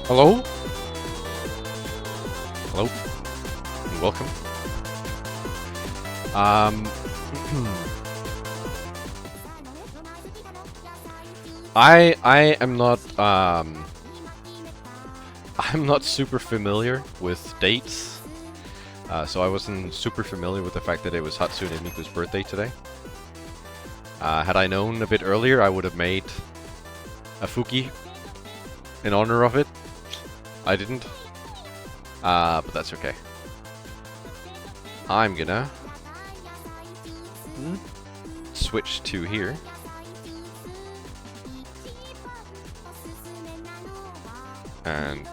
Hello? Hello? Welcome. I am not I'm not super familiar with dates. So I wasn't super familiar with the fact that it was Hatsune Miku's birthday today. Had I known a bit earlier, I would have made a Fuki in honor of it. I didn't. But that's okay. I'm gonna switch to here. And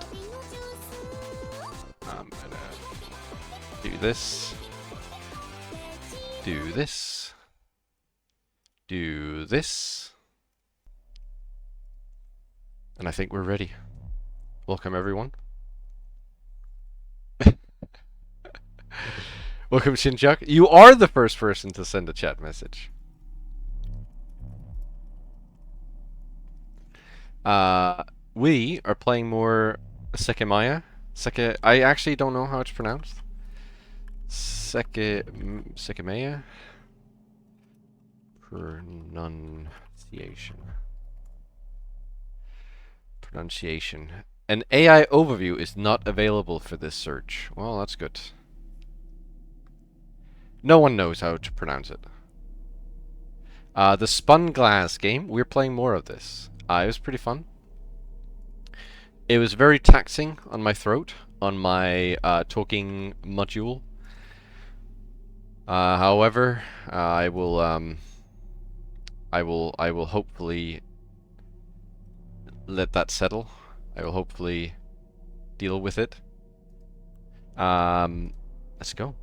I'm gonna do this. Do this. Do this. And I think we're ready. Welcome everyone. Welcome Shinjuk. You are the first person to send a chat message. We are playing more Sekimeiya. I actually don't know how it's pronounced. Sekimeiya. Pronunciation. An AI overview is not available for this search. Well, that's good. No one knows how to pronounce it. The Spun Glass game, we're playing more of this. It was pretty fun. It was very taxing on my throat, on my talking module. However, I will hopefully let that settle. I will hopefully deal with it. Let's go.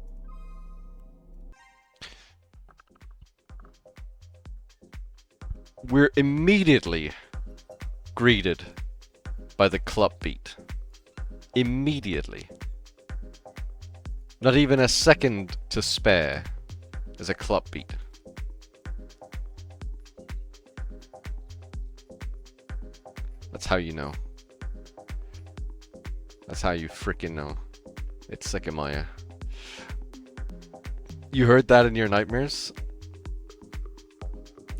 We're immediately greeted by the club beat. Immediately. Not even a second to spare. There's a club beat. That's how you know. That's how you freaking know. It's Sekimeiya. You heard that in your nightmares?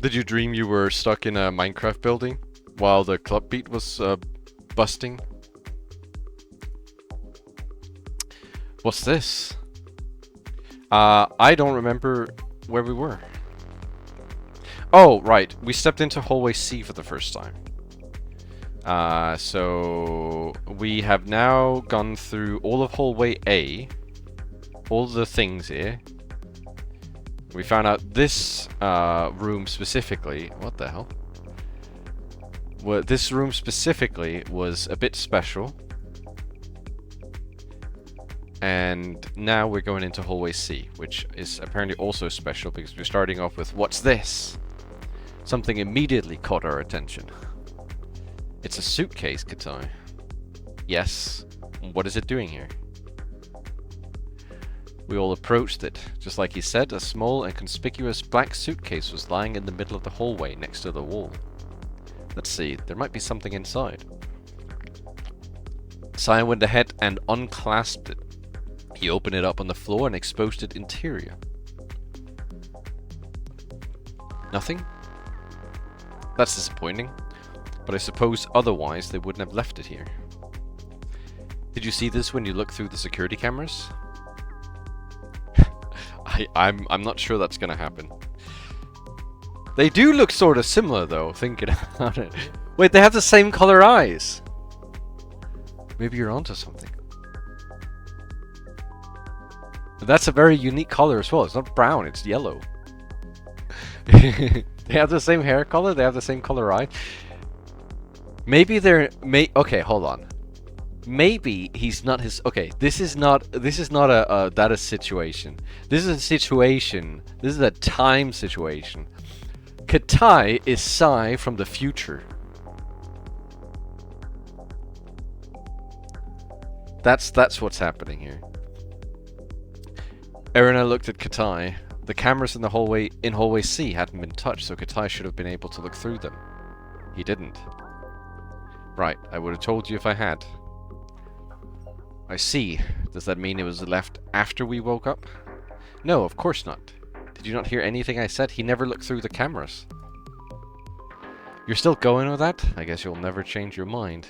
Did you dream you were stuck in a Minecraft building while the club beat was busting? What's this? I don't remember where we were. Oh, right. We stepped into hallway C for the first time. So we have now gone through all of hallway A. All the things here. We found out this room specifically... What the hell? Well, this room specifically was a bit special. And now we're going into hallway C, which is apparently also special because we're starting off with, what's this? Something immediately caught our attention. It's a suitcase, Katai. Yes. What is it doing here? We all approached it. Just like he said, a small and conspicuous black suitcase was lying in the middle of the hallway next to the wall. Let's see, there might be something inside. Cyan went ahead and unclasped it. He opened it up on the floor and exposed its interior. Nothing? That's disappointing. But I suppose otherwise they wouldn't have left it here. Did you see this when you looked through the security cameras? I'm not sure that's gonna happen. They do look sort of similar though, thinking about it. Wait, they have the same color eyes. Maybe you're onto something. But that's a very unique color as well. It's not brown, it's yellow. They have the same hair color, they have the same color eye. Maybe they're okay, hold on. Maybe he's not his. Okay, this is not a situation. This is a situation. This is a time situation. Katai is Sai from the future. That's what's happening here. Erina looked at Katai. The cameras in the hallway C hadn't been touched, so Katai should have been able to look through them. He didn't. Right, I would have told you if I had. I see. Does that mean it was left after we woke up? No, of course not. Did you not hear anything I said? He never looked through the cameras. You're still going with that? I guess you'll never change your mind.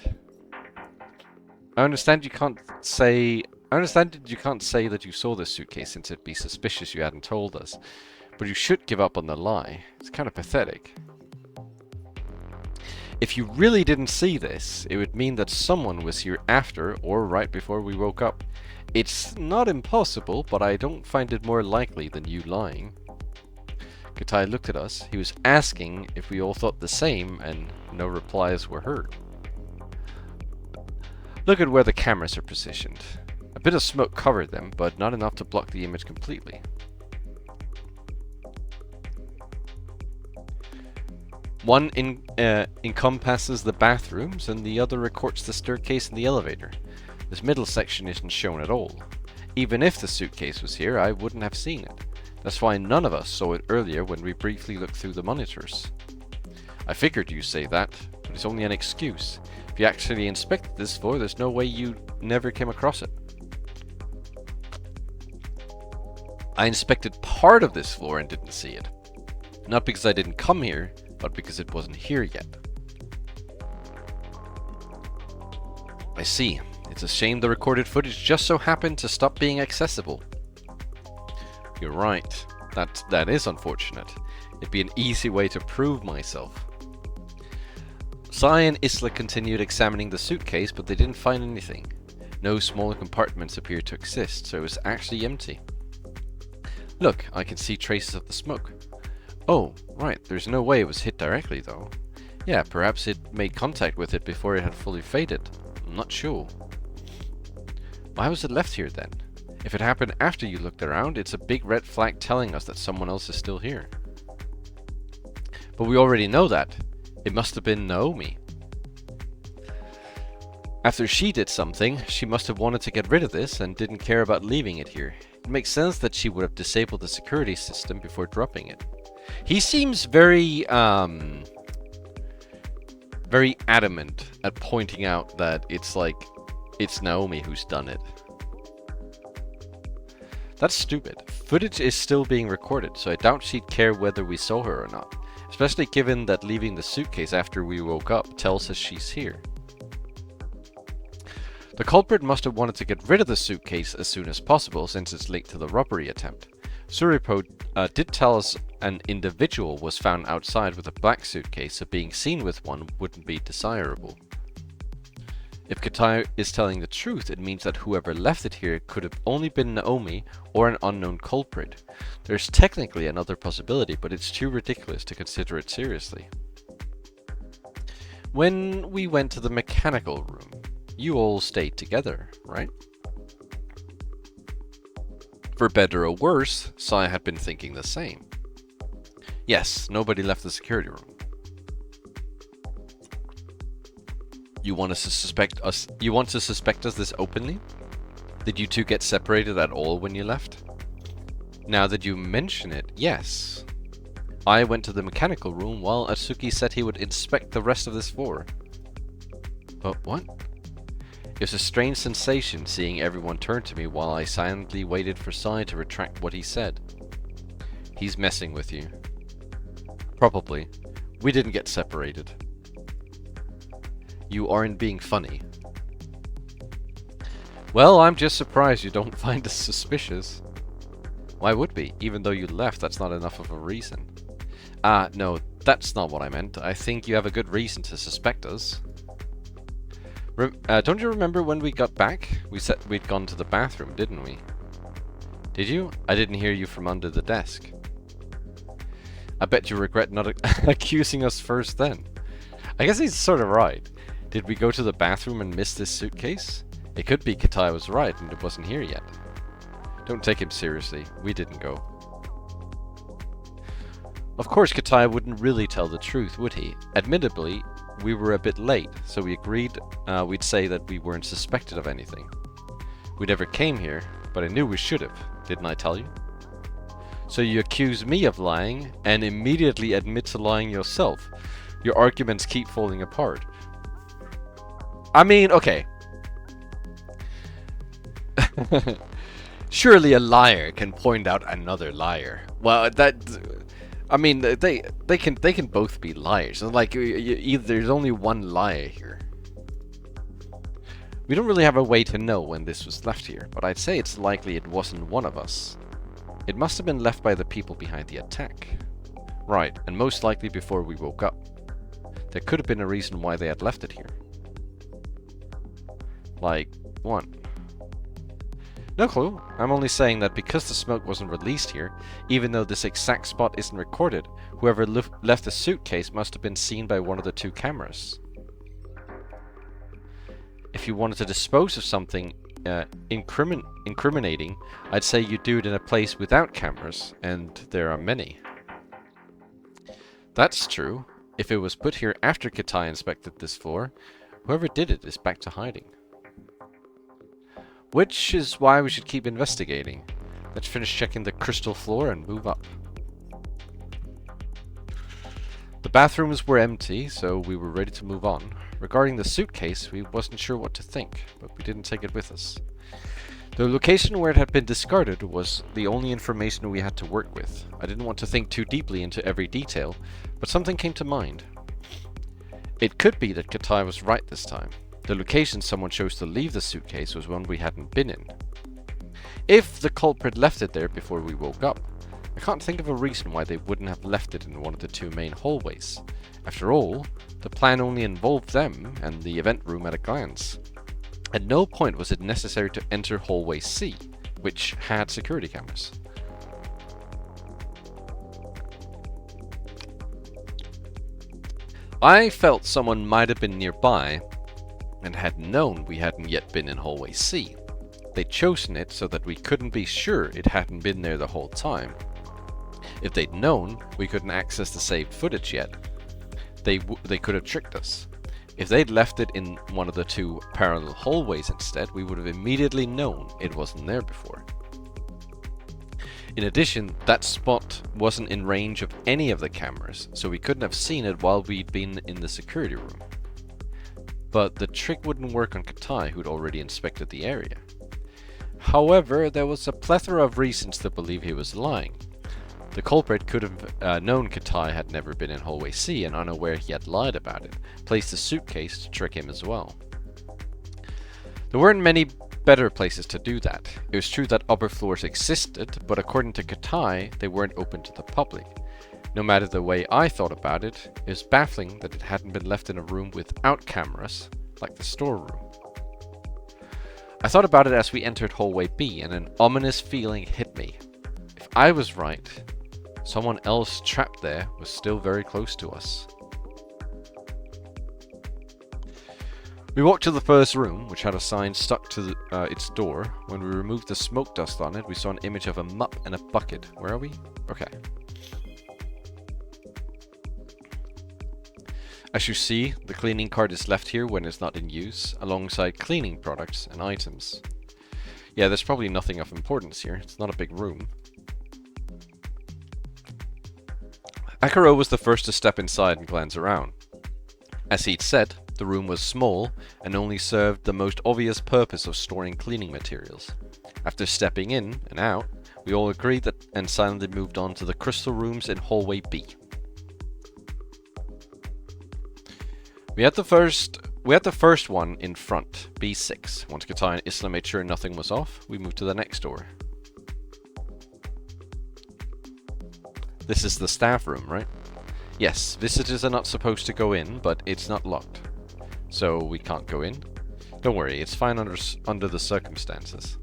I understand you can't say that you saw this suitcase, since it'd be suspicious you hadn't told us. But you should give up on the lie. It's kind of pathetic. If you really didn't see this, it would mean that someone was here after or right before we woke up. It's not impossible, but I don't find it more likely than you lying. Katai looked at us. He was asking if we all thought the same, and no replies were heard. Look at where the cameras are positioned. A bit of smoke covered them, but not enough to block the image completely. One encompasses the bathrooms, and the other records the staircase and the elevator. This middle section isn't shown at all. Even if the suitcase was here, I wouldn't have seen it. That's why none of us saw it earlier when we briefly looked through the monitors. I figured you'd say that, but it's only an excuse. If you actually inspected this floor, there's no way you never came across it. I inspected part of this floor and didn't see it. Not because I didn't come here, but because it wasn't here yet. I see. It's a shame the recorded footage just so happened to stop being accessible. You're right. That is unfortunate. It'd be an easy way to prove myself. Sai and Isla continued examining the suitcase, but they didn't find anything. No smaller compartments appeared to exist, so it was actually empty. Look, I can see traces of the smoke. Oh, right, there's no way it was hit directly though. Yeah, perhaps it made contact with it before it had fully faded. I'm not sure. Why was it left here then? If it happened after you looked around, it's a big red flag telling us that someone else is still here. But we already know that. It must have been Naomi. After she did something, she must have wanted to get rid of this and didn't care about leaving it here. It makes sense that she would have disabled the security system before dropping it. He seems very adamant at pointing out that it's Naomi who's done it. That's stupid. Footage is still being recorded, so I doubt she'd care whether we saw her or not. Especially given that leaving the suitcase after we woke up tells us she's here. The culprit must have wanted to get rid of the suitcase as soon as possible, since it's linked to the robbery attempt. Suripo did tell us an individual was found outside with a black suitcase, so being seen with one wouldn't be desirable. If Katai is telling the truth, it means that whoever left it here could have only been Naomi or an unknown culprit. There's technically another possibility, but it's too ridiculous to consider it seriously. When we went to the mechanical room, you all stayed together, right? For better or worse, Sai had been thinking the same. Yes, nobody left the security room. You want to suspect us this openly? Did you two get separated at all when you left? Now that you mention it, yes. I went to the mechanical room while Atsuki said he would inspect the rest of this floor. But what? It was a strange sensation seeing everyone turn to me while I silently waited for Sai to retract what he said. He's messing with you. Probably. We didn't get separated. You aren't being funny. Well, I'm just surprised you don't find us suspicious. Why would we? Even though you left, that's not enough of a reason. No, that's not what I meant. I think you have a good reason to suspect us. Don't you remember when we got back? We said we'd gone to the bathroom, didn't we? Did you? I didn't hear you from under the desk. I bet you regret not accusing us first then. I guess he's sort of right. Did we go to the bathroom and miss this suitcase? It could be Katai was right and it wasn't here yet. Don't take him seriously. We didn't go. Of course, Katai wouldn't really tell the truth, would he? Admittedly, we were a bit late, so we agreed we'd say that we weren't suspected of anything. We never came here, but I knew we should have. Didn't I tell you? So you accuse me of lying and immediately admit to lying yourself. Your arguments keep falling apart. I mean, okay. Surely a liar can point out another liar. Well, that... I mean, they can both be liars. Like, there's only one liar here. We don't really have a way to know when this was left here, but I'd say it's likely it wasn't one of us. It must have been left by the people behind the attack. Right, and most likely before we woke up. There could have been a reason why they had left it here. Like, what? No clue. I'm only saying that because the smoke wasn't released here, even though this exact spot isn't recorded, whoever left the suitcase must have been seen by one of the two cameras. If you wanted to dispose of something incriminating, I'd say you do it in a place without cameras, and there are many. That's true. If it was put here after Katai inspected this floor, whoever did it is back to hiding. Which is why we should keep investigating. Let's finish checking the crystal floor and move up. The bathrooms were empty, so we were ready to move on. Regarding the suitcase, we wasn't sure what to think, but we didn't take it with us. The location where it had been discarded was the only information we had to work with. I didn't want to think too deeply into every detail, but something came to mind. It could be that Katai was right this time. The location someone chose to leave the suitcase was one we hadn't been in. If the culprit left it there before we woke up, I can't think of a reason why they wouldn't have left it in one of the two main hallways. After all, the plan only involved them and the event room at a glance. At no point was it necessary to enter hallway C, which had security cameras. I felt someone might have been nearby and had known we hadn't yet been in hallway C. They'd chosen it so that we couldn't be sure it hadn't been there the whole time. If they'd known we couldn't access the saved footage yet, they could have tricked us. If they'd left it in one of the two parallel hallways instead, we would have immediately known it wasn't there before. In addition, that spot wasn't in range of any of the cameras, so we couldn't have seen it while we'd been in the security room. But the trick wouldn't work on Katai, who'd already inspected the area. However, there was a plethora of reasons to believe he was lying. The culprit could have known Katai had never been in hallway C and unaware he had lied about it, placed the suitcase to trick him as well. There weren't many better places to do that. It was true that upper floors existed, but according to Katai, they weren't open to the public. No matter the way I thought about it, it was baffling that it hadn't been left in a room without cameras, like the storeroom. I thought about it as we entered hallway B, and an ominous feeling hit me. If I was right, someone else trapped there was still very close to us. We walked to the first room, which had a sign stuck to its door. When we removed the smoke dust on it, we saw an image of a mop and a bucket. Where are we? Okay. As you see, the cleaning cart is left here when it's not in use, alongside cleaning products and items. Yeah, there's probably nothing of importance here. It's not a big room. Akaro was the first to step inside and glance around. As he'd said, the room was small and only served the most obvious purpose of storing cleaning materials. After stepping in and out, we all agreed that and silently moved on to the crystal rooms in hallway B. We had the first one in front, B6. Once Katai and Isla made sure nothing was off, we moved to the next door. This is the staff room, right? Yes, visitors are not supposed to go in, but it's not locked. So we can't go in? Don't worry, it's fine under the circumstances.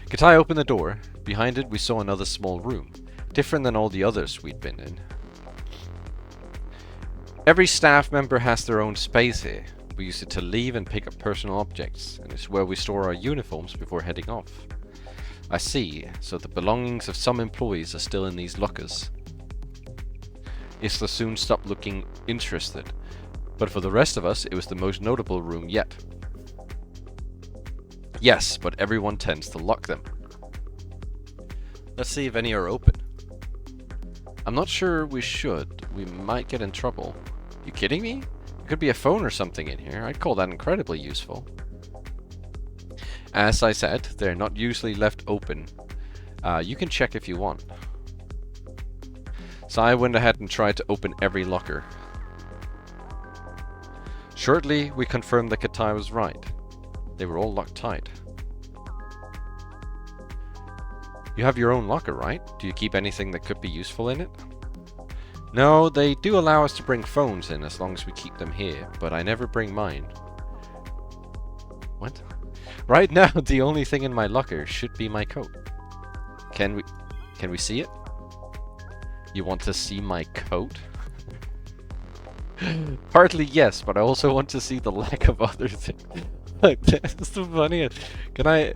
Katai opened the door. Behind it we saw another small room. different than all the others we'd been in. Every staff member has their own space here. We use it to leave and pick up personal objects, and it's where we store our uniforms before heading off. I see, so the belongings of some employees are still in these lockers. Isla soon stopped looking interested, but for the rest of us, it was the most notable room yet. Yes, but everyone tends to lock them. Let's see if any are open. I'm not sure we should. We might get in trouble. You kidding me? There could be a phone or something in here. I'd call that incredibly useful. As I said, they're not usually left open. You can check if you want. So I went ahead and tried to open every locker. Shortly, we confirmed that Katai was right. They were all locked tight. You have your own locker, right? Do you keep anything that could be useful in it? No, they do allow us to bring phones in as long as we keep them here, but I never bring mine. What? Right now, the only thing in my locker should be my coat. Can we see it? You want to see my coat? Partly yes, but I also want to see the lack of other things. Like, that's the funniest. Can I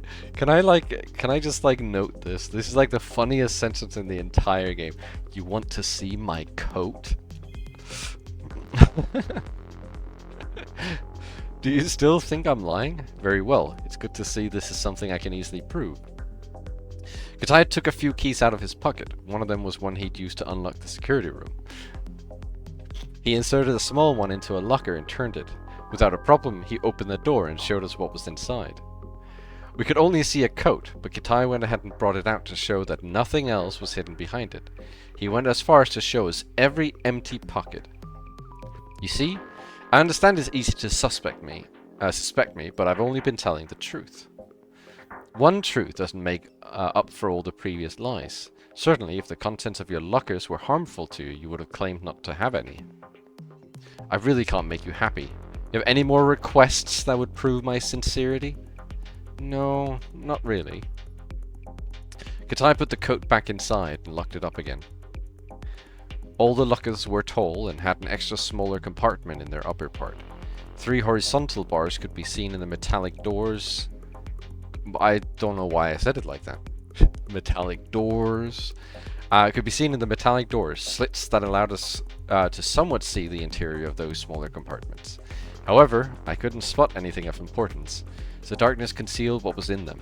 just like note this? This is like the funniest sentence in the entire game. You want to see my coat? Do you still think I'm lying? Very well. It's good to see this is something I can easily prove. Katai took a few keys out of his pocket. One of them was one he'd used to unlock the security room. He inserted a small one into a locker and turned it. Without a problem, he opened the door and showed us what was inside. We could only see a coat, but Katai went ahead and brought it out to show that nothing else was hidden behind it. He went as far as to show us every empty pocket. You see, I understand it's easy to suspect me, but I've only been telling the truth. One truth doesn't make up for all the previous lies. Certainly, if the contents of your lockers were harmful to you, you would have claimed not to have any. I really can't make you happy. You have any more requests that would prove my sincerity? No, not really. Katai put the coat back inside and locked it up again. All the lockers were tall and had an extra smaller compartment in their upper part. 3 horizontal bars could be seen in the metallic doors. I don't know why I said it like that. Metallic doors. It could be seen in the metallic doors, slits that allowed us to somewhat see the interior of those smaller compartments. However, I couldn't spot anything of importance, so darkness concealed what was in them.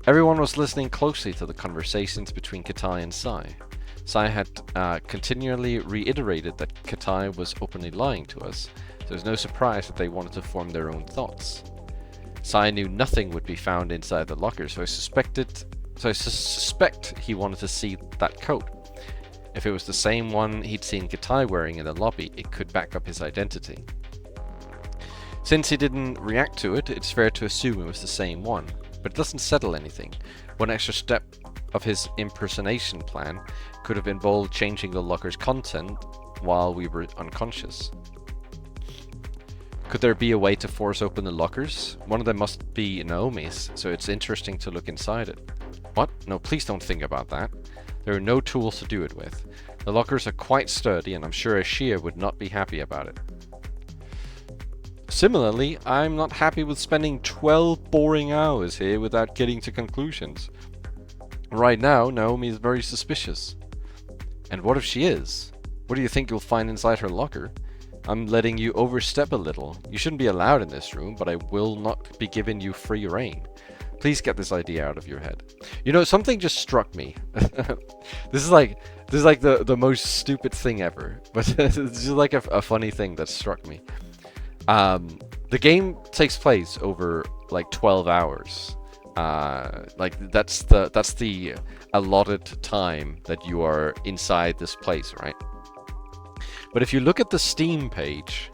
Everyone was listening closely to the conversations between Katai and Sai. Sai had continually reiterated that Katai was openly lying to us, so it was no surprise that they wanted to form their own thoughts. Sai knew nothing would be found inside the locker, so I suspect he wanted to see that coat. If it was the same one he'd seen Katai wearing in the lobby, it could back up his identity. Since he didn't react to it, it's fair to assume it was the same one, but it doesn't settle anything. One extra step of his impersonation plan could have involved changing the locker's content while we were unconscious. Could there be a way to force open the lockers? One of them must be Naomi's, so it's interesting to look inside it. What? No, please don't think about that. There are no tools to do it with. The lockers are quite sturdy, and I'm sure Ashia would not be happy about it. Similarly, I'm not happy with spending 12 boring hours here without getting to conclusions. Right now, Naomi is very suspicious. And what if she is? What do you think you'll find inside her locker? I'm letting you overstep a little. You shouldn't be allowed in this room, but I will not be giving you free rein. Please get this idea out of your head. You know, something just struck me. This is like the most stupid thing ever, but it's just like a funny thing that struck me. The game takes place over like 12 hours. Like that's the allotted time that you are inside this place, right? But if you look at the Steam page,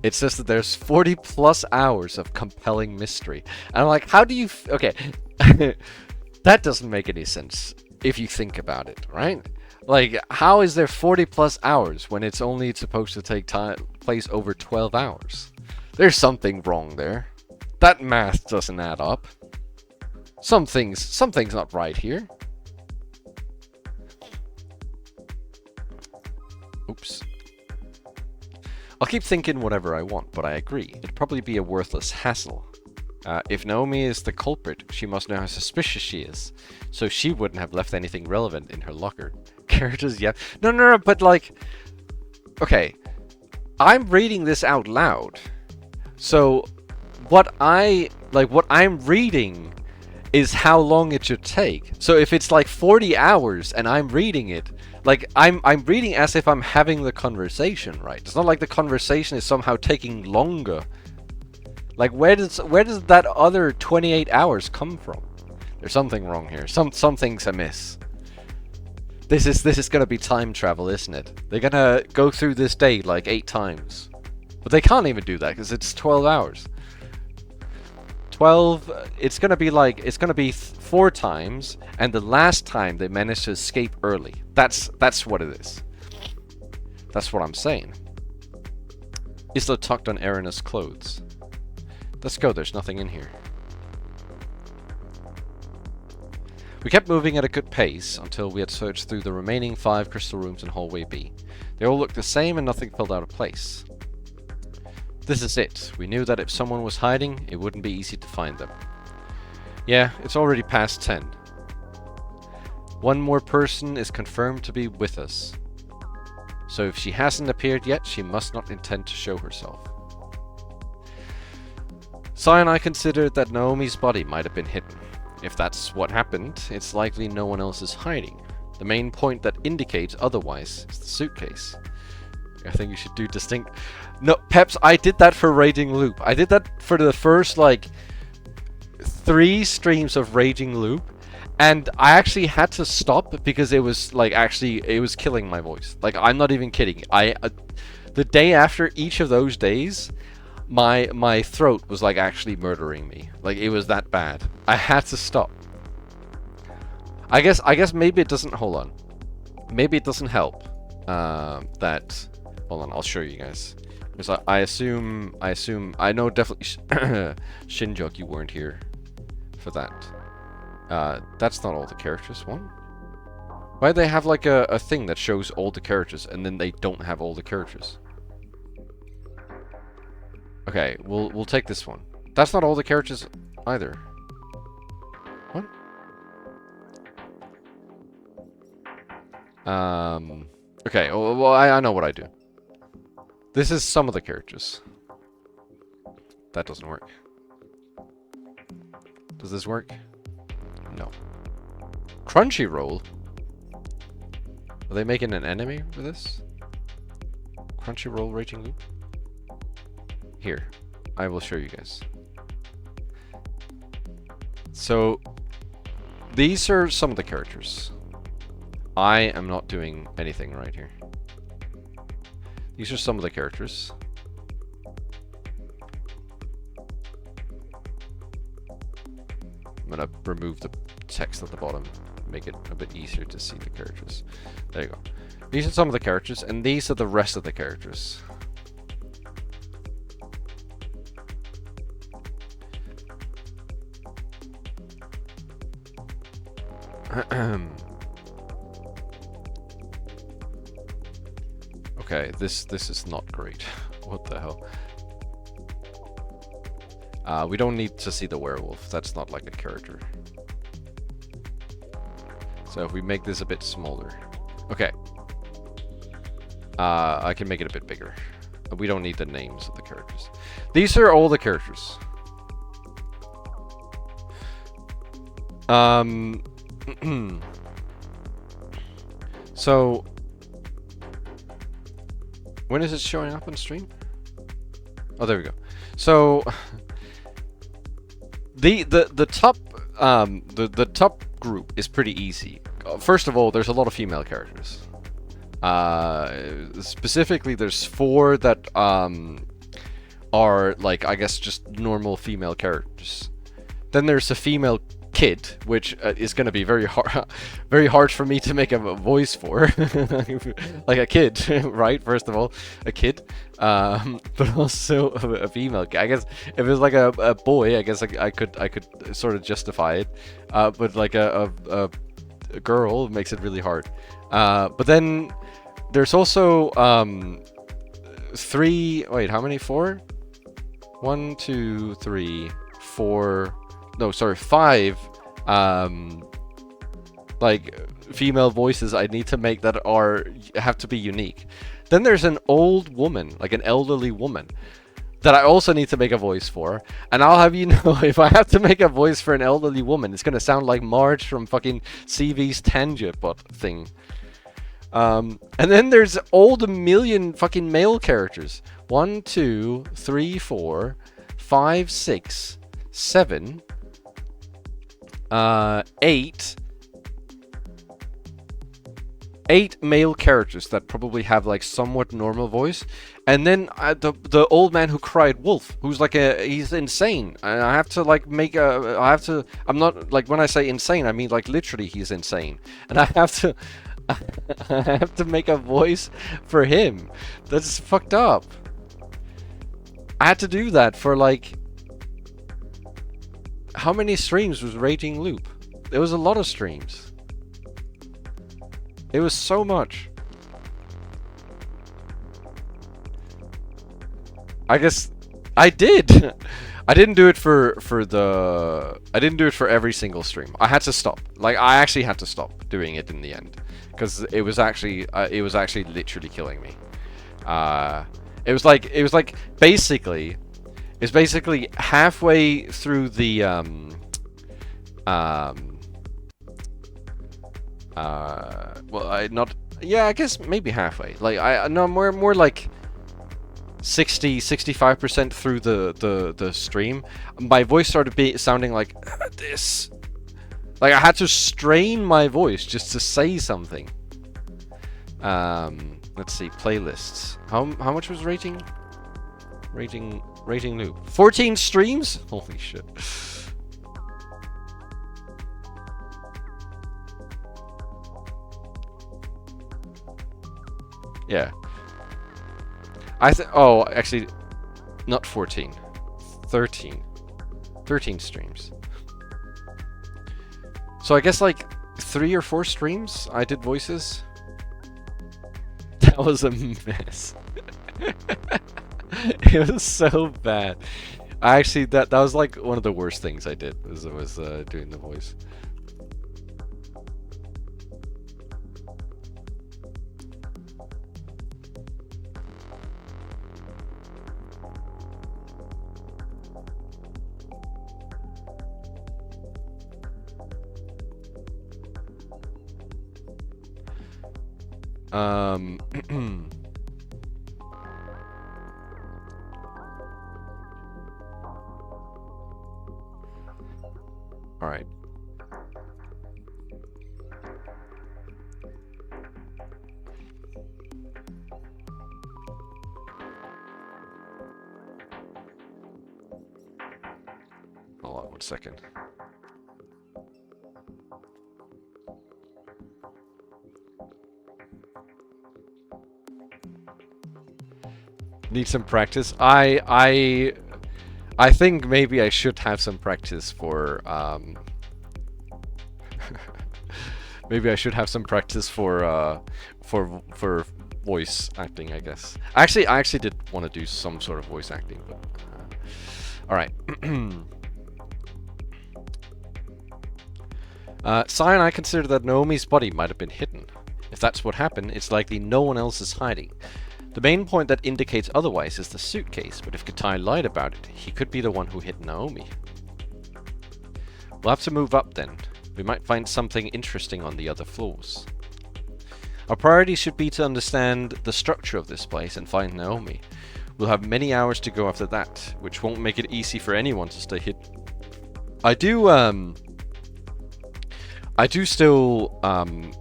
it says that there's 40 plus hours of compelling mystery. And I'm like, how do you... Okay, that doesn't make any sense if you think about it, right? Like, how is there 40 plus hours when it's only supposed to take place over 12 hours? There's something wrong there. That math doesn't add up. Something's not right here. Oops. I'll keep thinking whatever I want, but I agree. It'd probably be a worthless hassle. If Naomi is the culprit, she must know how suspicious she is. So she wouldn't have left anything relevant in her locker. Characters, yeah. No, but like... Okay. I'm reading this out loud. So, what I'm reading is how long it should take. So if it's like 40 hours and I'm reading it, like I'm reading as if I'm having the conversation, right? It's not like the conversation is somehow taking longer. Like where does that other 28 hours come from? There's something wrong here. Something's amiss. This is gonna be time travel, isn't it? They're gonna go through this day like 8 times. But they can't even do that because it's 12 hours. 12, it's gonna be 4 times, and the last time they managed to escape early. That's what it is. That's what I'm saying. Isla tucked on Erina's clothes. Let's go, there's nothing in here. We kept moving at a good pace until we had searched through the remaining 5 crystal rooms in hallway B. They all looked the same and nothing felt out of place. This is it. We knew that if someone was hiding, it wouldn't be easy to find them. Yeah, it's already past 10. One more person is confirmed to be with us. So if she hasn't appeared yet, she must not intend to show herself. Sai and I considered that Naomi's body might have been hidden. If that's what happened, it's likely no one else is hiding. The main point that indicates otherwise is the suitcase. I think you should do distinct... No, Peps, I did that for Raging Loop. I did that for the first, like, 3 streams of Raging Loop. And I actually had to stop because it was, like, it was killing my voice. Like, I'm not even kidding. The day after each of those days, my throat was, like, actually murdering me. Like, it was that bad. I had to stop. I guess maybe it doesn't... Hold on. Maybe it doesn't help that... Hold on, I'll show you guys. Because I assume... I know definitely... Shinjuk, you weren't here for that. That's not all the characters. What? Why do they have like a thing that shows all the characters and then they don't have all the characters? Okay, we'll take this one. That's not all the characters either. What? Okay, well, I know what I do. This is some of the characters. That doesn't work. Does this work? No. Crunchyroll? Are they making an enemy for this? Crunchyroll Raging Loop? Here, I will show you guys. So, these are some of the characters. I am not doing anything right here. These are some of the characters. I'm gonna remove the text at the bottom, make it a bit easier to see the characters. There you go. These are some of the characters, and these are the rest of the characters. Okay, this is not great. What the hell? We don't need to see the werewolf. That's not like a character. So if we make this a bit smaller. Okay. I can make it a bit bigger. We don't need the names of the characters. These are all the characters. So when is it showing up on stream? Oh, there we go. So the top the top group is pretty easy. First of all, there's a lot of female characters. Specifically, there's 4 that are like, I guess, just normal female characters. Then there's a female kid, which is going to be very hard for me to make a voice for. Like a kid, right? First of all, a kid, but also a female. I guess if it was like a boy, I guess I could sort of justify it. But like a girl makes it really hard. But then there's also 3. Wait, how many? 4? 1, 2, 3, 4. No, sorry, 5. Like female voices I need to make that have to be unique. Then there's an old woman, like an elderly woman, that I also need to make a voice for. And I'll have you know, if I have to make a voice for an elderly woman, it's gonna sound like Marge from fucking CV's Tanjabot thing. And then there's all the million fucking male characters. 1, 2, 3, 4, 5, 6, 7, 8. 8 male characters that probably have like somewhat normal voice, and then the old man who cried wolf, who's like he's insane. And I have to like I'm not like, when I say insane, I mean like literally he's insane, and I have to I have to make a voice for him. That's fucked up. I had to do that for like, how many streams was Raging Loop? There was a lot of streams. It was so much. I guess I did. I didn't do it for every single stream. I had to stop. Like, I actually had to stop doing it in the end, because it was actually literally killing me. It was like basically, it's basically halfway through the I guess maybe halfway. Like, more like 65% through the stream, my voice started sounding like this. Like, I had to strain my voice just to say something. Let's see, playlists. How much was Raging Loop? 14 streams? Holy shit. Yeah. Oh, actually, not 14. 13. 13 streams. So I guess like 3 or 4 streams I did voices. That was a mess. It was so bad. Actually, that was like one of the worst things I did, was doing the voice. All right. Hold on 1 second. Need some practice. I think maybe I should have some practice for maybe I should have some practice for voice acting, I guess. I actually did want to do some sort of voice acting, but all right. Sai and I consider that Naomi's body might have been hidden. If that's what happened, it's likely no one else is hiding. The main point that indicates otherwise is the suitcase, but if Katai lied about it, he could be the one who hit Naomi. We'll have to move up then. We might find something interesting on the other floors. Our priority should be to understand the structure of this place and find Naomi. We'll have many hours to go after that, which won't make it easy for anyone to stay hidden. I do still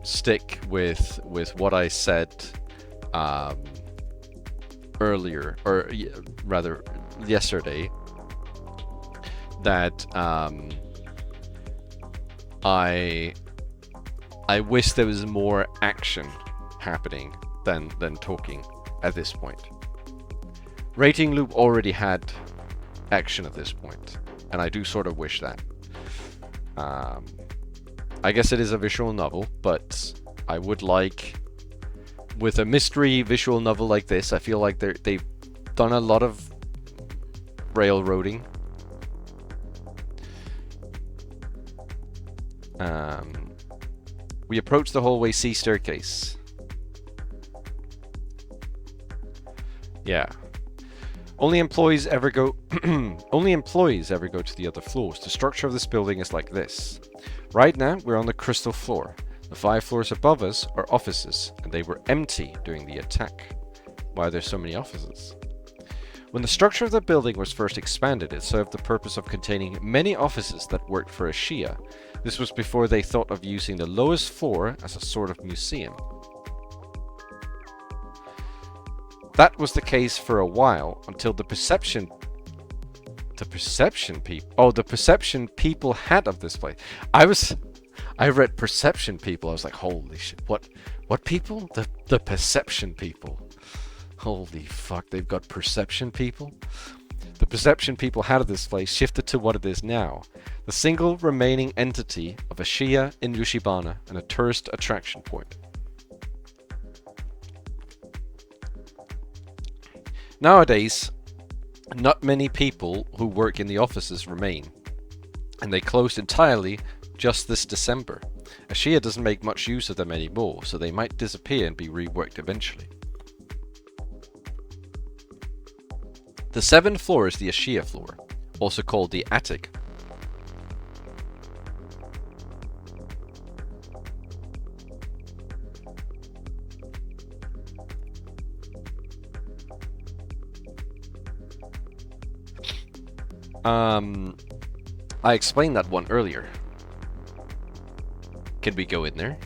stick with what I said earlier, or rather yesterday, that I wish there was more action happening than talking at this point. Rating Loop already had action at this point, and I do sort of wish that. I guess it is a visual novel, but I would like with a mystery visual novel like this, I feel like they've done a lot of railroading. We approach the hallway C staircase. Yeah. Only employees ever go only employees ever go to the other floors. The structure of this building is like this. Right now, we're on the crystal floor. The 5 floors above us are offices, and they were empty during the attack. Why are there so many offices? When the structure of the building was first expanded, it served the purpose of containing many offices that worked for Ashia. This was before they thought of using the lowest floor as a sort of museum. That was the case for a while, until the perception people had of this place. I read perception people. I was like, holy shit, what people? The perception people. Holy fuck, they've got perception people? The perception people had of this place shifted to what it is now. The single remaining entity of Ashia in Yushibana and a tourist attraction point. Nowadays, not many people who work in the offices remain, and they closed entirely just this December. Ashia doesn't make much use of them anymore, so they might disappear and be reworked eventually. The 7th floor is the Ashia floor, also called the attic. I explained that one earlier. Can we go in there?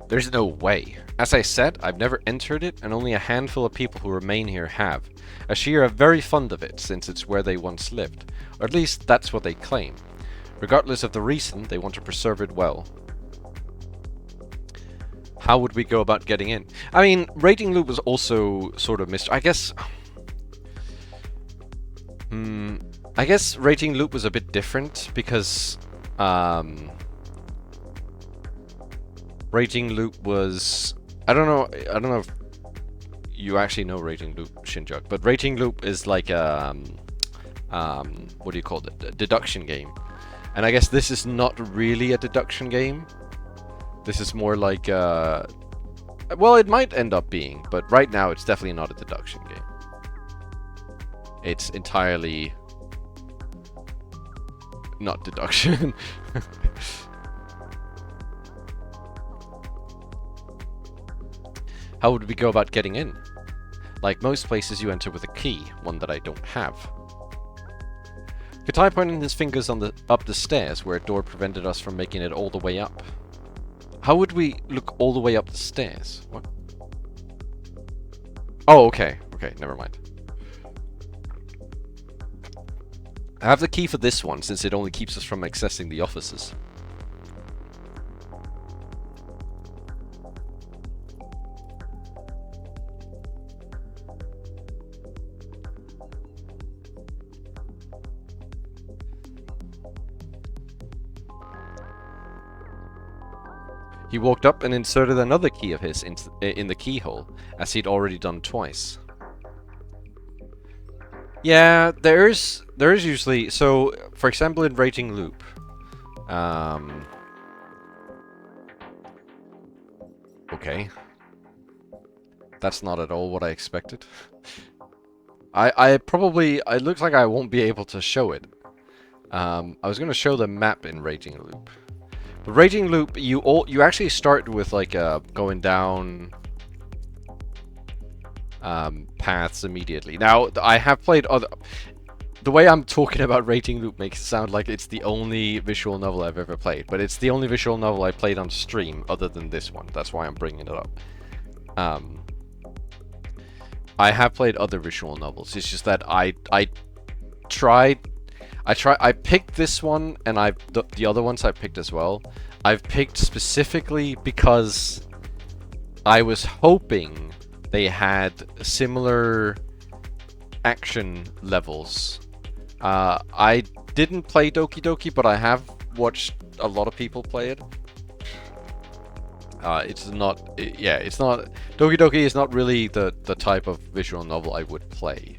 There's no way. As I said, I've never entered it, and only a handful of people who remain here have. Ashir are very fond of it, since it's where they once lived. Or at least, that's what they claim. Regardless of the reason, they want to preserve it well. How would we go about getting in? I mean, Rating Loop was also sort of I guess Rating Loop was a bit different, because Rating Loop was... I don't know if you actually know Rating Loop, Shinjuk, but Rating Loop is like a... what do you call it? A deduction game. And I guess this is not really a deduction game. This is more like a... Well, it might end up being, but right now it's definitely not a deduction game. It's entirely... not deduction. How would we go about getting in? Like most places, you enter with a key, one that I don't have. Katai pointed his fingers up the stairs, where a door prevented us from making it all the way up. How would we look all the way up the stairs? What? Oh, okay. Okay, never mind. I have the key for this one, since it only keeps us from accessing the offices. He walked up and inserted another key of his in the keyhole, as he'd already done twice. Yeah, there's usually... So, for example, in Rating Loop... okay. That's not at all what I expected. I probably... It looks like I won't be able to show it. I was going to show the map in Rating Loop. But Rating Loop, you actually start with like going down paths immediately. Now, I have played other... The way I'm talking about Rating Loop makes it sound like it's the only visual novel I've ever played. But it's the only visual novel I played on stream other than this one. That's why I'm bringing it up. I have played other visual novels. It's just that I picked this one, and the other ones I picked as well. I've picked specifically because I was hoping they had similar action levels. I didn't play Doki Doki, but I have watched a lot of people play it. It's not, yeah, it's not, Doki Doki is not really the type of visual novel I would play.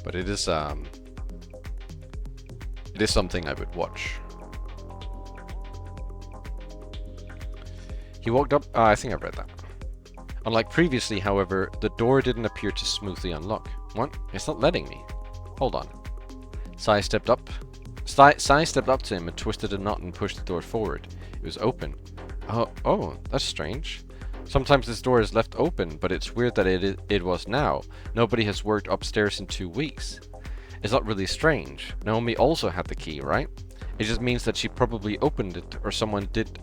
But it is something I would watch. He walked up, I think I've read that. Unlike previously, however, the door didn't appear to smoothly unlock. What? It's not letting me. Hold on. Sai stepped up to him and twisted a knot and pushed the door forward. It was open. Oh, that's strange. Sometimes this door is left open, but it's weird that it was now. Nobody has worked upstairs in 2 weeks. It's not really strange. Naomi also had the key, right? It just means that she probably opened it, or someone did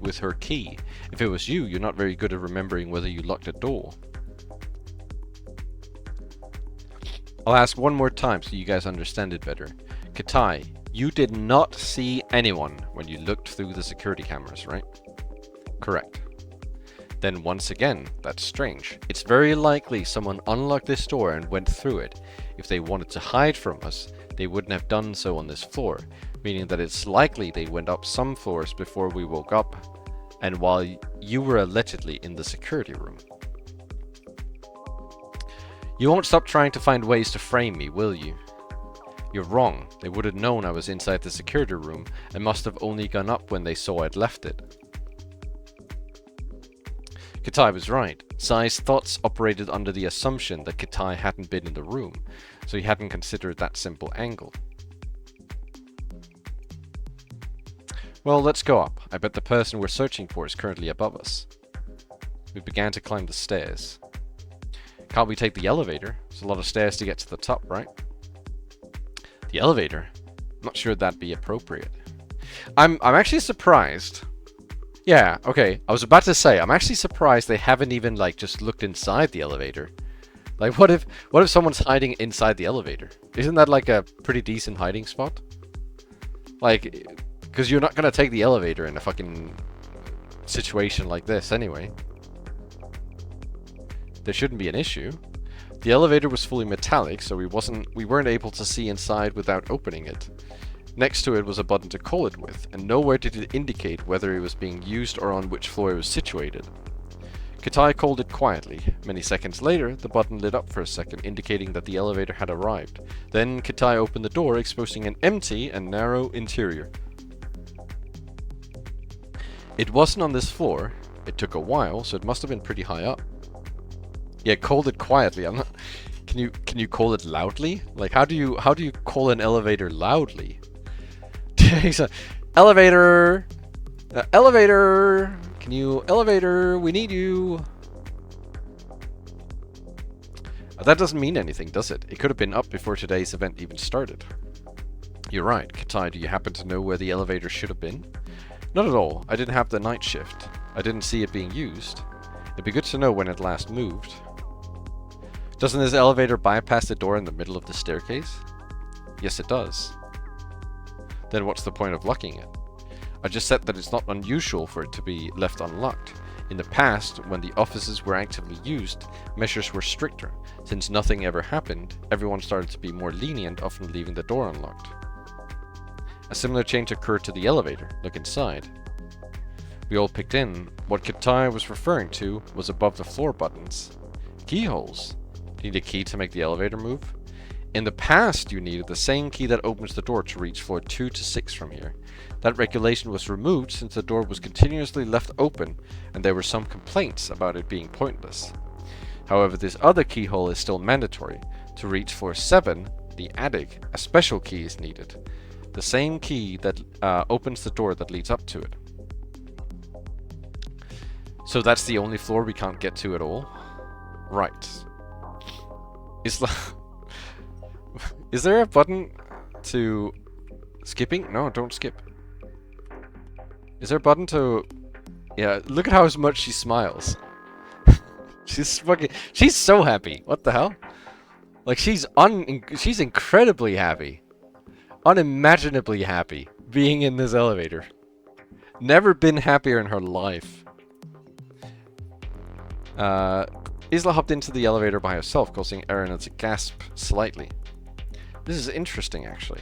with her key. If it was you, you're not very good at remembering whether you locked a door. I'll ask one more time so you guys understand it better. Katai, you did not see anyone when you looked through the security cameras, right? Correct. Then once again, that's strange. It's very likely someone unlocked this door and went through it. If they wanted to hide from us, they wouldn't have done so on this floor, meaning that it's likely they went up some floors before we woke up, and while you were allegedly in the security room. You won't stop trying to find ways to frame me, will you? You're wrong. They would have known I was inside the security room and must have only gone up when they saw I'd left it. Katai was right. Sai's thoughts operated under the assumption that Katai hadn't been in the room, so he hadn't considered that simple angle. Well, let's go up. I bet the person we're searching for is currently above us. We began to climb the stairs. Can't we take the elevator? There's a lot of stairs to get to the top, right? The elevator? I'm not sure that'd be appropriate. I'm actually surprised. Yeah, okay. I was about to say, I'm actually surprised they haven't even, like, just looked inside the elevator. Like, what if someone's hiding inside the elevator? Isn't that, like, a pretty decent hiding spot? Like, because you're not gonna take the elevator in a fucking situation like this anyway. There shouldn't be an issue. The elevator was fully metallic, so we weren't able to see inside without opening it. Next to it was a button to call it with, and nowhere did it indicate whether it was being used or on which floor it was situated. Katai called it quietly. Many seconds later, the button lit up for a second, indicating that the elevator had arrived. Then Katai opened the door, exposing an empty and narrow interior. It wasn't on this floor. It took a while, so it must have been pretty high up. Yeah, called it quietly. I'm not. Can you call it loudly? Like, how do you call an elevator loudly? Elevator! Elevator! Can you... Elevator! We need you! That doesn't mean anything, does it? It could have been up before today's event even started. You're right. Katai, do you happen to know where the elevator should have been? Not at all. I didn't have the night shift. I didn't see it being used. It'd be good to know when it last moved. Doesn't this elevator bypass the door in the middle of the staircase? Yes, it does. Then what's the point of locking it? I just said that it's not unusual for it to be left unlocked. In the past, when the offices were actively used, measures were stricter. Since nothing ever happened, everyone started to be more lenient, often leaving the door unlocked. A similar change occurred to the elevator. Look inside. We all picked in. What Katai was referring to was above the floor buttons. Keyholes. Need a key to make the elevator move? In the past, you needed the same key that opens the door to reach floor 2 to 6 from here. That regulation was removed since the door was continuously left open and there were some complaints about it being pointless. However, this other keyhole is still mandatory. To reach floor 7, the attic, a special key is needed. The same key that opens the door that leads up to it. So that's the only floor we can't get to at all? Right. Is there a button to... Skipping? No, don't skip. Is there a button to... Yeah, look at how much she smiles. She's so happy. What the hell? Like, she's incredibly happy. Unimaginably happy being in this elevator. Never been happier in her life. Isla hopped into the elevator by herself, causing Aaron to gasp slightly. This is interesting, actually.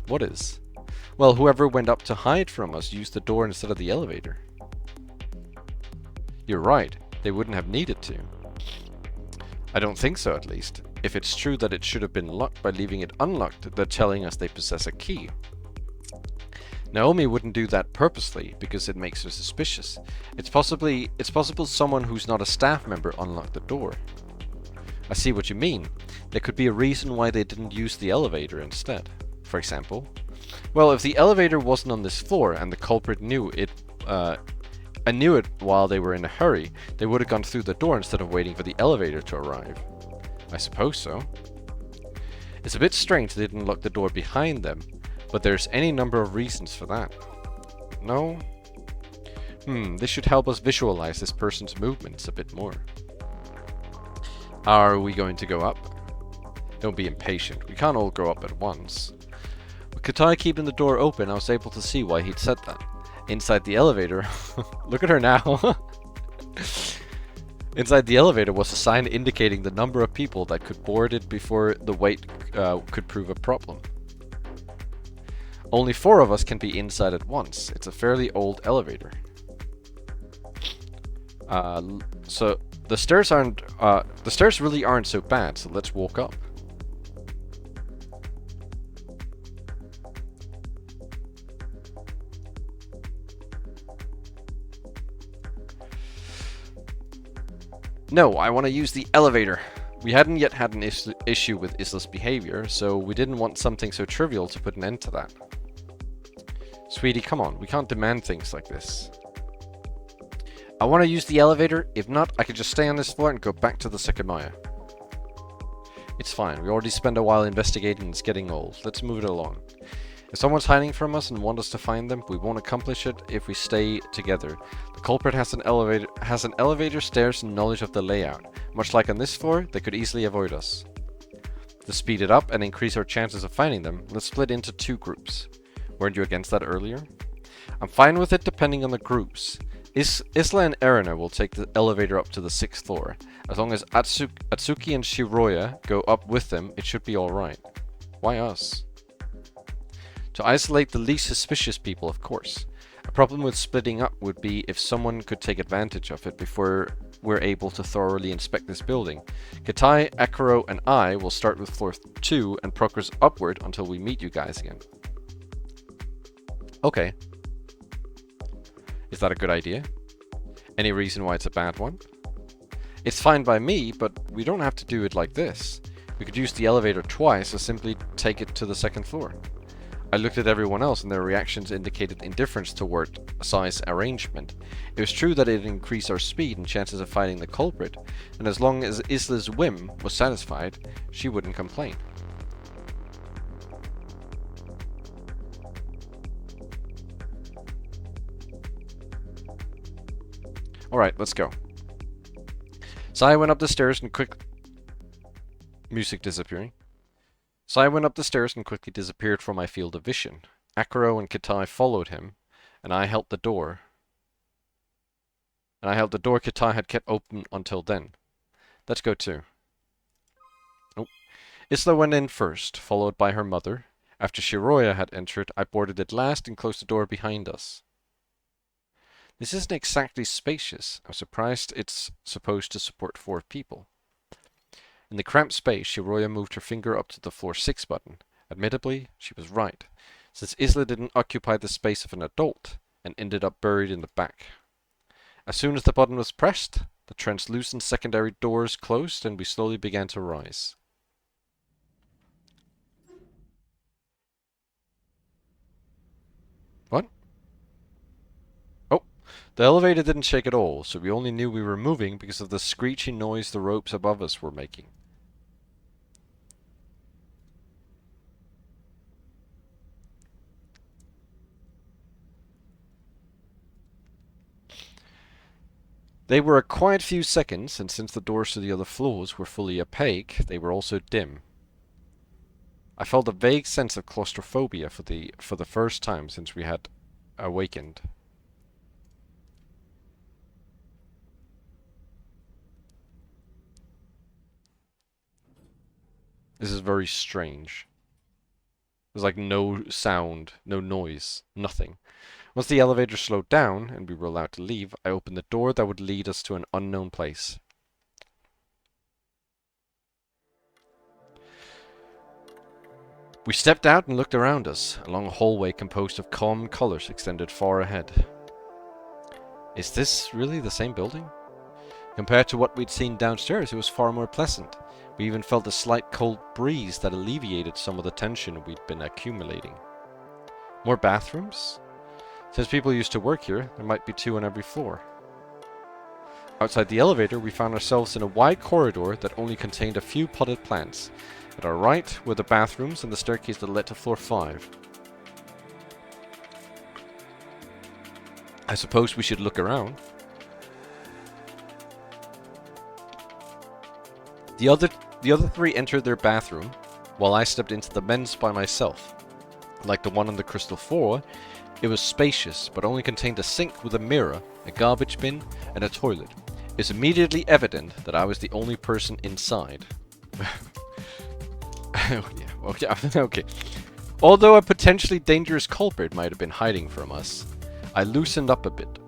What is? Well, whoever went up to hide from us used the door instead of the elevator. You're right, they wouldn't have needed to. I don't think so, at least. If it's true that it should have been locked by leaving it unlocked, they're telling us they possess a key. Naomi wouldn't do that purposely, because it makes her suspicious. It's possible someone who's not a staff member unlocked the door. I see what you mean. There could be a reason why they didn't use the elevator instead. For example, well, if the elevator wasn't on this floor and the culprit knew it while they were in a hurry, they would have gone through the door instead of waiting for the elevator to arrive. I suppose so. It's a bit strange they didn't lock the door behind them, but there's any number of reasons for that. No? This should help us visualize this person's movements a bit more. Are we going to go up? Don't be impatient. We can't all go up at once. With Katai keeping the door open, I was able to see why he'd said that. Inside the elevator... Look at her now! Inside the elevator was a sign indicating the number of people that could board it before the wait could prove a problem. Only 4 of us can be inside at once. It's a fairly old elevator. So the stairs really aren't so bad, so let's walk up. No, I want to use the elevator. We hadn't yet had an issue with Isla's behavior, so we didn't want something so trivial to put an end to that. Sweetie, come on, we can't demand things like this. I want to use the elevator. If not, I could just stay on this floor and go back to the Sekimeiya. It's fine, we already spent a while investigating and it's getting old. Let's move it along. If someone's hiding from us and want us to find them, we won't accomplish it if we stay together. The culprit has an elevator, stairs, and knowledge of the layout. Much like on this floor, they could easily avoid us. To speed it up and increase our chances of finding them, let's split into 2 groups. Weren't you against that earlier? I'm fine with it depending on the groups. Isla and Erina will take the elevator up to the 6th floor. As long as Atsuki and Shiroya go up with them, it should be alright. Why us? To isolate the least suspicious people, of course. A problem with splitting up would be if someone could take advantage of it before we're able to thoroughly inspect this building. Katai, Akuro, and I will start with floor 2 and progress upward until we meet you guys again. Okay. Is that a good idea? Any reason why it's a bad one? It's fine by me, but we don't have to do it like this. We could use the elevator twice or simply take it to the 2nd floor. I looked at everyone else and their reactions indicated indifference toward size arrangement. It was true that it increased our speed and chances of finding the culprit, and as long as Isla's whim was satisfied, she wouldn't complain. Alright, let's go. Sai went up the stairs and music disappearing. Sai went up the stairs and quickly disappeared from my field of vision. Akuro and Katai followed him, and I held the door. Katai had kept open until then. Let's go too. Oh. Isla went in first, followed by her mother. After Shiroya had entered, I boarded it last and closed the door behind us. This isn't exactly spacious. I'm surprised it's supposed to support 4 people. In the cramped space, Shiroya moved her finger up to the floor 6 button. Admittedly, she was right, since Isla didn't occupy the space of an adult, and ended up buried in the back. As soon as the button was pressed, the translucent secondary doors closed and we slowly began to rise. What? Oh, the elevator didn't shake at all, so we only knew we were moving because of the screeching noise the ropes above us were making. They were a quiet few seconds, and since the doors to the other floors were fully opaque, they were also dim. I felt a vague sense of claustrophobia for the first time since we had awakened. This is very strange. There's like no sound, no noise, nothing. Once the elevator slowed down and we were allowed to leave, I opened the door that would lead us to an unknown place. We stepped out and looked around us, along a hallway composed of calm colors extended far ahead. Is this really the same building? Compared to what we'd seen downstairs, it was far more pleasant. We even felt a slight cold breeze that alleviated some of the tension we'd been accumulating. More bathrooms? Since people used to work here, there might be 2 on every floor. Outside the elevator, we found ourselves in a wide corridor that only contained a few potted plants. At our right were the bathrooms and the staircase that led to floor 5. I suppose we should look around. The other 3 entered their bathroom, while I stepped into the men's by myself. Like the one on the crystal floor, it was spacious, but only contained a sink with a mirror, a garbage bin, and a toilet. It's immediately evident that I was the only person inside. Okay. Although a potentially dangerous culprit might have been hiding from us, I loosened up a bit.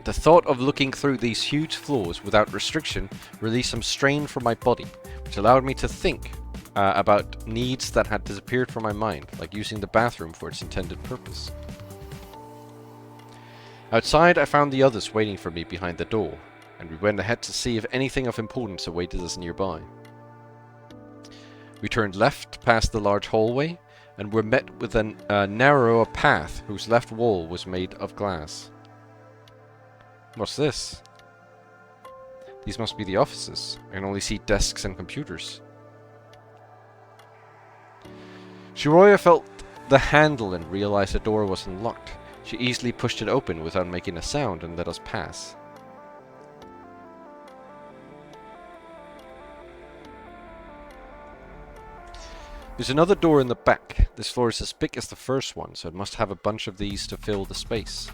The thought of looking through these huge floors without restriction released some strain from my body, which allowed me to think about needs that had disappeared from my mind, like using the bathroom for its intended purpose. Outside, I found the others waiting for me behind the door, and we went ahead to see if anything of importance awaited us nearby. We turned left past the large hallway, and were met with a narrower path whose left wall was made of glass. What's this? These must be the offices. I can only see desks and computers. Shiroya felt the handle and realized the door wasn't locked. She easily pushed it open without making a sound and let us pass. There's another door in the back. This floor is as big as the first one, so it must have a bunch of these to fill the space.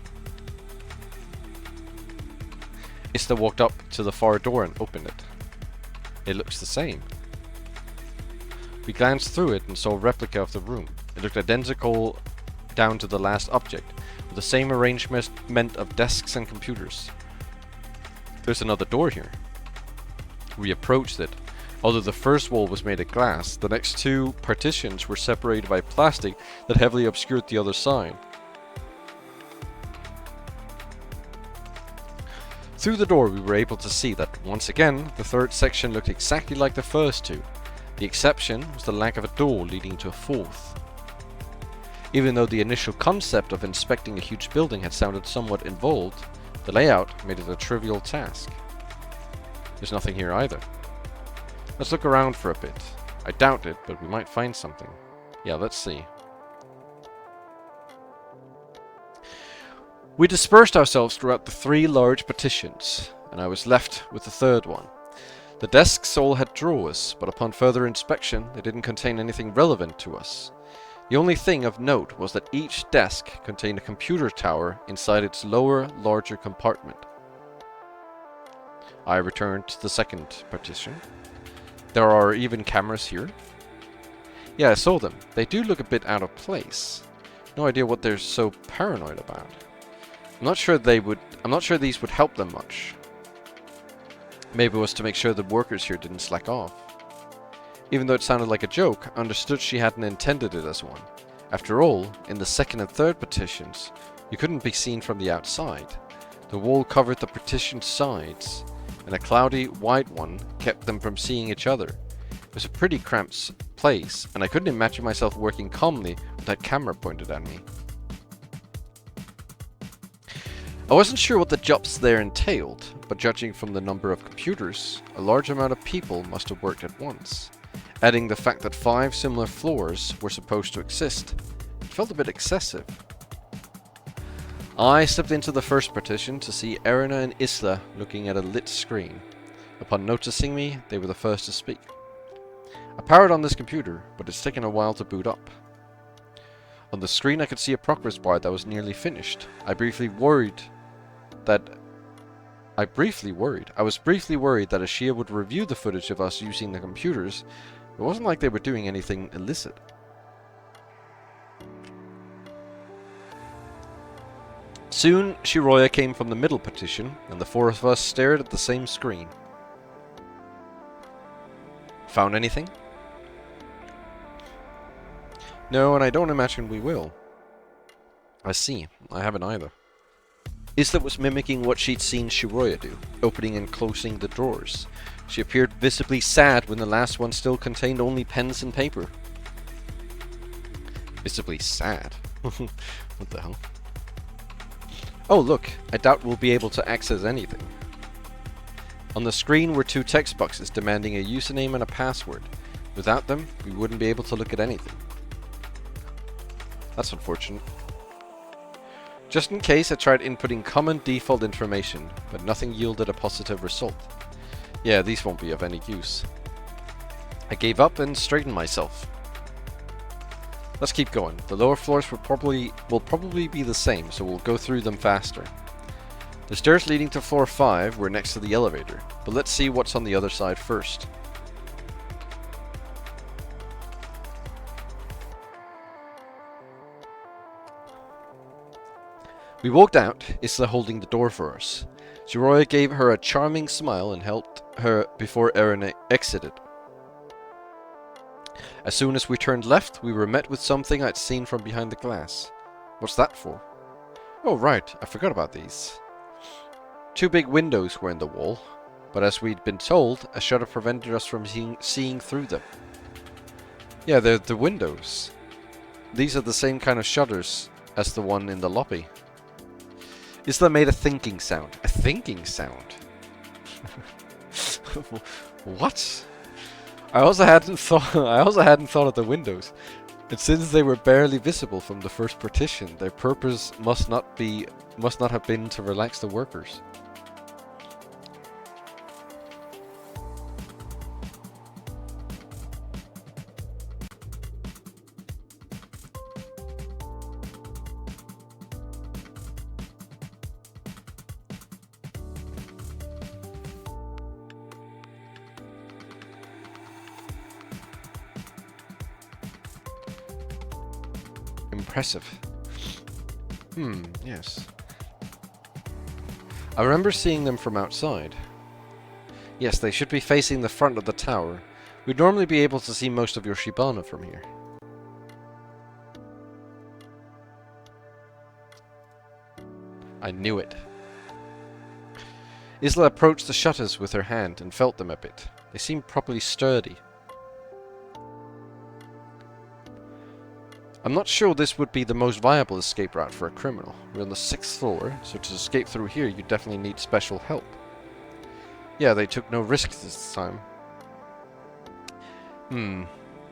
Ista walked up to the far door and opened it. It looks the same. We glanced through it and saw a replica of the room. It looked identical down to the last object, with the same arrangement of desks and computers. There's another door here. We approached it. Although the first wall was made of glass, the next 2 partitions were separated by plastic that heavily obscured the other side. Through the door we were able to see that, once again, the 3rd section looked exactly like the first 2. The exception was the lack of a door leading to a 4th. Even though the initial concept of inspecting a huge building had sounded somewhat involved, the layout made it a trivial task. There's nothing here either. Let's look around for a bit. I doubt it, but we might find something. Yeah, let's see. We dispersed ourselves throughout the 3 large partitions, and I was left with the 3rd one. The desks all had drawers, but upon further inspection, they didn't contain anything relevant to us. The only thing of note was that each desk contained a computer tower inside its lower, larger compartment. I returned to the 2nd partition. There are even cameras here. Yeah, I saw them. They do look a bit out of place. No idea what they're so paranoid about. I'm not sure these would help them much. Maybe it was to make sure the workers here didn't slack off. Even though it sounded like a joke, I understood she hadn't intended it as one. After all, in the 2nd and 3rd partitions, you couldn't be seen from the outside. The wall covered the partition's sides, and a cloudy white one kept them from seeing each other. It was a pretty cramped place, and I couldn't imagine myself working calmly with that camera pointed at me. I wasn't sure what the jobs there entailed, but judging from the number of computers, a large amount of people must have worked at once. Adding the fact that 5 similar floors were supposed to exist, it felt a bit excessive. I stepped into the 1st partition to see Erina and Isla looking at a lit screen. Upon noticing me, they were the first to speak. I powered on this computer, but it's taken a while to boot up. On the screen I could see a progress bar that was nearly finished. I was briefly worried that Ashia would review the footage of us using the computers. It wasn't like they were doing anything illicit. Soon, Shiroya came from the middle partition, and the four of us stared at the same screen. Found anything? No, and I don't imagine we will. I see. I haven't either. Isla was mimicking what she'd seen Shiroya do, opening and closing the drawers. She appeared visibly sad when the last one still contained only pens and paper. Visibly sad? What the hell? Oh look, I doubt we'll be able to access anything. On the screen were 2 text boxes demanding a username and a password. Without them, we wouldn't be able to look at anything. That's unfortunate. Just in case, I tried inputting common default information, but nothing yielded a positive result. Yeah, these won't be of any use. I gave up and straightened myself. Let's keep going. The lower floors will probably be the same, so we'll go through them faster. The stairs leading to floor 5 were next to the elevator, but let's see what's on the other side first. We walked out, Isla holding the door for us. Shiroya gave her a charming smile and helped her before Eren exited. As soon as we turned left, we were met with something I'd seen from behind the glass. What's that for? Oh right, I forgot about these. 2 big windows were in the wall, but as we'd been told, a shutter prevented us from seeing through them. Yeah, they're the windows. These are the same kind of shutters as the one in the lobby. Isla made a thinking sound. A thinking sound? What? I also hadn't thought of the windows. And since they were barely visible from the first partition, their purpose must not have been to relax the workers. Impressive. Yes. I remember seeing them from outside. Yes, they should be facing the front of the tower. We'd normally be able to see most of your Shibana from here. I knew it. Isla approached the shutters with her hand and felt them a bit. They seemed properly sturdy. I'm not sure this would be the most viable escape route for a criminal. We're on the 6th floor, so to escape through here you definitely need special help. Yeah, they took no risks this time.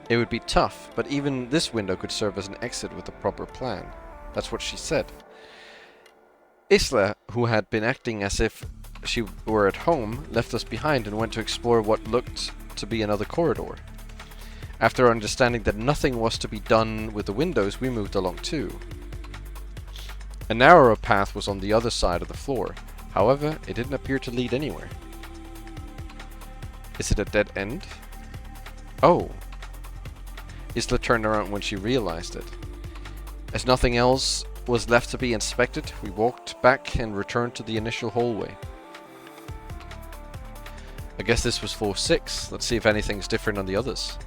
It would be tough, but even this window could serve as an exit with a proper plan. That's what she said. Isla, who had been acting as if she were at home, left us behind and went to explore what looked to be another corridor. After understanding that nothing was to be done with the windows, we moved along too. A narrower path was on the other side of the floor. However, it didn't appear to lead anywhere. Is it a dead end? Oh. Isla turned around when she realized it. As nothing else was left to be inspected, we walked back and returned to the initial hallway. I guess this was floor 6. Let's see if anything's different on the others.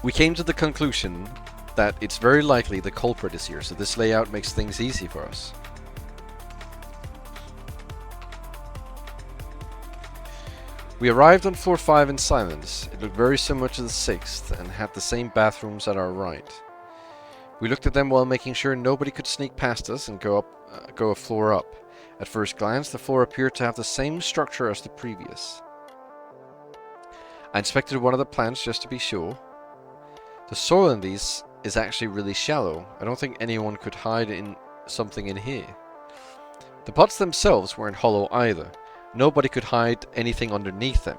We came to the conclusion that it's very likely the culprit is here, so this layout makes things easy for us. We arrived on floor 5 in silence. It looked very similar to the 6th and had the same bathrooms at our right. We looked at them while making sure nobody could sneak past us and go a floor up. At first glance, the floor appeared to have the same structure as the previous. I inspected one of the plants just to be sure. The soil in these is actually really shallow. I don't think anyone could hide in something in here. The pots themselves weren't hollow either. Nobody could hide anything underneath them.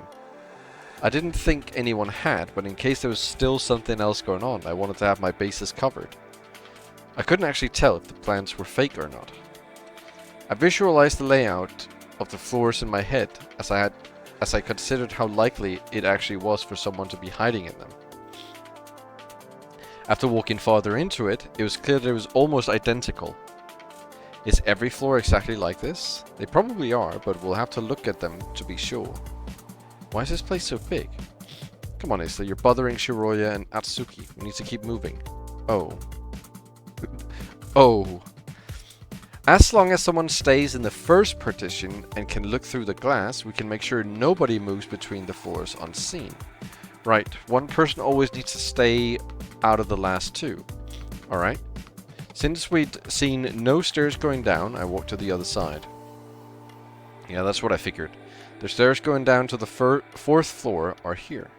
I didn't think anyone had, but in case there was still something else going on, I wanted to have my bases covered. I couldn't actually tell if the plants were fake or not. I visualized the layout of the floors in my head as I considered how likely it actually was for someone to be hiding in them. After walking farther into it, it was clear that it was almost identical. Is every floor exactly like this? They probably are, but we'll have to look at them to be sure. Why is this place so big? Come on, Isla, you're bothering Shiroya and Atsuki. We need to keep moving. Oh. Oh. As long as someone stays in the first partition and can look through the glass, we can make sure nobody moves between the floors unseen. Right, one person always needs to stay out of the last two. Alright. Since we'd seen no stairs going down, I walked to the other side. Yeah, that's what I figured. The stairs going down to the fourth floor are here.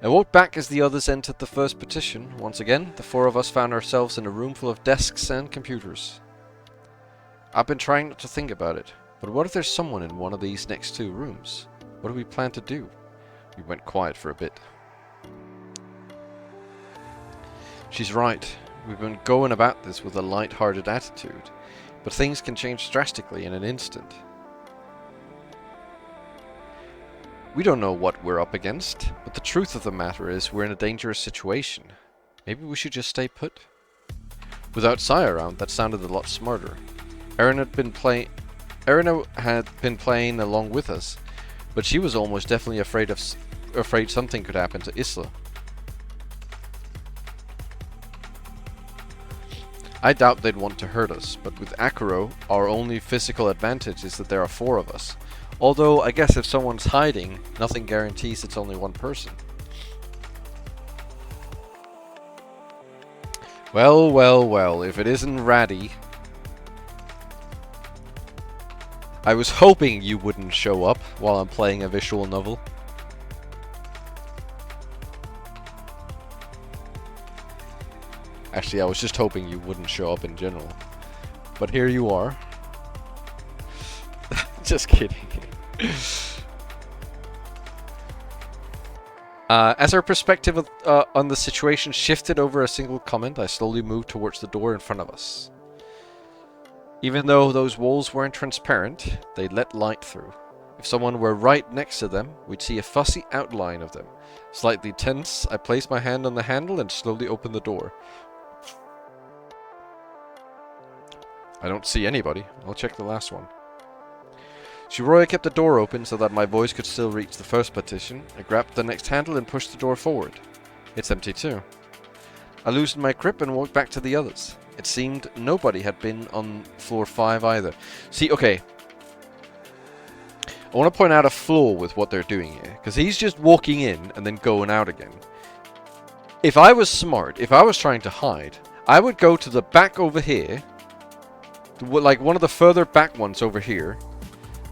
I walked back as the others entered the first partition. Once again, the four of us found ourselves in a room full of desks and computers. I've been trying not to think about it, but what if there's someone in one of these next two rooms? What do we plan to do? We went quiet for a bit. She's right. We've been going about this with a light-hearted attitude, but things can change drastically in an instant. We don't know what we're up against, but the truth of the matter is we're in a dangerous situation. Maybe we should just stay put? Without Sai around, that sounded a lot smarter. Erina had been playing along with us, but she was almost definitely afraid something could happen to Isla. I doubt they'd want to hurt us, but with Akuro, our only physical advantage is that there are four of us. Although, I guess if someone's hiding, nothing guarantees it's only one person. Well, well, well, if it isn't Ratty. I was hoping you wouldn't show up while I'm playing a visual novel. Actually, I was just hoping you wouldn't show up in general. But here you are. Just kidding. As our perspective on the situation shifted over a single comment, I slowly moved towards the door in front of us. Even though those walls weren't transparent, they let light through. If someone were right next to them, we'd see a fuzzy outline of them. Slightly tense, I placed my hand on the handle and slowly opened the door. I don't see anybody. I'll check the last one. Shiroya kept the door open so that my voice could still reach the first partition. I grabbed the next handle and pushed the door forward. It's empty too. I loosened my grip and walked back to the others. It seemed nobody had been on floor 5 either. See, okay. I want to point out a flaw with what they're doing here. Because he's just walking in and then going out again. If I was smart, if I was trying to hide, I would go to the back over here. Like one of the further back ones over here.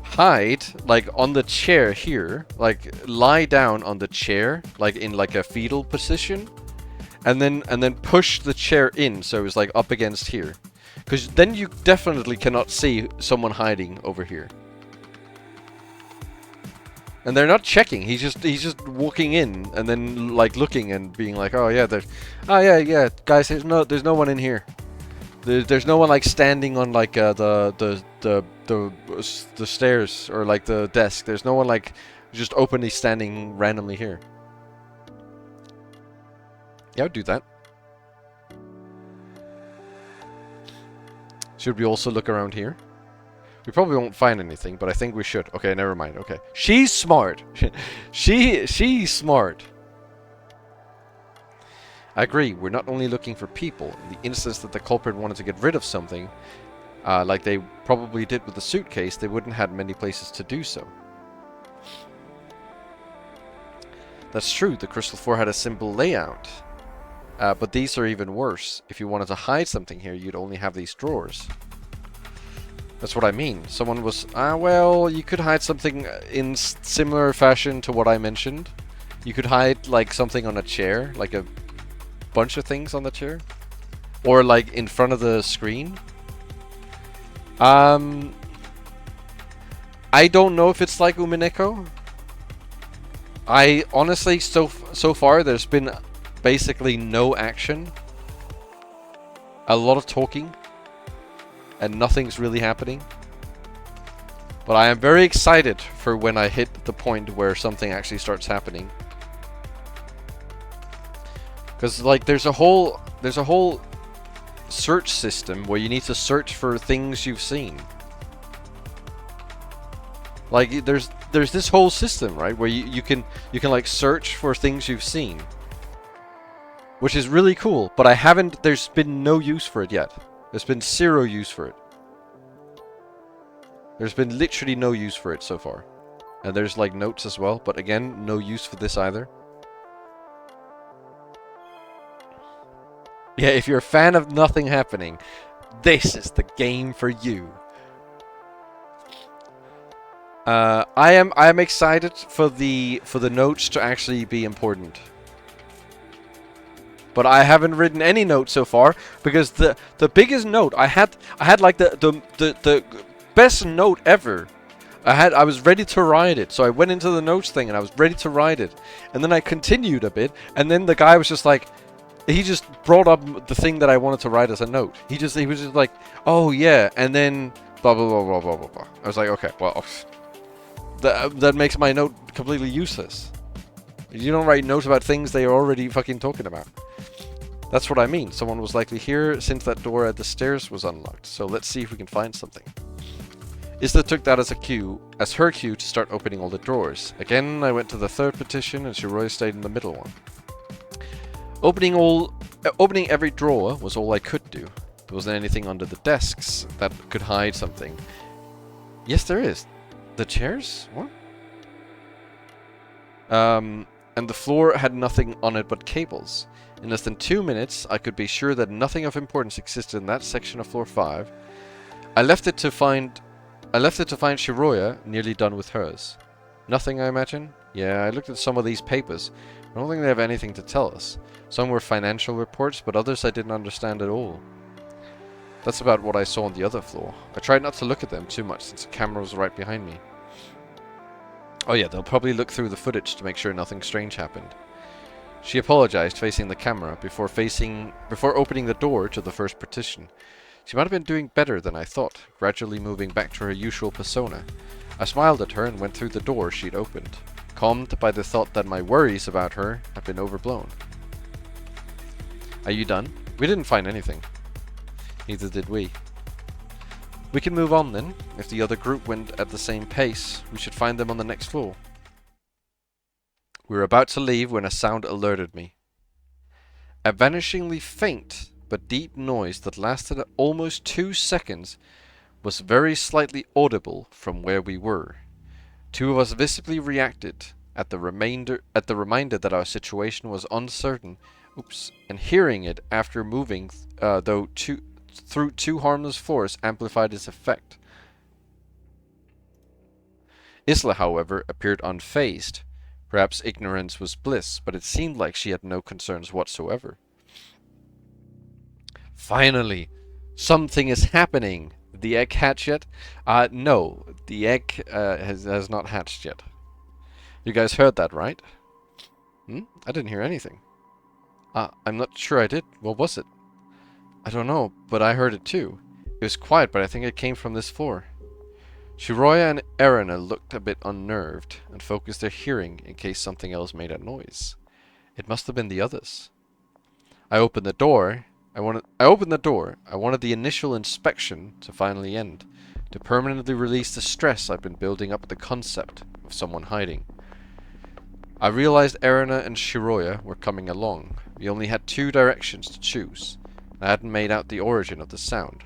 Hide, like, on the chair here. Like, lie down on the chair. Like, in, like, a fetal position. And then push the chair in, so it's, like, up against here. Because then you definitely cannot see someone hiding over here. And they're not checking. He's just walking in and then, like, looking and being like, oh, yeah, yeah, guys, there's no one in here. There's no one, like, standing on, like, the stairs or, like, the desk. There's no one, like, just openly standing randomly here. Yeah, I would do that. Should we also look around here? We probably won't find anything, but I think we should. Okay, never mind. Okay. She's smart. She's smart. I agree, we're not only looking for people. In the instance that the culprit wanted to get rid of something, like they probably did with the suitcase, they wouldn't have many places to do so. That's true, the Crystal 4 had a simple layout. But these are even worse. If you wanted to hide something here, you'd only have these drawers. That's what I mean. Someone was... well, you could hide something in similar fashion to what I mentioned. You could hide, like, something on a chair, like a bunch of things on the chair, or like in front of the screen. I don't know if it's like Umineko. I honestly, so far there's been basically no action, a lot of talking, and nothing's really happening. But I am very excited for when I hit the point where something actually starts happening. Because like there's a whole search system where you need to search for things you've seen. Like there's this whole system, right, where you can like search for things you've seen. Which is really cool, but there's been no use for it yet. There's been zero use for it. There's been literally no use for it so far. And there's like notes as well, but again, no use for this either. Yeah, if you're a fan of nothing happening, this is the game for you. I am excited for the notes to actually be important. But I haven't written any notes so far because the biggest note I had like the best note ever. I was ready to write it, so I went into the notes thing and I was ready to write it, and then I continued a bit, and then the guy was just like, he just brought up the thing that I wanted to write as a note. He was just like, oh yeah, and then blah blah blah blah blah blah blah. I was like, okay, well, that makes my note completely useless. You don't write notes about things they are already fucking talking about. That's what I mean. Someone was likely here since that door at the stairs was unlocked. So let's see if we can find something. Isla took that as her cue to start opening all the drawers. Again, I went to the third petition and Shiroya stayed in the middle one. Opening every drawer was all I could do. There wasn't anything under the desks that could hide something. Yes, there is. The chairs? What? And the floor had nothing on it but cables. In less than 2 minutes, I could be sure that nothing of importance existed in that section of floor 5. I left it to find Shiroya nearly done with hers. Nothing, I imagine? Yeah, I looked at some of these papers. I don't think they have anything to tell us. Some were financial reports, but others I didn't understand at all. That's about what I saw on the other floor. I tried not to look at them too much since the camera was right behind me. Oh yeah, they'll probably look through the footage to make sure nothing strange happened. She apologized, facing the camera, before opening the door to the first partition. She might have been doing better than I thought, gradually moving back to her usual persona. I smiled at her and went through the door she'd opened, calmed by the thought that my worries about her had been overblown. Are you done? We didn't find anything. Neither did we. We can move on then. If the other group went at the same pace, we should find them on the next floor. We were about to leave when a sound alerted me. A vanishingly faint but deep noise that lasted almost 2 seconds was very slightly audible from where we were. Two of us visibly reacted at the reminder that our situation was uncertain. And hearing it after moving, through 2 harmless floors amplified its effect. Isla, however, appeared unfazed. Perhaps ignorance was bliss, but it seemed like she had no concerns whatsoever. Finally, something is happening. Did the egg hatch yet? No, the egg has not hatched yet. You guys heard that, right? I didn't hear anything. I'm not sure I did. What was it? I don't know, but I heard it too. It was quiet, but I think it came from this floor. Shiroya and Erina looked a bit unnerved and focused their hearing in case something else made a noise. It must have been the others. I opened the door. I wanted the initial inspection to finally end, to permanently release the stress I've been building up at the concept of someone hiding. I realized Erina and Shiroya were coming along. We only had 2 directions to choose. I hadn't made out the origin of the sound.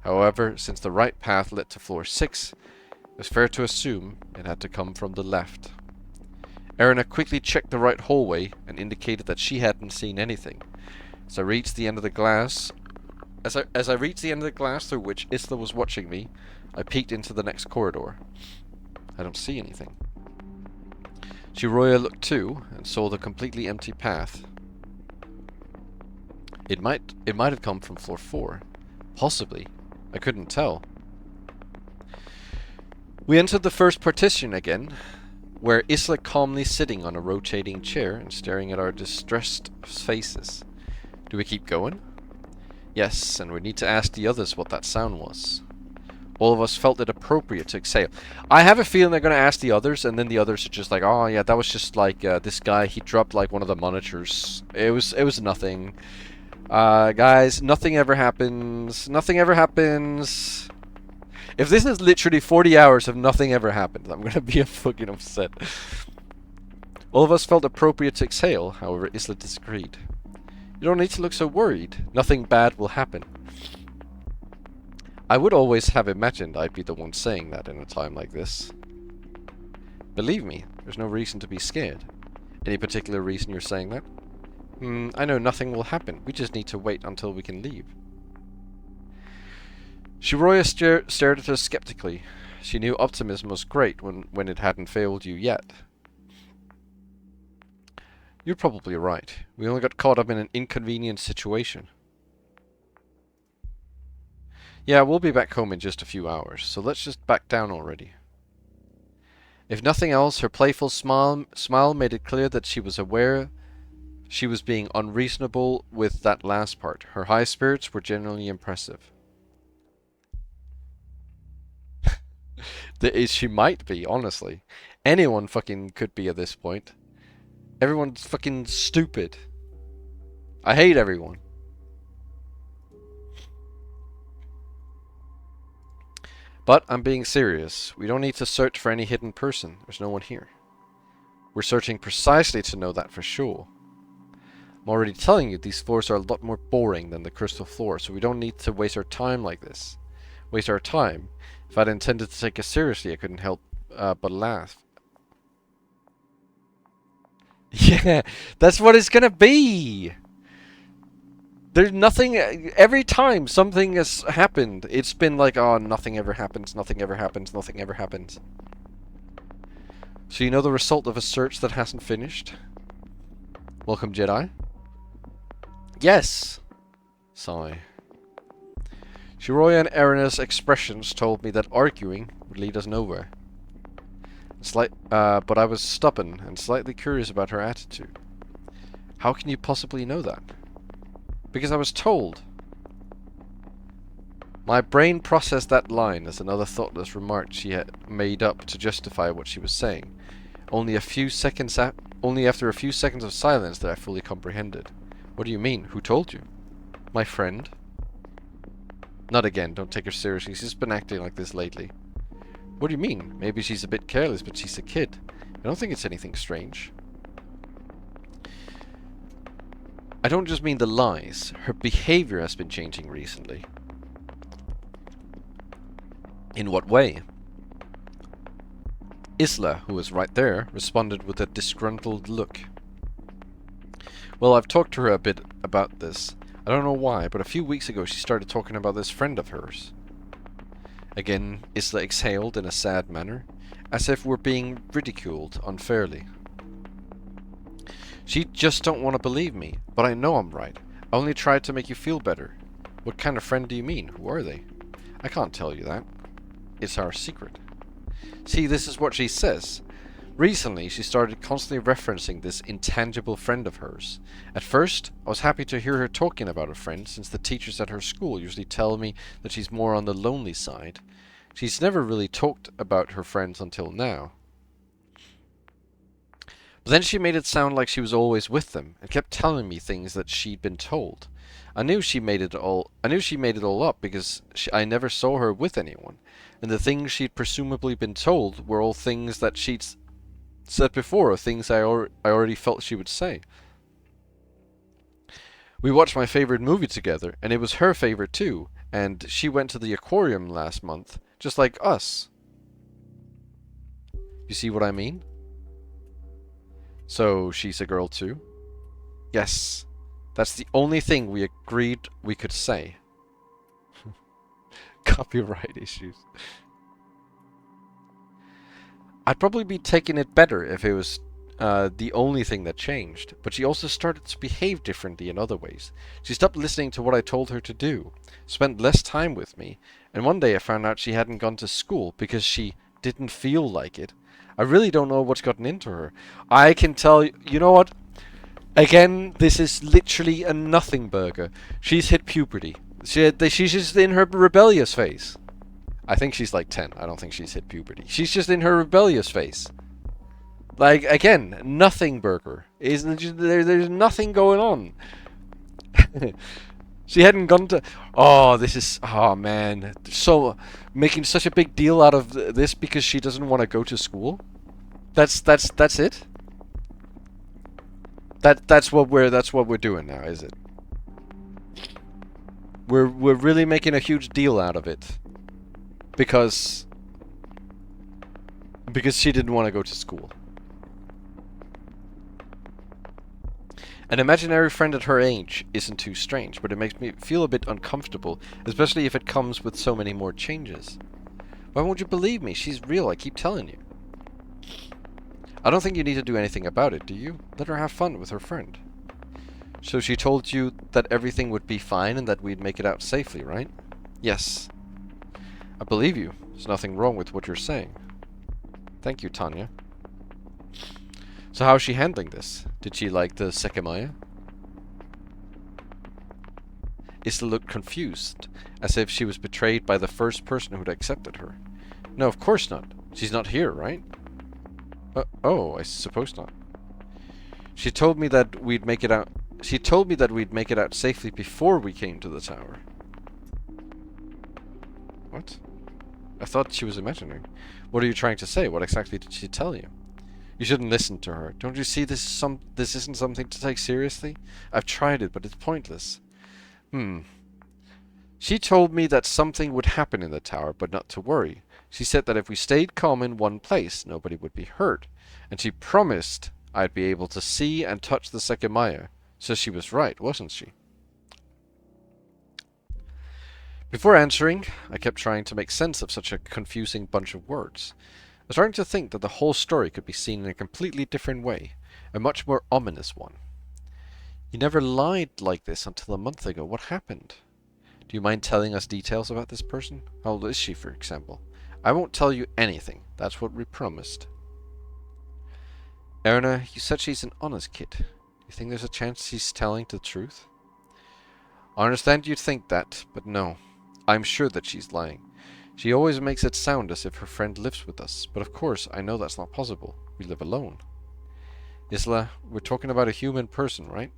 However, since the right path led to floor 6, it was fair to assume it had to come from the left. Erina quickly checked the right hallway and indicated that she hadn't seen anything. As I reached the end of the glass through which Isla was watching me, I peeked into the next corridor. I don't see anything. Shiroya looked too and saw the completely empty path. It might have come from floor 4. Possibly. I couldn't tell. We entered the first partition again, where Isla calmly sitting on a rotating chair and staring at our distressed faces. Do we keep going? Yes, and we need to ask the others what that sound was. All of us felt it appropriate to exhale. I have a feeling they're going to ask the others, and then the others are just like, oh yeah, that was just like this guy, he dropped like one of the monitors. It was nothing. Guys, nothing ever happens. Nothing ever happens. If this is literally 40 hours of nothing ever happened, I'm going to be fucking upset. All of us felt appropriate to exhale, however, Isla disagreed. You don't need to look so worried. Nothing bad will happen. I would always have imagined I'd be the one saying that in a time like this. Believe me, there's no reason to be scared. Any particular reason you're saying that? I know nothing will happen. We just need to wait until we can leave. Shiroya stared at us skeptically. She knew optimism was great when it hadn't failed you yet. You're probably right. We only got caught up in an inconvenient situation. Yeah, we'll be back home in just a few hours, so let's just back down already. If nothing else, her playful smile made it clear that she was aware she was being unreasonable with that last part. Her high spirits were genuinely impressive. She might be, honestly. Anyone fucking could be at this point. Everyone's fucking stupid. I hate everyone. But I'm being serious. We don't need to search for any hidden person. There's no one here. We're searching precisely to know that for sure. I'm already telling you, these floors are a lot more boring than the crystal floor, so we don't need to waste our time like this. Waste our time. If I'd intended to take it seriously, I couldn't help but laugh. Yeah, that's what it's gonna be! There's nothing... Every time something has happened, it's been like, oh, nothing ever happens, nothing ever happens, nothing ever happens. So you know the result of a search that hasn't finished? Welcome, Jedi. Yes! Sigh. Shiroya and Erina's expressions told me that arguing would lead us nowhere. But I was stubborn and slightly curious about her attitude. How can you possibly know that? Because I was told. My brain processed that line as another thoughtless remark she had made up to justify what she was saying. Only after a few seconds of silence that I fully comprehended. What do you mean? Who told you? My friend. Not again, don't take her seriously. She's been acting like this lately. What do you mean? Maybe she's a bit careless, but she's a kid. I don't think it's anything strange. I don't just mean the lies. Her behavior has been changing recently. In what way? Isla, who was right there, responded with a disgruntled look. Well, I've talked to her a bit about this. I don't know why, but a few weeks ago she started talking about this friend of hers. Again, Isla exhaled in a sad manner, as if we're being ridiculed unfairly. She just don't want to believe me, but I know I'm right. I only tried to make you feel better. What kind of friend do you mean? Who are they? I can't tell you that. It's our secret. See, this is what she says. Recently, she started constantly referencing this intangible friend of hers. At first, I was happy to hear her talking about a friend, since the teachers at her school usually tell me that she's more on the lonely side. She's never really talked about her friends until now. But then she made it sound like she was always with them, and kept telling me things that she'd been told. I knew she made it all up because I never saw her with anyone, and the things she'd presumably been told were all things that she'd said before, or things I already felt she would say. We watched my favorite movie together, and it was her favorite too, and she went to the aquarium last month, just like us. You see what I mean? So, she's a girl too? Yes. That's the only thing we agreed we could say. Copyright issues. I'd probably be taking it better if it was the only thing that changed, but she also started to behave differently in other ways. She stopped listening to what I told her to do, spent less time with me, and one day I found out she hadn't gone to school because she didn't feel like it. I really don't know what's gotten into her. I can tell you know what? Again, this is literally a nothing burger. She's hit puberty. She's just in her rebellious phase. I think she's like 10. I don't think she's hit puberty. She's just in her rebellious phase. Like, again, nothing burger. There's nothing going on. She hadn't gone to... Oh, this is... Oh, man. So, making such a big deal out of this because she doesn't want to go to school? That's it? That's what we're doing now, is it? We're really making a huge deal out of it. Because she didn't want to go to school. An imaginary friend at her age isn't too strange, but it makes me feel a bit uncomfortable, especially if it comes with so many more changes. Why won't you believe me? She's real, I keep telling you. I don't think you need to do anything about it, do you? Let her have fun with her friend. So she told you that everything would be fine and that we'd make it out safely, right? Yes. I believe you. There's nothing wrong with what you're saying. Thank you, Tanya. So how's she handling this? Did she like the Sekimeiya? Isla looked confused, as if she was betrayed by the first person who'd accepted her. No, of course not. She's not here, right? Oh, I suppose not. She told me that we'd make it out. She told me that we'd make it out safely before we came to the tower. What? I thought she was imagining. What are you trying to say? What exactly did she tell you? You shouldn't listen to her. Don't you see this isn't something to take seriously? I've tried it, but it's pointless. She told me that something would happen in the tower, but not to worry. She said that if we stayed calm in one place, nobody would be hurt. And she promised I'd be able to see and touch the Sekimeiya. So she was right, wasn't she? Before answering, I kept trying to make sense of such a confusing bunch of words. I was starting to think that the whole story could be seen in a completely different way, a much more ominous one. You never lied like this until a month ago. What happened? Do you mind telling us details about this person? How old is she, for example? I won't tell you anything. That's what we promised. Erna, you said she's an honest kid. Do you think there's a chance she's telling the truth? I understand you think that, but no. I'm sure that she's lying. She always makes it sound as if her friend lives with us, but of course I know that's not possible. We live alone. Isla, we're talking about a human person, right?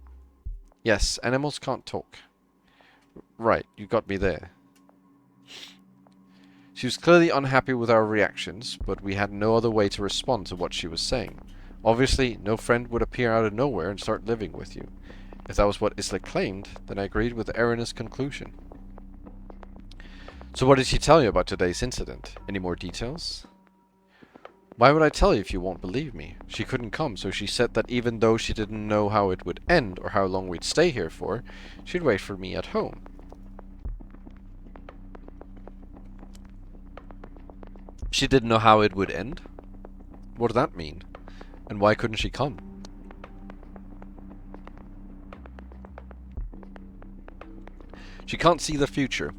Yes, animals can't talk. Right, you got me there. She was clearly unhappy with our reactions, but we had no other way to respond to what she was saying. Obviously, no friend would appear out of nowhere and start living with you. If that was what Isla claimed, then I agreed with Erina's conclusion. So what did she tell you about today's incident? Any more details? Why would I tell you if you won't believe me? She couldn't come, so she said that even though she didn't know how it would end or how long we'd stay here for, she'd wait for me at home. She didn't know how it would end? What did that mean? And why couldn't she come? She can't see the future.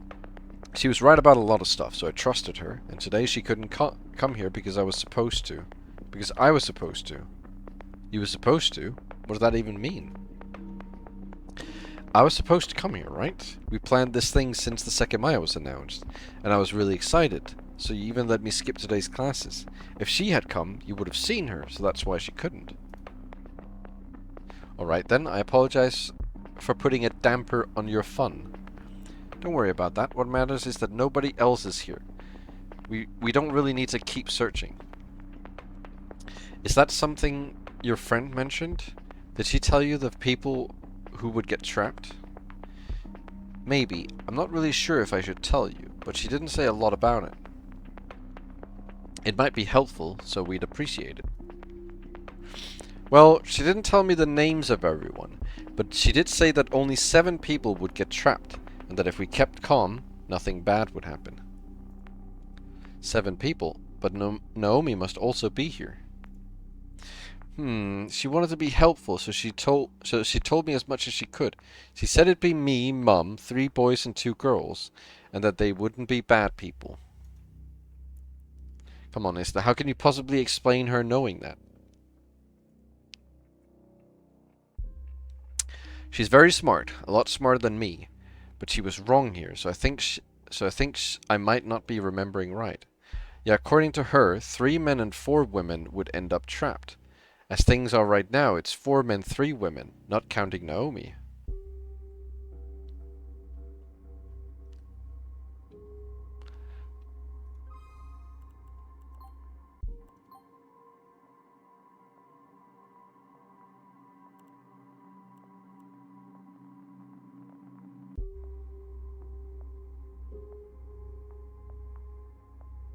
She was right about a lot of stuff, so I trusted her, and today she couldn't come here because I was supposed to. Because I was supposed to. You were supposed to? What does that even mean? I was supposed to come here, right? We planned this thing since the Sekimeiya was announced, and I was really excited, so you even let me skip today's classes. If she had come, you would have seen her, so that's why she couldn't. Alright then, I apologize for putting a damper on your fun. Don't worry about that. What matters is that nobody else is here. We don't really need to keep searching. Is that something your friend mentioned? Did she tell you the people who would get trapped? Maybe. I'm not really sure if I should tell you, but she didn't say a lot about it. It might be helpful, so we'd appreciate it. Well, she didn't tell me the names of everyone, but she did say that only 7 people would get trapped, and that if we kept calm, nothing bad would happen. 7 people, but Naomi must also be here. She wanted to be helpful, so she told me as much as she could. She said it'd be me, Mum, 3 boys and 2 girls, and that they wouldn't be bad people. Come on, Isla, how can you possibly explain her knowing that? She's very smart, a lot smarter than me, but she was wrong here, so I think so I think I might not be remembering right. Yeah, according to her, 3 men and 4 women would end up trapped. As things are right now, it's 4 men, 3 women, not counting Naomi.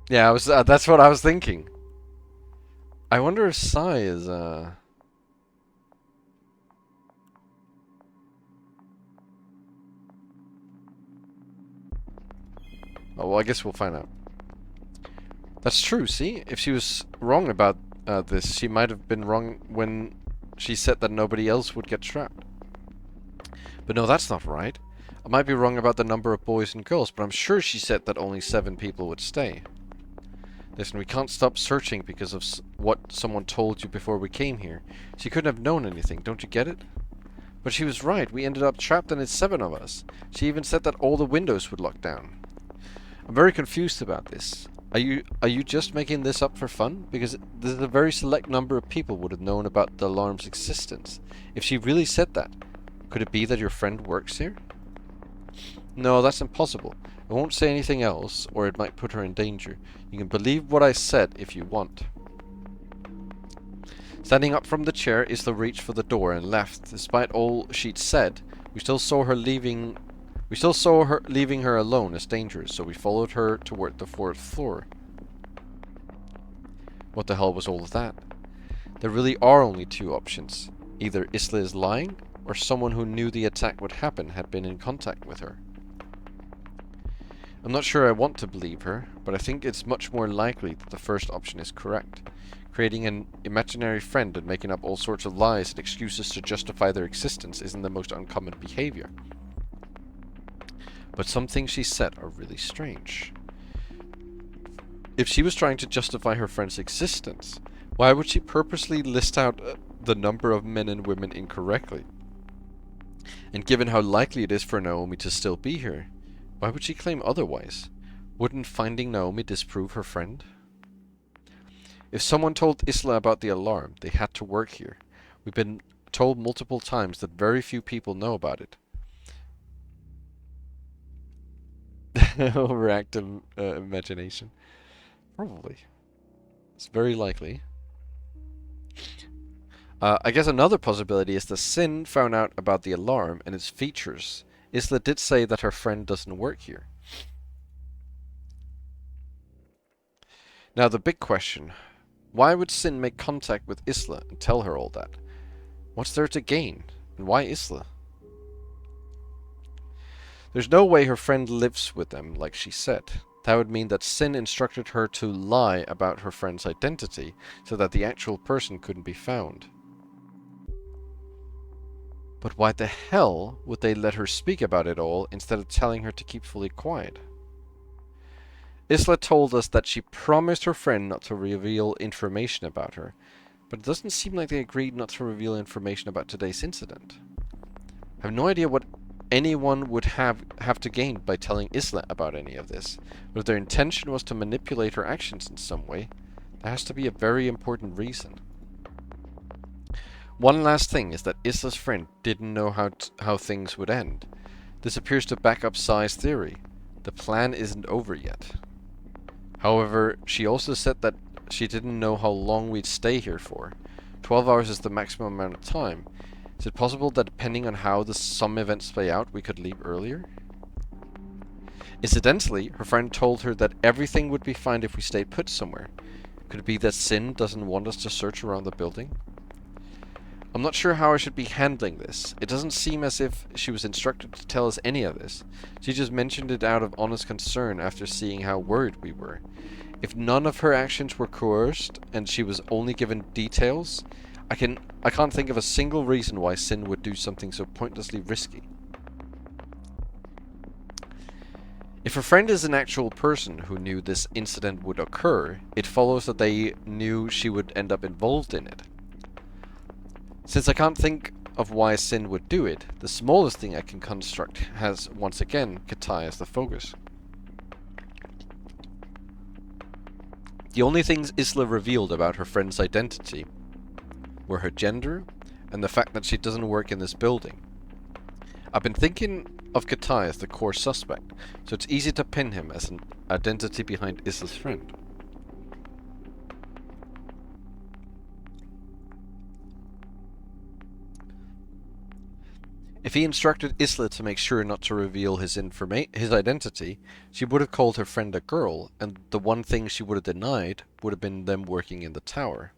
Yeah, that's what I was thinking. I wonder if Sai is, Oh, well, I guess we'll find out. That's true, see? If she was wrong about this, she might have been wrong when she said that nobody else would get trapped. But no, that's not right. I might be wrong about the number of boys and girls, but I'm sure she said that only 7 people would stay. Listen, we can't stop searching because of what someone told you before we came here. She couldn't have known anything, don't you get it? But she was right, we ended up trapped and it's 7 of us. She even said that all the windows would lock down. I'm very confused about this. Are you just making this up for fun? Because there's a very select number of people would have known about the alarm's existence. If she really said that, could it be that your friend works here? No, that's impossible. I won't say anything else, or it might put her in danger. You can believe what I said if you want. Standing up from the chair, Isla reached for the door and left. Despite all she'd said, we still saw her leaving her alone as dangerous, so we followed her toward the 4th floor. What the hell was all of that? There really are only 2 options. Either Isla is lying, or someone who knew the attack would happen had been in contact with her. I'm not sure I want to believe her, but I think it's much more likely that the first option is correct. Creating an imaginary friend and making up all sorts of lies and excuses to justify their existence isn't the most uncommon behavior. But some things she said are really strange. If she was trying to justify her friend's existence, why would she purposely list out the number of men and women incorrectly? And given how likely it is for Naomi to still be here, why would she claim otherwise? Wouldn't finding Naomi disprove her friend? If someone told Isla about the alarm, they had to work here. We've been told multiple times that very few people know about it. Overactive imagination. Probably. It's very likely. I guess another possibility is that Sin found out about the alarm and its features. Isla did say that her friend doesn't work here. Now the big question. Why would Sin make contact with Isla and tell her all that? What's there to gain? And why Isla? There's no way her friend lives with them, like she said. That would mean that Sin instructed her to lie about her friend's identity, so that the actual person couldn't be found. But why the hell would they let her speak about it all, instead of telling her to keep fully quiet? Isla told us that she promised her friend not to reveal information about her, but it doesn't seem like they agreed not to reveal information about today's incident. I have no idea what anyone would have to gain by telling Isla about any of this, but if their intention was to manipulate her actions in some way, there has to be a very important reason. One last thing is that Isla's friend didn't know how things would end. This appears to back up Sai's theory. The plan isn't over yet. However, she also said that she didn't know how long we'd stay here for. 12 hours is the maximum amount of time. Is it possible that depending on how some events play out, we could leave earlier? Incidentally, her friend told her that everything would be fine if we stayed put somewhere. Could it be that Sin doesn't want us to search around the building? I'm not sure how I should be handling this. It doesn't seem as if she was instructed to tell us any of this. She just mentioned it out of honest concern after seeing how worried we were. If none of her actions were coerced and she was only given details, I can't think of a single reason why Sin would do something so pointlessly risky. If her friend is an actual person who knew this incident would occur, it follows that they knew she would end up involved in it. Since I can't think of why Sin would do it, the smallest thing I can construct has, once again, Katai as the focus. The only things Isla revealed about her friend's identity were her gender and the fact that she doesn't work in this building. I've been thinking of Katai as the core suspect, so it's easy to pin him as an identity behind Isla's friend. If he instructed Isla to make sure not to reveal his identity, she would have called her friend a girl, and the one thing she would have denied would have been them working in the tower.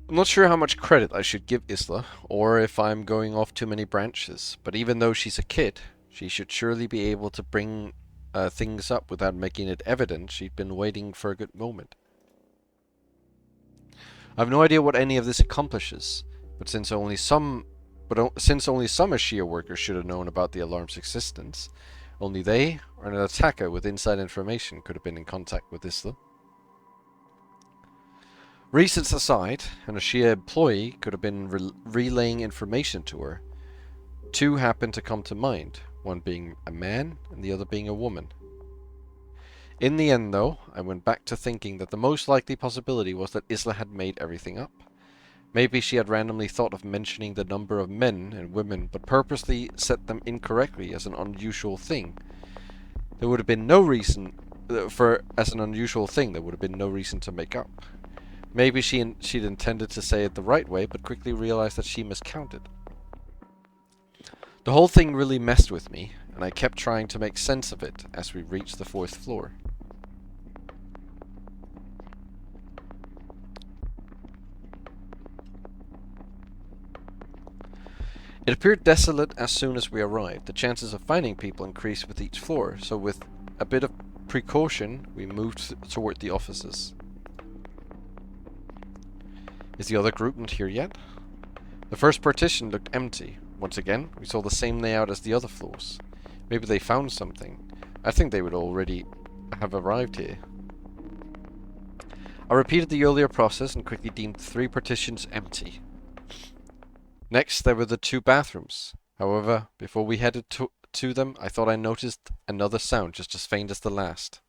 I'm not sure how much credit I should give Isla, or if I'm going off too many branches, but even though she's a kid, she should surely be able to bring things up without making it evident she'd been waiting for a good moment. I have no idea what any of this accomplishes, but since only some Ashia workers should have known about the alarm's existence, only they, or an attacker with inside information, could have been in contact with Isla. Reasons aside, an Ashia employee could have been relaying information to her. Two happened to come to mind, one being a man and the other being a woman. In the end, though, I went back to thinking that the most likely possibility was that Isla had made everything up. Maybe she had randomly thought of mentioning the number of men and women, but purposely set them incorrectly as an unusual thing. There would have been no reason as an unusual thing there would have been no reason to make up. Maybe she'd intended to say it the right way, but quickly realized that she miscounted. The whole thing really messed with me, and I kept trying to make sense of it as we reached the 4th floor. It appeared desolate as soon as we arrived. The chances of finding people increased with each floor, so with a bit of precaution, we moved toward the offices. Is the other group not here yet? The first partition looked empty. Once again, we saw the same layout as the other floors. Maybe they found something. I think they would already have arrived here. I repeated the earlier process and quickly deemed 3 partitions empty. Next, there were the 2 bathrooms. However, before we headed to them, I thought I noticed another sound just as faint as the last.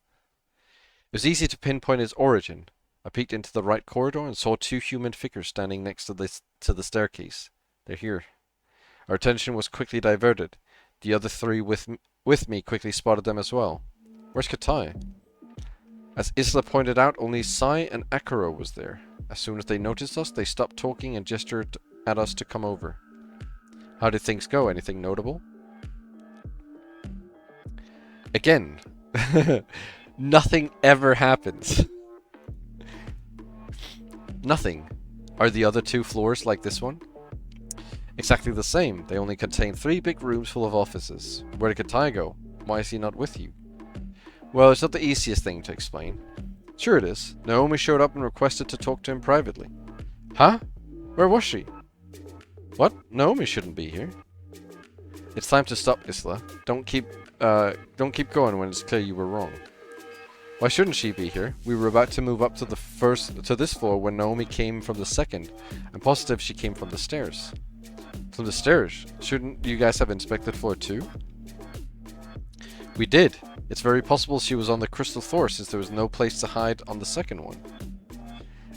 It was easy to pinpoint its origin. I peeked into the right corridor and saw 2 human figures standing next to the staircase. They're here. Our attention was quickly diverted. The other 3 with me quickly spotted them as well. Where's Katai? As Isla pointed out, only Sai and Akuro was there. As soon as they noticed us, they stopped talking and gestured at us to come over. How did things go? Anything notable? Again, nothing ever happens. Nothing. Are the other 2 floors like this one? Exactly the same. They only contain 3 big rooms full of offices. Where did Katai go? Why is he not with you? Well, it's not the easiest thing to explain. Sure it is. Naomi showed up and requested to talk to him privately. Huh? Where was she? What? Naomi shouldn't be here. It's time to stop, Isla. Don't keep going when it's clear you were wrong. Why shouldn't she be here? We were about to move up to this floor when Naomi came from the 2nd. I'm positive she came from the stairs. From the stairs? Shouldn't you guys have inspected floor 2? We did. It's very possible she was on the crystal floor since there was no place to hide on the 2nd one.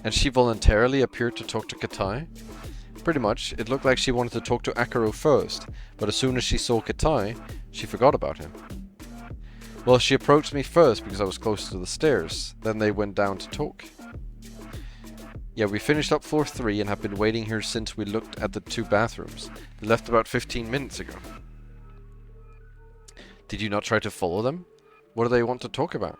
And she voluntarily appeared to talk to Katai? Pretty much. It looked like she wanted to talk to Akuro first, but as soon as she saw Katai, she forgot about him. Well, she approached me first because I was closer to the stairs. Then they went down to talk. Yeah, we finished up floor 3 and have been waiting here since we looked at the 2 bathrooms. They left about 15 minutes ago. Did you not try to follow them? What do they want to talk about?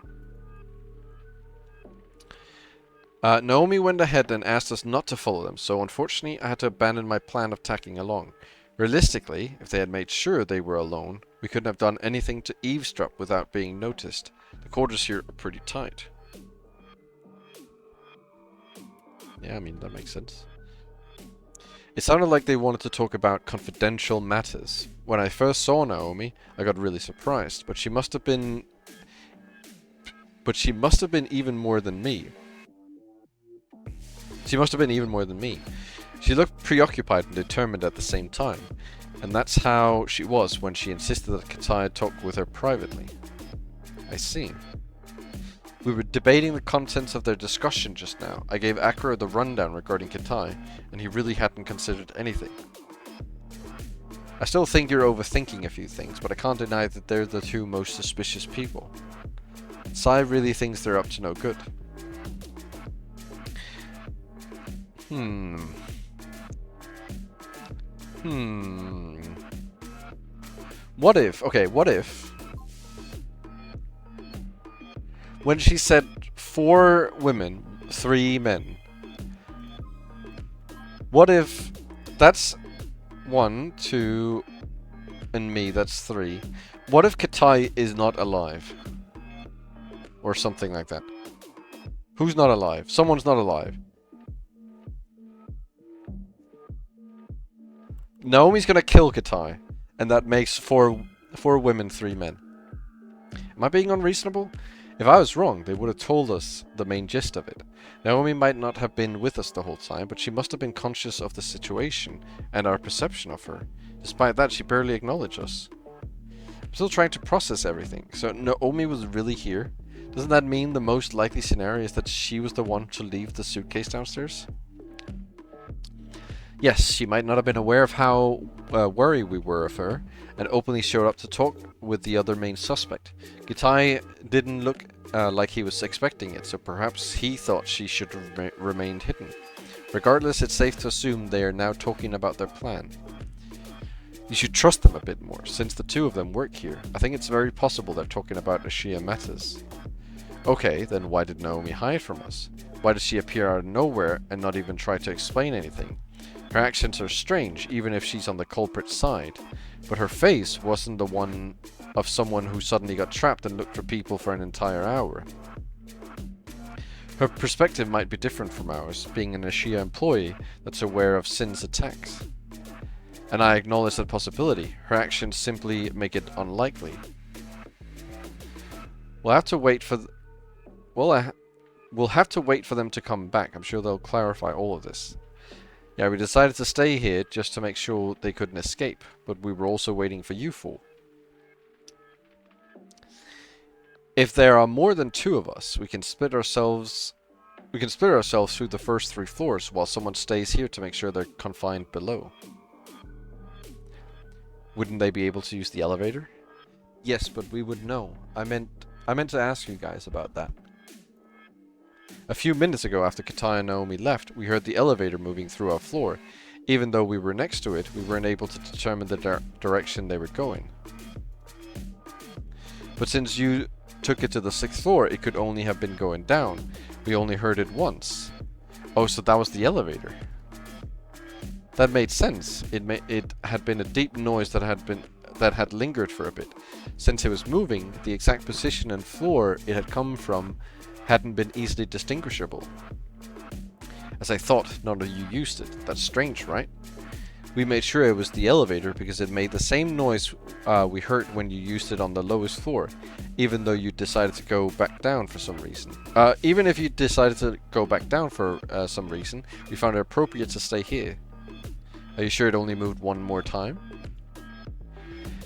Naomi went ahead and asked us not to follow them, so unfortunately I had to abandon my plan of tacking along. Realistically, if they had made sure they were alone, we couldn't have done anything to eavesdrop without being noticed. The quarters here are pretty tight. Yeah, I mean, that makes sense. It sounded like they wanted to talk about confidential matters. When I first saw Naomi, I got really surprised, but she must have been even more than me. She looked preoccupied and determined at the same time, and that's how she was when she insisted that Katai talk with her privately. I see. We were debating the contents of their discussion just now. I gave Akira the rundown regarding Katai, and he really hadn't considered anything. I still think you're overthinking a few things, but I can't deny that they're the two most suspicious people. Sai really thinks they're up to no good. What if, when she said 4 women, 3 men, what if that's 1, 2, and me, that's 3. What if Katai is not alive? Or something like that. Who's not alive? Someone's not alive. Naomi's gonna kill Katai, and that makes 4 women, 3 men. Am I being unreasonable? If I was wrong, they would have told us the main gist of it. Naomi might not have been with us the whole time, but she must have been conscious of the situation and our perception of her. Despite that, she barely acknowledged us. I'm still trying to process everything. So Naomi was really here? Doesn't that mean the most likely scenario is that she was the one to leave the suitcase downstairs? Yes, she might not have been aware of how worried we were of her, and openly showed up to talk with the other main suspect. Gitai didn't look like he was expecting it, so perhaps he thought she should have remained hidden. Regardless, it's safe to assume they are now talking about their plan. You should trust them a bit more, since the two of them work here. I think it's very possible they're talking about Ashiya matters. Okay, then why did Naomi hide from us? Why did she appear out of nowhere and not even try to explain anything? Her actions are strange, even if she's on the culprit's side. But her face wasn't the one of someone who suddenly got trapped and looked for people for an entire hour. Her perspective might be different from ours, being an Ashiya employee that's aware of Sin's attacks. And I acknowledge that possibility. Her actions simply make it unlikely. We'll have to wait for... We'll have to wait for them to come back. I'm sure they'll clarify all of this. Yeah, we decided to stay here just to make sure they couldn't escape, but we were also waiting for you four. If there are more than 2 of us, we can split ourselves through the first 3 floors while someone stays here to make sure they're confined below. Wouldn't they be able to use the elevator? Yes, but we would know. I meant to ask you guys about that. A few minutes ago, after Katai and Naomi left, we heard the elevator moving through our floor. Even though we were next to it, we weren't able to determine the direction they were going. But since you took it to the 6th floor, it could only have been going down. We only heard it once. Oh, so that was the elevator. That made sense. It had been a deep noise that had lingered for a bit. Since it was moving, the exact position and floor it had come from hadn't been easily distinguishable. As I thought, none of you used it. That's strange, right? We made sure it was the elevator because it made the same noise we heard when you used it on the lowest floor, even though you decided to go back down for some reason. Even if you decided to go back down for some reason, we found it appropriate to stay here. Are you sure it only moved one more time?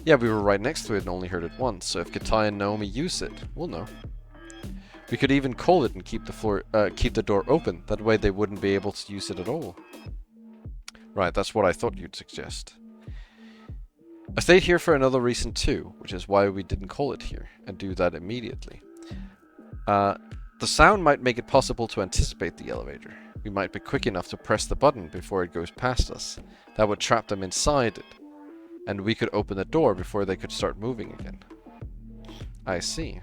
Yeah, we were right next to it and only heard it once, so if Katai and Naomi use it, we'll know. We could even call it and keep the door open, that way they wouldn't be able to use it at all. Right, that's what I thought you'd suggest. I stayed here for another reason too, which is why we didn't call it here, and do that immediately. The sound might make it possible to anticipate the elevator. We might be quick enough to press the button before it goes past us. That would trap them inside it, and we could open the door before they could start moving again. I see.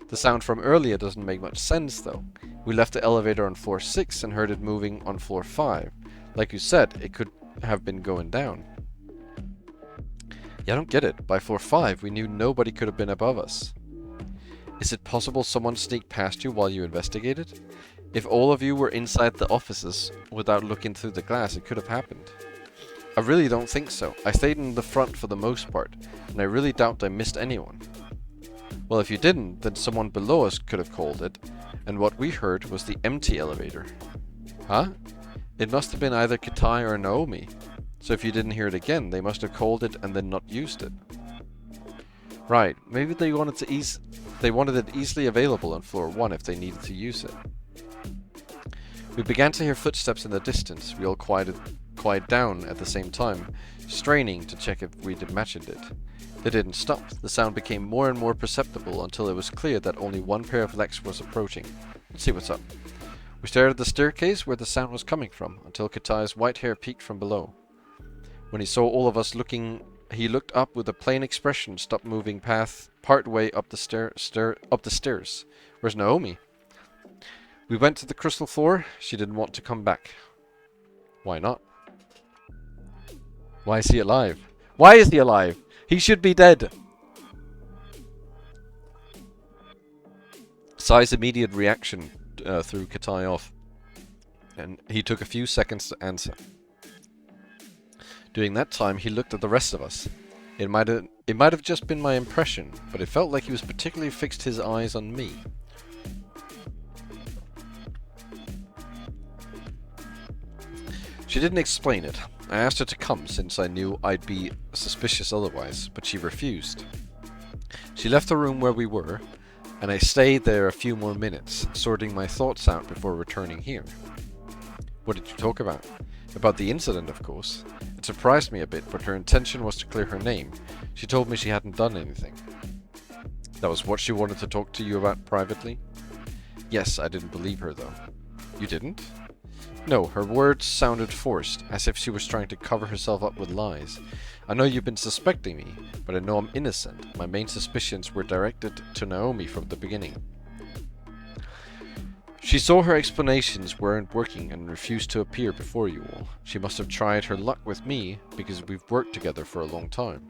The sound from earlier doesn't make much sense though. We left the elevator on floor 6 and heard it moving on floor 5. Like you said, it could have been going down. Yeah, I don't get it. By floor 5, we knew nobody could have been above us. Is it possible someone sneaked past you while you investigated? If all of you were inside the offices without looking through the glass, it could have happened. I really don't think so. I stayed in the front for the most part, and I really doubt I missed anyone. Well, if you didn't, then someone below us could have called it, and what we heard was the empty elevator. Huh? It must have been either Kitai or Naomi. So if you didn't hear it again, they must have called it and then not used it. Right, maybe they wanted it easily available on floor 1 if they needed to use it. We began to hear footsteps in the distance. We all quieted down at the same time, straining to check if we'd imagined it. They didn't stop. The sound became more and more perceptible until it was clear that only one pair of legs was approaching. Let's see what's up. We stared at the staircase where the sound was coming from, until Kitai's white hair peeked from below. When he saw all of us looking, he looked up with a plain expression, stopped moving part way up the stairs. Where's Naomi? We went to the crystal floor. She didn't want to come back. Why not? Why is he alive? Why is he alive? He should be dead. Sai's immediate reaction threw Kitai off, and he took a few seconds to answer. During that time, he looked at the rest of us. It might have just been my impression, but it felt like he was particularly fixed his eyes on me. She didn't explain it. I asked her to come since I knew I'd be suspicious otherwise, but she refused. She left the room where we were, and I stayed there a few more minutes, sorting my thoughts out before returning here. What did you talk about? About the incident, of course. It surprised me a bit, but her intention was to clear her name. She told me she hadn't done anything. That was what she wanted to talk to you about privately? Yes, I didn't believe her though. You didn't? No, her words sounded forced, as if she was trying to cover herself up with lies. I know you've been suspecting me, but I know I'm innocent. My main suspicions were directed to Naomi from the beginning. She saw her explanations weren't working and refused to appear before you all. She must have tried her luck with me, because we've worked together for a long time.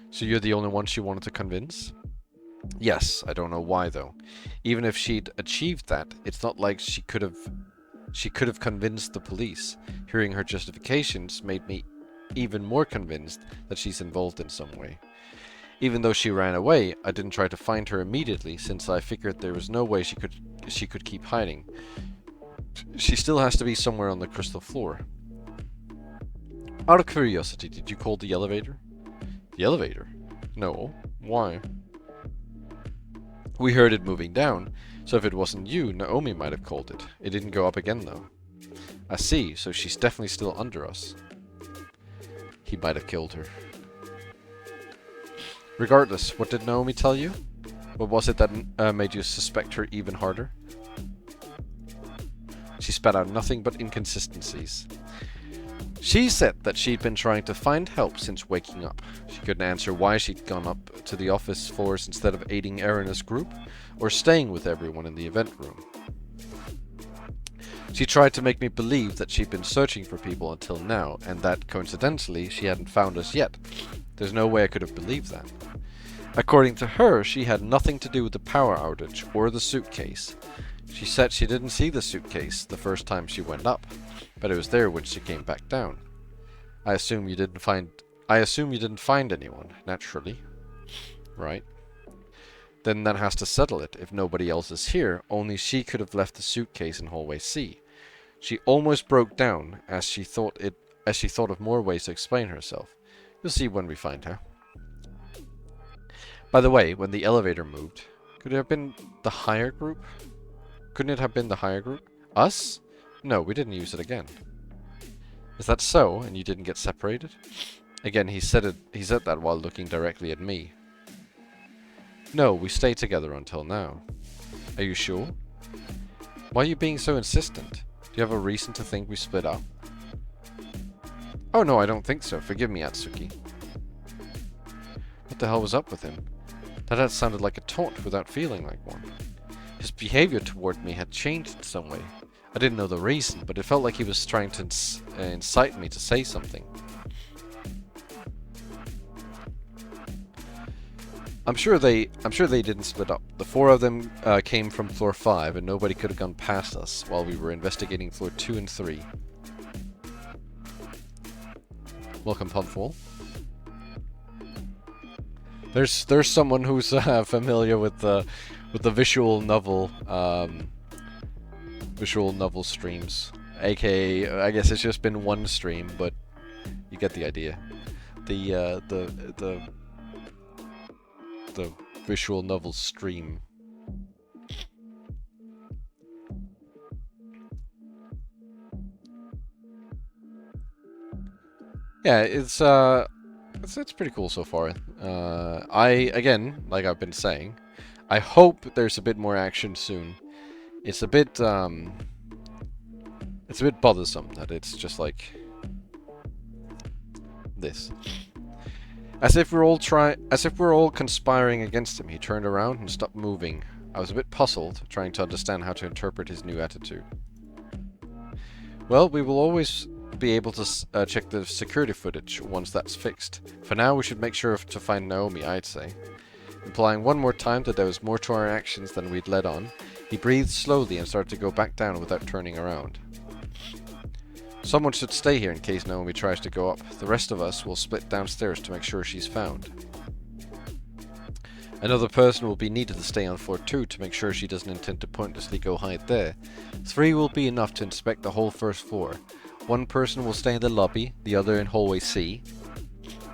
So you're the only one she wanted to convince? Yes, I don't know why though. Even if she'd achieved that, it's not like she could have convinced the police. Hearing her justifications made me even more convinced that she's involved in some way. Even though she ran away, I didn't try to find her immediately, since I figured there was no way she could keep hiding. She still has to be somewhere on the crystal floor. Out of curiosity, did you call the elevator? The elevator? No. Why? We heard it moving down, so if it wasn't you, Naomi might have called it. It didn't go up again though. I see, so she's definitely still under us. He might have killed her. Regardless, what did Naomi tell you? What was it that made you suspect her even harder? She spat out nothing but inconsistencies. She said that she'd been trying to find help since waking up. She couldn't answer why she'd gone up to the office floors instead of aiding Erina's group, or staying with everyone in the event room. She tried to make me believe that she'd been searching for people until now, and that, coincidentally, she hadn't found us yet. There's no way I could have believed that. According to her, she had nothing to do with the power outage or the suitcase. She said she didn't see the suitcase the first time she went up, but it was there when she came back down. I assume you didn't find anyone, naturally. Right. Then that has to settle it. If nobody else is here, only she could have left the suitcase in hallway C. She almost broke down as she thought of more ways to explain herself. You'll see when we find her. By the way, when the elevator moved, could it have been the higher group? Couldn't it have been the higher group? Us? No, we didn't use it again. Is that so, and you didn't get separated? Again, he said that while looking directly at me. No, we stayed together until now. Are you sure? Why are you being so insistent? Do you have a reason to think we split up? Oh no, I don't think so. Forgive me, Atsuki. What the hell was up with him? That had sounded like a taunt without feeling like one. His behavior toward me had changed in some way. I didn't know the reason, but it felt like he was trying to incite me to say something. I'm sure they didn't split up. The four of them came from floor 5, and nobody could have gone past us while we were investigating floor 2 and 3. Welcome, Pumpful. There's someone who's familiar with the visual novel streams aka, I guess it's just been one stream, but you get the idea. The visual novel stream. Yeah, it's pretty cool so far. Again, like I've been saying, I hope there's a bit more action soon. It's a bit bothersome that it's just like this. As if we're all conspiring against him, he turned around and stopped moving. I was a bit puzzled, trying to understand how to interpret his new attitude. Well, we will always be able to check the security footage once that's fixed. For now, we should make sure to find Naomi, I'd say. Implying one more time that there was more to our actions than we'd let on, he breathed slowly and started to go back down without turning around. Someone should stay here in case Naomi tries to go up. The rest of us will split downstairs to make sure she's found. Another person will be needed to stay on floor 2 to make sure she doesn't intend to pointlessly go hide there. 3 will be enough to inspect the whole first floor. One person will stay in the lobby, the other in hallway C.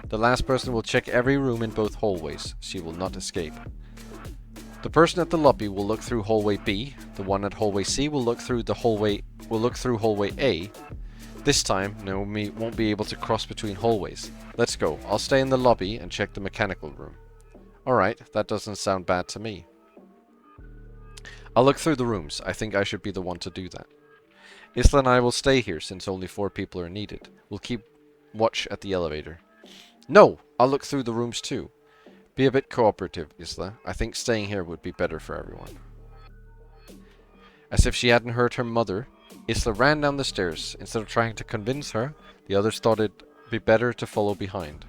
The last person will check every room in both hallways. She will not escape. The person at the lobby will look through hallway B. The one at hallway C will look through hallway A. This time, Naomi won't be able to cross between hallways. Let's go. I'll stay in the lobby and check the mechanical room. Alright, that doesn't sound bad to me. I'll look through the rooms. I think I should be the one to do that. Isla and I will stay here since only 4 people are needed. We'll keep watch at the elevator. No! I'll look through the rooms too. Be a bit cooperative, Isla. I think staying here would be better for everyone. As if she hadn't heard her mother, Isla ran down the stairs. Instead of trying to convince her, the others thought it'd be better to follow behind.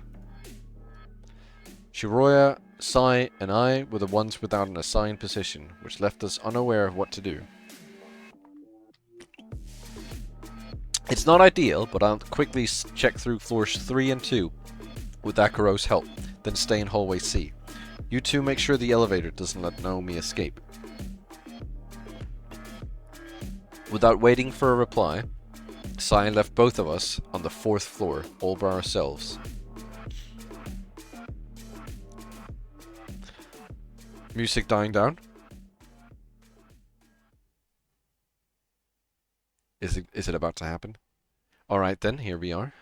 Shiroya, Sai, and I were the ones without an assigned position, which left us unaware of what to do. It's not ideal, but I'll quickly check through floors 3 and 2 with Akaro's help, then stay in hallway C. You two make sure the elevator doesn't let Naomi escape. Without waiting for a reply, Sai left both of us on the 4th floor, all by ourselves. Music dying down. Is it about to happen? Alright then, here we are.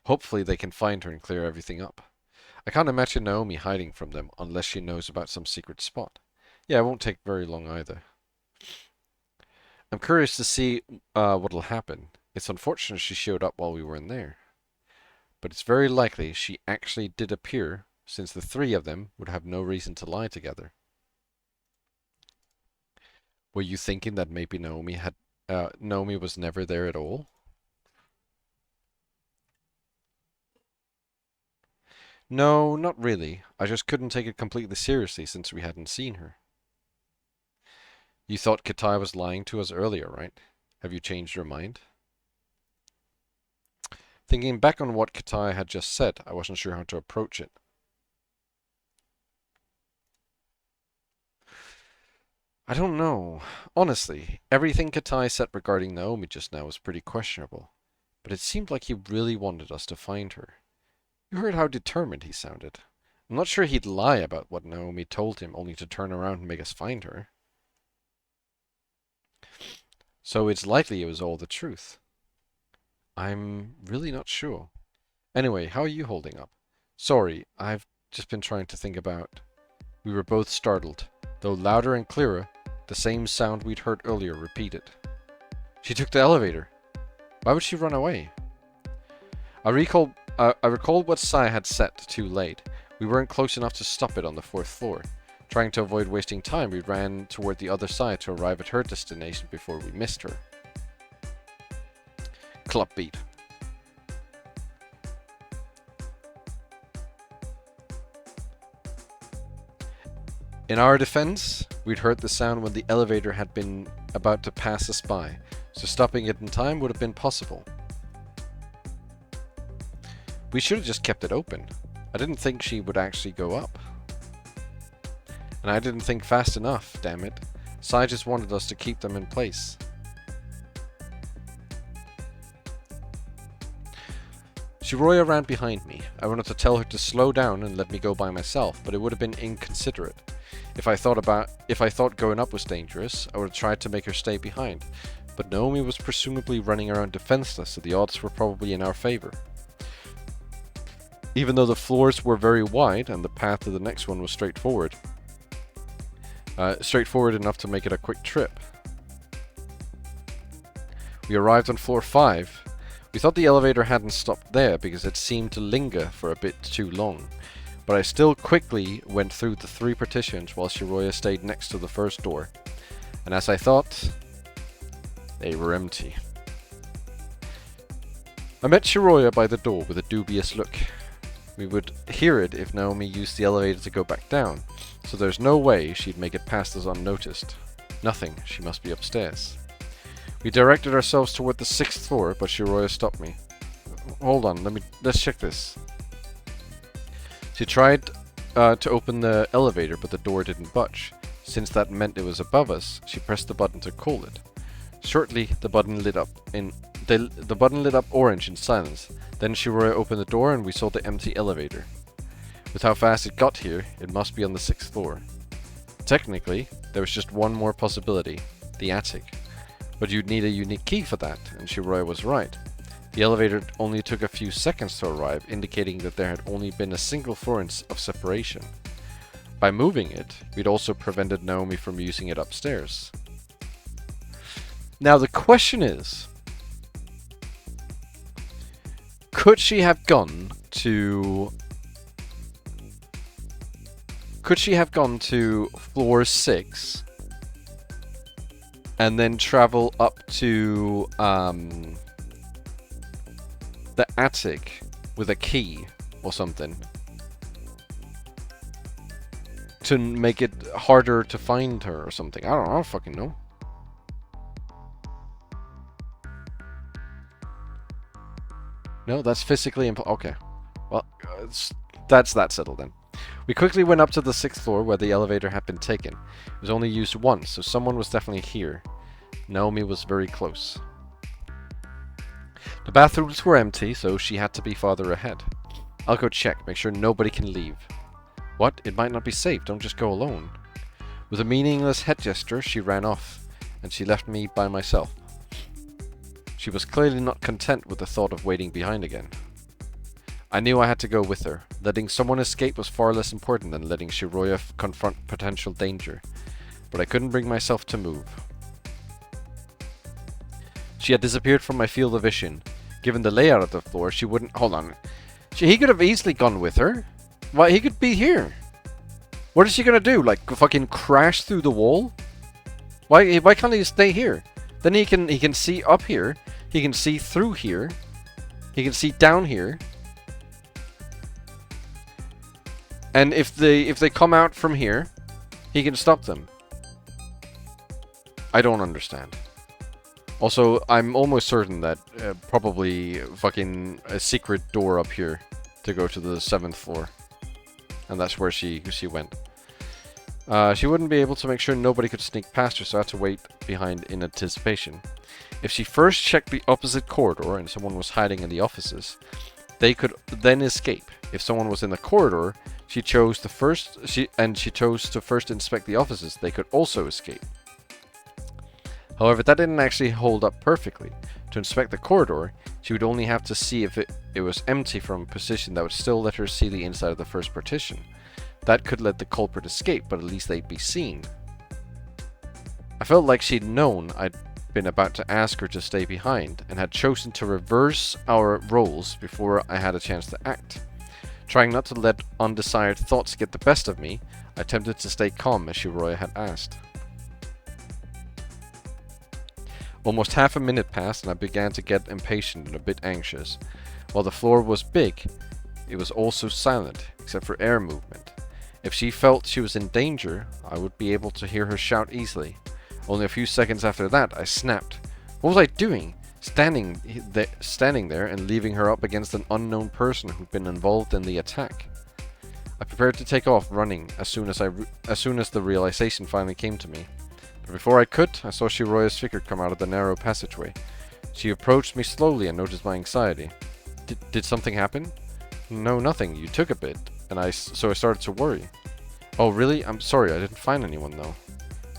Hopefully they can find her and clear everything up. I can't imagine Naomi hiding from them unless she knows about some secret spot. Yeah, it won't take very long either. I'm curious to see what'll happen. It's unfortunate she showed up while we were in there. But it's very likely she actually did appear, since the 3 of them would have no reason to lie together. Were you thinking that maybe Naomi was never there at all? No, not really. I just couldn't take it completely seriously since we hadn't seen her. You thought Kitai was lying to us earlier, right? Have you changed your mind? Thinking back on what Kitai had just said, I wasn't sure how to approach it. I don't know. Honestly, everything Kitai said regarding Naomi just now was pretty questionable. But it seemed like he really wanted us to find her. You heard how determined he sounded. I'm not sure he'd lie about what Naomi told him only to turn around and make us find her. So it's likely it was all the truth. I'm really not sure. Anyway, how are you holding up? Sorry, I've just been trying to think about... We were both startled. Though louder and clearer, the same sound we'd heard earlier repeated. She took the elevator. Why would she run away? I recalled what Sai had said too late. We weren't close enough to stop it on the 4th floor. Trying to avoid wasting time, we ran toward the other side to arrive at her destination before we missed her. Club beat. In our defense, we'd heard the sound when the elevator had been about to pass us by, so stopping it in time would have been possible. We should have just kept it open. I didn't think she would actually go up. And I didn't think fast enough, damn it. Sai just wanted us to keep them in place. Shiroya ran behind me. I wanted to tell her to slow down and let me go by myself, but it would have been inconsiderate. If I thought going up was dangerous, I would have tried to make her stay behind. But Naomi was presumably running around defenseless, so the odds were probably in our favor. Even though the floors were very wide and the path to the next one was straightforward. Straightforward enough to make it a quick trip. We arrived on floor 5. We thought the elevator hadn't stopped there because it seemed to linger for a bit too long. But I still quickly went through the 3 partitions while Shiroya stayed next to the first door. And as I thought, they were empty. I met Shiroya by the door with a dubious look. We would hear it if Naomi used the elevator to go back down, so there's no way she'd make it past us unnoticed. Nothing, she must be upstairs. We directed ourselves toward the 6th floor, but Shiroya stopped me. Hold on, let's check this. She tried to open the elevator, but the door didn't budge. Since that meant it was above us, she pressed the button to call it. Shortly, the button lit up orange in silence. Then Shiroya opened the door and we saw the empty elevator. With how fast it got here, it must be on the 6th floor. Technically, there was just one more possibility, the attic. But you'd need a unique key for that, and Shiroya was right. The elevator only took a few seconds to arrive, indicating that there had only been a single floor of separation. By moving it, we'd also prevented Naomi from using it upstairs. Now the question is, could she have gone to floor 6 and then travel up to the attic with a key or something to make it harder to find her or something? I don't fucking know. No, that's physically impossible. Okay. Well, that's that settled then. We quickly went up to the 6th floor where the elevator had been taken. It was only used once, so someone was definitely here. Naomi was very close. The bathrooms were empty, so she had to be farther ahead. I'll go check, make sure nobody can leave. What? It might not be safe, don't just go alone. With a meaningless head gesture, she ran off, and she left me by myself. She was clearly not content with the thought of waiting behind again. I knew I had to go with her. Letting someone escape was far less important than letting Shiroya confront potential danger, but I couldn't bring myself to move. She had disappeared from my field of vision. Given the layout of the floor, she wouldn't... Hold on. He could have easily gone with her. Why, he could be here. What is she gonna do? Like, fucking crash through the wall? Why can't he stay here? Then he can see up here. He can see through here. He can see down here. And if they come out from here, he can stop them. I don't understand. Also, I'm almost certain that probably fucking a secret door up here to go to the 7th floor. And that's where she went. She wouldn't be able to make sure nobody could sneak past her, so I had to wait behind in anticipation. If she first checked the opposite corridor and someone was hiding in the offices, they could then escape. If someone was in the corridor, she chose to first inspect the offices, they could also escape. However, that didn't actually hold up perfectly. To inspect the corridor, she would only have to see if it was empty from a position that would still let her see the inside of the first partition. That could let the culprit escape, but at least they'd be seen. I felt like she'd known I'd been about to ask her to stay behind, and had chosen to reverse our roles before I had a chance to act. Trying not to let undesired thoughts get the best of me, I attempted to stay calm as Shiroya had asked. Almost half a minute passed and I began to get impatient and a bit anxious. While the floor was big, it was also silent, except for air movement. If she felt she was in danger, I would be able to hear her shout easily. Only a few seconds after that, I snapped. What was I doing? Standing there and leaving her up against an unknown person who'd been involved in the attack. I prepared to take off running as soon as the realization finally came to me. But before I could, I saw Shiroya's figure come out of the narrow passageway. She approached me slowly and noticed my anxiety. Did something happen? No, nothing. You took a bit, and so I started to worry. Oh, really? I'm sorry, I didn't find anyone, though.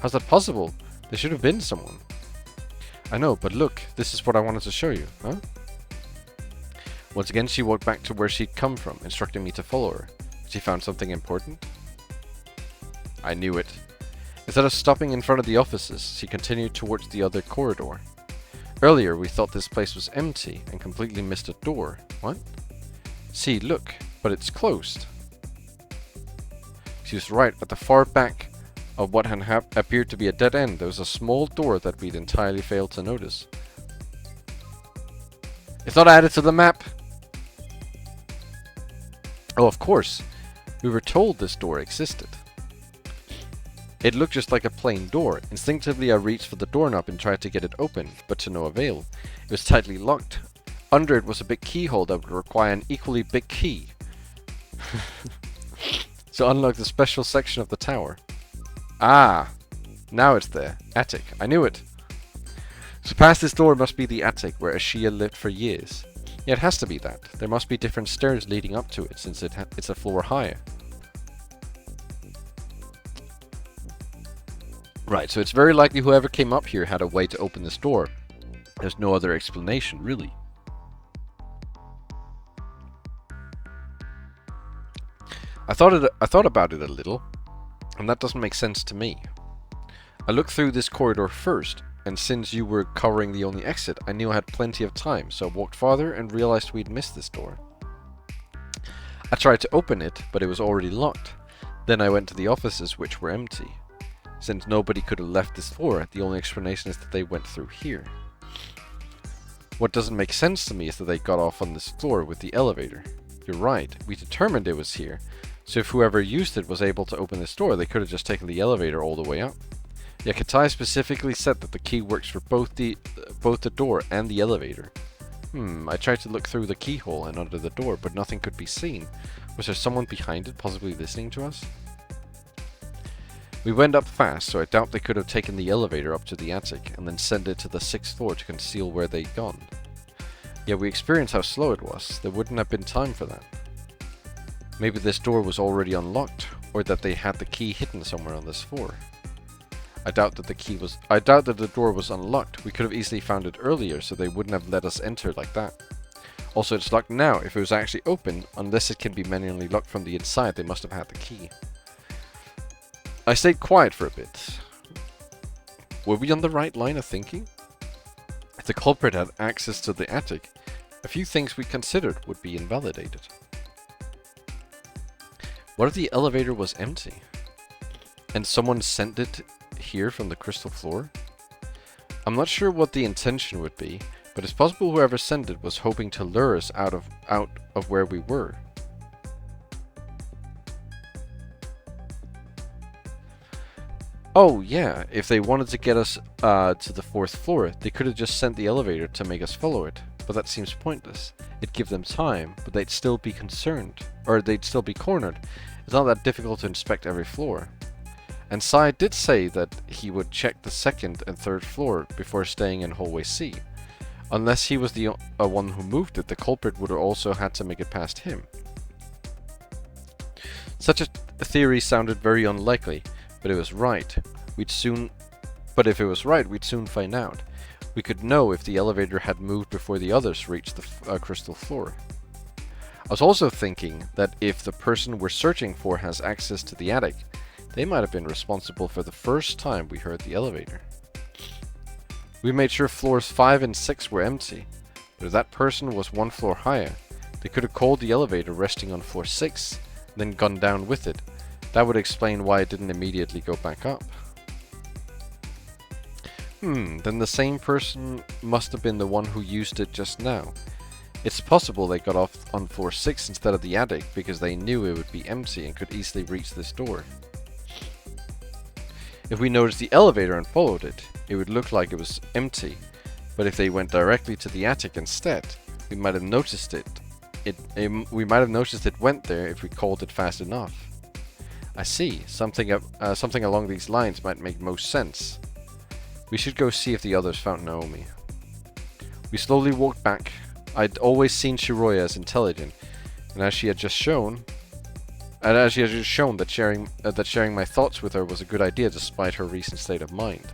How's that possible? There should have been someone. I know, but look, this is what I wanted to show you, huh? Once again, she walked back to where she'd come from, instructing me to follow her. She found something important? I knew it. Instead of stopping in front of the offices, she continued towards the other corridor. Earlier, we thought this place was empty and completely missed a door. What? See, look, but it's closed. She was right. At the far back of what had appeared to be a dead end, there was a small door that we'd entirely failed to notice. It's not added to the map! Oh, of course. We were told this door existed. It looked just like a plain door. Instinctively, I reached for the doorknob and tried to get it open, but to no avail. It was tightly locked. Under it was a big keyhole that would require an equally big key to unlock the special section of the tower. Ah! Now it's there. Attic. I knew it. So past this door must be the attic where Ashia lived for years. Yeah, it has to be that. There must be different stairs leading up to it, since it's a floor higher. Right, so it's very likely whoever came up here had a way to open this door. There's no other explanation, really. I thought about it a little, and that doesn't make sense to me. I looked through this corridor first, and since you were covering the only exit, I knew I had plenty of time, so I walked farther and realized we'd missed this door. I tried to open it, but it was already locked. Then I went to the offices, which were empty. Since nobody could have left this floor, the only explanation is that they went through here. What doesn't make sense to me is that they got off on this floor with the elevator. You're right, we determined it was here, so if whoever used it was able to open this door, they could have just taken the elevator all the way up. Yeah, Katai specifically said that the key works for both the door and the elevator. I tried to look through the keyhole and under the door, but nothing could be seen. Was there someone behind it, possibly listening to us? We went up fast, so I doubt they could have taken the elevator up to the attic and then sent it to the 6th floor to conceal where they'd gone. Yeah, we experienced how slow it was. There wouldn't have been time for that. Maybe this door was already unlocked, or that they had the key hidden somewhere on this floor. I doubt that the door was unlocked. We could have easily found it earlier, so they wouldn't have let us enter like that. Also, it's locked now. If it was actually open, unless it can be manually locked from the inside, they must have had the key. I stayed quiet for a bit. Were we on the right line of thinking? If the culprit had access to the attic, a few things we considered would be invalidated. What if the elevator was empty? And someone sent it here from the crystal floor? I'm not sure what the intention would be, but it's possible whoever sent it was hoping to lure us out of where we were. Oh yeah, if they wanted to get us to the 4th floor, they could have just sent the elevator to make us follow it. But that seems pointless. It'd give them time, but they'd still be concerned. Or they'd still be cornered. It's not that difficult to inspect every floor. And Sai did say that he would check the 2nd and 3rd floor before staying in hallway C. Unless he was the one who moved it, the culprit would have also had to make it past him. Such a theory sounded very unlikely, but it was right. But if it was right, we'd soon find out. We could know if the elevator had moved before the others reached the crystal floor. I was also thinking that if the person we're searching for has access to the attic, they might have been responsible for the first time we heard the elevator. We made sure floors 5 and 6 were empty, but if that person was one floor higher, they could have called the elevator resting on floor 6, then gone down with it. That would explain why it didn't immediately go back up. Then the same person must have been the one who used it just now. It's possible they got off on floor 6 instead of the attic because they knew it would be empty and could easily reach this door. If we noticed the elevator and followed it, it would look like it was empty, but if they went directly to the attic instead, we might have noticed it. We might have noticed it went there if we called it fast enough. I see. Something along these lines might make most sense. We should go see if the others found Naomi. We slowly walked back I'd always seen Shiroya as intelligent, and as she had just shown that sharing my thoughts with her was a good idea despite her recent state of mind.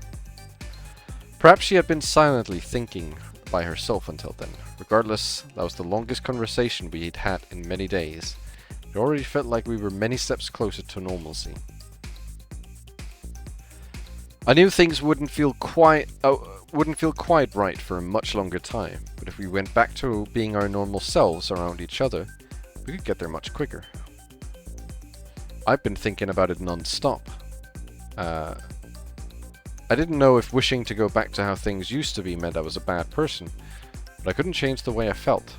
Perhaps she had been silently thinking by herself until then. Regardless, that was the longest conversation we had had in many days. It already felt like we were many steps closer to normalcy. I knew things wouldn't feel quite right for a much longer time, but if we went back to being our normal selves around each other, we could get there much quicker. I've been thinking about it non-stop. I didn't know if wishing to go back to how things used to be meant I was a bad person, but I couldn't change the way I felt.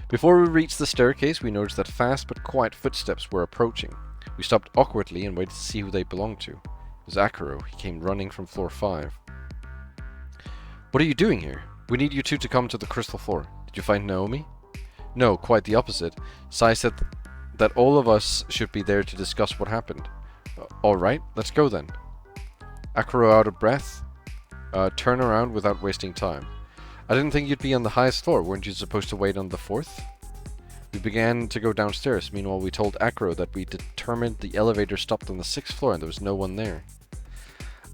Before we reached the staircase, we noticed that fast but quiet footsteps were approaching. We stopped awkwardly and waited to see who they belonged to. It was Akuro. He came running from floor 5. What are you doing here? We need you two to come to the crystal floor. Did you find Naomi? No, quite the opposite. Sai said that all of us should be there to discuss what happened. Alright, let's go then. Akuro, out of breath, turn around without wasting time. I didn't think you'd be on the highest floor. Weren't you supposed to wait on the 4th? We began to go downstairs. Meanwhile, we told Akuro that we determined the elevator stopped on the 6th floor and there was no one there.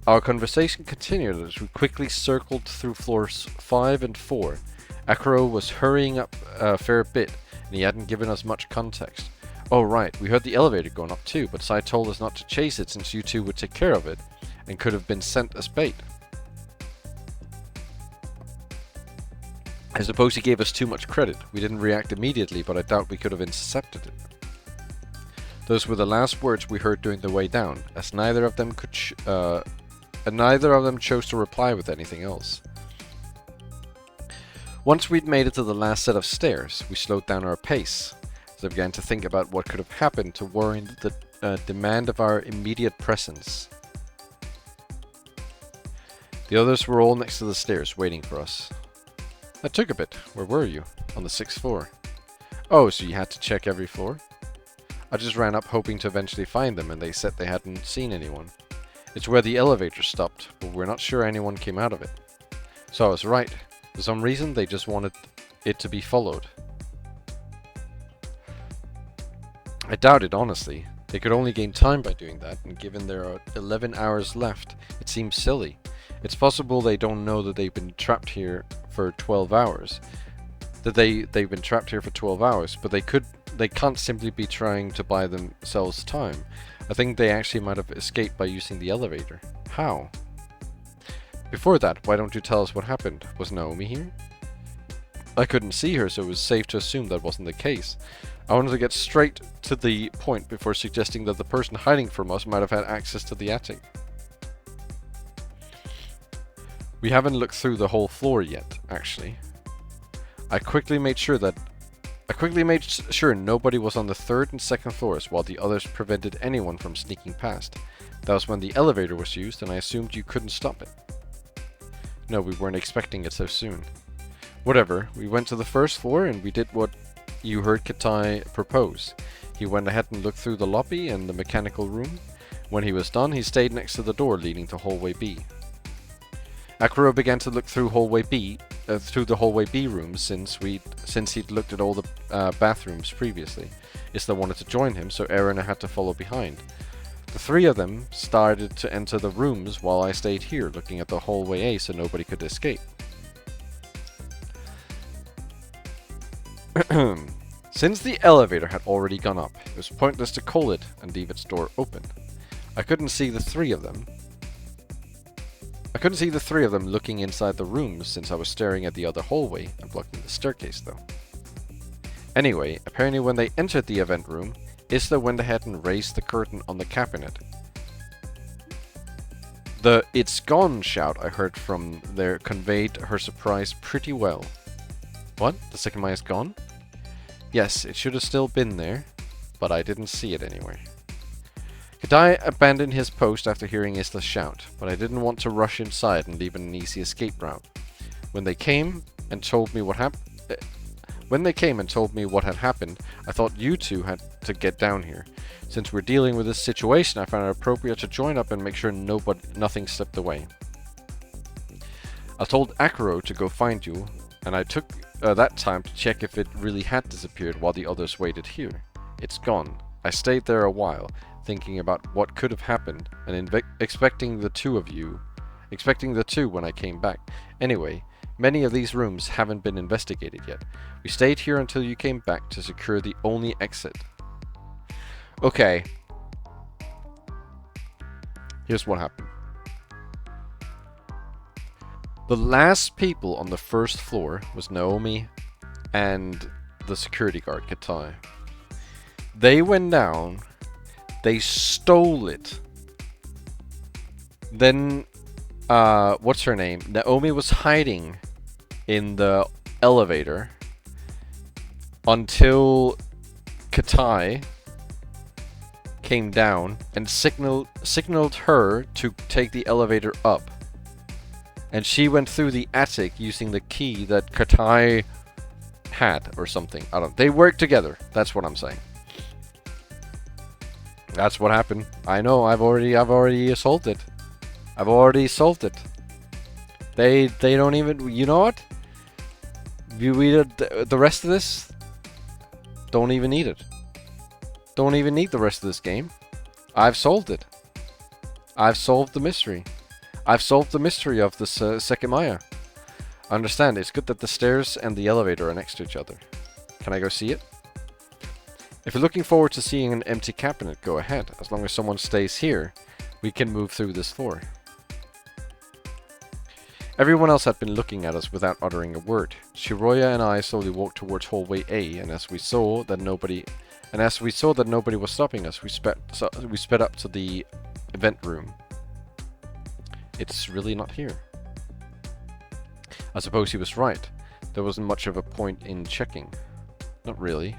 Our conversation continued as we quickly circled through floors 5 and 4. Akuro was hurrying up a fair bit, and he hadn't given us much context. Oh right, we heard the elevator going up too, but Sai told us not to chase it since you two would take care of it, and could have been sent as bait. I suppose he gave us too much credit. We didn't react immediately, but I doubt we could have intercepted it. Those were the last words we heard during the way down, as neither of them chose to reply with anything else. Once we'd made it to the last set of stairs, we slowed down our pace, as I began to think about what could have happened to warrant the demand of our immediate presence. The others were all next to the stairs, waiting for us. That took a bit. Where were you? On the 6th floor. Oh, so you had to check every floor? I just ran up hoping to eventually find them, and they said they hadn't seen anyone. It's where the elevator stopped, but we're not sure anyone came out of it. So I was right. For some reason, they just wanted it to be followed. I doubt it, honestly. They could only gain time by doing that, and given there are 11 hours left, it seems silly. It's possible they don't know that they've been trapped here for 12 hours. They've been trapped here for 12 hours, but they can't simply be trying to buy themselves time. I think they actually might have escaped by using the elevator. How? Before that, why don't you tell us what happened? Was Naomi here? I couldn't see her, so it was safe to assume that wasn't the case. I wanted to get straight to the point before suggesting that the person hiding from us might have had access to the attic. We haven't looked through the whole floor yet, actually. I quickly made sure nobody was on the 3rd and 2nd floors, while the others prevented anyone from sneaking past. That was when the elevator was used, and I assumed you couldn't stop it. No, we weren't expecting it so soon. Whatever, we went to the 1st floor, and we did what you heard Katai propose. He went ahead and looked through the lobby and the mechanical room. When he was done, he stayed next to the door leading to hallway B. Akuro began to look through the hallway B rooms since he'd looked at all the bathrooms previously. Isla wanted to join him, so Erina had to follow behind. The 3 of them started to enter the rooms while I stayed here looking at the hallway A so nobody could escape. Since the elevator had already gone up, it was pointless to call it and leave its door open. I couldn't see the 3 of them looking inside the rooms since I was staring at the other hallway and blocking the staircase though. Anyway, apparently when they entered the event room, Isla went ahead and raised the curtain on the cabinet. The "It's gone" shout I heard from there conveyed her surprise pretty well. What? The Sekimeiya's gone? Yes, it should have still been there, but I didn't see it anywhere. Kadai abandoned his post after hearing Isla's shout, but I didn't want to rush inside and leave an easy escape route. When they came and told me what had happened, I thought you two had to get down here. Since we're dealing with this situation, I found it appropriate to join up and make sure nothing slipped away. I told Akuro to go find you, and I took that time to check if it really had disappeared while the others waited here. It's gone. I stayed there a while, thinking about what could have happened, and expecting the two when I came back. Anyway, many of these rooms haven't been investigated yet. We stayed here until you came back to secure the only exit. Okay. Here's what happened. The last people on the first floor was Naomi and the security guard, Katai. They went down, they stole it. Then, what's her name? Naomi was hiding in the elevator until Katai came down and signaled her to take the elevator up. And she went through the attic using the key that Katai had or something. I don't. They worked together. That's what I'm saying. That's what happened. I know. I've already solved it. I've already solved it. They don't even. You know what? The rest of this. Don't even need it. Don't even need the rest of this game. I've solved it. I've solved the mystery. I've solved the mystery of this Sekimeiya. Understand, it's good that the stairs and the elevator are next to each other. Can I go see it? If you're looking forward to seeing an empty cabinet, go ahead. As long as someone stays here, we can move through this floor. Everyone else had been looking at us without uttering a word. Shiroya and I slowly walked towards hallway A, and as we saw that nobody was stopping us, we sped up to the event room. It's really not here. I suppose he was right. There wasn't much of a point in checking. Not really.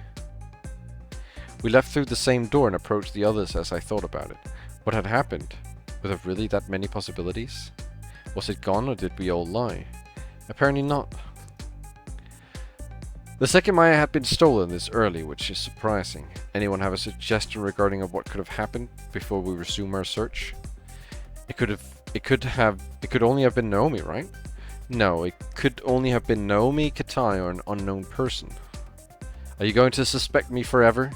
We left through the same door and approached the others as I thought about it. What had happened? Were there really that many possibilities? Was it gone or did we all lie? Apparently not. The Sekimeiya had been stolen this early, which is surprising. Anyone have a suggestion regarding what could have happened before we resume our search? It could only have been Naomi, right? No, it could only have been Naomi, Katai, or an unknown person. Are you going to suspect me forever?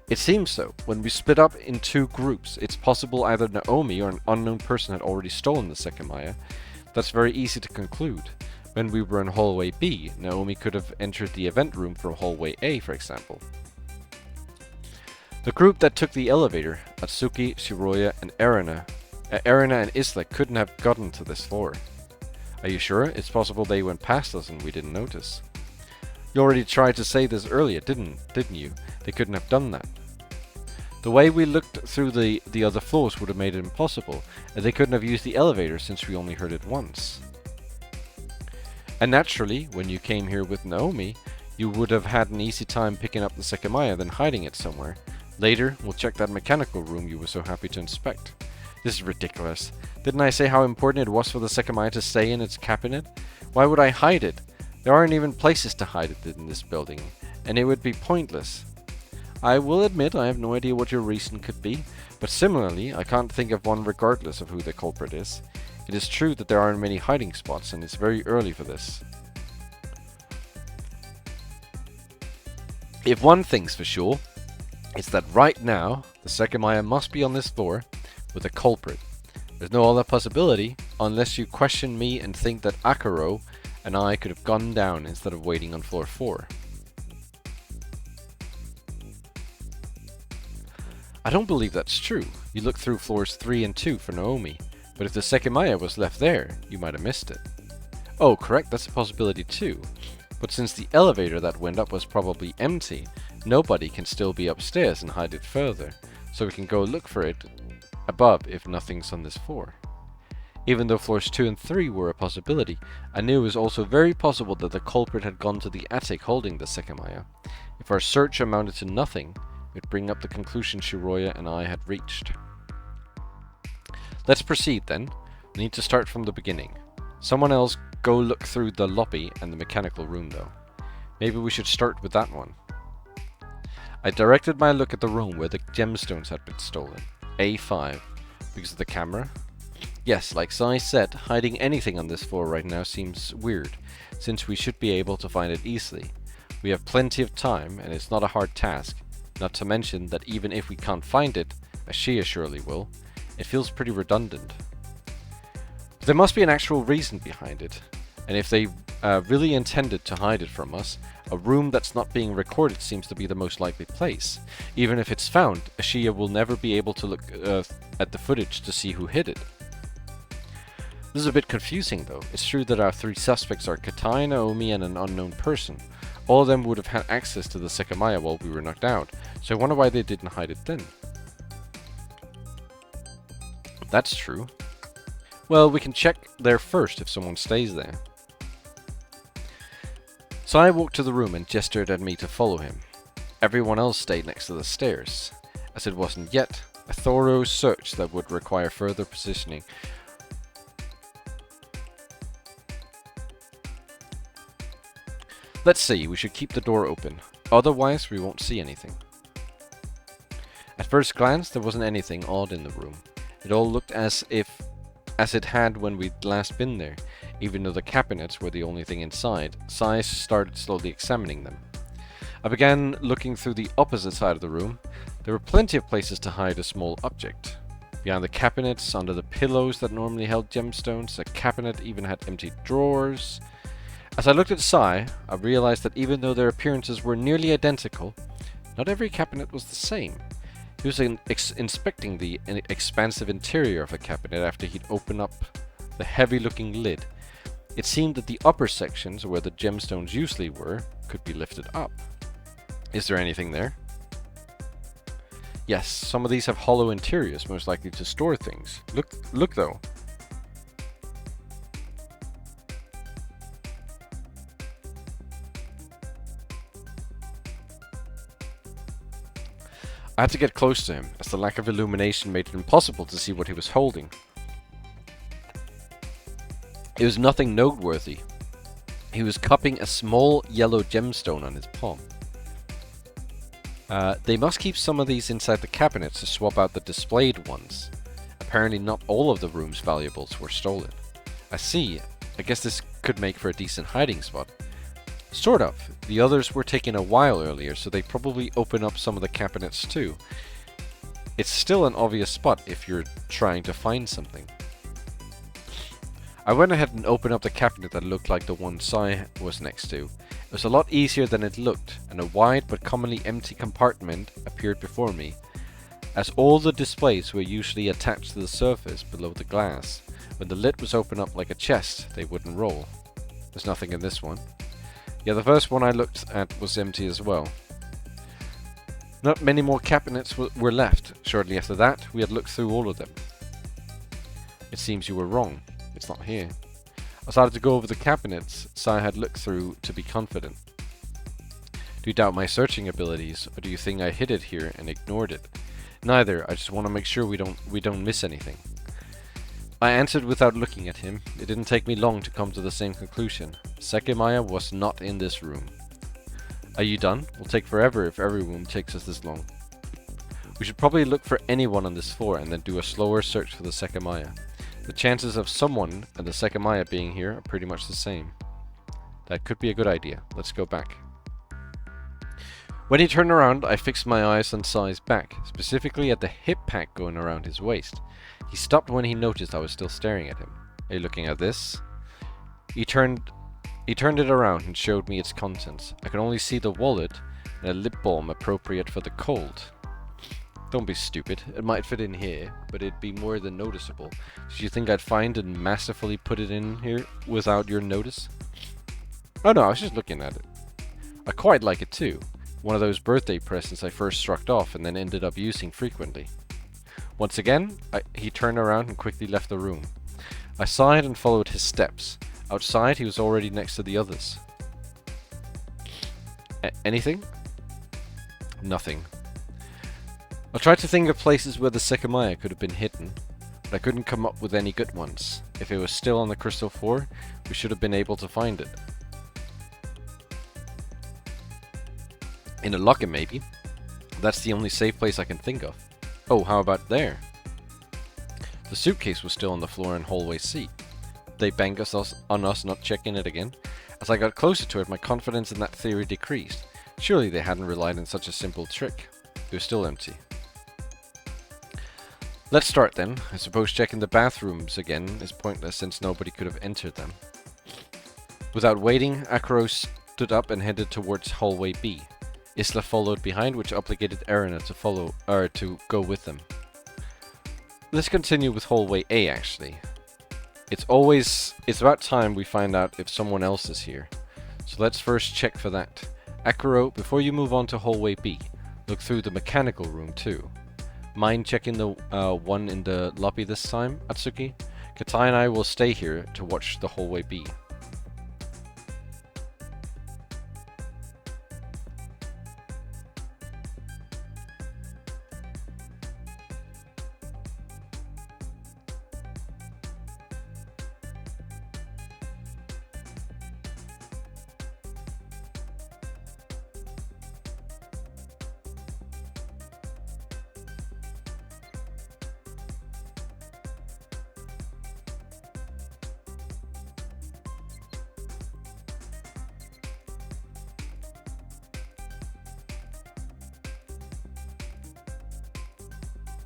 It seems so. When we split up in two groups, it's possible either Naomi or an unknown person had already stolen the Sekimeiya. That's very easy to conclude. When we were in hallway B, Naomi could have entered the event room from hallway A, for example. The group that took the elevator, Atsuki, Shiroya, and Erina and Isla couldn't have gotten to this floor. Are you sure? It's possible they went past us and we didn't notice. You already tried to say this earlier, didn't you? They couldn't have done that. The way we looked through the other floors would have made it impossible, and they couldn't have used the elevator since we only heard it once. And naturally, when you came here with Naomi, you would have had an easy time picking up the Sekimeiya than hiding it somewhere. Later, we'll check that mechanical room you were so happy to inspect. This is ridiculous. Didn't I say how important it was for the Sekimeiya to stay in its cabinet? Why would I hide it? There aren't even places to hide it in this building, and it would be pointless. I will admit I have no idea what your reason could be, but similarly, I can't think of one regardless of who the culprit is. It is true that there aren't many hiding spots, and it's very early for this. If one thing's for sure, it's that right now, the Sekimeiya must be on this floor with a culprit. There's no other possibility, unless you question me and think that Akuro and I could have gone down instead of waiting on floor 4. I don't believe that's true. You looked through floors 3 and 2 for Naomi, but if the Sekimeiya was left there, you might have missed it. Oh, correct, that's a possibility too. But since the elevator that went up was probably empty, nobody can still be upstairs and hide it further, so we can go look for it above if nothing's on this floor. Even though floors 2 and 3 were a possibility, I knew it was also very possible that the culprit had gone to the attic holding the Sekimeiya. If our search amounted to nothing, it would bring up the conclusion Shiroya and I had reached. Let's proceed then. We need to start from the beginning. Someone else go look through the lobby and the mechanical room though. Maybe we should start with that one. I directed my look at the room where the gemstones had been stolen. A5 because of the camera. Yes, like Sai said, hiding anything on this floor right now seems weird, since we should be able to find it easily. We have plenty of time, and it's not a hard task. Not to mention that even if we can't find it, as Shia surely will, it feels pretty redundant. But there must be an actual reason behind it, and if they really intended to hide it from us, a room that's not being recorded seems to be the most likely place. Even if it's found, Ashia will never be able to look at the footage to see who hid it. This is a bit confusing though. It's true that our three suspects are Katai, Naomi, and an unknown person. All of them would have had access to the Sekimeiya while we were knocked out, so I wonder why they didn't hide it then. That's true. Well, we can check there first if someone stays there. So I walked to the room and gestured at me to follow him. Everyone else stayed next to the stairs. As it wasn't yet, a thorough search that would require further positioning. Let's see, we should keep the door open. Otherwise, we won't see anything. At first glance, there wasn't anything odd in the room. It all looked as it had when we'd last been there. Even though the cabinets were the only thing inside, Sai started slowly examining them. I began looking through the opposite side of the room. There were plenty of places to hide a small object. Behind the cabinets, under the pillows that normally held gemstones, a cabinet even had empty drawers. As I looked at Sai, I realized that even though their appearances were nearly identical, not every cabinet was the same. He was inspecting the expansive interior of a cabinet after he'd opened up the heavy-looking lid. It seemed that the upper sections, where the gemstones usually were, could be lifted up. Is there anything there? Yes, some of these have hollow interiors, most likely to store things. Look though. I had to get close to him, as the lack of illumination made it impossible to see what he was holding. It was nothing noteworthy. He was cupping a small yellow gemstone on his palm. They must keep some of these inside the cabinets to swap out the displayed ones. Apparently not all of the room's valuables were stolen. I see. I guess this could make for a decent hiding spot. Sort of. The others were taken a while earlier, so they probably open up some of the cabinets too. It's still an obvious spot if you're trying to find something. I went ahead and opened up the cabinet that looked like the one Sai was next to. It was a lot easier than it looked, and a wide but commonly empty compartment appeared before me. As all the displays were usually attached to the surface below the glass, when the lid was opened up like a chest, they wouldn't roll. There's nothing in this one. Yeah, the first one I looked at was empty as well. Not many more cabinets were left. Shortly after that, we had looked through all of them. It seems you were wrong. It's not here. I started to go over the cabinets Sai had looked through to be confident. Do you doubt my searching abilities, or do you think I hid it here and ignored it? Neither. I just want to make sure we don't miss anything. I answered without looking at him. It didn't take me long to come to the same conclusion. Sekimeiya was not in this room. Are you done? It'll take forever if every room takes us this long. We should probably look for anyone on this floor and then do a slower search for the Sekimeiya. The chances of someone and the Sekimeiya being here are pretty much the same. That could be a good idea. Let's go back. When he turned around, I fixed my eyes on Sai's back, specifically at the hip pack going around his waist. He stopped when he noticed I was still staring at him. Are you looking at this? He turned it around and showed me its contents. I could only see the wallet and a lip balm appropriate for the cold. Don't be stupid. It might fit in here, but it'd be more than noticeable. Did you think I'd find and masterfully put it in here without your notice? Oh no, I was just looking at it. I quite like it too. One of those birthday presents I first struck off and then ended up using frequently. Once again, he turned around and quickly left the room. I sighed and followed his steps. Outside, he was already next to the others. Anything? Nothing. I tried to think of places where the Sekimeiya could have been hidden, but I couldn't come up with any good ones. If it was still on the crystal floor, we should have been able to find it. In a locker, maybe. That's the only safe place I can think of. Oh, how about there? The suitcase was still on the floor in hallway C. They banged on us not checking it again. As I got closer to it, my confidence in that theory decreased. Surely they hadn't relied on such a simple trick. It was still empty. Let's start then. I suppose checking the bathrooms again is pointless since nobody could have entered them. Without waiting, Akuro stood up and headed towards hallway B. Isla followed behind, which obligated Erina to go with them. Let's continue with hallway A actually. It's about time we find out if someone else is here. So let's first check for that. Akuro, before you move on to hallway B, look through the mechanical room too. Mind checking the one in the lobby this time, Atsuki? Katai and I will stay here to watch the hallway B.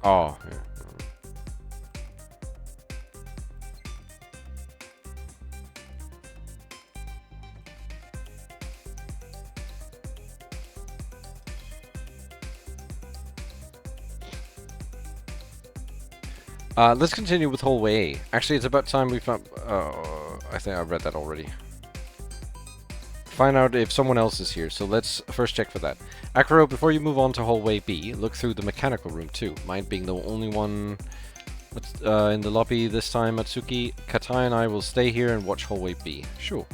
Oh, yeah. Let's continue with hallway A. Actually, it's about time we found... I think I read that already. Find out if someone else is here, so let's first check for that. Akuro, before you move on to hallway B, look through the mechanical room too. Mine being the only one in the lobby this time, Atsuki. Katai and I will stay here and watch hallway B. Sure.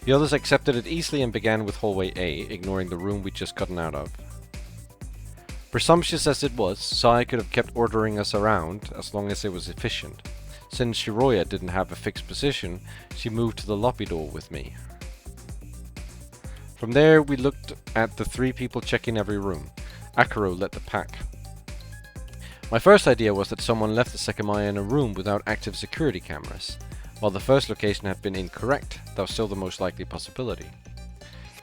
The others accepted it easily and began with hallway A, ignoring the room we'd just gotten out of. Presumptuous as it was, Sai could have kept ordering us around as long as it was efficient. Since Shiroya didn't have a fixed position, she moved to the lobby door with me. From there, we looked at the 3 people checking every room. Akuro led the pack. My first idea was that someone left the Sekimeiya in a room without active security cameras. While the first location had been incorrect, that was still the most likely possibility.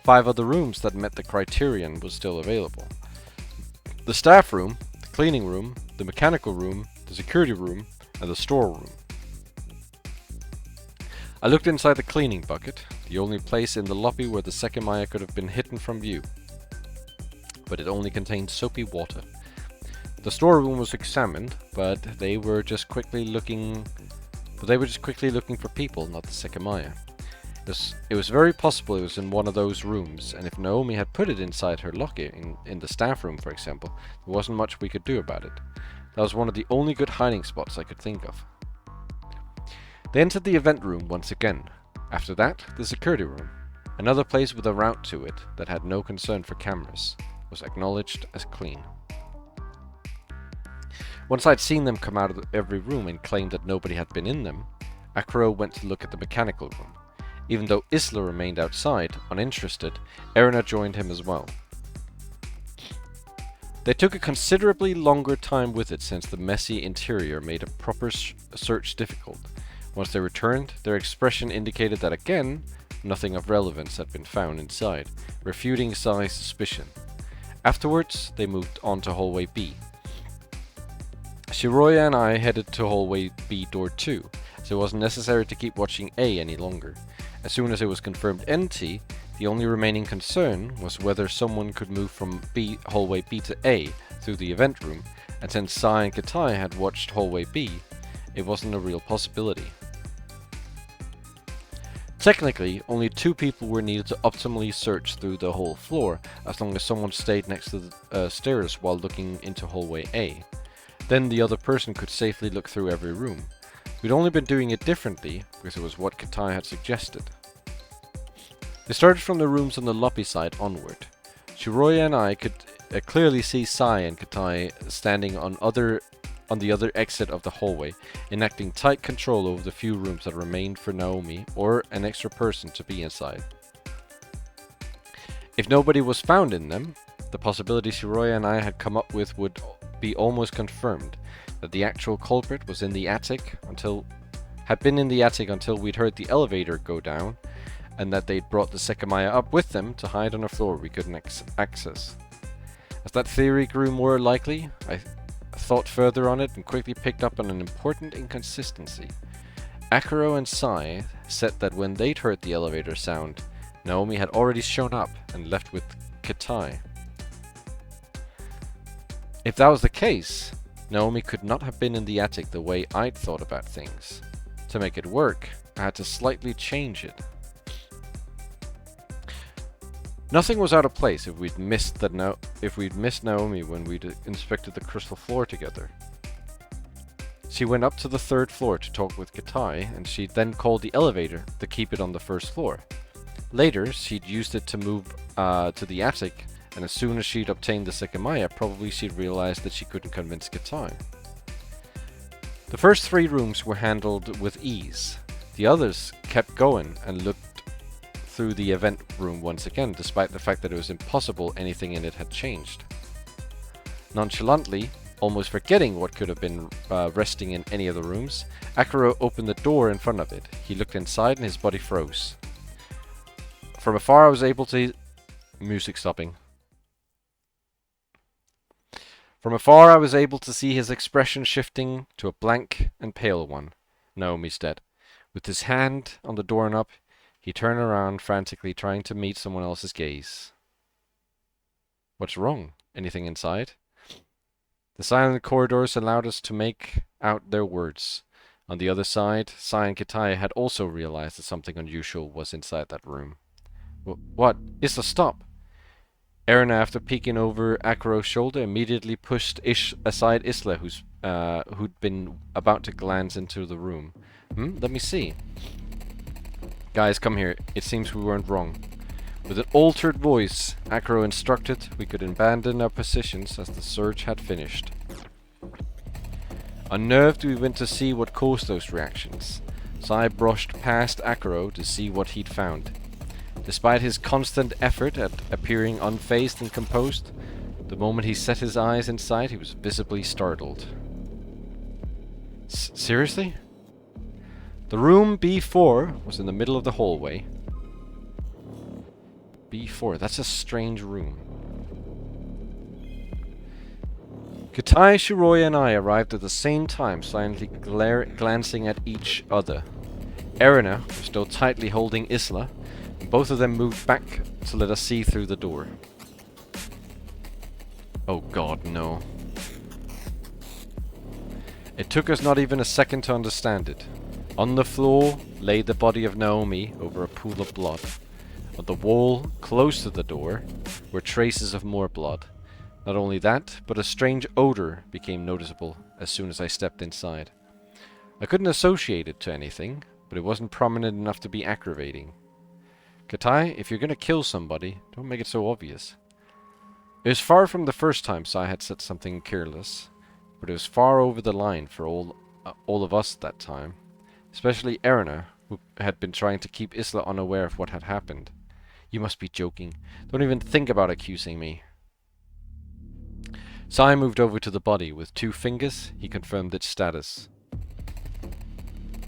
5 other rooms that met the criterion was still available. The staff room, the cleaning room, the mechanical room, the security room, and the storeroom. I looked inside the cleaning bucket, the only place in the lobby where the Sekimeiya could have been hidden from view. But it only contained soapy water. The storeroom was examined, but they were just quickly looking for people, not the Sekimeiya. It was very possible it was in one of those rooms, and if Naomi had put it inside her locker, in the staff room for example, there wasn't much we could do about it. That was one of the only good hiding spots I could think of. They entered the event room once again. After that, the security room. Another place with a route to it that had no concern for cameras. Was acknowledged as clean. Once I'd seen them come out of every room and claimed that nobody had been in them, Akuro went to look at the mechanical room. Even though Isla remained outside, uninterested, Erina joined him as well. They took a considerably longer time with it since the messy interior made a proper search difficult. Once they returned, their expression indicated that again, nothing of relevance had been found inside, refuting Sai's suspicion. Afterwards, they moved on to hallway B. Shiroya and I headed to hallway B door 2, so it wasn't necessary to keep watching A any longer. As soon as it was confirmed empty, the only remaining concern was whether someone could move from hallway B to A through the event room, and since Sai and Katai had watched hallway B, it wasn't a real possibility. Technically, only 2 people were needed to optimally search through the whole floor, as long as someone stayed next to the stairs while looking into hallway A. Then the other person could safely look through every room. We'd only been doing it differently, because it was what Katai had suggested. They started from the rooms on the lobby side onward. Shiroya and I could clearly see Sai and Katai standing on the other exit of the hallway, enacting tight control over the few rooms that remained for Naomi or an extra person to be inside. If nobody was found in them, the possibility Shiroya and I had come up with would be almost confirmed. that the actual culprit was in the attic had been in the attic until we'd heard the elevator go down, and that they'd brought the Sekimeiya up with them to hide on a floor we couldn't access. As that theory grew more likely, I thought further on it and quickly picked up on an important inconsistency. Akuro and Sai said that when they'd heard the elevator sound, Naomi had already shown up and left with Kitai. If that was the case, Naomi could not have been in the attic the way I'd thought about things. To make it work, I had to slightly change it. Nothing was out of place if we'd missed Naomi when we'd inspected the crystal floor together. She went up to the 3rd floor to talk with Kitai, and she'd then called the elevator to keep it on the 1st floor. Later, she'd used it to move to the attic, and as soon as she'd obtained the Sekimeiya, probably she'd realized that she couldn't convince Kitai. The first 3 rooms were handled with ease. The others kept going and looked through the event room once again, despite the fact that it was impossible anything in it had changed. Nonchalantly, almost forgetting what could have been resting in any of the rooms, Akuro opened the door in front of it. He looked inside and his body froze. From afar I was able to... Music stopping. From afar I was able to see his expression shifting to a blank and pale one. Naomi's dead. With his hand on the doorknob, he turned around frantically, trying to meet someone else's gaze. What's wrong? Anything inside? The silent corridors allowed us to make out their words. On the other side, Sai and Kitai had also realized that something unusual was inside that room. What? Isla, stop! Erina, after peeking over Akuro's shoulder, immediately pushed aside Isla, who'd been about to glance into the room. Let me see. Guys, come here. It seems we weren't wrong. With an altered voice, Akuro instructed we could abandon our positions as the search had finished. Unnerved, we went to see what caused those reactions. Sai brushed past Akuro to see what he'd found. Despite his constant effort at appearing unfazed and composed, the moment he set his eyes inside, he was visibly startled. Seriously? The room B4 was in the middle of the hallway. B4, that's a strange room. Kitai, Shiroya and I arrived at the same time, silently glancing at each other. Erina was still tightly holding Isla, and both of them moved back to let us see through the door. Oh god, no. It took us not even a second to understand it. On the floor lay the body of Naomi over a pool of blood. On the wall, close to the door, were traces of more blood. Not only that, but a strange odor became noticeable as soon as I stepped inside. I couldn't associate it to anything, but it wasn't prominent enough to be aggravating. Kitai, if you're gonna kill somebody, don't make it so obvious. It was far from the first time Sai had said something careless, but it was far over the line for all of us that time. Especially Erina, who had been trying to keep Isla unaware of what had happened. You must be joking. Don't even think about accusing me. Sai moved over to the body. With 2 fingers, he confirmed its status.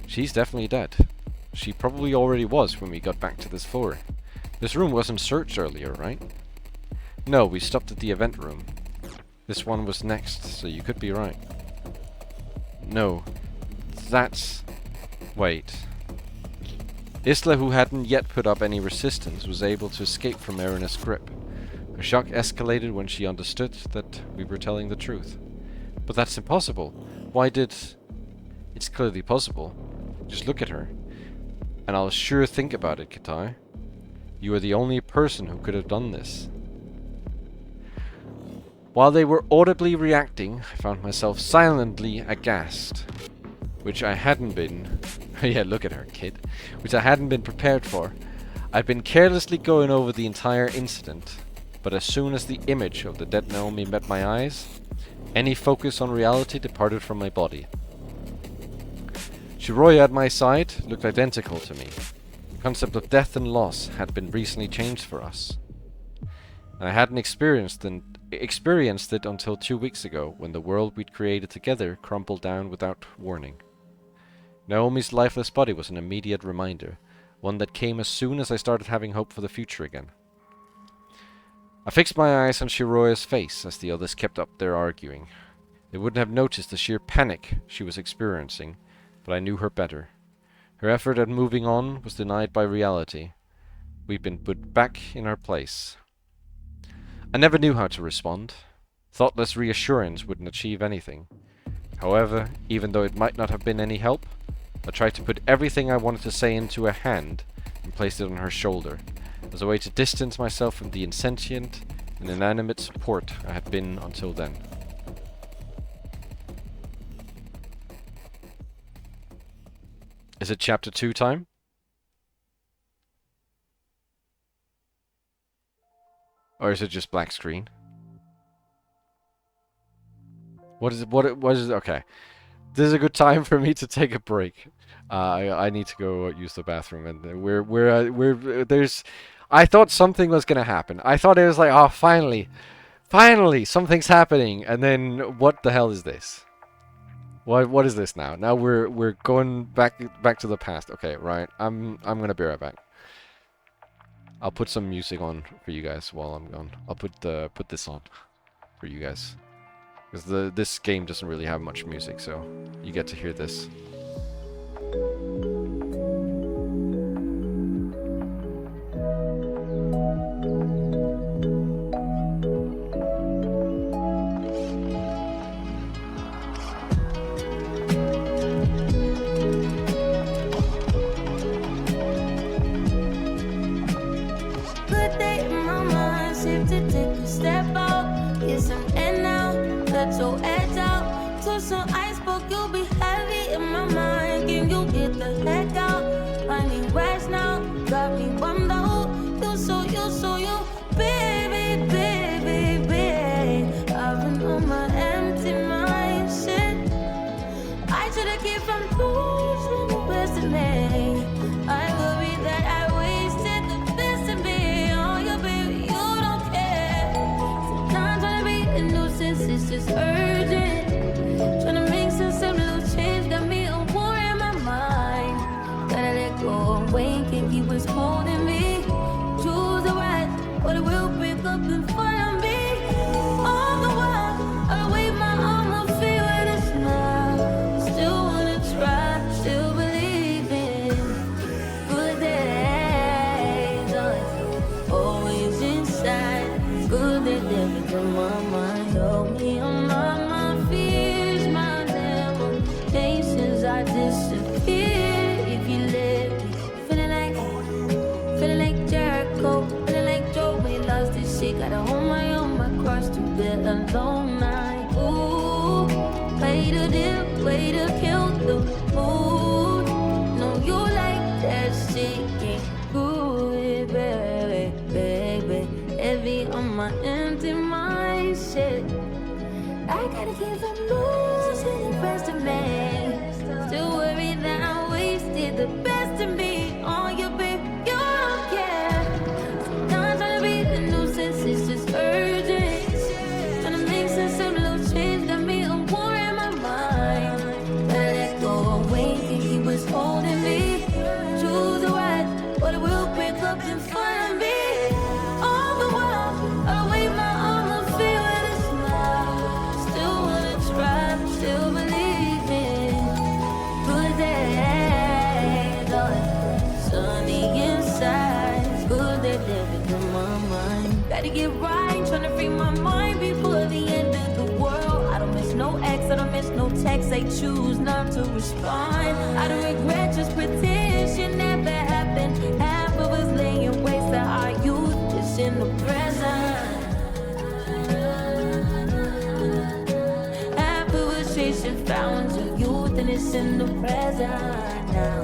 She's definitely dead. She probably already was when we got back to this floor. This room wasn't searched earlier, right? No, we stopped at the event room. This one was next, so you could be right. No, that's... Wait. Isla, who hadn't yet put up any resistance, was able to escape from Erina's grip. Her shock escalated when she understood that we were telling the truth. But that's impossible. Why did... It's clearly possible. Just look at her. And I'll sure think about it, Kitai. You are the only person who could have done this. While they were audibly reacting, I found myself silently aghast. Which I hadn't been... yeah, look at her, kid. Which I hadn't been prepared for. I'd been carelessly going over the entire incident, but as soon as the image of the dead Naomi met my eyes, any focus on reality departed from my body. Shiroya at my side looked identical to me. The concept of death and loss had been recently changed for us. And I hadn't experienced experienced it until 2 weeks ago, when the world we'd created together crumbled down without warning. Naomi's lifeless body was an immediate reminder, one that came as soon as I started having hope for the future again. I fixed my eyes on Shiroya's face as the others kept up their arguing. They wouldn't have noticed the sheer panic she was experiencing, but I knew her better. Her effort at moving on was denied by reality. We'd been put back in our place. I never knew how to respond. Thoughtless reassurance wouldn't achieve anything. However, even though it might not have been any help, I tried to put everything I wanted to say into a hand and placed it on her shoulder, as a way to distance myself from the insentient and inanimate support I had been until then. Is it chapter 2 time? Or is it just black screen? What is it? Okay. This is a good time for me to take a break. I need to go use the bathroom, and there's. I thought something was gonna happen. I thought it was like, oh, finally, something's happening, and then what the hell is this? What is this now? Now we're going back to the past. Okay, right. I'm gonna be right back. I'll put some music on for you guys while I'm gone. I'll put this on for you guys. Because this game doesn't really have much music, so you get to hear this. Good day in my mind, safe to take a step out, get some air now, let your edge out. To some iceberg, you'll be heavy in my mind. Can you get the heck out? Finding rest now, got me bummed out. You, baby, baby, baby. I've been on my empty mind, shit. I should've kept from losing the best of me. I worry that I wasted the best of me. Oh, yeah, baby, you don't care. Sometimes trying to be a nuisance is just urgent. Trying to make sense of little change got me a war in my mind. Gotta let go and wait, can't keep what's holding me. Choose the right, but it will pick up in front of me. All the while, I wait my arm, I feel it is now. Still wanna try, still believe in good days. Always inside, good that never in my mind. Help me on my fears, my limitations. I disappear if you let me. Feeling like Jericho, feeling like Joe when he lost his shit. Gotta hold my own, my cross to bear alone night. Ooh, way to dip, way to kill the mood. No, you like that shit, can't do it, baby, baby. Heavy on my empty mind, shit. I gotta keep from losing the rest of me. Still worried that I wasted the best of me. Oh, you baby, you don't care. Sometimes trying to be the nuisance is just urgent. Trying to make sense of little change got me a war in my mind. Gotta let go away, can't keep what's holding me. Choose the right, but it will pick up in front of me. All the while, I wait my arm, I feel it is now. Still wanna try, still believe in good days. Oh, sunny inside, good that never in my mind. Gotta get right, tryna free my mind before the end of the world. I don't miss no ex, I don't miss no text. They choose not to respond. I don't regret, just pretend shit never happened. Half of us laying waste to our youth, just in the present. Half of us chasing fountains of youth, and it's in the present now.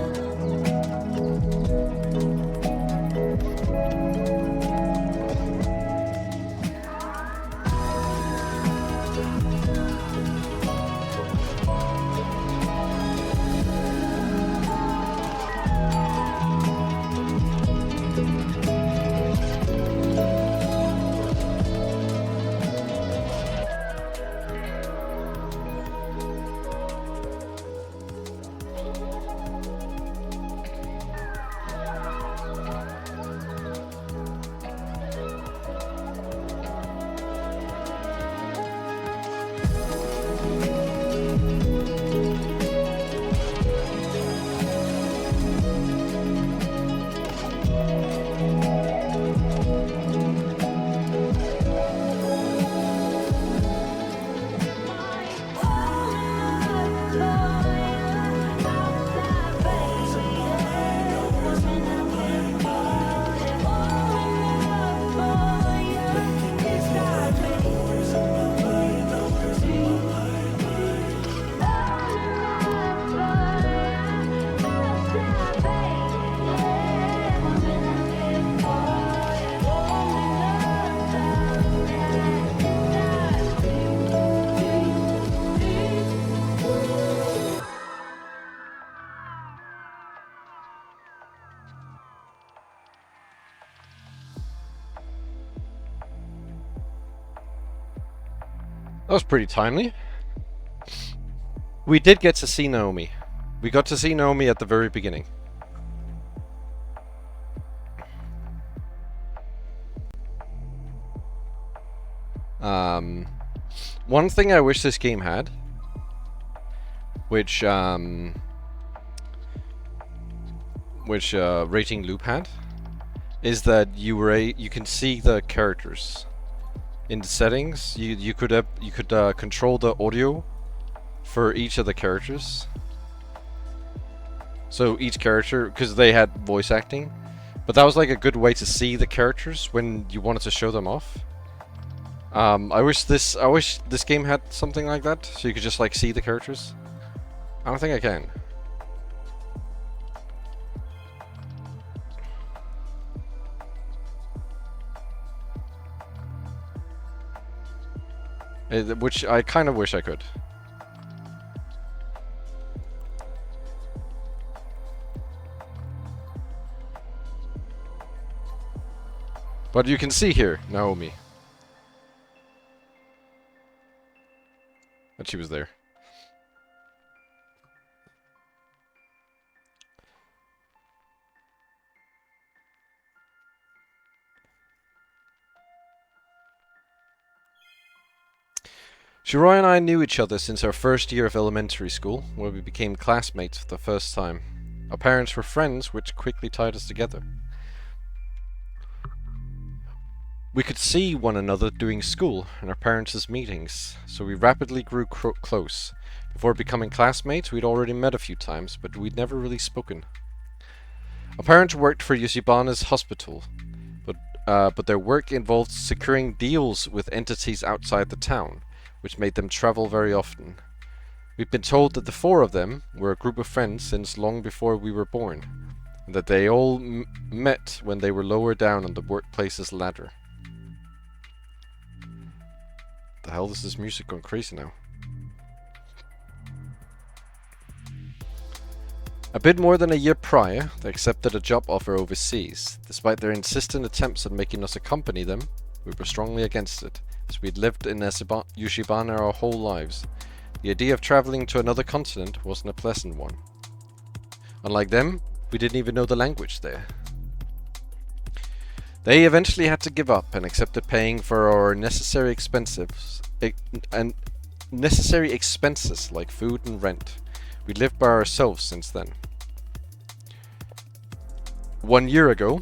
That was pretty timely. We did get to see Naomi. We got to see Naomi at the very beginning. One thing I wish this game had, which Rating Loop had, is that you can see the characters in the settings. You could control the audio for each of the characters. So each character, because they had voice acting, but that was like a good way to see the characters when you wanted to show them off. I wish this game had something like that, so you could just like see the characters. I don't think I can. Which I kind of wish I could. But you can see here, Naomi. That she was there. Shiroi and I knew each other since our first year of elementary school, where we became classmates for the first time. Our parents were friends, which quickly tied us together. We could see one another doing school and our parents' meetings, so we rapidly grew close. Before becoming classmates, we'd already met a few times, but we'd never really spoken. Our parents worked for Yoshibana's hospital, but their work involved securing deals with entities outside the town, which made them travel very often. We've been told that the four of them were a group of friends since long before we were born, and that they all met when they were lower down on the workplace's ladder. The hell is this music going crazy now? A bit more than a year prior, they accepted a job offer overseas. Despite their insistent attempts at making us accompany them, we were strongly against it, as we'd lived in Yoshibana our whole lives. The idea of traveling to another continent wasn't a pleasant one. Unlike them, we didn't even know the language there. They eventually had to give up and accepted paying for our necessary expenses like food and rent. We lived by ourselves since then. 1 year ago,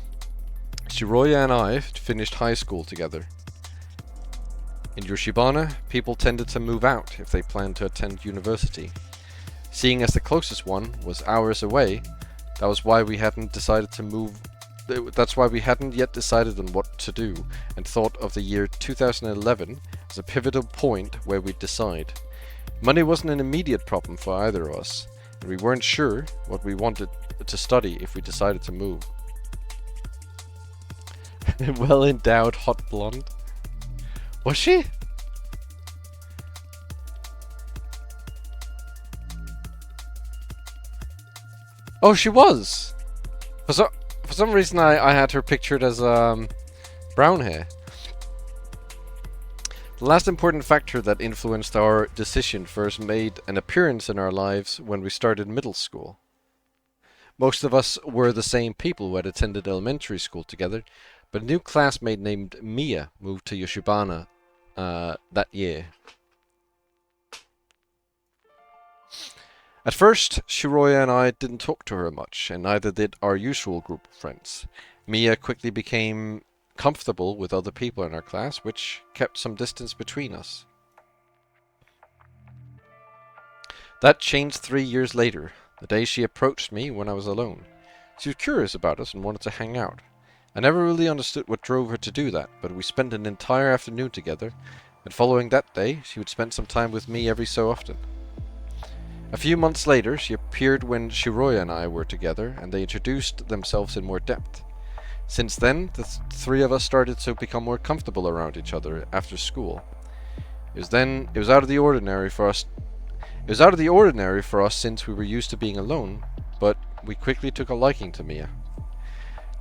Shiroya and I finished high school together. In Yoshibana, people tended to move out if they planned to attend university. Seeing as the closest one was hours away, that's why we hadn't yet decided on what to do, and thought of the year 2011 as a pivotal point where we'd decide. Money wasn't an immediate problem for either of us, and we weren't sure what we wanted to study if we decided to move. Well-endowed hot blonde. Was she? Oh, she was! For some reason I had her pictured as brown hair. The last important factor that influenced our decision first made an appearance in our lives when we started middle school. Most of us were the same people who had attended elementary school together, but a new classmate named Mia moved to Yoshibana that year. At first, Shiroya and I didn't talk to her much, and neither did our usual group of friends. Mia quickly became comfortable with other people in our class, which kept some distance between us. That changed 3 years later, the day she approached me when I was alone. She was curious about us and wanted to hang out. I never really understood what drove her to do that, but we spent an entire afternoon together, and following that day, she would spend some time with me every so often. A few months later, she appeared when Shiroya and I were together, and they introduced themselves in more depth. Since then, the three of us started to become more comfortable around each other after school. It was out of the ordinary for us since we were used to being alone, but we quickly took a liking to Mia.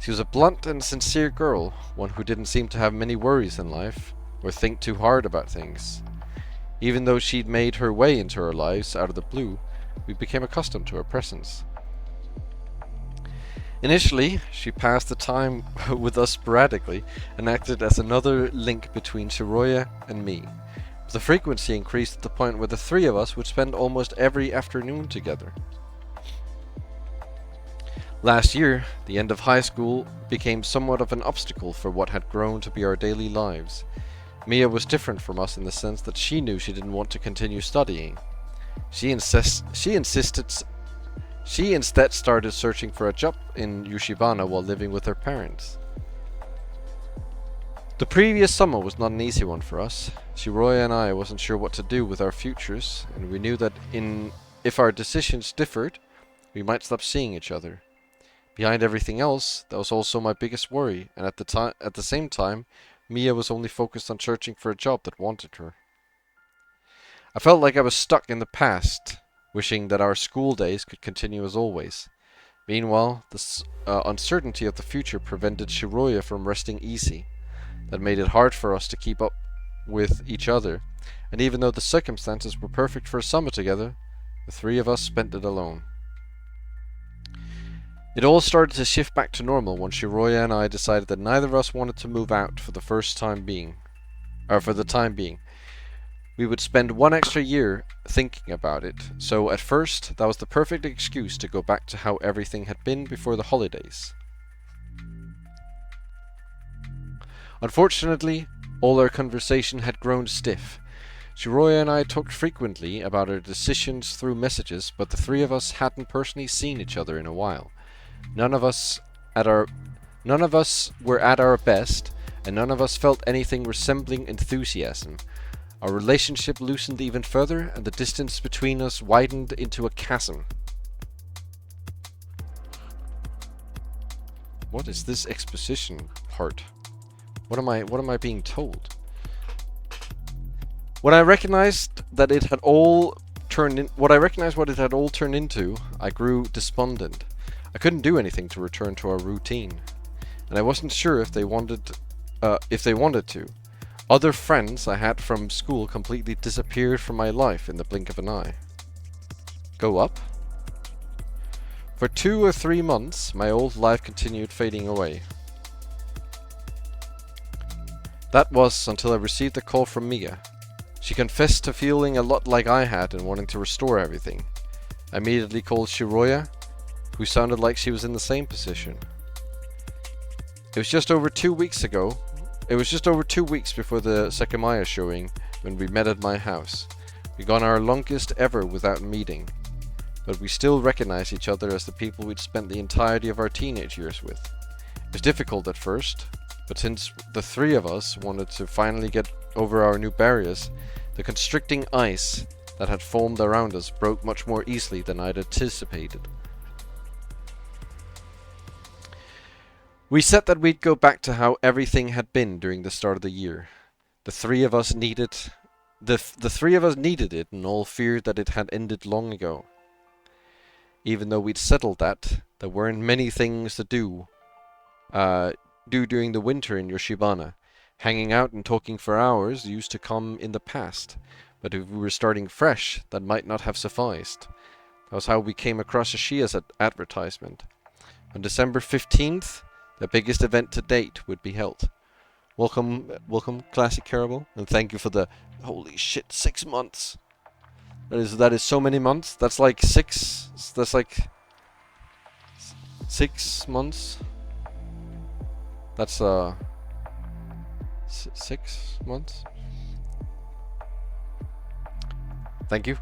She was a blunt and sincere girl, one who didn't seem to have many worries in life, or think too hard about things. Even though she'd made her way into our lives out of the blue, we became accustomed to her presence. Initially, she passed the time with us sporadically and acted as another link between Shiroya and me. But the frequency increased to the point where the three of us would spend almost every afternoon together. Last year, the end of high school became somewhat of an obstacle for what had grown to be our daily lives. Mia was different from us in the sense that she knew she didn't want to continue studying. She instead started searching for a job in Yushibana while living with her parents. The previous summer was not an easy one for us. Shiroya and I wasn't sure what to do with our futures, and we knew that if our decisions differed, we might stop seeing each other. Behind everything else, that was also my biggest worry, and at the same time, Mia was only focused on searching for a job that wanted her. I felt like I was stuck in the past, wishing that our school days could continue as always. Meanwhile, the uncertainty of the future prevented Shiroya from resting easy. That made it hard for us to keep up with each other, and even though the circumstances were perfect for a summer together, the three of us spent it alone. It all started to shift back to normal when Shiroya and I decided that neither of us wanted to move out for the time being. We would spend one extra year thinking about it, so at first that was the perfect excuse to go back to how everything had been before the holidays. Unfortunately, all our conversation had grown stiff. Shiroya and I talked frequently about our decisions through messages, but the three of us hadn't personally seen each other in a while. None of us were at our best, and none of us felt anything resembling enthusiasm. Our relationship loosened even further, and the distance between us widened into a chasm. What is this exposition part? What am I being told? When I recognized what it had all turned into, I grew despondent. I couldn't do anything to return to our routine, and I wasn't sure if they wanted to. Other friends I had from school completely disappeared from my life in the blink of an eye. Go up? For 2 or 3 months, my old life continued fading away. That was until I received a call from Mia. She confessed to feeling a lot like I had and wanting to restore everything. I immediately called Shiroya, who sounded like she was in the same position. It was just over 2 weeks before the Sekimeiya showing when we met at my house. We'd gone our longest ever without meeting, but we still recognized each other as the people we'd spent the entirety of our teenage years with. It was difficult at first, but since the three of us wanted to finally get over our new barriers, the constricting ice that had formed around us broke much more easily than I'd anticipated. We said that we'd go back to how everything had been during the start of the year. The three of us needed it and all feared that it had ended long ago. Even though we'd settled that, there weren't many things to do during the winter in Yoshibana. Hanging out and talking for hours used to come in the past, but if we were starting fresh, that might not have sufficed. That was how we came across Ashia's advertisement. On December 15th, the biggest event to date would be held. Welcome, Classic Caribou, and thank you for the holy shit 6 months. That is so many months. That's like 6 months. That's 6 months. Thank you.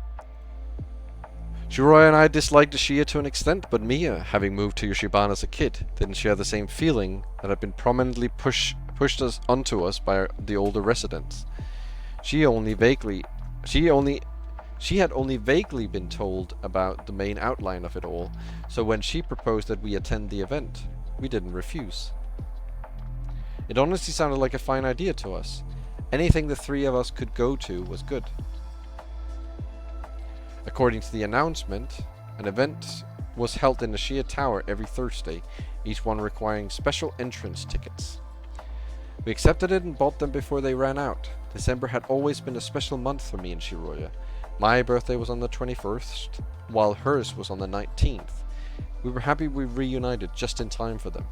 Shiroya and I disliked Ashia to an extent, but Mia, having moved to Yoshibana as a kid, didn't share the same feeling that had been prominently pushed onto us by the older residents. She had only vaguely been told about the main outline of it all, so when she proposed that we attend the event, we didn't refuse. It honestly sounded like a fine idea to us. Anything the three of us could go to was good. According to the announcement, an event was held in the Ashia Tower every Thursday, each one requiring special entrance tickets. We accepted it and bought them before they ran out. December had always been a special month for me and Shiroya. My birthday was on the 21st, while hers was on the 19th. We were happy we reunited just in time for them.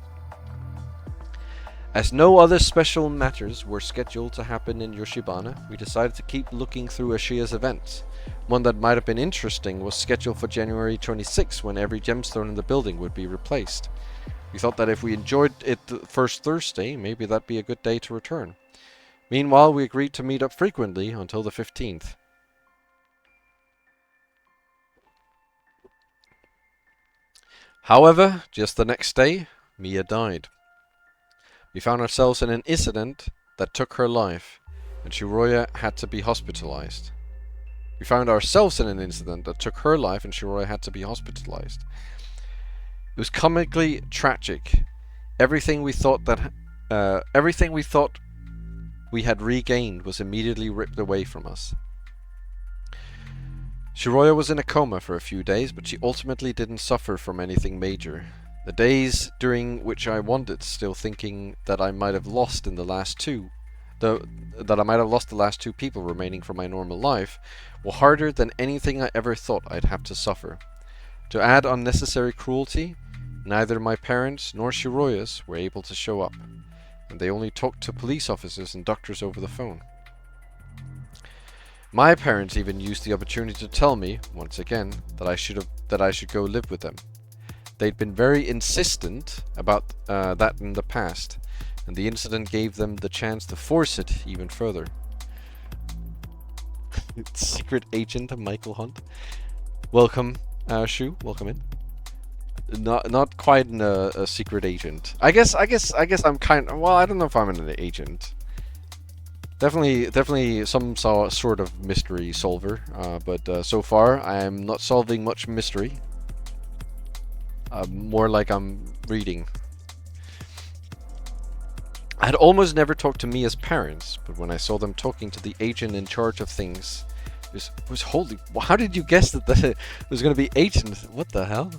As no other special matters were scheduled to happen in Yoshibana, we decided to keep looking through Ashiya's events. One that might have been interesting was scheduled for January 26, when every gemstone in the building would be replaced. We thought that if we enjoyed it the first Thursday, maybe that'd be a good day to return. Meanwhile, we agreed to meet up frequently until the 15th. However, just the next day, Mia died. We found ourselves in an incident that took her life, and Shiroya had to be hospitalized. We found ourselves in an incident that took her life, and Shiroya had to be hospitalized. It was comically tragic. Everything we thought we had regained was immediately ripped away from us. Shiroya was in a coma for a few days, but she ultimately didn't suffer from anything major. The days during which I wondered, still thinking that I might have lost the last two people remaining from my normal life, were harder than anything I ever thought I'd have to suffer. To add unnecessary cruelty, neither my parents nor Shiroya's were able to show up, and they only talked to police officers and doctors over the phone. My parents even used the opportunity to tell me, once again, that I should go live with them. They'd been very insistent about that in the past, and the incident gave them the chance to force it even further. Secret agent Michael Hunt. Welcome, Shu. Welcome in. Not quite a secret agent. I guess I'm kind of, well, I don't know if I'm an agent. Definitely some sort of mystery solver, but so far I am not solving much mystery. More like I'm reading. I had almost never talked to Mia's parents, but when I saw them talking to the agent in charge of things, it was holy. How did you guess that it was going to be agent? What the hell?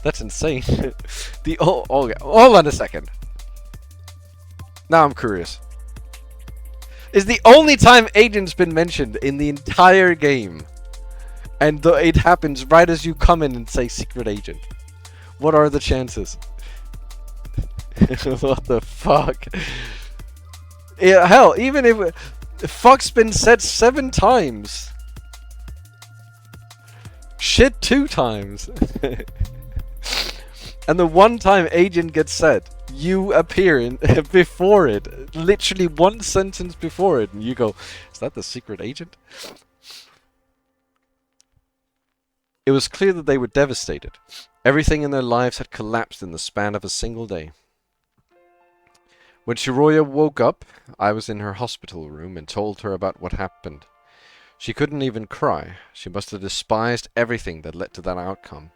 That's insane. Okay, hold on a second. Now I'm curious. Is the only time agent's been mentioned in the entire game, and it happens right as you come in and say secret agent. What are the chances? What the fuck? Yeah, hell, even if fuck's been said 7 times, shit 2 times, and the one time agent gets said, you appear in before it, literally 1 sentence before it, and you go, is that the secret agent? It was clear that they were devastated. Everything in their lives had collapsed in the span of a single day. When Shiroya woke up, I was in her hospital room and told her about what happened. She couldn't even cry. She must have despised everything that led to that outcome.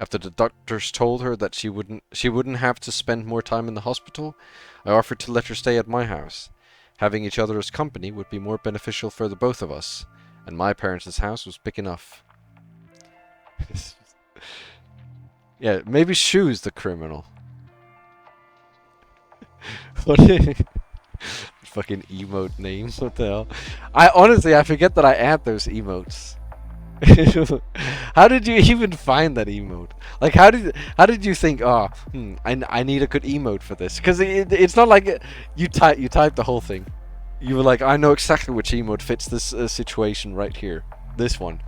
After the doctors told her that she wouldn't have to spend more time in the hospital, I offered to let her stay at my house. Having each other as company would be more beneficial for the both of us, and my parents' house was big enough. Yeah, maybe Shu's the criminal. What fucking emote names, what the hell? I forget that I add those emotes. How did you even find that emote? Like, how did you think, I need a good emote for this? Because it's not like you type the whole thing. You were like, I know exactly which emote fits this situation right here. This one.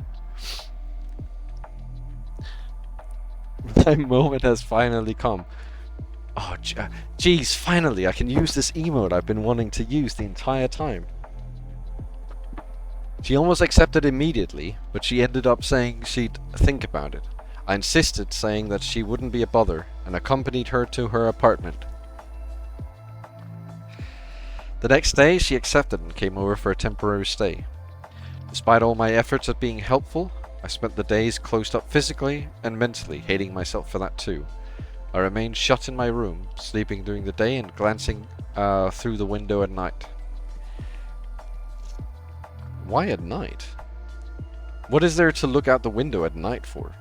My moment has finally come. Oh, jeez, finally, I can use this emote I've been wanting to use the entire time. She almost accepted immediately, but she ended up saying she'd think about it. I insisted, saying that she wouldn't be a bother, and accompanied her to her apartment. The next day, she accepted and came over for a temporary stay. Despite all my efforts at being helpful, I spent the days closed up physically and mentally, hating myself for that too. I remained shut in my room, sleeping during the day and glancing through the window at night. Why at night? What is there to look out the window at night for?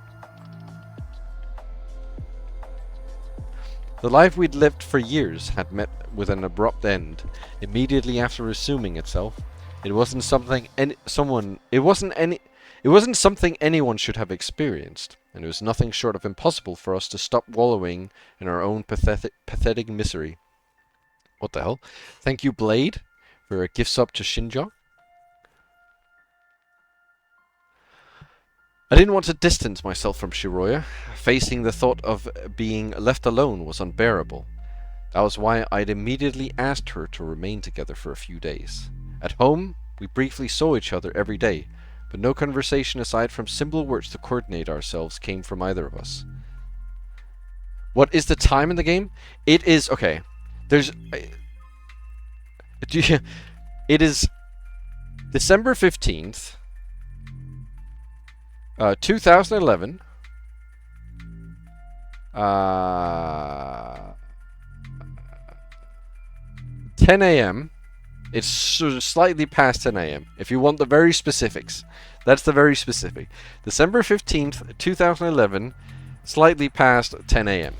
The life we'd lived for years had met with an abrupt end, immediately after resuming itself. It wasn't something anyone should have experienced, and it was nothing short of impossible for us to stop wallowing in our own pathetic misery. What the hell? Thank you, Blade, for a gift sub to Shinja. I didn't want to distance myself from Shiroya. Facing the thought of being left alone was unbearable. That was why I'd immediately asked her to remain together for a few days. At home, we briefly saw each other every day, but no conversation aside from simple words to coordinate ourselves came from either of us. What is the time in the game? It is... okay. There's... it is December 15th, 2011. 10 a.m. It's sort of slightly past 10 a.m. If you want the very specifics, that's the very specific. December 15th, 2011, slightly past 10 a.m.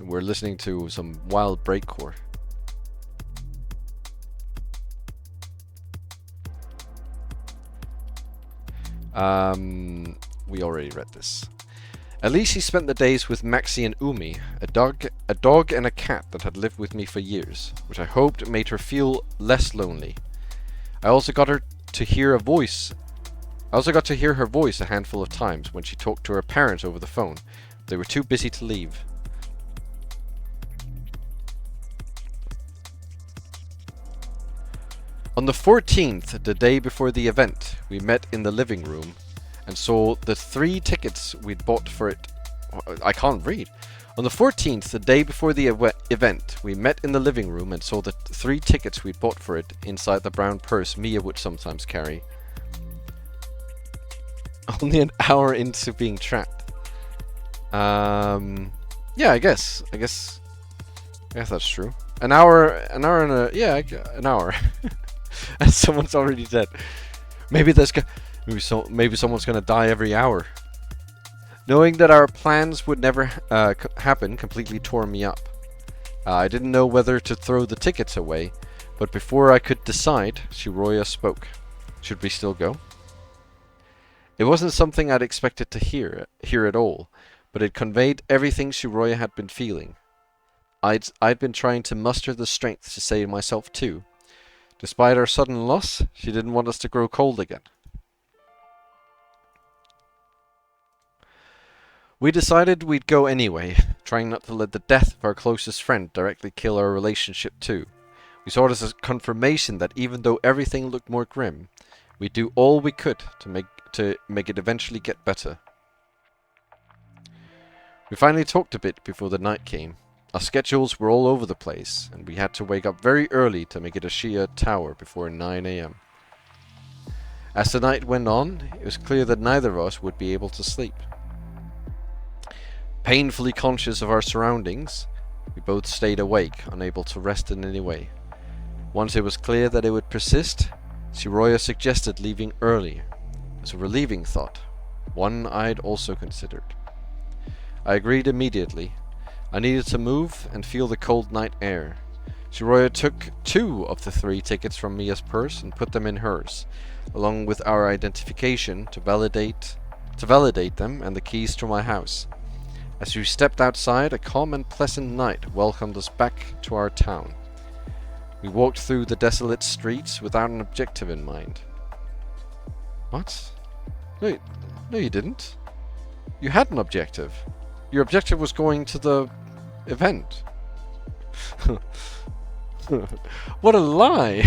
We're listening to some wild breakcore. We already read this. At least he spent the days with Maxi and Umi, a dog and a cat that had lived with me for years, which I hoped made her feel less lonely. I also got to hear her voice a handful of times when she talked to her parents over the phone. They were too busy to leave. On the 14th, the day before the event, we met in the living room and saw the 3 tickets we'd bought for it. I can't read. On the 14th, the day before the event, we met in the living room and saw the 3 tickets we'd bought for it inside the brown purse Mia would sometimes carry. Only an hour into being trapped. Yeah, I guess that's true. An hour and an hour. And someone's already dead. Maybe someone's gonna die every hour. Knowing that our plans would never happen completely tore me up. I didn't know whether to throw the tickets away, but before I could decide, Shiroya spoke. Should we still go? It wasn't something I'd expected to hear at all, but it conveyed everything Shiroya had been feeling. I'd been trying to muster the strength to say to myself too. Despite our sudden loss, she didn't want us to grow cold again. We decided we'd go anyway, trying not to let the death of our closest friend directly kill our relationship too. We saw this as confirmation that even though everything looked more grim, we'd do all we could to make it eventually get better. We finally talked a bit before the night came. Our schedules were all over the place, and we had to wake up very early to make it a Shia tower before 9 a.m. As the night went on, it was clear that neither of us would be able to sleep. Painfully conscious of our surroundings, we both stayed awake, unable to rest in any way. Once it was clear that it would persist, Shiroya suggested leaving early, as a relieving thought, one I'd also considered. I agreed immediately. I needed to move and feel the cold night air. Shiroya took 2 of the 3 tickets from Mia's purse and put them in hers, along with our identification to validate them and the keys to my house. As we stepped outside, a calm and pleasant night welcomed us back to our town. We walked through the desolate streets without an objective in mind. What? No, you didn't. You had an objective. Your objective was going to the event. What a lie!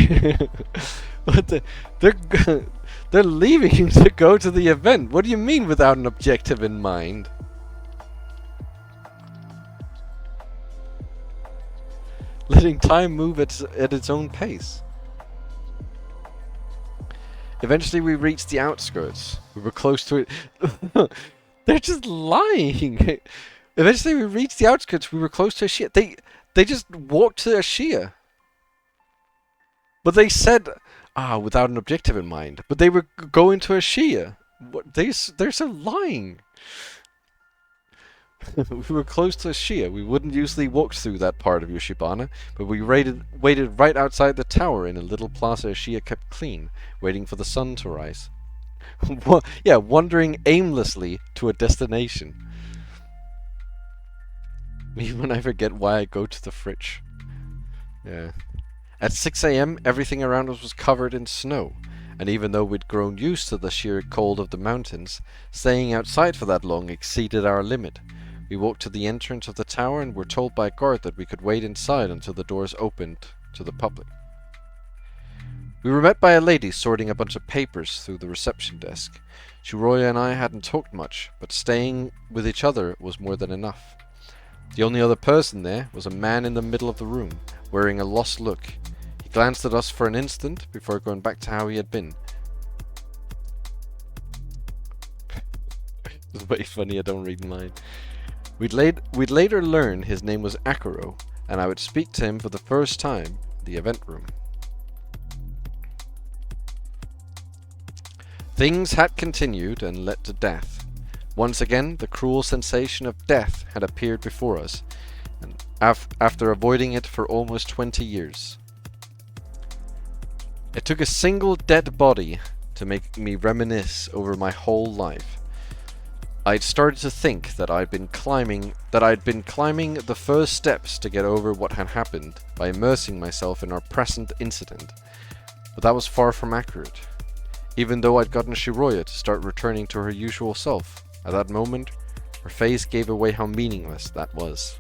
They're leaving to go to the event. What do you mean without an objective in mind? Letting time move at its own pace. Eventually we reached the outskirts. We were close to it. They're just lying. Eventually we reached the outskirts. We were close to a Shia. They just walked to a Shia. But they said, without an objective in mind. But they were going to a Shia. What? They're so lying. We were close to Shia. We wouldn't usually walk through that part of Yoshibana, but we waited right outside the tower in a little plaza Shia kept clean, waiting for the sun to rise. Yeah, wandering aimlessly to a destination. Even I forget why I go to the fridge. Yeah. At 6 a.m., everything around us was covered in snow, and even though we'd grown used to the sheer cold of the mountains, staying outside for that long exceeded our limit. We walked to the entrance of the tower and were told by a guard that we could wait inside until the doors opened to the public. We were met by a lady sorting a bunch of papers through the reception desk. Shiroya and I hadn't talked much, but staying with each other was more than enough. The only other person there was a man in the middle of the room, wearing a lost look. He glanced at us for an instant before going back to how he had been. It's very funny, I don't read mine. We'd later learn his name was Akuro, and I would speak to him for the first time in the event room. Things had continued and led to death. Once again, the cruel sensation of death had appeared before us, and after avoiding it for almost 20 years. It took a single dead body to make me reminisce over my whole life. I'd started to think that I'd been climbing the first steps to get over what had happened by immersing myself in our present incident, but that was far from accurate. Even though I'd gotten Shiroya to start returning to her usual self, at that moment, her face gave away how meaningless that was.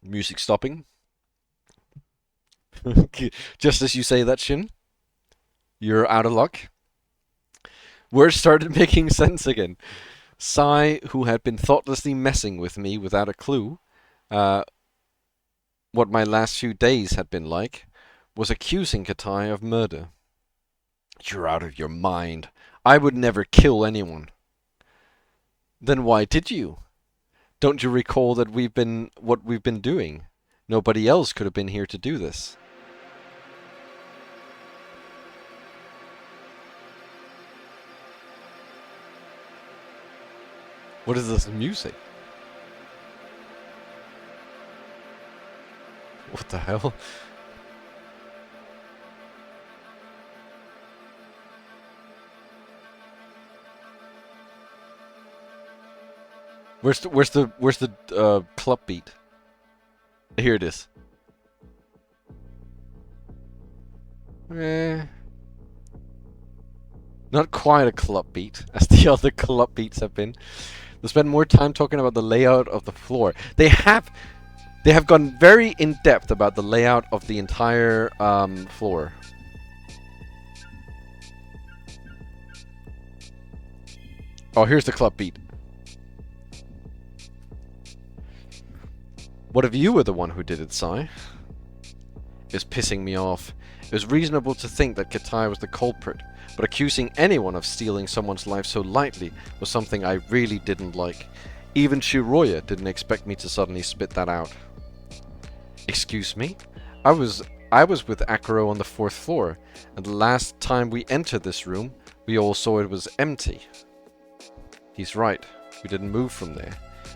Music stopping. Just as you say that, Shin, you're out of luck. Words started making sense again. Sai, who had been thoughtlessly messing with me without a clue what my last few days had been like, was accusing Katai of murder. You're out of your mind. I would never kill anyone. Then why did you? Don't you recall that what we've been doing? Nobody else could have been here to do this. What is this music? What the hell? Where's the club beat? Here it is. Not quite a club beat, as the other club beats have been. They spend more time talking about the layout of the floor. They have gone very in depth about the layout of the entire floor. Oh, here's the club beat. What if you were the one who did it, Sai? It was pissing me off. It was reasonable to think that Katai was the culprit, but accusing anyone of stealing someone's life so lightly was something I really didn't like. Even Shiroya didn't expect me to suddenly spit that out. Excuse me? I was with Akuro on the 4th floor, and the last time we entered this room, we all saw it was empty. He's right. We didn't move from there.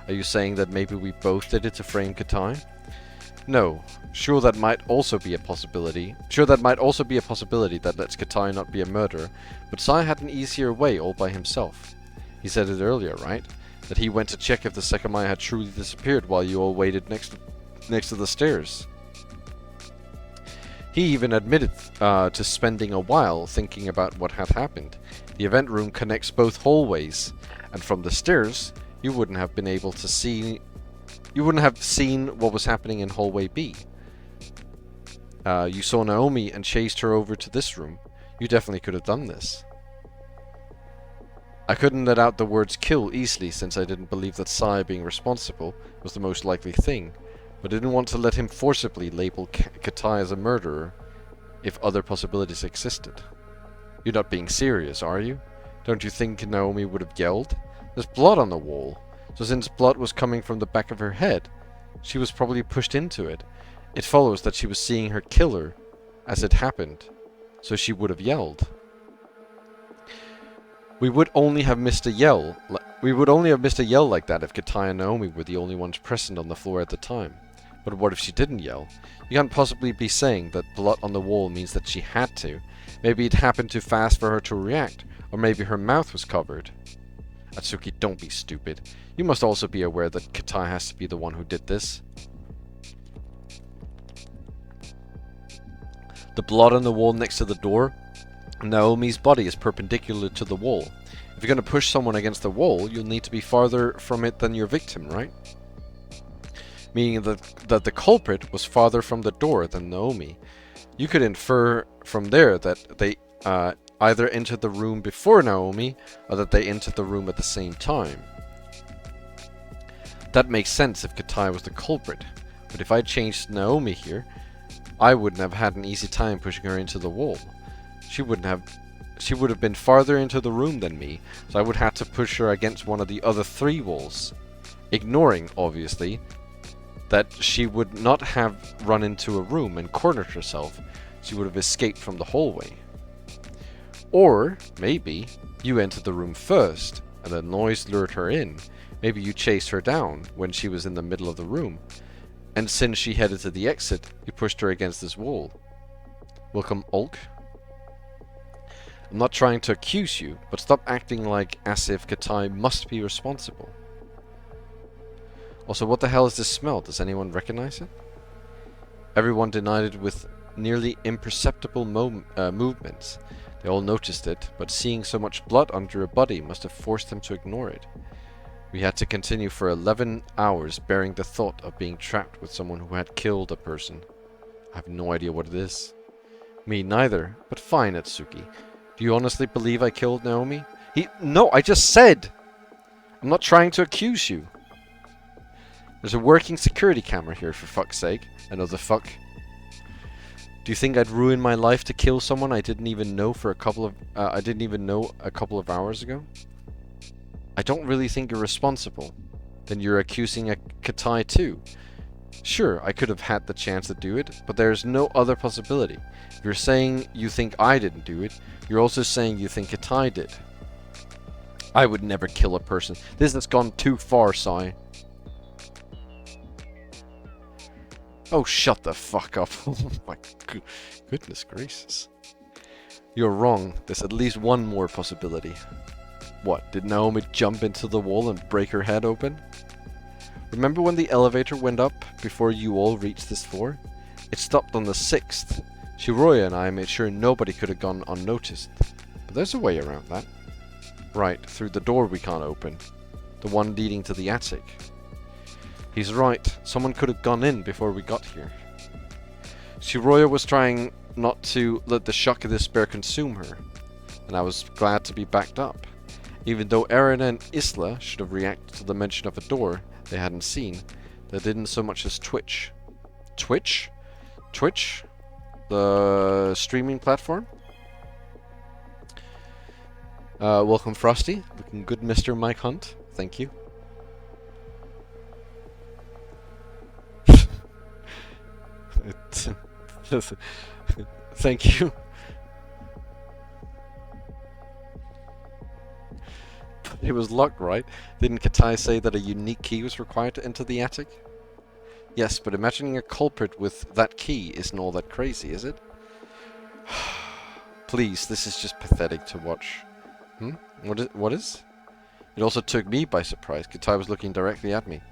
Are you saying that maybe we both did it to frame Katai? No. Sure, that might also be a possibility that lets Katai not be a murderer, but Sai had an easier way all by himself. He said it earlier, right? That he went to check if the Sekimeiya had truly disappeared while you all waited next to the stairs. He even admitted to spending a while thinking about what had happened. The event room connects both hallways, and from the stairs, you wouldn't have seen what was happening in hallway B. You saw Naomi and chased her over to this room. You definitely could have done this. I couldn't let out the words kill easily since I didn't believe that Sai being responsible was the most likely thing, but I didn't want to let him forcibly label Katai as a murderer if other possibilities existed. You're not being serious, are you? Don't you think Naomi would have yelled? There's blood on the wall, so since blood was coming from the back of her head, she was probably pushed into it. It follows that she was seeing her killer as it happened, so she would have yelled. We would only have missed a yell. We would only have missed a yell like that if Katai and Naomi were the only ones present on the floor at the time. But what if she didn't yell? You can't possibly be saying that blood on the wall means that she had to. Maybe it happened too fast for her to react, or maybe her mouth was covered. Atsuki, don't be stupid. You must also be aware that Katai has to be the one who did this. The blood on the wall next to the door. Naomi's body is perpendicular to the wall. If you're going to push someone against the wall, you'll need to be farther from it than your victim, right? Meaning that the culprit was farther from the door than Naomi. You could infer from there that they either entered the room before Naomi, or that they entered the room at the same time. That makes sense if Katai was the culprit, but if I changed Naomi here, I wouldn't have had an easy time pushing her into the wall. She would have been farther into the room than me, so I would have to push her against one of the other 3 walls. Ignoring, obviously, that she would not have run into a room and cornered herself. She would have escaped from the hallway. Or, maybe, you entered the room first, and the noise lured her in. Maybe you chased her down when she was in the middle of the room. And since she headed to the exit, you pushed her against this wall. Welcome, Ulk. I'm not trying to accuse you, but stop acting like as if Katai must be responsible. Also, what the hell is this smell? Does anyone recognize it? Everyone denied it with nearly imperceptible movements. They all noticed it, but seeing so much blood under a body must have forced them to ignore it. We had to continue for 11 hours bearing the thought of being trapped with someone who had killed a person. I have no idea what it is. Me neither, but fine, Atsuki. Do you honestly believe I killed Naomi? No, I just said! I'm not trying to accuse you. There's a working security camera here, for fuck's sake. Another fuck. Do you think I'd ruin my life to kill someone I didn't even know a couple of hours ago? I don't really think you're responsible. Then you're accusing a Katai too. Sure, I could have had the chance to do it, but there's no other possibility. If you're saying you think I didn't do it, you're also saying you think Katai did. I would never kill a person. This has gone too far, Sai. Oh, shut the fuck up. Oh my goodness gracious. You're wrong. There's at least one more possibility. What, did Naomi jump into the wall and break her head open? Remember when the elevator went up before you all reached this floor? It stopped on the 6th. Shiroya and I made sure nobody could have gone unnoticed. But there's a way around that. Right, through the door we can't open. The one leading to the attic. He's right, someone could have gone in before we got here. Shiroya was trying not to let the shock of despair consume her, and I was glad to be backed up. Even though Eren and Isla should have reacted to the mention of a door they hadn't seen, they didn't so much as twitch. Twitch? Twitch? The streaming platform? Welcome, Frosty. Looking good, Mr. Mike Hunt. Thank you. Thank you. It was locked, right? Didn't Katai say that a unique key was required to enter the attic? Yes, but imagining a culprit with that key isn't all that crazy, is it? Please, this is just pathetic to watch. What is? It also took me by surprise. Katai was looking directly at me.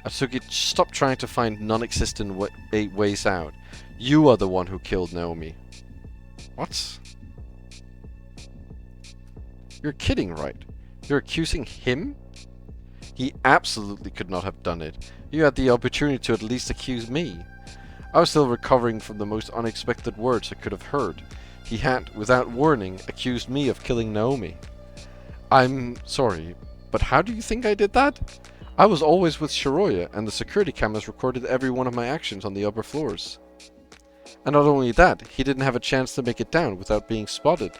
Atsuki, stop trying to find non-existent ways out. You are the one who killed Naomi. What? You're kidding, right? You're accusing him? He absolutely could not have done it. You had the opportunity to at least accuse me. I was still recovering from the most unexpected words I could have heard. He had, without warning, accused me of killing Naomi. I'm sorry, but how do you think I did that? I was always with Shiroya, and the security cameras recorded every one of my actions on the upper floors. And not only that, he didn't have a chance to make it down without being spotted.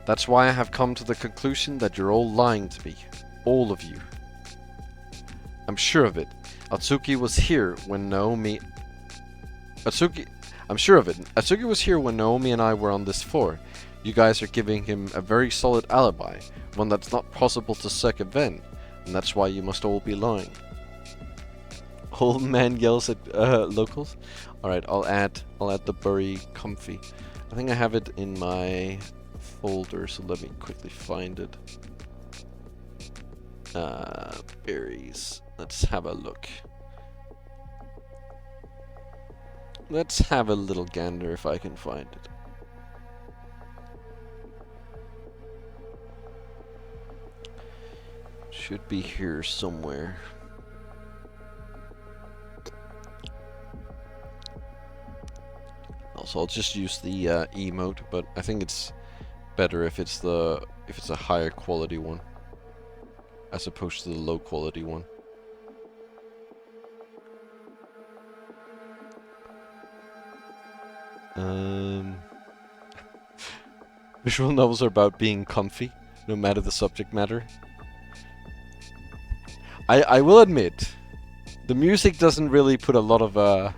That's why I have come to the conclusion that you're all lying to me. All of you. I'm sure of it. Atsuki was here when Naomi... I'm sure of it. Atsuki was here when Naomi and I were on this floor. You guys are giving him a very solid alibi, one that's not possible to circumvent, and that's why you must all be lying. Old man yells at locals. All right, I'll add the bury comfy. I think I have it in my folder, so let me quickly find it. Berries. Let's have a look. Let's have a little gander if I can find it. Should be here somewhere. Also, I'll just use the emote, but I think it's better if it's a higher quality one, as opposed to the low quality one. Visual novels are about being comfy, no matter the subject matter. I will admit, the music doesn't really put a lot of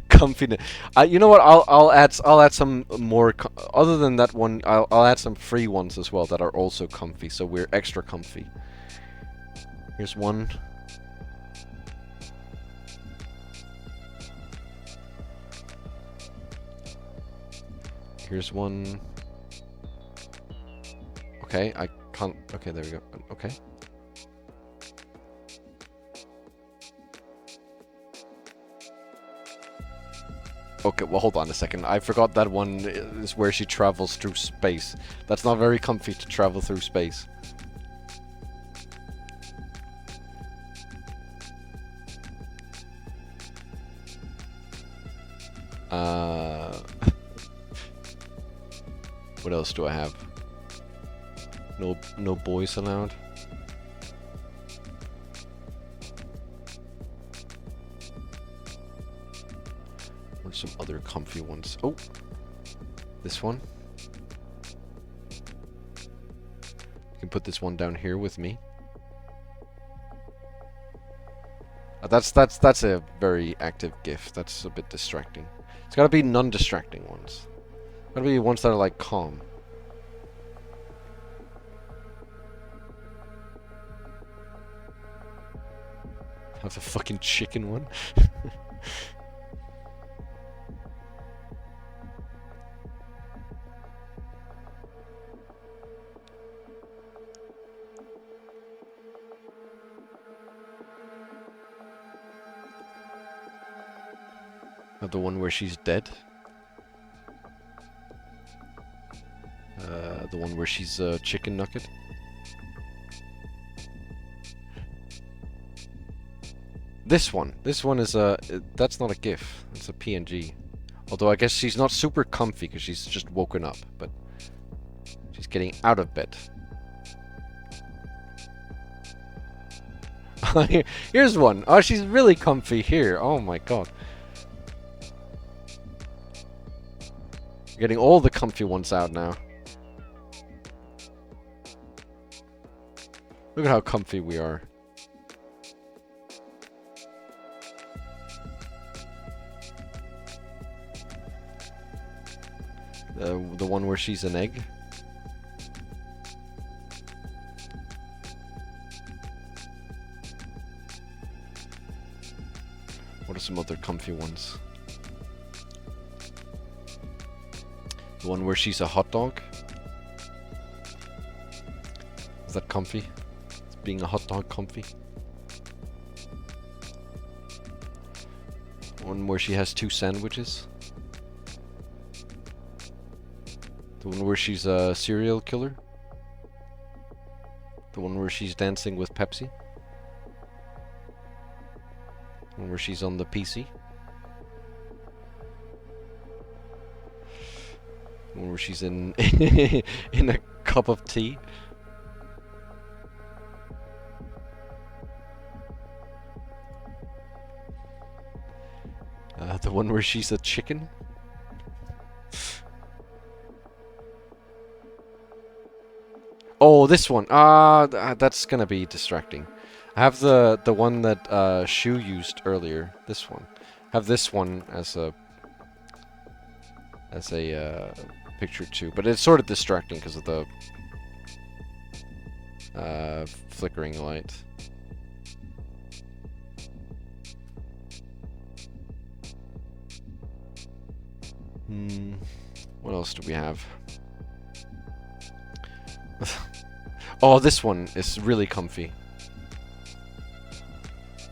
comfiness. You know what? I'll add some more. Other than that one, I'll add some free ones as well that are also comfy, so we're extra comfy. Here's one. Here's one. Okay, I can't. Okay, there we go. Okay. Okay, well, hold on a second. I forgot that one is where she travels through space. That's not very comfy to travel through space. What else do I have? No boys allowed. Or some other comfy ones. Oh, this one. You can put this one down here with me. That's a very active GIF. That's a bit distracting. It's gotta be non-distracting ones. Gotta be ones that are like calm. Have the fucking chicken one. The one where she's dead. The one where she's chicken nugget. This one is that's not a GIF. It's a PNG. Although I guess she's not super comfy because she's just woken up, but she's getting out of bed. Here's one. Oh, she's really comfy here. Oh my god. Getting all the comfy ones out now. Look at how comfy we are. The one where she's an egg. What are some other comfy ones? The one where she's a hot dog. Is that comfy? Is being a hot dog comfy? One where she has 2 sandwiches. The one where she's a serial killer. The one where she's dancing with Pepsi. The one where she's on the PC. The one where she's in in a cup of tea. The one where she's a chicken. Oh, this one. That's gonna be distracting. I have the one that Shu used earlier. This one. I have this one as a as a picture too, but it's sort of distracting because of the flickering light. What else do we have? Oh, this one is really comfy.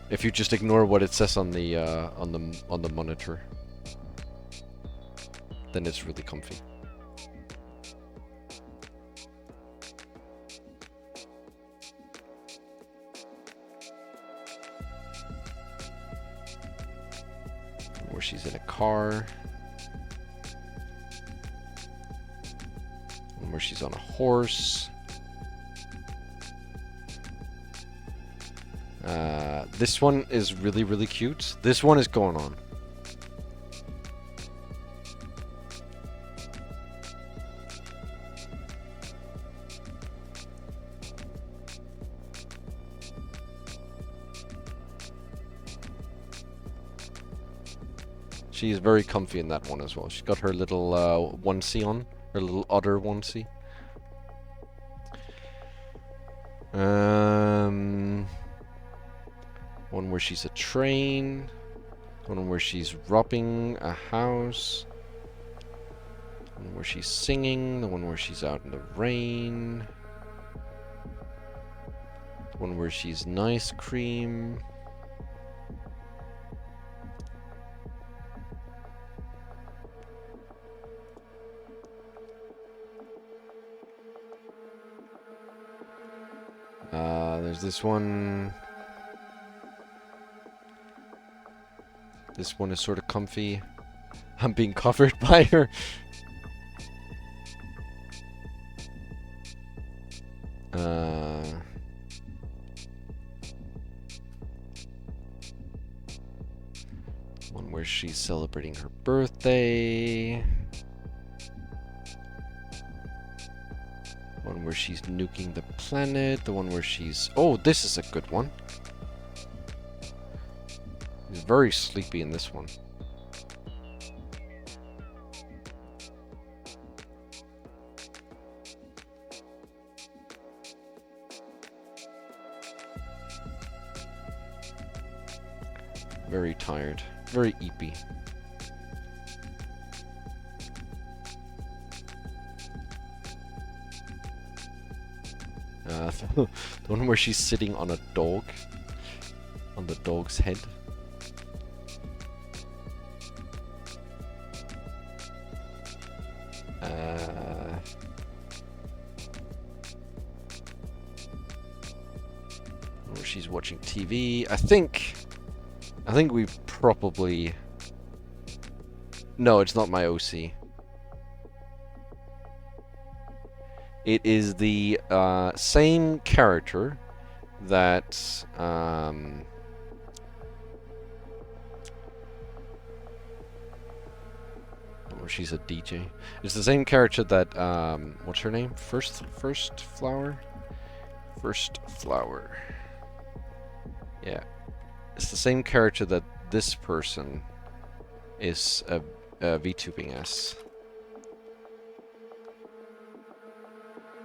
If you just ignore what it says on the monitor, then it's really comfy. Where she's in a car. Where she's on a horse. This one is really, really cute. This one is going on. She is very comfy in that one as well. She's got her little onesie on. Her little otter onesie. One where she's a train. One where she's robbing a house. One where she's singing. The one where she's out in the rain. One where she's an ice cream. There's this one. This one is sort of comfy. I'm being covered by her. One where she's celebrating her birthday. One where she's nuking the planet. The one where she's... Oh, this is a good one. She's very sleepy in this one. Very tired. Very eepy. The one where she's sitting on a dog. On the dog's head. Where she's watching TV. I think we probably... No, it's not my OC. It is the same character that or she's a DJ. It's the same character that what's her name? First Flower. Yeah, it's the same character that this person is VTubing as.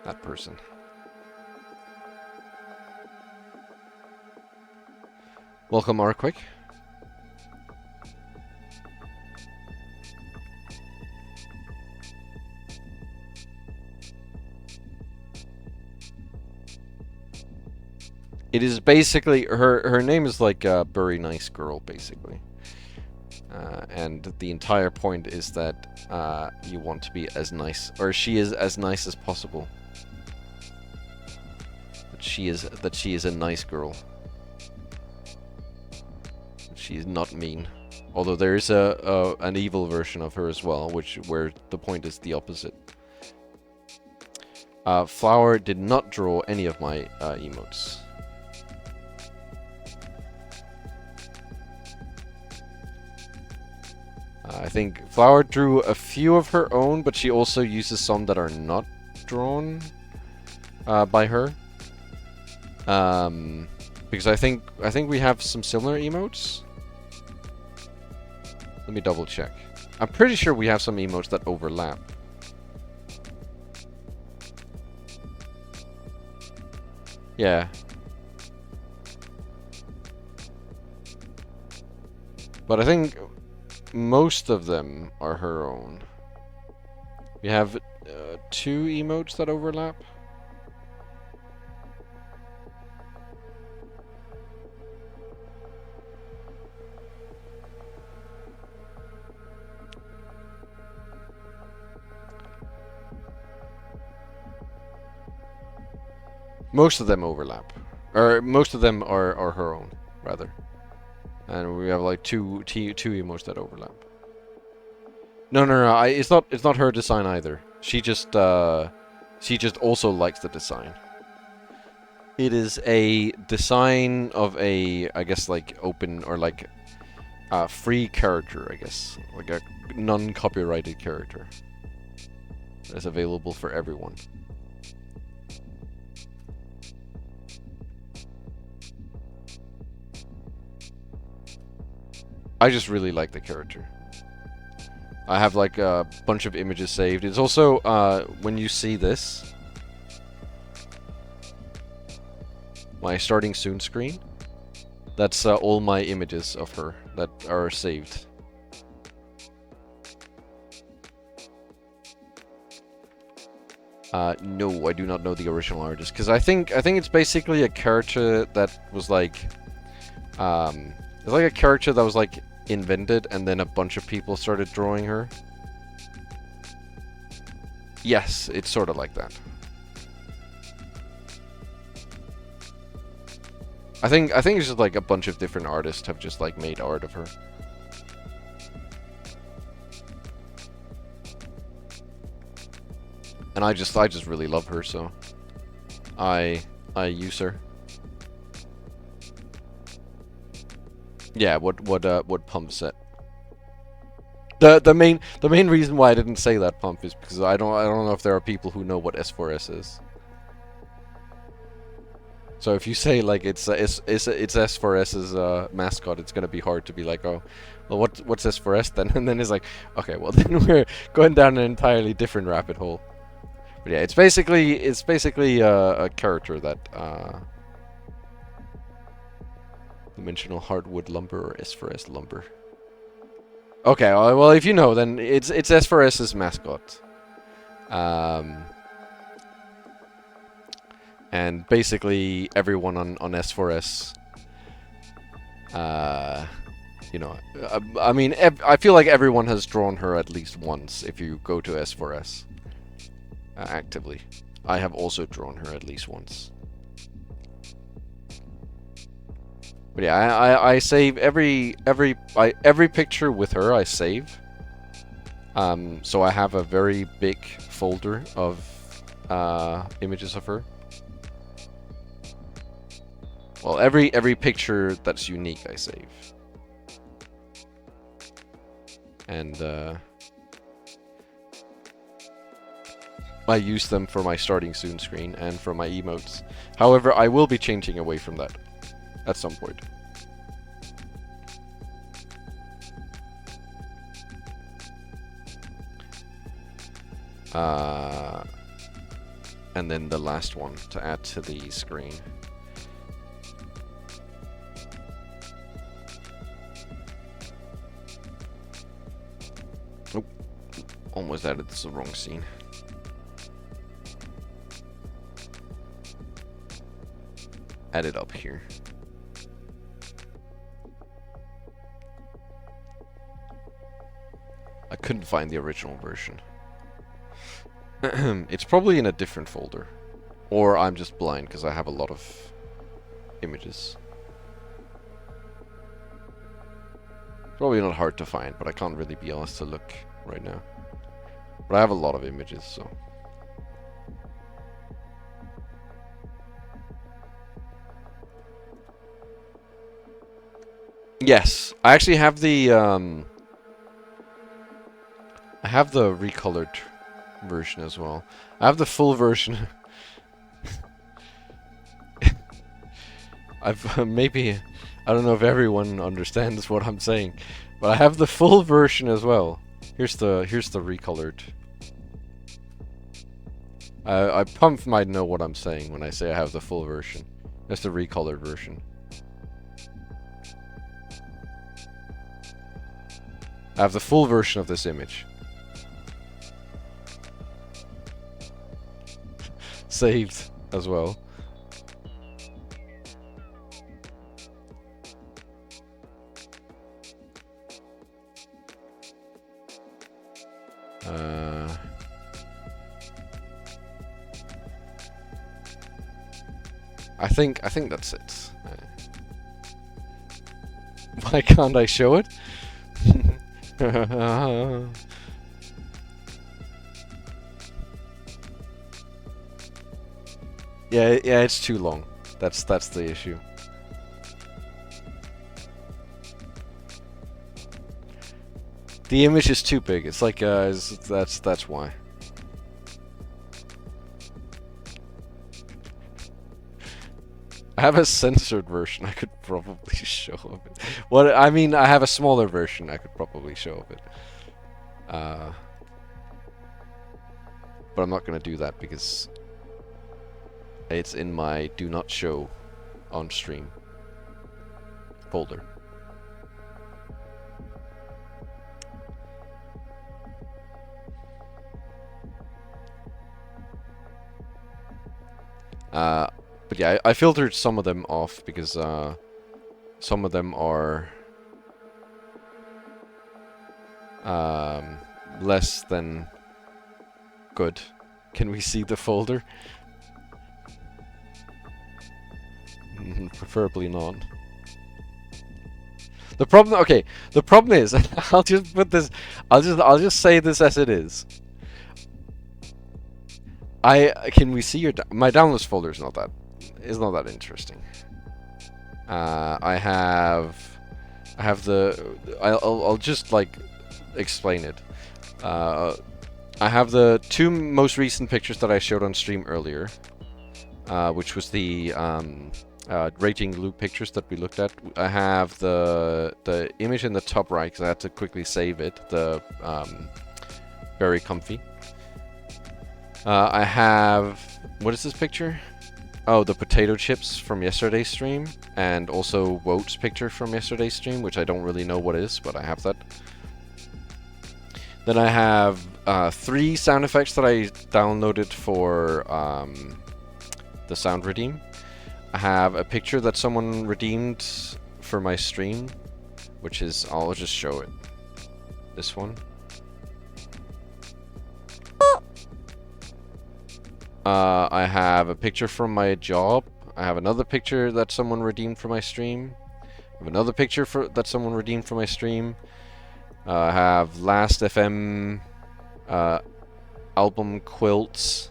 That person. Welcome, Arquick. It is basically her name is like a very nice girl, basically, and the entire point is that you want to be as nice, or she is as nice as possible. That she is a nice girl. She is not mean. Although there is an evil version of her as well, where the point is the opposite. Flower did not draw any of my emotes. I think Flower drew a few of her own, but she also uses some that are not drawn by her. Because I think we have some similar emotes. Let me double check. I'm pretty sure we have some emotes that overlap. Yeah. But I think most of them are her own. We have 2 emotes that overlap. Most of them overlap. Or most of them are her own, rather. And we have like two emotes that overlap. No. It's not her design either. She just also likes the design. It is a design of a, I guess, like open or like free character, I guess, like a non-copyrighted character that's available for everyone. I just really like the character. I have like a bunch of images saved. It's also, when you see this, my starting soon screen, that's all my images of her that are saved. No, I do not know the original artist, because I think it's basically a character that was like, it's like a character that was like invented and then a bunch of people started drawing her. Yes, it's sort of like that. I think it's just like a bunch of different artists have just like made art of her. And I just really love her, so I use her. Yeah, what Pump said. The main reason why I didn't say that, Pump, is because I don't know if there are people who know what S4S is. So if you say like it's S4S's mascot, it's gonna be hard to be like, oh, well, what's S4S then? And then it's like, okay, well then we're going down an entirely different rabbit hole. But yeah, it's basically a character that dimensional hardwood lumber or S4S lumber. Okay, well if you know, then it's S4S's mascot. And basically everyone on S4S, you know, I mean, I feel like everyone has drawn her at least once if you go to S4S actively. I have also drawn her at least once. But yeah, I save every picture with her. I save. So I have a very big folder of images of her. Well, every picture that's unique I save. And I use them for my starting soon screen and for my emotes. However, I will be changing away from that at some point. And then the last one to add to the screen. Oh, almost added this the wrong scene. Add it up here. I couldn't find the original version. It's probably in a different folder. Or I'm just blind because I have a lot of images. Probably not hard to find, but I can't really be honest to look right now. But I have a lot of images, so... Yes, I actually have the I have the recolored version as well. I have the full version. Maybe, I don't know if everyone understands what I'm saying, but I have the full version as well. Here's the recolored. I pump might know what I'm saying when I say I have the full version. That's the recolored version. I have the full version of this image. Saved as well. I think that's it. Why can't I show it? Yeah, it's too long. That's the issue. The image is too big. It's like that's why. I have a censored version. I could probably show of it. What I mean, I have a smaller version. I could probably show of it. But I'm not gonna do that because it's in my do not show on stream folder. But yeah, I filtered some of them off because some of them are less than good. Can we see the folder? Preferably not. The problem, okay, the problem is, I'll just put this, I'll just say this as it is. Can we see your, my downloads folder is not that interesting. I'll just like explain it. I have the two most recent pictures that I showed on stream earlier, which was the raging loop pictures that we looked at. I have the image in the top right because I had to quickly save it. The very comfy. I have, what is this picture? Oh, the potato chips from yesterday's stream, and also Wote's picture from yesterday's stream, which I don't really know what is, but I have that. Then I have 3 sound effects that I downloaded for the sound redeem. I have a picture that someone redeemed for my stream, which is, I'll just show it. This one. I have a picture from my job. I have another picture that someone redeemed for my stream. I have another picture that someone redeemed for my stream. I have Last FM album quilts.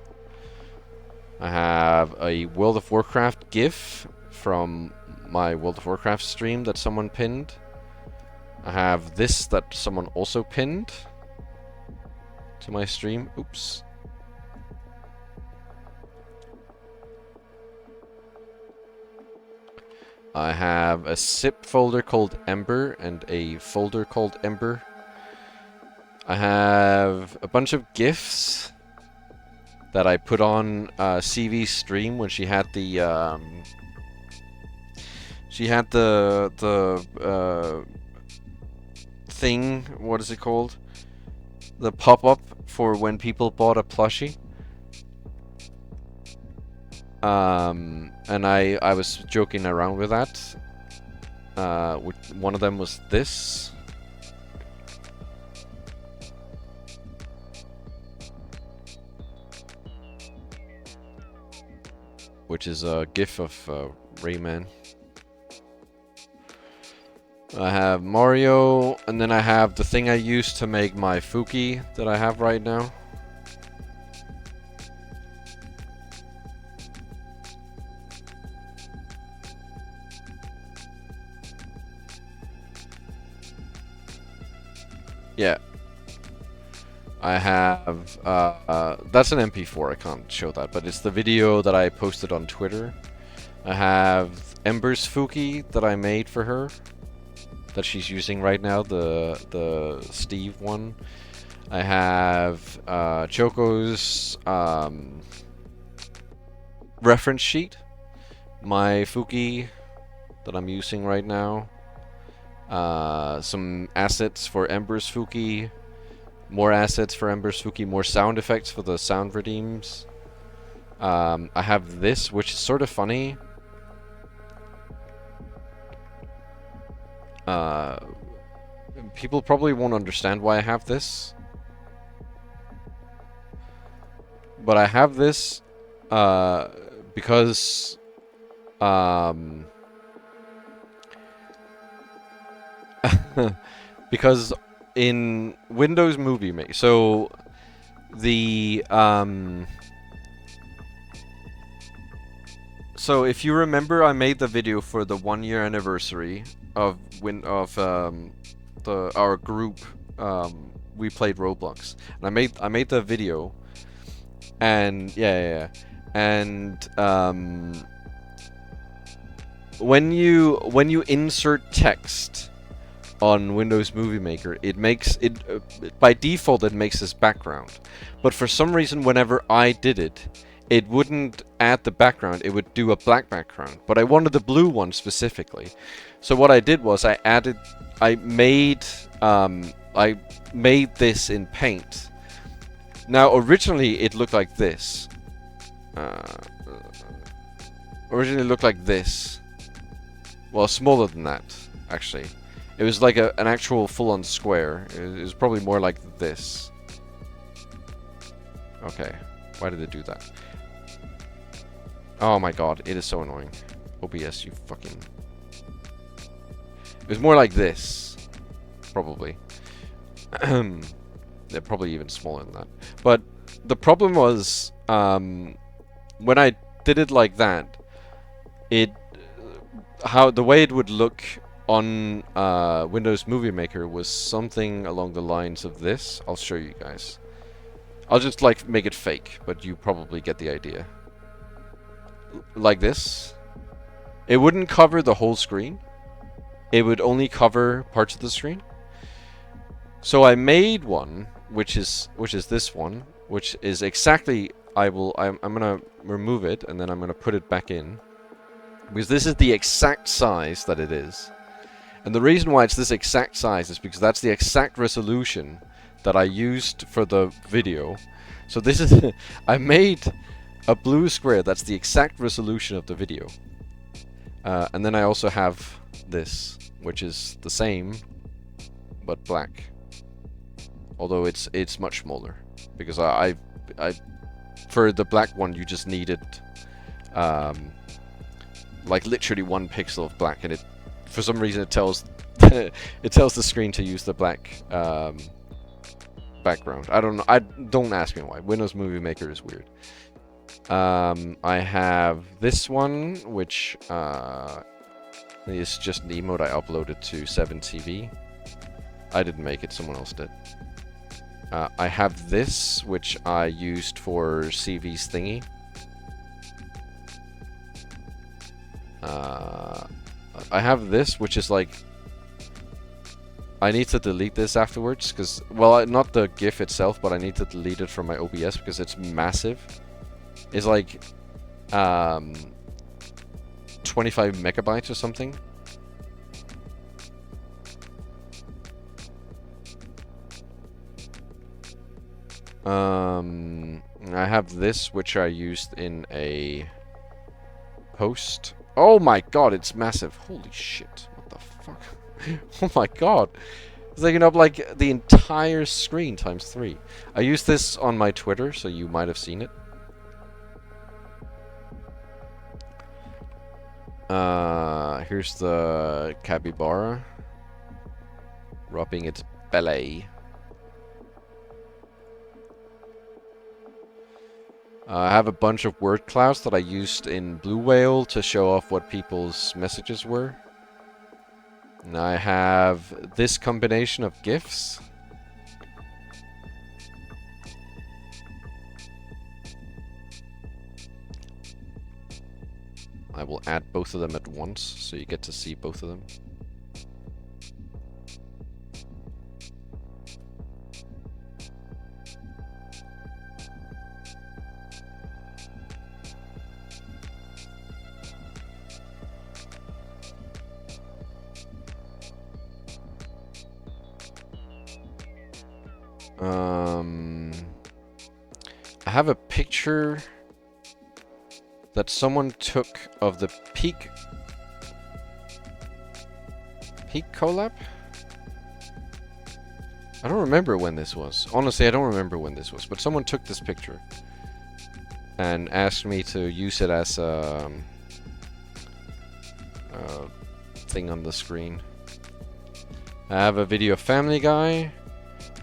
I have a World of Warcraft GIF from my World of Warcraft stream that someone pinned. I have this that someone also pinned to my stream. Oops. I have a zip folder called Ember and a folder called Ember. I have a bunch of GIFs that I put on CV's stream when she had the thing. What is it called? The pop-up for when people bought a plushie. And I was joking around with that. One of them was this. Which is a GIF of Rayman. I have Mario, and then I have the thing I used to make my Fuki that I have right now. Yeah. I have, that's an MP4, I can't show that, but it's the video that I posted on Twitter. I have Ember's Fuki that I made for her, that she's using right now, the Steve one. I have Choco's reference sheet, my Fuki that I'm using right now, some assets for Ember's Fuki, more assets for Ember's Fuki, more sound effects for the sound redeems. I have this, which is sort of funny. People probably won't understand why I have this. But I have this because because in Windows Movie Maker, so the so if you remember, I made the video for the 1-year anniversary of our group. We played Roblox, and I made the video, and and when you insert text on Windows Movie Maker, it makes it by default it makes this background, but for some reason whenever I did it, it wouldn't add the background, it would do a black background, but I wanted the blue one specifically. So what I did was I made this in Paint. Now originally it looked like this. Originally it looked like this. Well, smaller than that, actually. It was like an actual full-on square. It was probably more like this. Okay, why did it do that? Oh my god, it is so annoying. OBS, you fucking... It was more like this. Probably. They're probably even smaller than that. But the problem was, when I did it like that, the way it would look on Windows Movie Maker was something along the lines of this. I'll show you guys. I'll just like make it fake, but you probably get the idea. Like this. It wouldn't cover the whole screen. It would only cover parts of the screen. So I made one, which is this one, which is exactly. I'm gonna remove it and then I'm gonna put it back in, because this is the exact size that it is. And the reason why it's this exact size is because that's the exact resolution that I used for the video. So this is I made a blue square that's the exact resolution of the video. And then I also have this, which is the same but black. Although it's much smaller, because I for the black one you just needed like literally 1 pixel of black, and it for some reason it tells it tells the screen to use the black background. I don't know. Don't ask me why. Windows Movie Maker is weird. I have this one, which is just an emote I uploaded to 7TV. I didn't make it, someone else did. I have this, which I used for CV's thingy. I have this, which is like... I need to delete this afterwards, because... Well, not the GIF itself, but I need to delete it from my OBS, because it's massive. It's like... 25 megabytes or something. I have this, which I used in a post. Oh my god, it's massive. Holy shit. What the fuck? Oh my god. It's taking up like the entire screen times 3. I used this on my Twitter, so you might have seen it. Here's the capybara rubbing its belly. I have a bunch of word clouds that I used in Blue Whale to show off what people's messages were. And I have this combination of GIFs. I will add both of them at once, so you get to see both of them. I have a picture that someone took of the Peak collab? I don't remember when this was. Honestly, I don't remember when this was, but someone took this picture and asked me to use it as a thing on the screen. I have a video of Family Guy.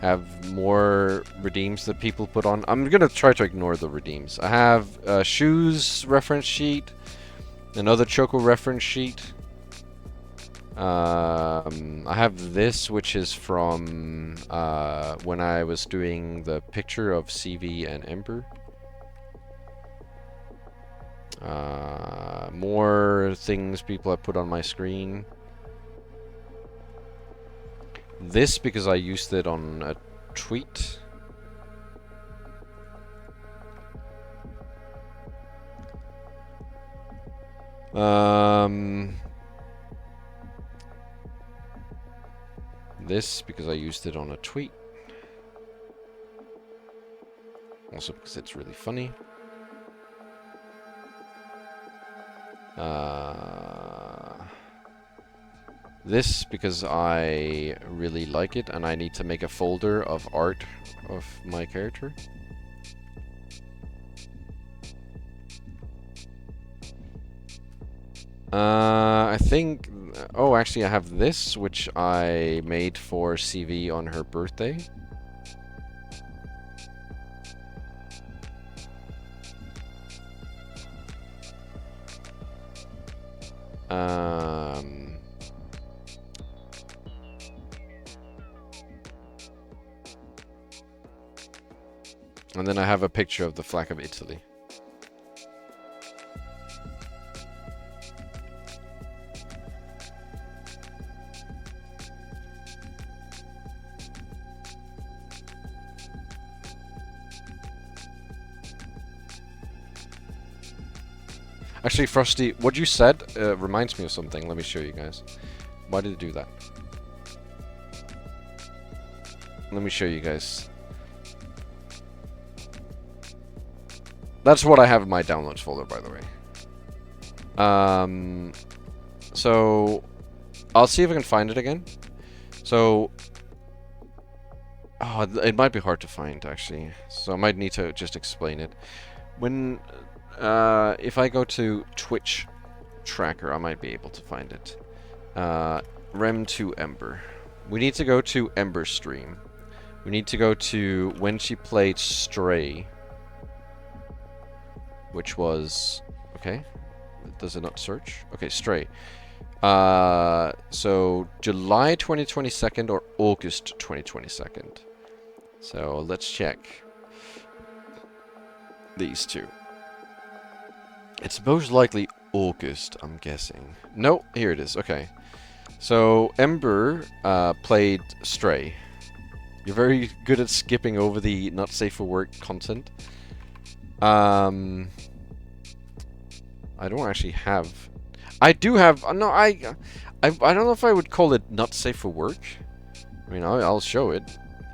Have more redeems that people put on. I'm gonna try to ignore the redeems. I have a shoes reference sheet, another Choco reference sheet. I have this, which is from when I was doing the picture of CV and Ember. More things people have put on my screen. This because I used it on a tweet. This because I used it on a tweet. Also because it's really funny. This because I really like it and I need to make a folder of art of my character. I think... Oh, actually I have this, which I made for CV on her birthday. And then I have a picture of the flag of Italy. Actually, Frosty, what you said reminds me of something. Let me show you guys. Why did it do that? Let me show you guys. That's what I have in my downloads folder, by the way. So I'll see if I can find it again. So, oh, it might be hard to find actually. So I might need to just explain it. When, if I go to Twitch tracker, I might be able to find it. Rem to Ember. We need to go to Ember stream. We need to go to when she played Stray. Which was... Okay. Does it not search? Okay, Stray. So, July 2022 or August 2022. So, let's check. These two. It's most likely August, I'm guessing. No, here it is. Okay. So, Ember played Stray. You're very good at skipping over the not safe for work content. I don't actually have... I do have... No, I don't know if I would call it not safe for work. I mean, I'll show it.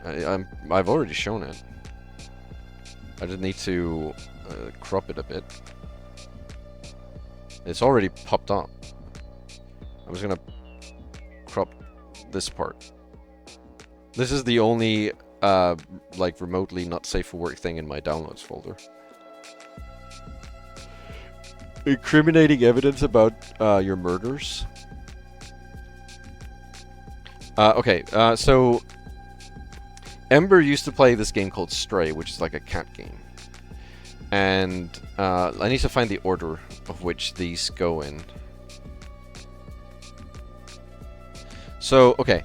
I've already shown it. I just need to crop it a bit. It's already popped up. I was gonna crop this part. This is the only, like, remotely not safe for work thing in my downloads folder. Incriminating evidence about your murders. Okay, so Ember used to play this game called Stray, which is like a cat game. And I need to find the order of which these go in. So, okay.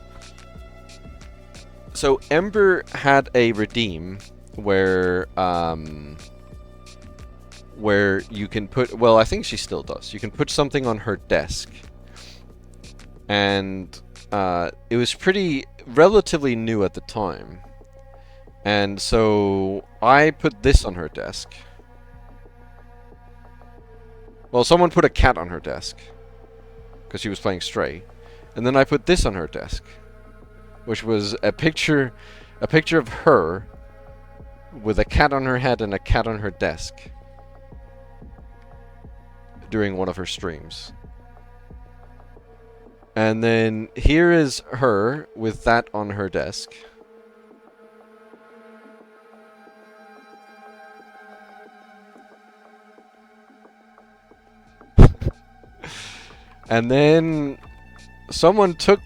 So Ember had a redeem where you can put, well, I think she still does. You can put something on her desk. And it was pretty relatively new at the time. And so I put this on her desk. Well, someone put a cat on her desk because she was playing Stray. And then I put this on her desk, which was a picture a picture of her with a cat on her head and a cat on her desk during one of her streams. And then here is her with that on her desk. And then someone took...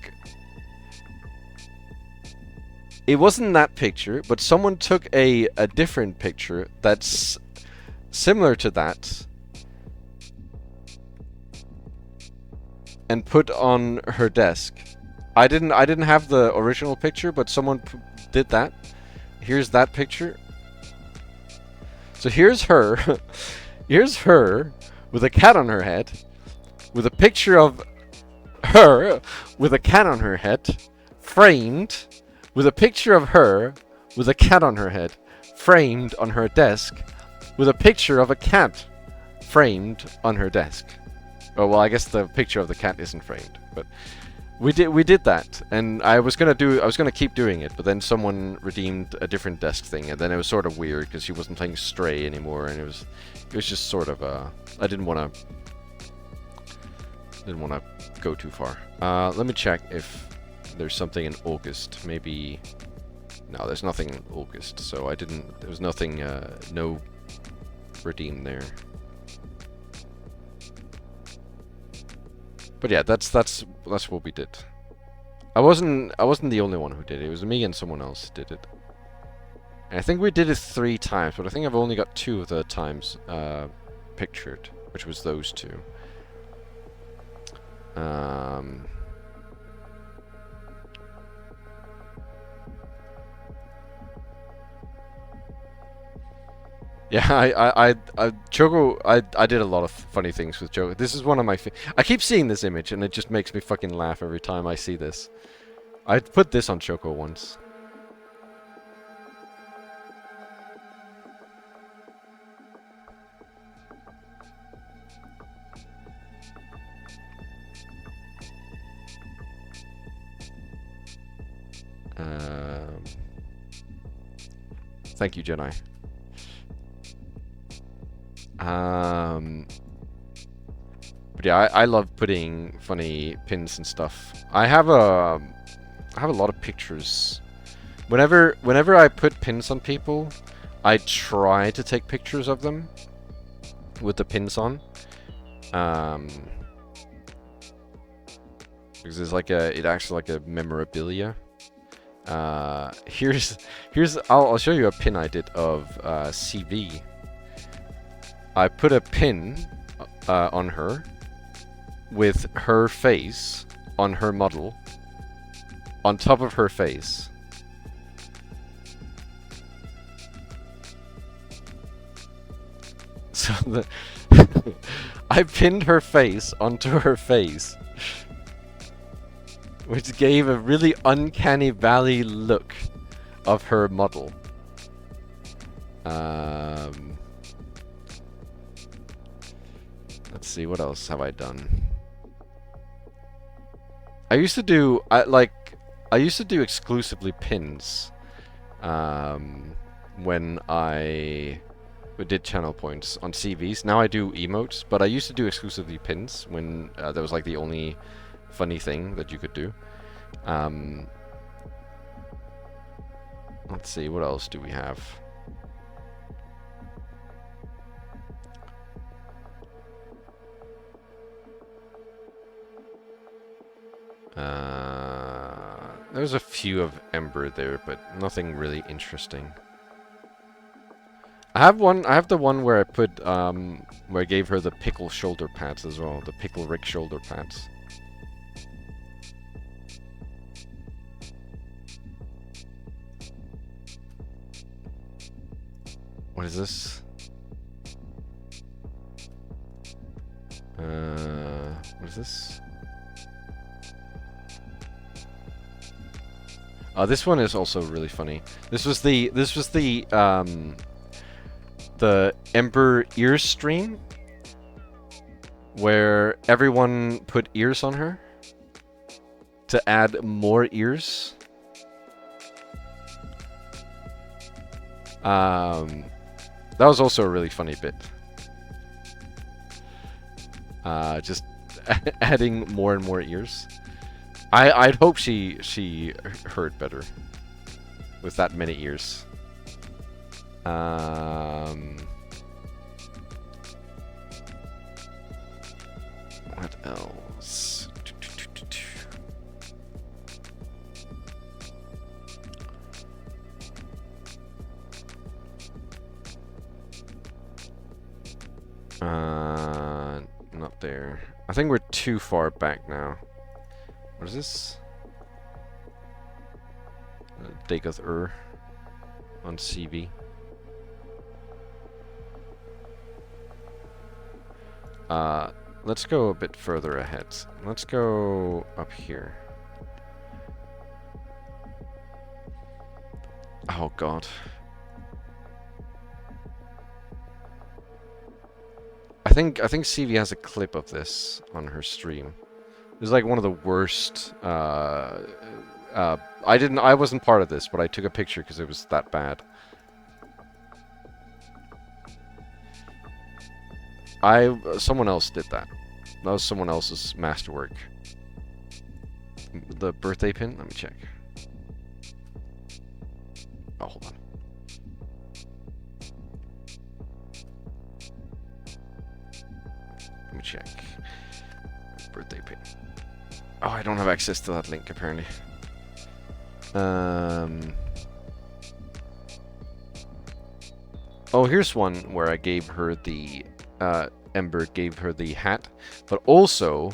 It wasn't that picture, but someone took a different picture that's similar to that and put on her desk. I didn't have the original picture, but someone did that. Here's that picture. So here's her. Here's her with a cat on her head, with a picture of her with a cat on her head, framed, with a picture of her with a cat on her head, framed on her desk, with a picture of a cat framed on her desk. Oh well, I guess the picture of the cat isn't framed, but we did that, and I was gonna keep doing it, but then someone redeemed a different desk thing, and then it was sort of weird because she wasn't playing Stray anymore, and it was just sort of I didn't wanna go too far. Let me check if there's something in August. Maybe... No, there's nothing in August, so there was nothing, no redeem there. But yeah, that's what we did. I wasn't the only one who did it. It was me and someone else did it. And I think we did it 3 times, but I think I've only got 2 of the times pictured, which was those 2. Yeah, Choco, I did a lot of funny things with Choco. This is one of my... I keep seeing this image, and it just makes me fucking laugh every time I see this. I put this on Choco once. Thank you, Jedi. But yeah, I love putting funny pins and stuff. I have a lot of pictures. Whenever I put pins on people, I try to take pictures of them with the pins on. Because it's like it acts like a memorabilia. I'll show you a pin I did of CV. I put a pin on her with her face on her model on top of her face. So I pinned her face onto her face, which gave a really uncanny valley look of her model. Let's see, what else have I done? I used to do exclusively pins when I did channel points on CVs. Now I do emotes, but I used to do exclusively pins when that was like the only funny thing that you could do. Let's see, what else do we have? There's a few of Ember there, but nothing really interesting. I have the one where I put, where I gave her the pickle shoulder pads as well, the pickle Rick shoulder pads. What is this? What is this? This one is also really funny. This was the Ember ears stream where everyone put ears on her to add more ears. That was also a really funny bit. Just adding more and more ears. I'd hope she heard better with that many ears. What else? Not there. I think we're too far back now. What is this? Degath on CV. Let's go a bit further ahead. Let's go up here. Oh god. I think CV has a clip of this on her stream. It was like one of the worst. I wasn't part of this, but I took a picture because it was that bad. Someone else did that. That was someone else's masterwork. The birthday pin? Let me check. Oh, hold on. Let me check. Birthday pin. Oh, I don't have access to that link, apparently. Oh, here's one where I gave her the... Ember gave her the hat, but also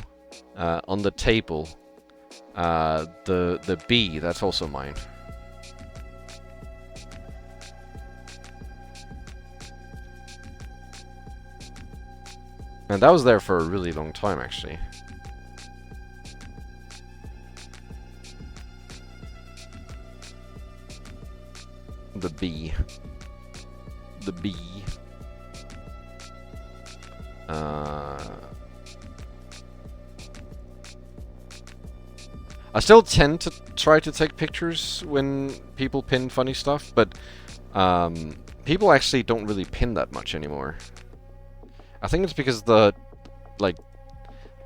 on the table, the bee, that's also mine. And that was there for a really long time, actually. The bee. The bee. I still tend to try to take pictures when people pin funny stuff, but people actually don't really pin that much anymore. I think it's because there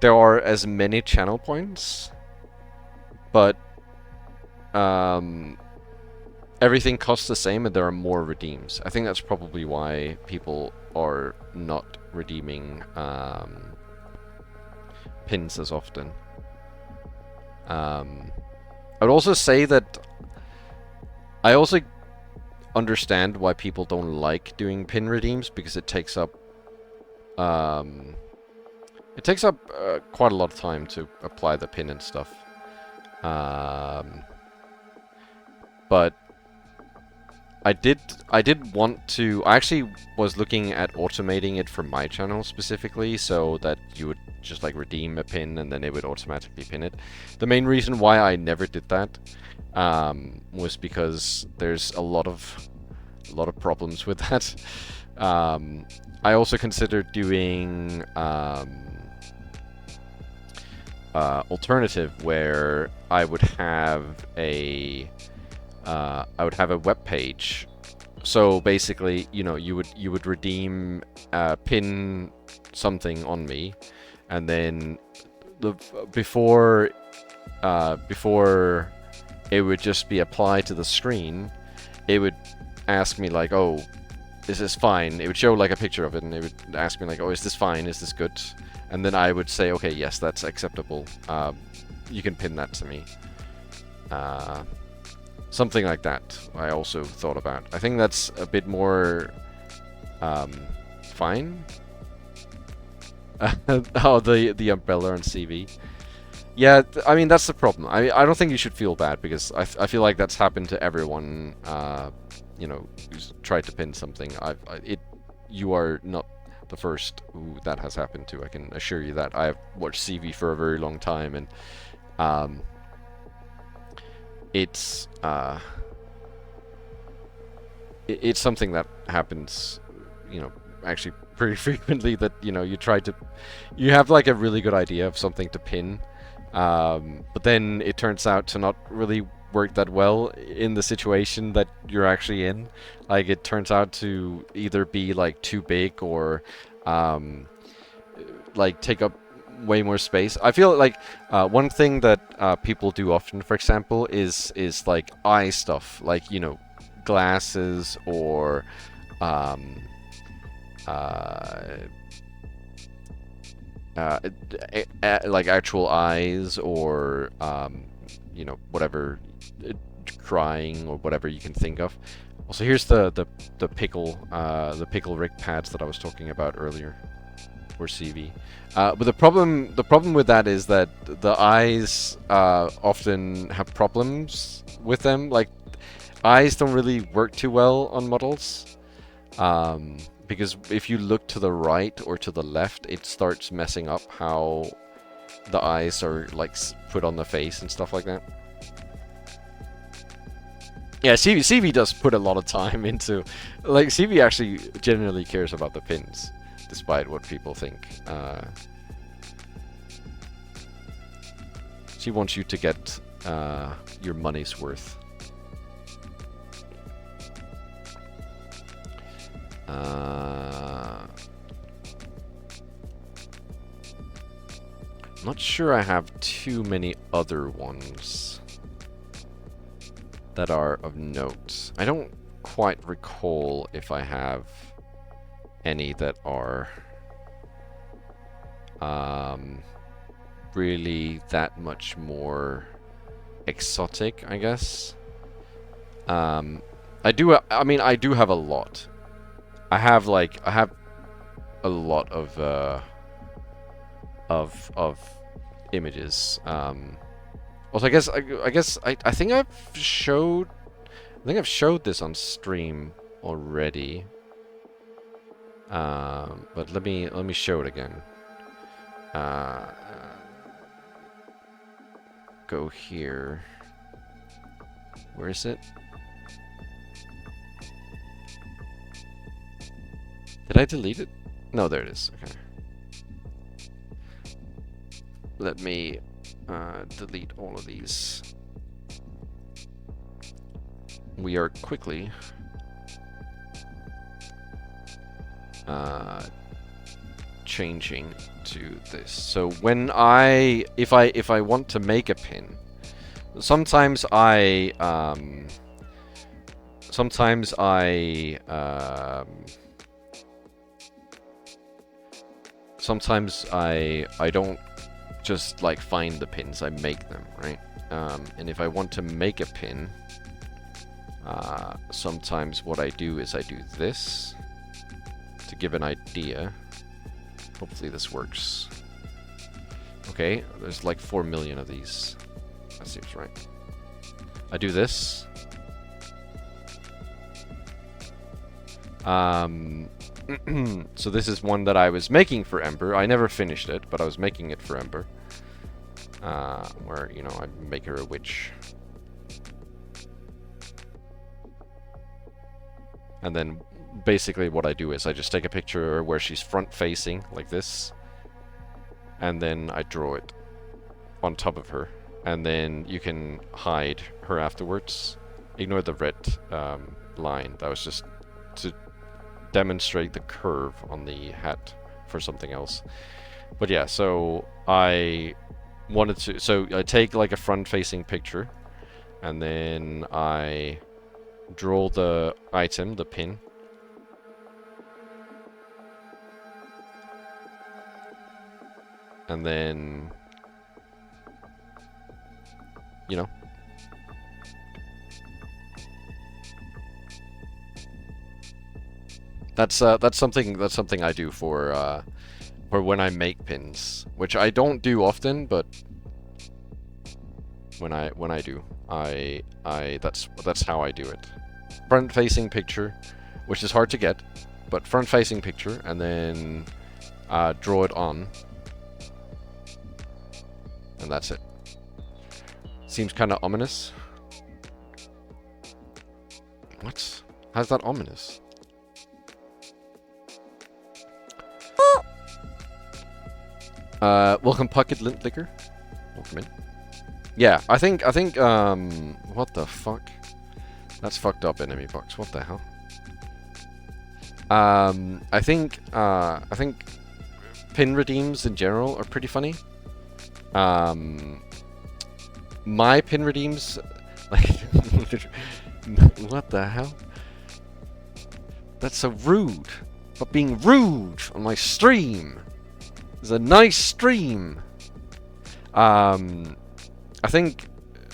are as many channel points, but everything costs the same and there are more redeems. I think that's probably why people are not redeeming pins as often. I would also say that I also understand why people don't like doing pin redeems, because it takes up quite a lot of time to apply the pin and stuff. But I did want to... I actually was looking at automating it for my channel specifically, so that you would just like redeem a pin and then it would automatically pin it. The main reason why I never did that was because there's a lot of problems with that. I also considered doing alternative where I would have a web page. So basically, you know, you would redeem pin something on me, and then before it would just be applied to the screen, it would ask me like, oh, is this fine? It would show like a picture of it, and it would ask me like, oh, is this fine? Is this good? And then I would say, okay, yes, that's acceptable. You can pin that to me. Something like that I also thought about. I think that's a bit more fine. Oh, the umbrella on CV. Yeah, I mean, that's the problem. I don't think you should feel bad, because I feel like that's happened to everyone, you know, who's tried to pin something. You are not the first who that has happened to. I can assure you that. I have watched CV for a very long time, and it's something that happens, you know, actually pretty frequently, that, you know, you have like a really good idea of something to pin, but then it turns out to not really work that well in the situation that you're actually in. Like, it turns out to either be like too big or like take up way more space. I feel like one thing that people do often, for example, is like eye stuff, like, you know, glasses or like actual eyes, or you know, whatever, crying or whatever you can think of. Also, here's the pickle rig pads that I was talking about earlier, or CV. But the problem with that is that the eyes often have problems with them. Like, eyes don't really work too well on models. Because if you look to the right or to the left, it starts messing up how the eyes are like put on the face and stuff like that. Yeah, CV does put a lot of time into, like, CV actually genuinely cares about the pins, despite what people think. She wants you to get your money's worth. I'm not sure I have too many other ones that are of note. I don't quite recall if I have any that are really that much more exotic, I guess. I mean, I do have a lot. I have a lot of images. Also, I think I've showed this on stream already. But let me show it again. Go here. Where is it? Did I delete it? No, there it is. Okay. Let me delete all of these. We are quickly changing to this. So when if I want to make a pin, sometimes I don't just like find the pins, I make them, right? And if I want to make a pin, sometimes what I do is I do this to give an idea. Hopefully this works. Okay, there's like 4 million of these. That seems right. I do this. So this is one that I was making for Ember. I never finished it, but I was making it for Ember. Where, you know, I make her a witch. And then basically what I do is I just take a picture where she's front facing, like this. And then I draw it on top of her. And then you can hide her afterwards. Ignore the red line. That was just to demonstrate the curve on the hat for something else. But yeah, so I take like a front-facing picture, and then I draw the item, the pin, and then, you know, that's something I do for when I make pins, which I don't do often, but when I do, that's how I do it. Front-facing picture, which is hard to get, but front-facing picture, and then draw it on, and that's it. Seems kind of ominous. What? How's that ominous? Welcome, Pocket Lint Liquor. Welcome in. Yeah, I think, what the fuck? That's fucked up, enemy box. What the hell? I think pin redeems in general are pretty funny. My pin redeems, like, what the hell? That's so rude. But being rude on my stream. It's a nice stream. I think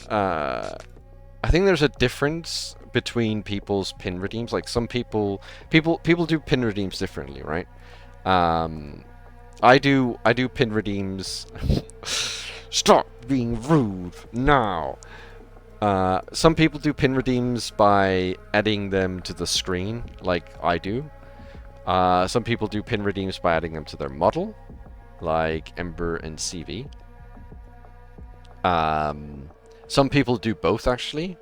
there's a difference between people's pin redeems. Like some people do pin redeems differently, right? I do pin redeems. Stop being rude now. Some people do pin redeems by adding them to the screen, like I do. Some people do pin redeems by adding them to their model, like Ember and CV. Some people do both, actually.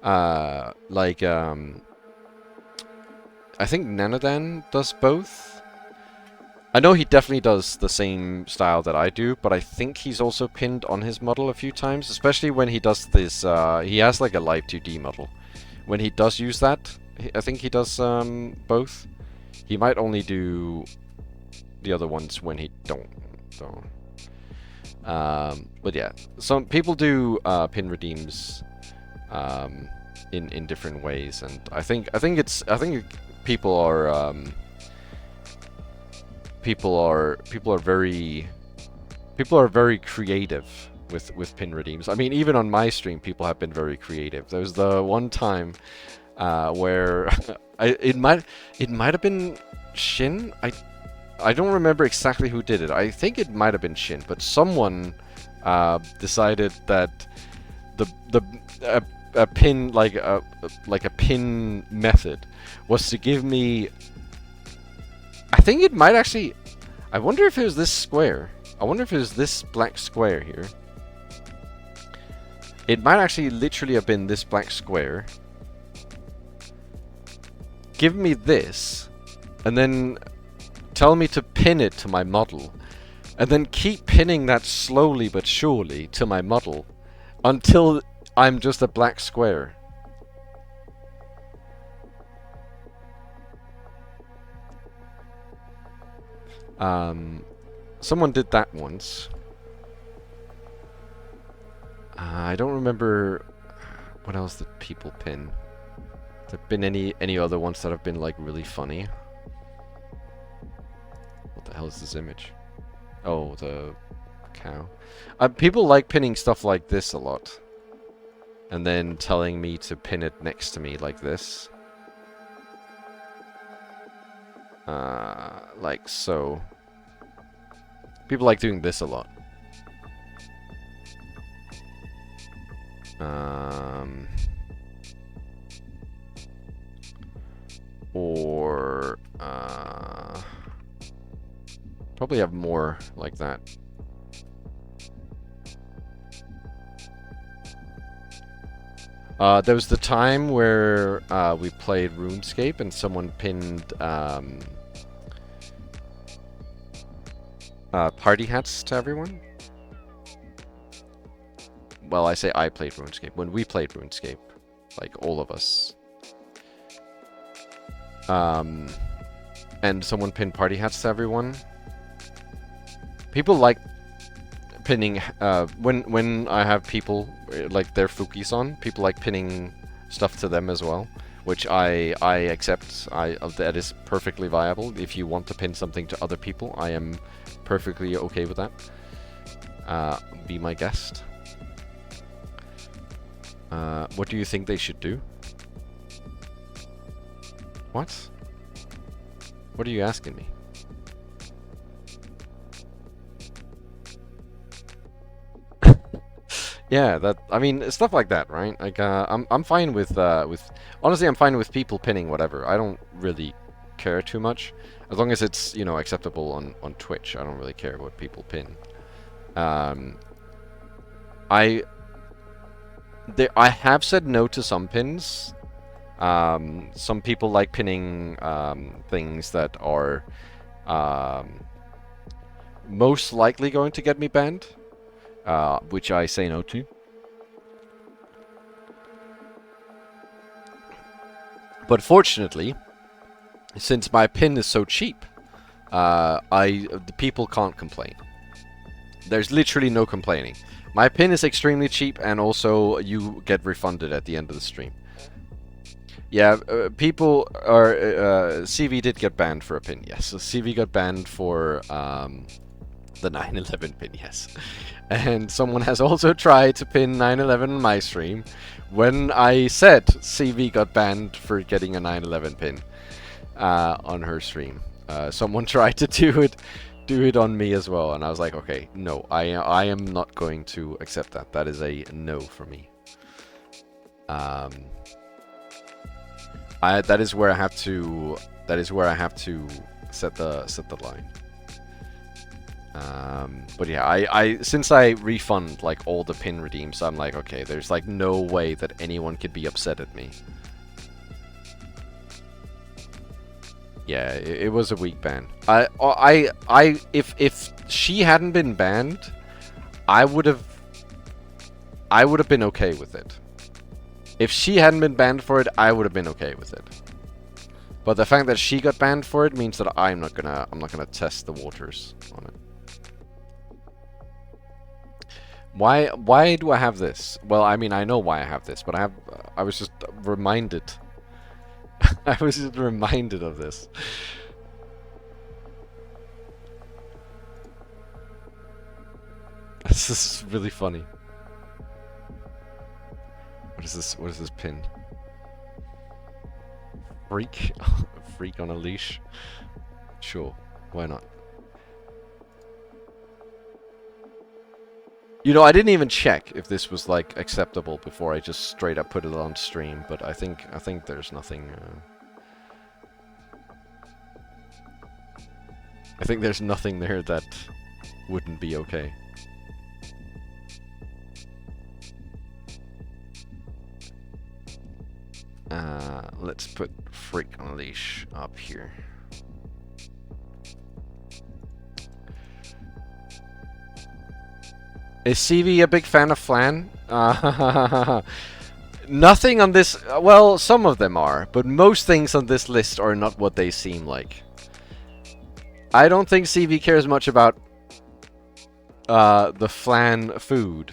I think Nanodan does both. I know he definitely does the same style that I do, but I think he's also pinned on his model a few times, especially when he does this, he has like a live 2D model. When he does use that, I think he does both. He might only do the other ones when he don't, so... but yeah, some people do pin redeems in different ways, and I think people are very creative with pin redeems. I mean, even on my stream, people have been very creative. There was the one time where it might have been Shin. I don't remember exactly who did it. I think it might have been Shin, but someone decided that a pin like a pin method was to give me. I think it might actually. I wonder if it was this square. I wonder if it was this black square here. It might actually literally have been this black square. Give me this, and then tell me to pin it to my model, and then keep pinning that slowly but surely to my model until I'm just a black square. Someone did that once. I don't remember what else did people pin. Have there been any other ones that have been like really funny? What the hell is this image? Oh, the cow. People like pinning stuff like this a lot. And then telling me to pin it next to me like this. Like so. People like doing this a lot. Or probably have more like that. There was the time where we played RuneScape and someone pinned party hats to everyone. Well, I say I played RuneScape. When we played RuneScape, like all of us. And someone pinned party hats to everyone. People like pinning, when I have people, like their Fukis on, people like pinning stuff to them as well. Which I accept, that is perfectly viable. If you want to pin something to other people, I am perfectly okay with that. Be my guest. What do you think they should do? What? What are you asking me? Yeah, I mean, stuff like that, right? Like, I'm fine with honestly, I'm fine with people pinning whatever. I don't really care too much. As long as it's, you know, acceptable on Twitch, I don't really care what people pin. I have said no to some pins. Some people like pinning things that are most likely going to get me banned. which I say no to. But fortunately, since my pin is so cheap, the people can't complain. There's literally no complaining. My pin is extremely cheap, and also you get refunded at the end of the stream. Yeah, people are... CV did get banned for a pin, yes. So CV got banned for the 911 pin, yes. And someone has also tried to pin 911 on my stream when I said CV got banned for getting a 911 pin on her stream. Someone tried to do it on me as well, and I was like, okay, no, I am not going to accept that. That is a no for me. That is where I have to set the line. But yeah, I since I refund like all the pin redeems, I'm like, okay, there's like no way that anyone could be upset at me. Yeah, it was a weak ban. If she hadn't been banned, I would have been okay with it. If she hadn't been banned for it, I would have been okay with it. But the fact that she got banned for it means that I'm not gonna test the waters on it. Why do I have this? Well, I mean, I know why I have this, but I was just reminded. I was just reminded of this. This is really funny. What is this? What is this pin? Freak? Freak on a leash? Sure, why not? You know, I didn't even check if this was like acceptable before I just straight up put it on stream, but I think there's nothing. I think there's nothing there that wouldn't be okay. Let's put Freak on a leash up here. Is CV a big fan of flan? Nothing on this... Well, some of them are, but most things on this list are not what they seem like. I don't think CV cares much about the flan food.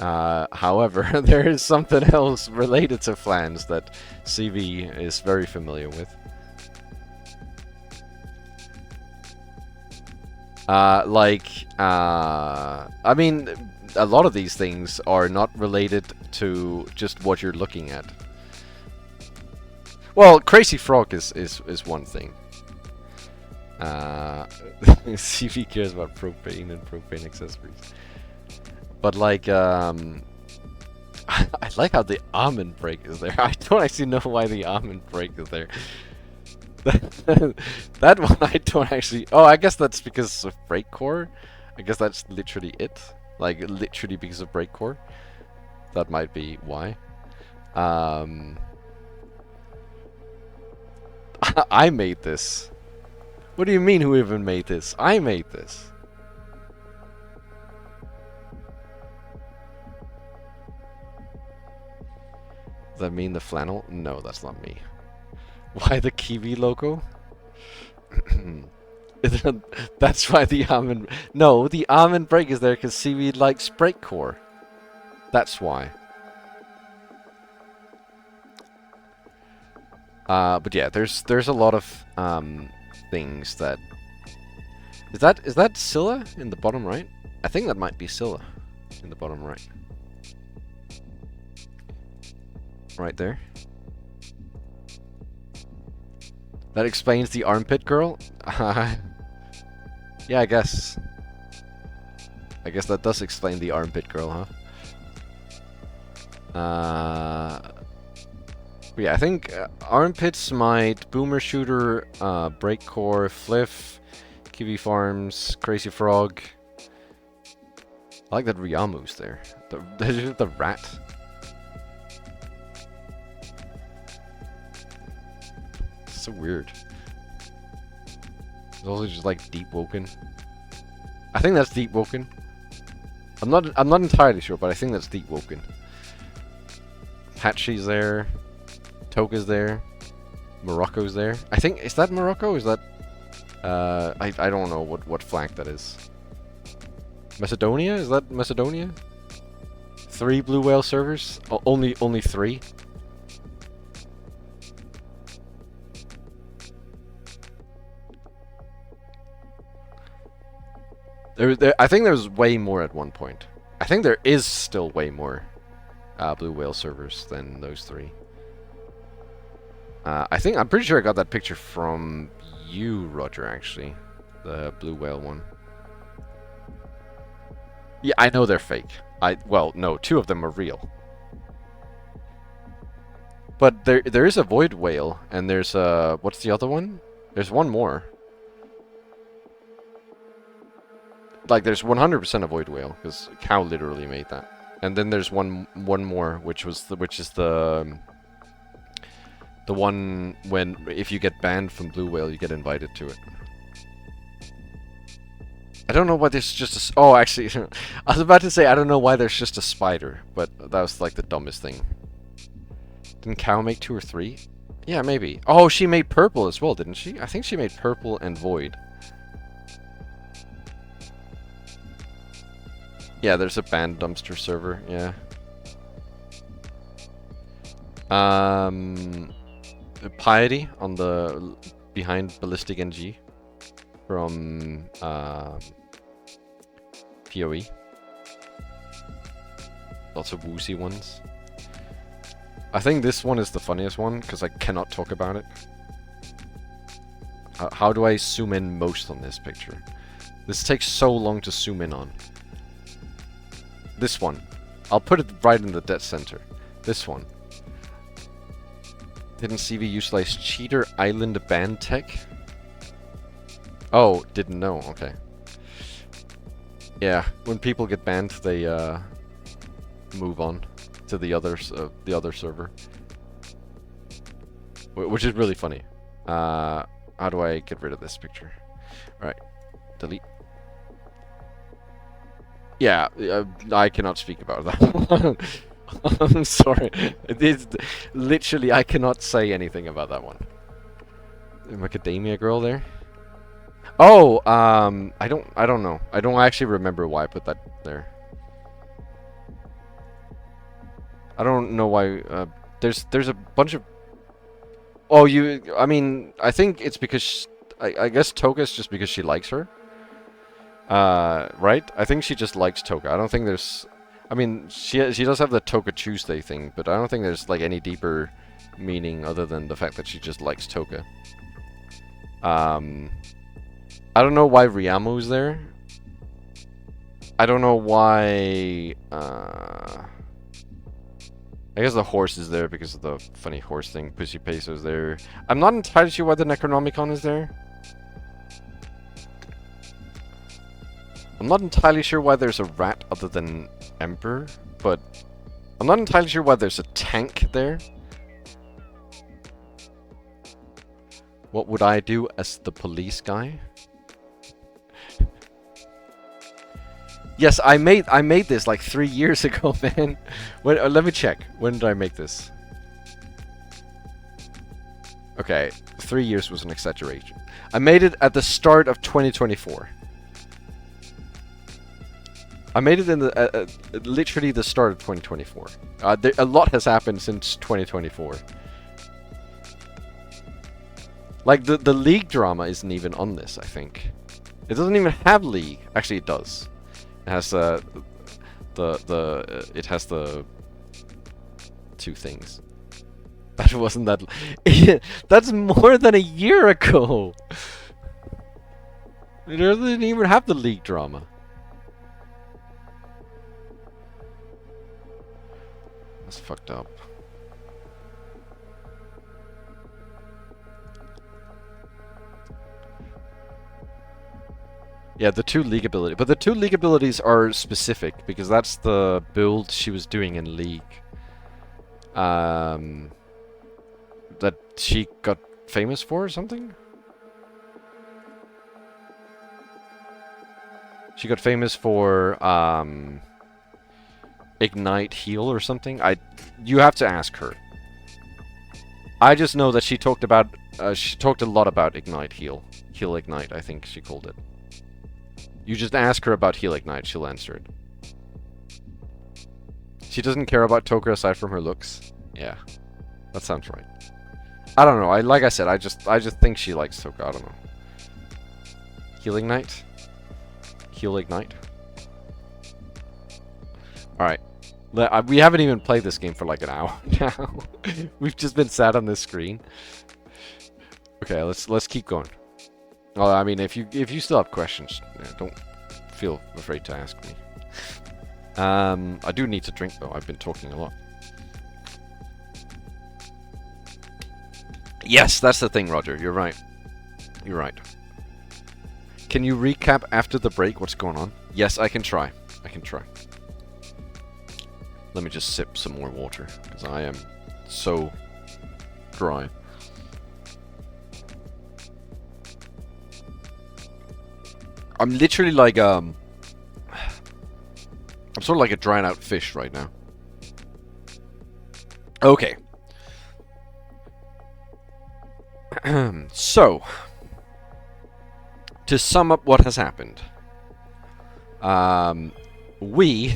However, there is something else related to flans that CV is very familiar with. I mean, a lot of these things are not related to just what you're looking at. Well, Crazy Frog is one thing. CV cares about propane and propane accessories. But like, I like how the almond break is there. I don't actually know why the almond break is there. That one I don't actually... Oh, I guess that's because of brake core. I guess that's literally it. Like, literally because of brake core. That might be why. I made this. What do you mean, who even made this? I made this. Does that mean the flannel? No, that's not me. Why the Kiwi logo? That's why the almond... No, the almond break is there because CV likes brake core. That's why. But yeah, there's a lot of things that... Is that Scylla in the bottom right? I think that might be Scylla in the bottom right. Right there. That explains the armpit girl? Yeah, I guess. I guess that does explain the armpit girl, huh? Yeah, I think armpit, smite, boomer shooter, break core, fliff, Kiwi farms, crazy frog. I like that Ryamu's there. The rat. So weird. It's also just like deep woken. I think that's deep woken. I'm not entirely sure, but I think that's Deep Woken. Hachi's there. Toga's there. Morocco's there. I think, is that Morocco? Is that I don't know what flag that is. Macedonia? Is that Macedonia? 3 Blue Whale servers? Only 3? I think there was way more at one point. I think there is still way more Blue Whale servers than those 3. I'm pretty sure I got that picture from you, Roger, actually. The Blue Whale one. Yeah, I know they're fake. Well, no, 2 of them are real. But there is a Void Whale, and there's what's the other one? There's one more. Like, there's 100% a Void Whale, because Cow literally made that. And then there's one more, which is the one when if you get banned from Blue Whale, you get invited to it. I don't know why there's just a... Oh, actually, I was about to say I don't know why there's just a spider, but that was like the dumbest thing. Didn't Cow make 2 or 3? Yeah, maybe. Oh, she made purple as well, didn't she? I think she made purple and void. Yeah, there's a banned dumpster server, yeah. Piety on the behind Ballistic NG from PoE. Lots of woozy ones. I think this one is the funniest one because I cannot talk about it. How do I zoom in most on this picture? This takes so long to zoom in on. This one. I'll put it right in the dead center. This one. Didn't CV utilize cheater island ban tech? Oh, didn't know. Okay. Yeah, when people get banned, they move on to the other server, which is really funny. How do I get rid of this picture? All right, delete. Yeah, I cannot speak about that one. I'm sorry. It is literally I cannot say anything about that one. Macadamia girl there. Oh, I don't know. I don't actually remember why I put that there. I don't know why. There's a bunch of. Oh, I mean, I think it's because I guess Toga's just because she likes her. Right? I think she just likes Toga. I don't think there's. I mean, she does have the Toga Tuesday thing, but I don't think there's like any deeper meaning other than the fact that she just likes Toga. I don't know why Riamu's there. I don't know why. I guess the horse is there because of the funny horse thing. Pussy Peso's there. I'm not entirely sure why the Necronomicon is there. I'm not entirely sure why there's a rat other than Emperor, but I'm not entirely sure why there's a tank there. What would I do as the police guy? Yes, I made this like 3 years ago, man. Let me check. When did I make this? Okay, 3 years was an exaggeration. I made it at the start of 2024. I made it in the literally the start of 2024. A lot has happened since 2024. Like the League drama isn't even on this. I think it doesn't even have League. Actually, it does. It has it has the 2 things. That wasn't that. That's more than a year ago. It doesn't even have the League drama. That's fucked up. Yeah, the 2 League abilities. But the 2 League abilities are specific, because that's the build she was doing in League. That she got famous for or something? She got famous for Ignite Heal or something. You have to ask her. I just know that she talked a lot about Ignite Heal. Heal Ignite, I think she called it. You just ask her about Heal Ignite, she'll answer it. She doesn't care about Toka aside from her looks. Yeah, that sounds right. I don't know. Like I said, I just think she likes Toka. I don't know. Heal Ignite. Heal Ignite. All right. We haven't even played this game for like an hour now. We've just been sat on this screen. Okay, let's keep going. Well, I mean, if you still have questions, don't feel afraid to ask me. I do need to drink though. I've been talking a lot. Yes, that's the thing, Roger. You're right. You're right. Can you recap after the break what's going on? Yes, I can try. I can try. Let me just sip some more water, because I am so dry. I'm literally like, I'm sort of like a dried out fish right now. Okay. So, to sum up what has happened. We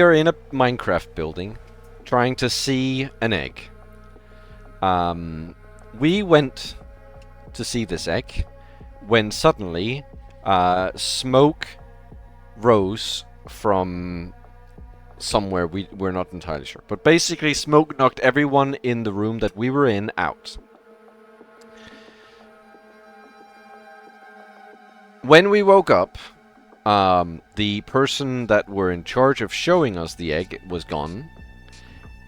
are in a Minecraft building trying to see an egg. We went to see this egg when suddenly smoke rose from somewhere we're not entirely sure. But basically smoke knocked everyone in the room that we were in out. When we woke up, the person that were in charge of showing us the egg was gone,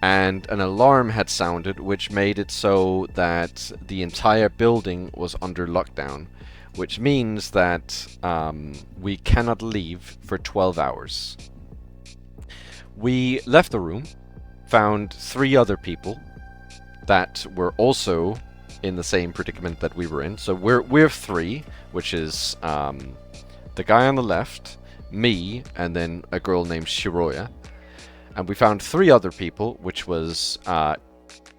and an alarm had sounded, which made it so that the entire building was under lockdown, which means that we cannot leave for 12 hours. We left the room, found 3 other people that were also in the same predicament that we were in. So we're 3, which is the guy on the left, me, and then a girl named Shiroya. And we found 3 other people, which was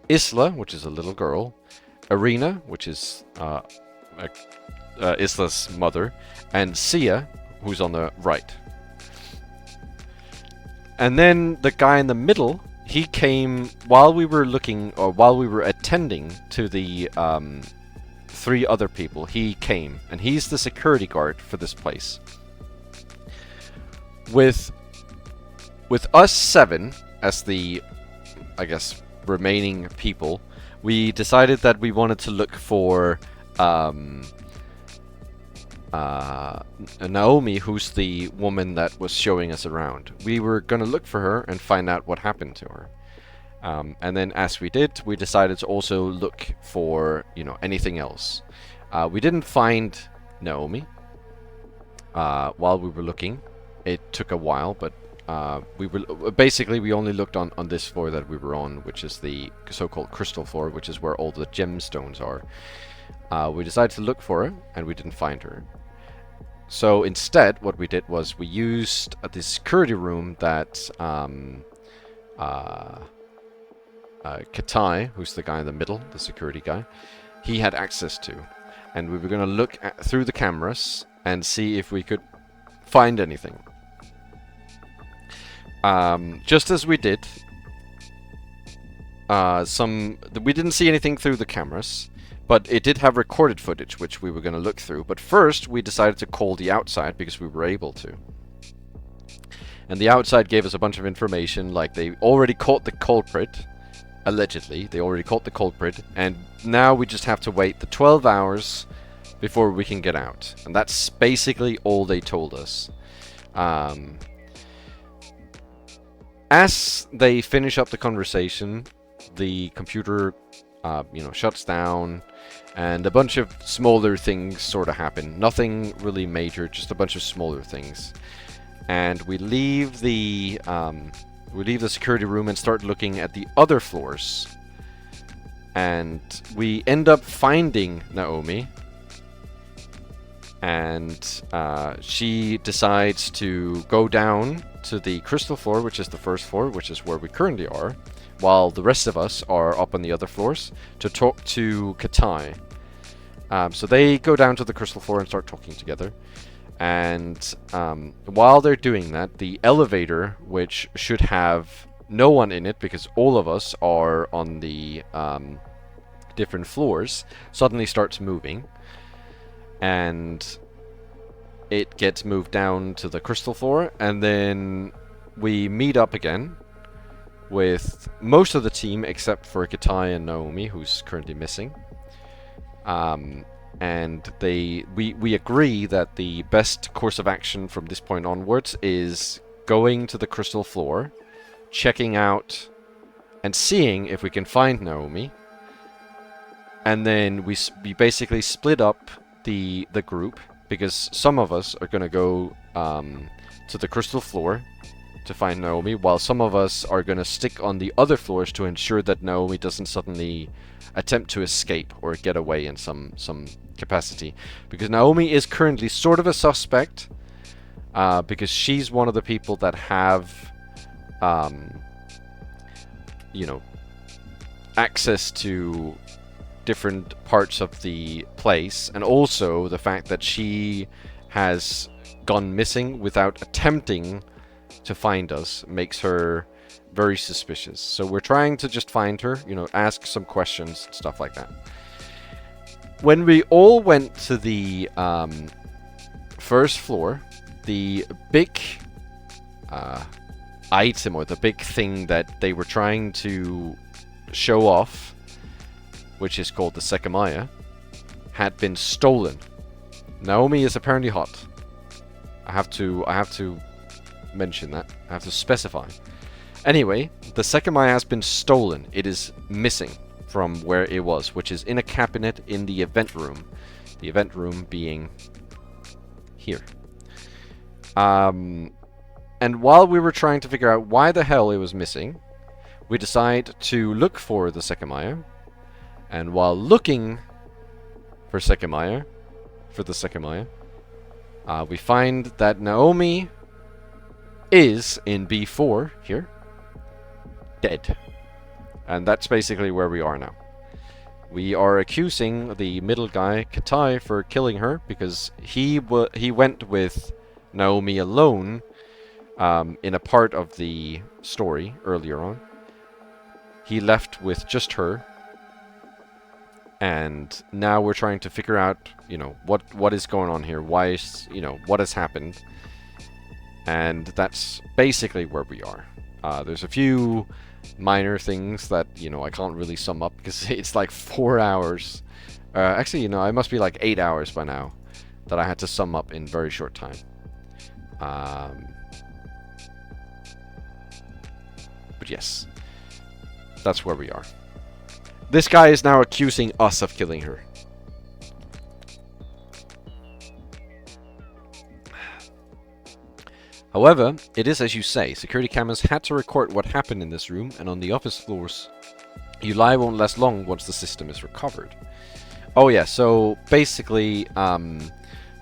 Isla, which is a little girl, Irina, which is Isla's mother, and Sia, who's on the right. And then the guy in the middle, he came while we were looking, or while we were attending to the 3 other people. He came, and he's the security guard for this place. With us 7 as the, I guess, remaining people, we decided that we wanted to look for Naomi, who's the woman that was showing us around. We were gonna look for her and find out what happened to her. And then as we did, we decided to also look for, anything else. We didn't find Naomi while we were looking. It took a while, but we only looked on this floor that we were on, which is the so-called crystal floor, which is where all the gemstones are. We decided to look for her, and we didn't find her. So instead, what we did was we used the security room that Katai, who's the guy in the middle, the security guy, he had access to. And we were going to look through the cameras and see if we could find anything. Just as we did, we didn't see anything through the cameras, but it did have recorded footage, which we were going to look through. But first, we decided to call the outside, because we were able to. And the outside gave us a bunch of information, like they already caught the culprit, allegedly. They already caught the culprit, and now we just have to wait the 12 hours before we can get out. And that's basically all they told us. As they finish up the conversation, the computer shuts down, and a bunch of smaller things sort of happen. Nothing really major, just a bunch of smaller things. And we leave the security room and start looking at the other floors. And we end up finding Naomi. And she decides to go down to the crystal floor, which is the first floor, which is where we currently are, while the rest of us are up on the other floors to talk to Katai. So they go down to the crystal floor and start talking together. And while they're doing that, the elevator, which should have no one in it because all of us are on the different floors, suddenly starts moving. And it gets moved down to the crystal floor, and then we meet up again with most of the team except for Katai and Naomi, who's currently missing. And we agree that the best course of action from this point onwards is going to the crystal floor, checking out and seeing if we can find Naomi, and then we basically split up the group, because some of us are going to go to the crystal floor to find Naomi, while some of us are going to stick on the other floors to ensure that Naomi doesn't suddenly attempt to escape or get away in some capacity. Because Naomi is currently sort of a suspect, because she's one of the people that have, you know, access to different parts of the place, and also the fact that she has gone missing without attempting to find us makes her very suspicious. So we're trying to just find her, you know, ask some questions, stuff like that. When we all went to the first floor, the big item, or the big thing that they were trying to show off, which is called the Sekimeiya, had been stolen. Naomi is apparently hot. I have to mention that. I have to specify. Anyway, the Sekimeiya has been stolen. It is missing from where it was, which is in a cabinet in the event room. The event room being here. And while we were trying to figure out why the hell it was missing, we decide to look for the Sekimeiya. And while looking for the Sekimeiya, we find that Naomi is in B4 here, dead. And that's basically where we are now. We are accusing the middle guy, Katai, for killing her, because he went with Naomi alone in a part of the story earlier on. He left with just her. And now we're trying to figure out, you know, what is going on here. Why is, you know, what has happened. And that's basically where we are. There's a few minor things that, you know, I can't really sum up because it's like 4 hours. Actually, you know, it must be like 8 hours by now that I had to sum up in very short time. But yes, that's where we are. This guy is now accusing us of killing her. However, it is as you say, security cameras had to record what happened in this room, and on the office floors, your lie won't last long once the system is recovered. Oh yeah, so basically, the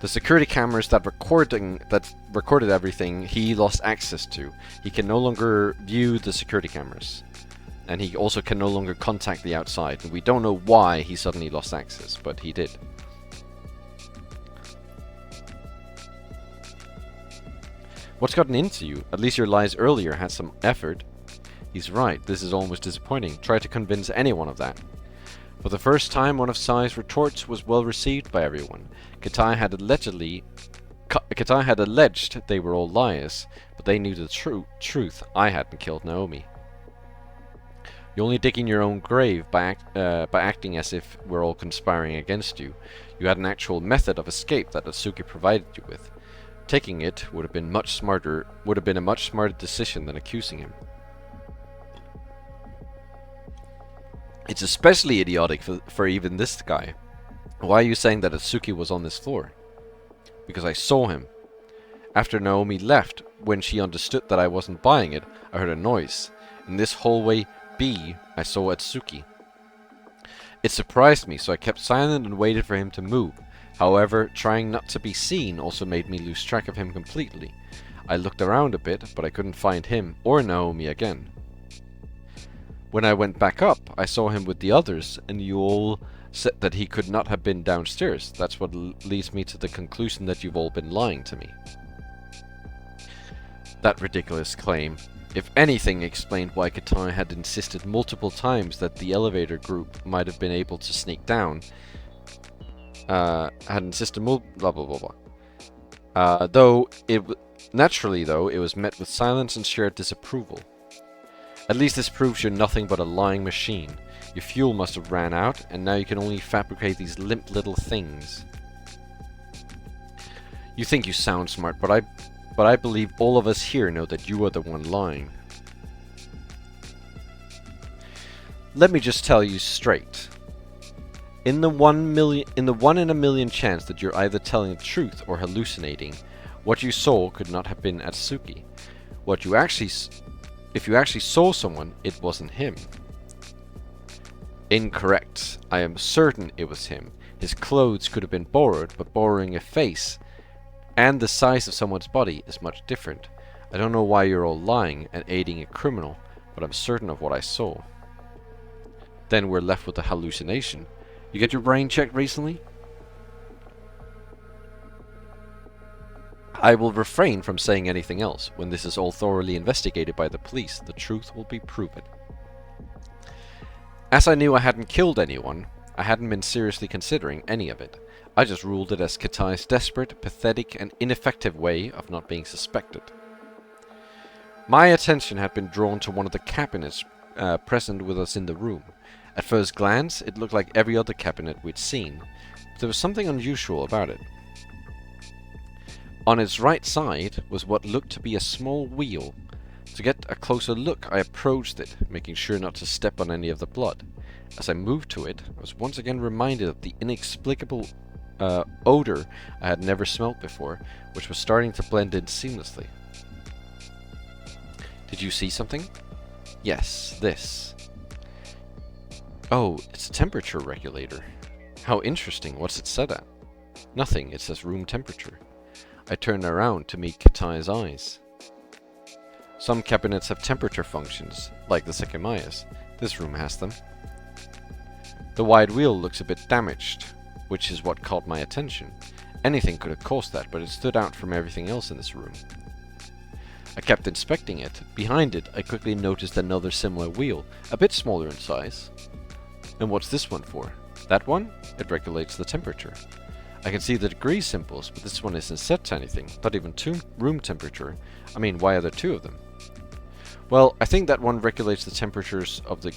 security cameras that recorded everything, he lost access to. He can no longer view the security cameras. And he also can no longer contact the outside. And we don't know why he suddenly lost access, but he did. What's gotten into you? At least your lies earlier had some effort. He's right, this is almost disappointing. Try to convince anyone of that. For the first time, one of Sai's retorts was well received by everyone. Katai had alleged they were all liars, but they knew the truth. I hadn't killed Naomi. You're only digging your own grave by acting as if we're all conspiring against you. You had an actual method of escape that Atsuki provided you with. Taking it would have been a much smarter decision than accusing him. It's especially idiotic for even this guy. Why are you saying that Atsuki was on this floor? Because I saw him. After Naomi left, when she understood that I wasn't buying it, I heard a noise. In this hallway B, I saw Atsuki. It surprised me, so I kept silent and waited for him to move. However, trying not to be seen also made me lose track of him completely. I looked around a bit, but I couldn't find him or Naomi again. When I went back up, I saw him with the others, and you all said that he could not have been downstairs. That's what leads me to the conclusion that you've all been lying to me. That ridiculous claim, if anything, explained why Katana had insisted multiple times that the elevator group might have been able to sneak down. Blah blah blah blah. Naturally, though, it was met with silence and shared disapproval. At least this proves you're nothing but a lying machine. Your fuel must have ran out, and now you can only fabricate these limp little things. You think you sound smart, but I believe all of us here know that you are the one lying. Let me just tell you straight. In the 1 in a million chance that you're either telling the truth or hallucinating, what you saw could not have been Atsuki. If you actually saw someone, it wasn't him. Incorrect. I am certain it was him. His clothes could have been borrowed, but borrowing a face and the size of someone's body is much different. I don't know why you're all lying and aiding a criminal, but I'm certain of what I saw. Then we're left with a hallucination. You get your brain checked recently? I will refrain from saying anything else. When this is all thoroughly investigated by the police, the truth will be proven. As I knew I hadn't killed anyone, I hadn't been seriously considering any of it. I just ruled it as Katai's desperate, pathetic, and ineffective way of not being suspected. My attention had been drawn to one of the cabinets present with us in the room. At first glance, it looked like every other cabinet we'd seen, but there was something unusual about it. On its right side was what looked to be a small wheel. To get a closer look, I approached it, making sure not to step on any of the blood. As I moved to it, I was once again reminded of the inexplicable odor I had never smelt before, which was starting to blend in seamlessly. Did you see something? Yes, this. Oh, it's a temperature regulator. How interesting. What's it set at? Nothing, it says room temperature. I turned around to meet Katai's eyes. Some cabinets have temperature functions, like the Sekimeiya's. This room has them. The wide wheel looks a bit damaged, which is what caught my attention. Anything could have caused that, but it stood out from everything else in this room. I kept inspecting it. Behind it, I quickly noticed another similar wheel, a bit smaller in size. And what's this one for? That one? It regulates the temperature. I can see the degree symbols, but this one isn't set to anything, not even to room temperature. I mean, why are there two of them? Well, I think that one regulates the temperatures of the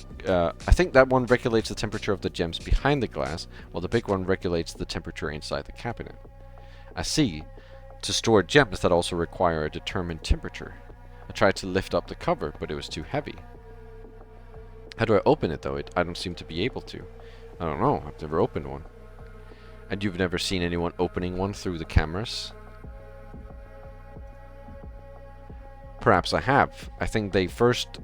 temperature of the gems behind the glass, while the big one regulates the temperature inside the cabinet. I see. To store gems that also require a determined temperature. I tried to lift up the cover, but it was too heavy. How do I open it, though? I don't seem to be able to. I don't know. I've never opened one. And you've never seen anyone opening one through the cameras? Perhaps I have. I think they first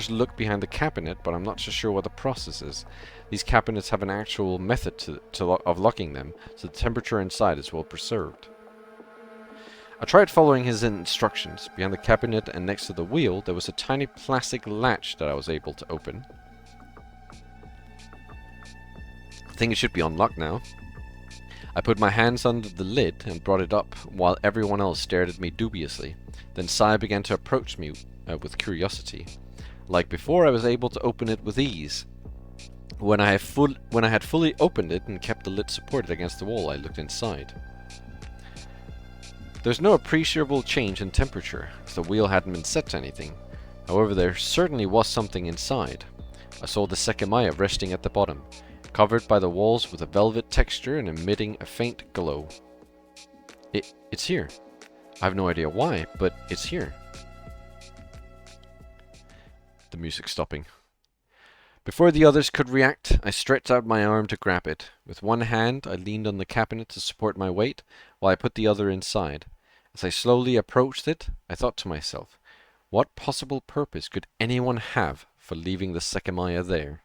look behind the cabinet, but I'm not so sure what the process is. These cabinets have an actual method of locking them, so the temperature inside is well preserved. I tried following his instructions. Behind the cabinet and next to the wheel, there was a tiny plastic latch that I was able to open. I think it should be unlocked now. I put my hands under the lid and brought it up, while everyone else stared at me dubiously. Then Sai began to approach me with curiosity. Like before, I was able to open it with ease. When I had fully opened it and kept the lid supported against the wall, I looked inside. There's no appreciable change in temperature, as the wheel hadn't been set to anything. However, there certainly was something inside. I saw the Sekimeiya resting at the bottom, covered by the walls with a velvet texture and emitting a faint glow. It's here. I have no idea why, but it's here. The music's stopping. Before the others could react, I stretched out my arm to grab it. With one hand, I leaned on the cabinet to support my weight, while I put the other inside. As I slowly approached it, I thought to myself, what possible purpose could anyone have for leaving the Sekimeiya there?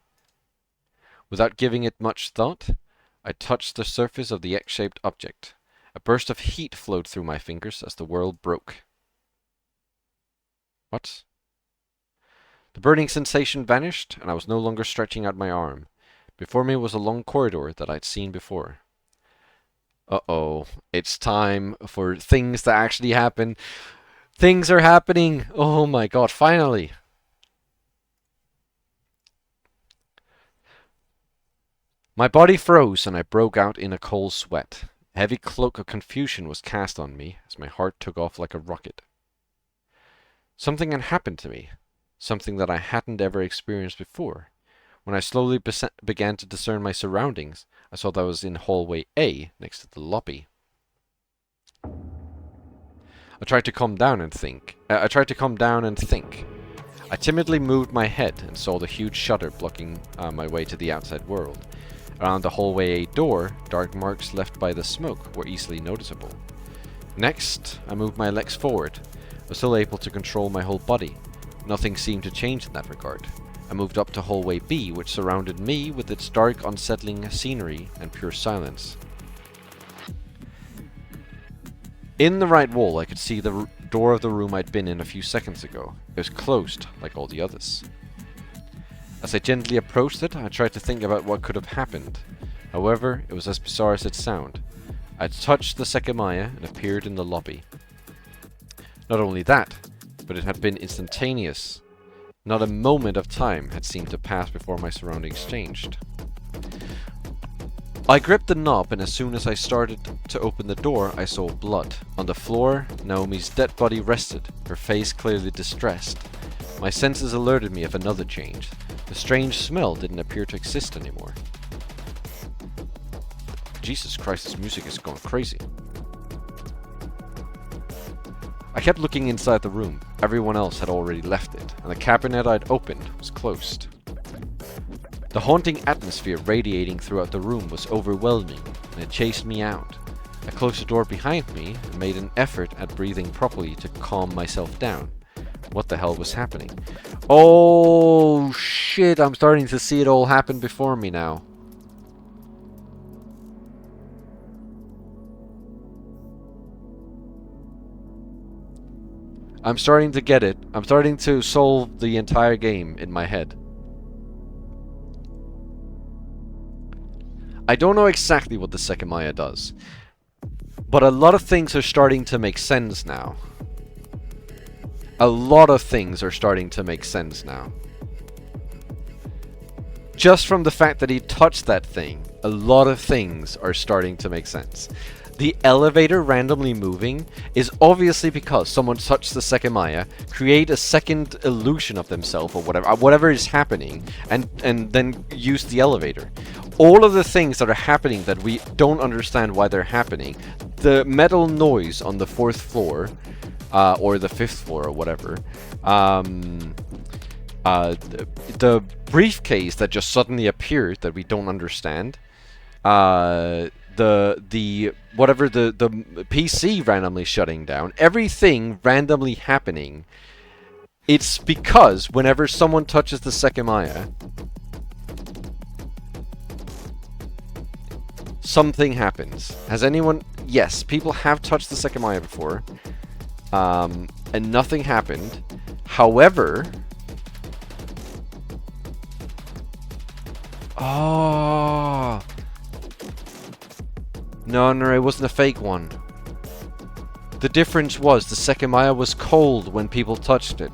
Without giving it much thought, I touched the surface of the X-shaped object. A burst of heat flowed through my fingers as the world broke. What? The burning sensation vanished, and I was no longer stretching out my arm. Before me was a long corridor that I'd seen before. Uh-oh. It's time for things to actually happen. Things are happening! Oh my god, finally! My body froze, and I broke out in a cold sweat. A heavy cloak of confusion was cast on me as my heart took off like a rocket. Something had happened to me. Something that I hadn't ever experienced before. When I slowly began to discern my surroundings, I saw that I was in hallway A, next to the lobby. I tried to calm down and think. I timidly moved my head and saw the huge shutter blocking my way to the outside world. Around the hallway A door, dark marks left by the smoke were easily noticeable. Next, I moved my legs forward. I was still able to control my whole body. Nothing seemed to change in that regard. I moved up to hallway B, which surrounded me with its dark, unsettling scenery and pure silence. In the right wall, I could see the door of the room I'd been in a few seconds ago. It was closed, like all the others. As I gently approached it, I tried to think about what could have happened. However, it was as bizarre as it sounded. I touched the Sekimeiya and appeared in the lobby. Not only that, but it had been instantaneous. Not a moment of time had seemed to pass before my surroundings changed. I gripped the knob, and as soon as I started to open the door, I saw blood. On the floor, Naomi's dead body rested, her face clearly distressed. My senses alerted me of another change. The strange smell didn't appear to exist anymore. Jesus Christ, this music is going crazy. I kept looking inside the room. Everyone else had already left it, and the cabinet I'd opened was closed. The haunting atmosphere radiating throughout the room was overwhelming, and it chased me out. I closed the door behind me and made an effort at breathing properly to calm myself down. What the hell was happening? Oh shit, I'm starting to see it all happen before me now. I'm starting to get it. I'm starting to solve the entire game in my head. I don't know exactly what the Sekimeiya does, but a lot of things are starting to make sense now. A lot of things are starting to make sense now. Just from the fact that he touched that thing, a lot of things are starting to make sense. The elevator randomly moving is obviously because someone touched the Sekimeiya, create a second illusion of themselves or whatever is happening, and then use the elevator. All of the things that are happening that we don't understand why they're happening, the metal noise on the 4th floor, or the 5th floor or whatever, the briefcase that just suddenly appeared that we don't understand, the PC randomly shutting down, everything randomly happening. It's because whenever someone touches the Sekimeiya, something happens. Has anyone... Yes, people have touched the Sekimeiya before, and nothing happened. However... Oh... No, it wasn't a fake one. The difference was the Sekimeiya was cold when people touched it.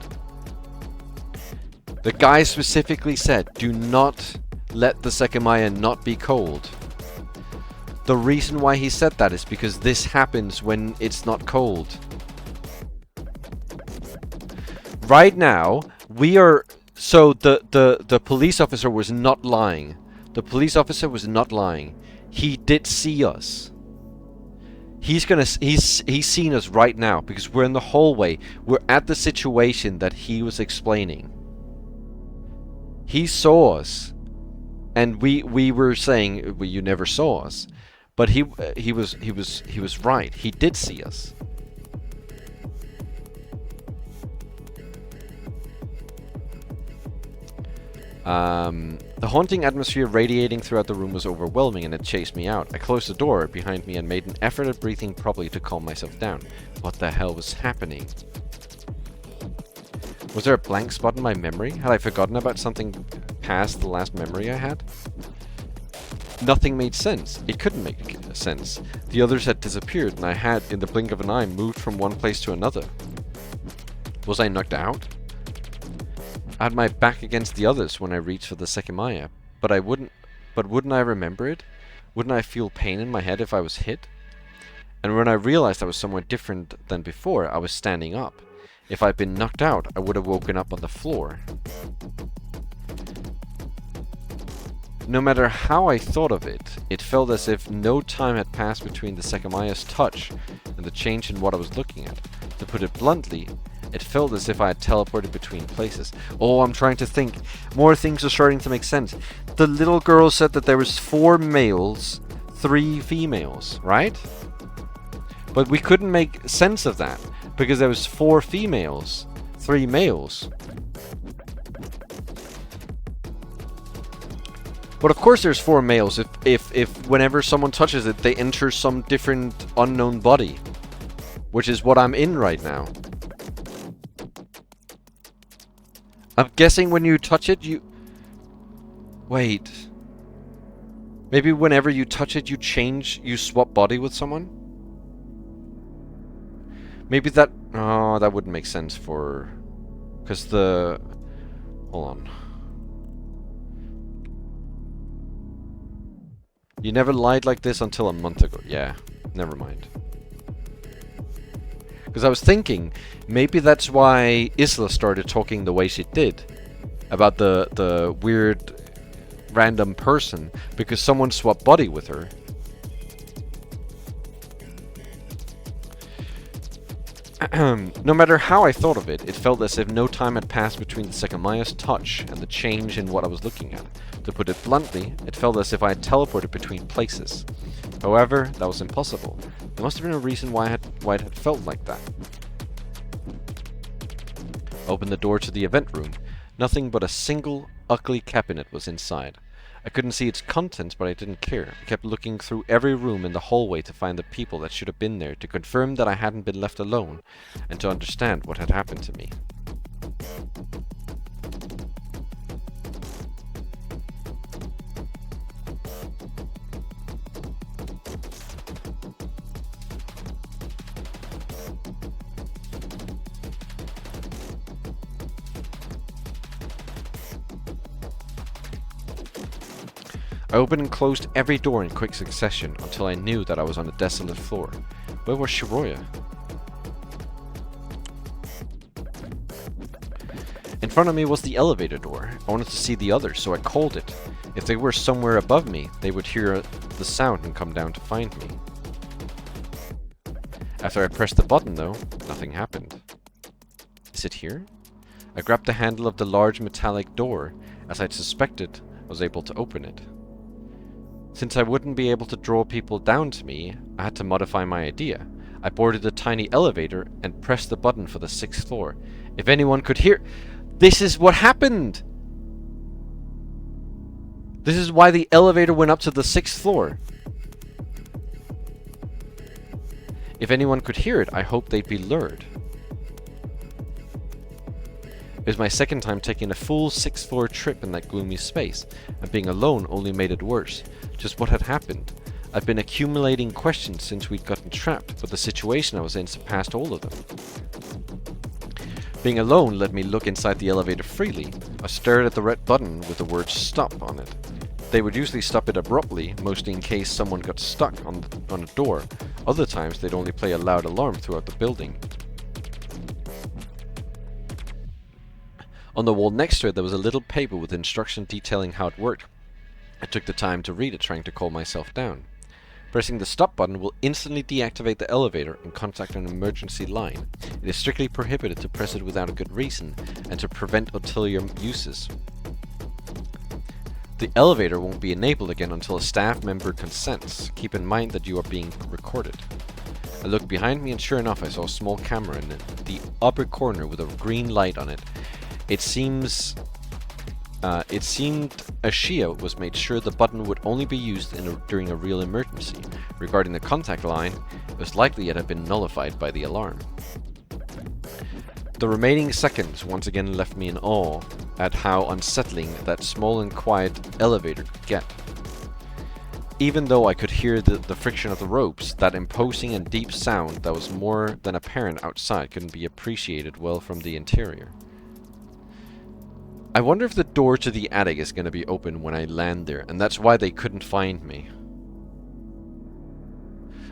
The guy specifically said, do not let the Sekimeiya not be cold. The reason why he said that is because this happens when it's not cold. Right now, we are... So the police officer was not lying. The police officer was not lying. He did see us. He's seen us right now because we're in the hallway. We're at the situation that he was explaining. He saw us, and we were saying, well, you never saw us, but he was right. He did see us. The haunting atmosphere radiating throughout the room was overwhelming and it chased me out. I closed the door behind me and made an effort at breathing properly to calm myself down. What the hell was happening? Was there a blank spot in my memory? Had I forgotten about something past the last memory I had? Nothing made sense. It couldn't make sense. The others had disappeared and I had, in the blink of an eye, moved from one place to another. Was I knocked out? I had my back against the others when I reached for the Sekimeiya, but wouldn't I remember it? Wouldn't I feel pain in my head if I was hit? And when I realized I was somewhere different than before, I was standing up. If I'd been knocked out, I would have woken up on the floor. No matter how I thought of it, it felt as if no time had passed between the Sekimeiya's touch and the change in what I was looking at. To put it bluntly, it felt as if I had teleported between places. Oh, I'm trying to think. More things are starting to make sense. The little girl said that there was 4 males, 3 females, right? But we couldn't make sense of that because there was 4 females, 3 males. But of course there's 4 males if whenever someone touches it, they enter some different unknown body. Which is what I'm in right now. I'm guessing when you touch it, you... Wait. Maybe whenever you touch it, you swap body with someone? Maybe that... Oh, that wouldn't make sense for... Because the... Hold on. You never lied like this until a month ago. Yeah, never mind. Because I was thinking, maybe that's why Isla started talking the way she did. About the weird random person. Because someone swapped body with her. No matter how I thought of it, it felt as if no time had passed between the Sekimeiya's touch and the change in what I was looking at. To put it bluntly, it felt as if I had teleported between places. However, that was impossible. There must have been a reason why it had felt like that. I opened the door to the event room. Nothing but a single, ugly cabinet was inside. I couldn't see its contents, but I didn't care. I kept looking through every room in the hallway to find the people that should have been there, to confirm that I hadn't been left alone, and to understand what had happened to me. I opened and closed every door in quick succession until I knew that I was on a desolate floor. Where was Shiroya? In front of me was the elevator door. I wanted to see the others, so I called it. If they were somewhere above me, they would hear the sound and come down to find me. After I pressed the button, though, nothing happened. Is it here? I grabbed the handle of the large metallic door. As I'd suspected, I was able to open it. Since I wouldn't be able to draw people down to me, I had to modify my idea. I boarded a tiny elevator and pressed the button for the 6th floor. If anyone could hear... This is what happened! This is why the elevator went up to the 6th floor. If anyone could hear it, I hoped they'd be lured. It was my second time taking a full 6th floor trip in that gloomy space, and being alone only made it worse. Just what had happened? I'd been accumulating questions since we'd gotten trapped, but the situation I was in surpassed all of them. Being alone let me look inside the elevator freely. I stared at the red button with the word STOP on it. They would usually stop it abruptly, mostly in case someone got stuck on a door. Other times they'd only play a loud alarm throughout the building. On the wall next to it there was a little paper with instructions detailing how it worked. I took the time to read it, trying to calm myself down. Pressing the stop button will instantly deactivate the elevator and contact an emergency line. It is strictly prohibited to press it without a good reason and to prevent ulterior uses. The elevator won't be enabled again until a staff member consents. Keep in mind that you are being recorded. I looked behind me and sure enough I saw a small camera in the upper corner with a green light on it. It seems it seemed Ashia was made sure the button would only be used during a real emergency. Regarding the contact line, it was likely it had been nullified by the alarm. The remaining seconds once again left me in awe at how unsettling that small and quiet elevator could get. Even though I could hear the friction of the ropes, that imposing and deep sound that was more than apparent outside couldn't be appreciated well from the interior. I wonder if the door to the attic is going to be open when I land there, and that's why they couldn't find me.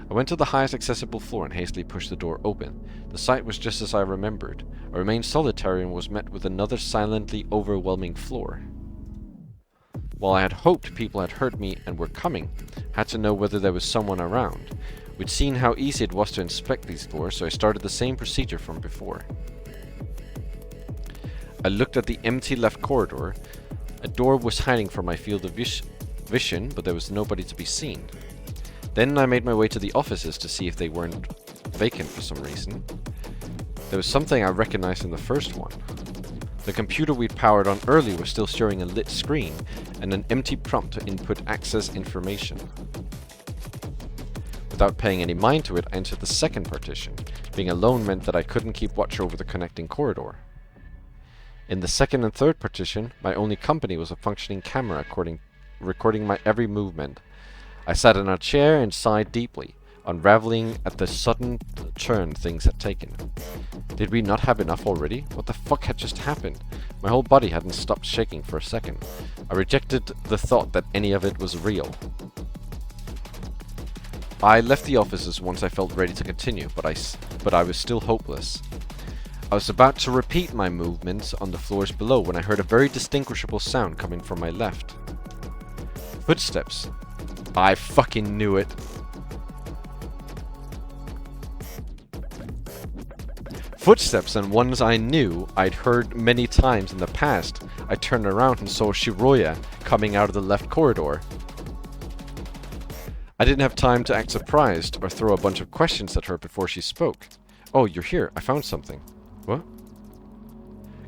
I went to the highest accessible floor and hastily pushed the door open. The sight was just as I remembered. I remained solitary and was met with another silently overwhelming floor. While I had hoped people had heard me and were coming, I had to know whether there was someone around. We'd seen how easy it was to inspect these floors, so I started the same procedure from before. I looked at the empty left corridor. A door was hiding from my field of vision, but there was nobody to be seen. Then I made my way to the offices to see if they weren't vacant for some reason. There was something I recognized in the first one. The computer we'd powered on earlier was still showing a lit screen and an empty prompt to input access information. Without paying any mind to it, I entered the second partition. Being alone meant that I couldn't keep watch over the connecting corridor. In the second and third partition, my only company was a functioning camera recording my every movement. I sat in a chair and sighed deeply, unraveling at the sudden turn things had taken. Did we not have enough already? What the fuck had just happened? My whole body hadn't stopped shaking for a second. I rejected the thought that any of it was real. I left the offices once I felt ready to continue, but I was still hopeless. I was about to repeat my movements on the floors below when I heard a very distinguishable sound coming from my left. Footsteps. I fucking knew it. Footsteps, and ones I knew I'd heard many times in the past. I turned around and saw Shiroya coming out of the left corridor. I didn't have time to act surprised or throw a bunch of questions at her before she spoke. "Oh, you're here. I found something." "What?"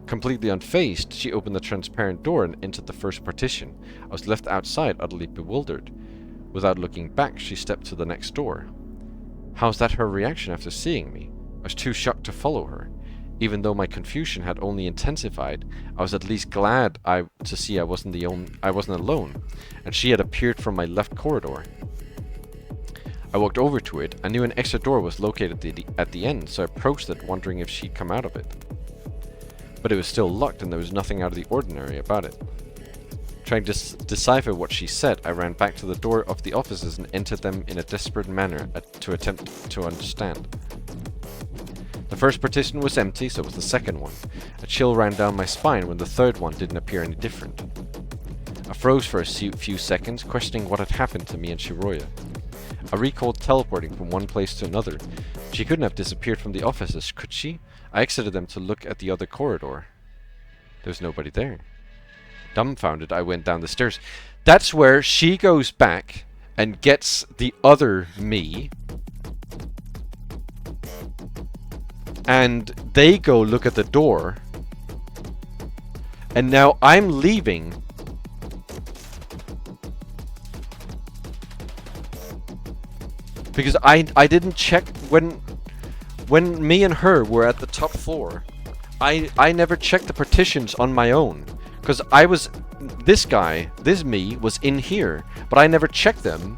Completely unfazed, she opened the transparent door and entered the first partition. I was left outside, utterly bewildered. Without looking back, she stepped to the next door. How's that her reaction after seeing me? I was too shocked to follow her. Even though my confusion had only intensified, I was at least glad to see I wasn't alone, and she had appeared from my left corridor. I walked over to it. I knew an extra door was located at the end, so I approached it, wondering if she'd come out of it. But it was still locked, and there was nothing out of the ordinary about it. Trying to decipher what she said, I ran back to the door of the offices and entered them in a desperate manner to attempt to understand. The first partition was empty, so was the second one. A chill ran down my spine when the third one didn't appear any different. I froze for a few seconds, questioning what had happened to me and Shiroya. I recalled teleporting from one place to another. She couldn't have disappeared from the offices, could she? I exited them to look at the other corridor. There was nobody there. Dumbfounded, I went down the stairs. That's where she goes back and gets the other me. And they go look at the door. And now I'm leaving. Because I didn't check when me and her were at the top floor. I never checked the partitions on my own. Because this me was in here. But I never checked them.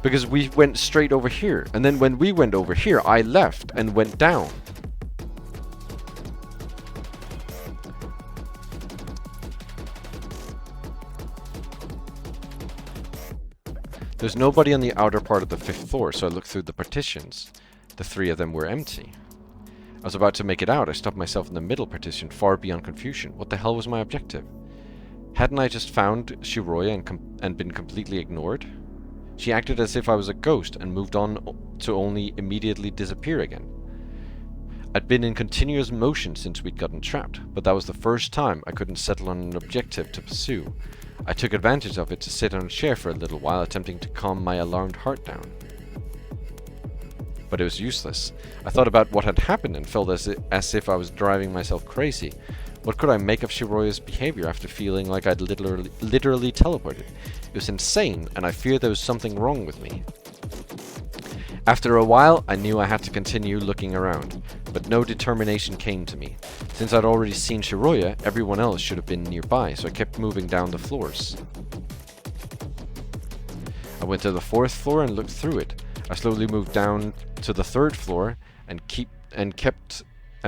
Because we went straight over here. And then when we went over here, I left and went down. There's nobody on the outer part of the 5th floor, so I looked through the partitions. The 3 of them were empty. I was about to make it out. I stopped myself in the middle partition, far beyond confusion. What the hell was my objective? Hadn't I just found Shiroya and been completely ignored? She acted as if I was a ghost and moved on to only immediately disappear again. I'd been in continuous motion since we'd gotten trapped, but that was the first time I couldn't settle on an objective to pursue. I took advantage of it to sit on a chair for a little while, attempting to calm my alarmed heart down. But it was useless. I thought about what had happened and felt as if I was driving myself crazy. What could I make of Shiroya's behavior after feeling like I'd literally teleported? It was insane, and I feared there was something wrong with me. After a while, I knew I had to continue looking around, but no determination came to me. Since I'd already seen Shiroya, everyone else should have been nearby, so I kept moving down the floors. I went to the 4th floor and looked through it. I slowly moved down to the 3rd floor and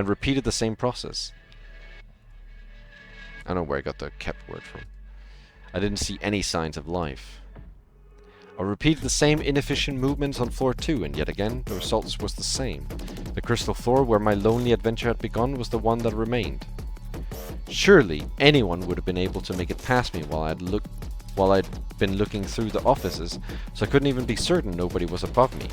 repeated the same process. I don't know where I got the kept word from. I didn't see any signs of life. I repeated the same inefficient movements on floor 2, and yet again, the results was the same. The crystal floor where my lonely adventure had begun was the one that remained. Surely, anyone would have been able to make it past me while I'd been looking through the offices, so I couldn't even be certain nobody was above me,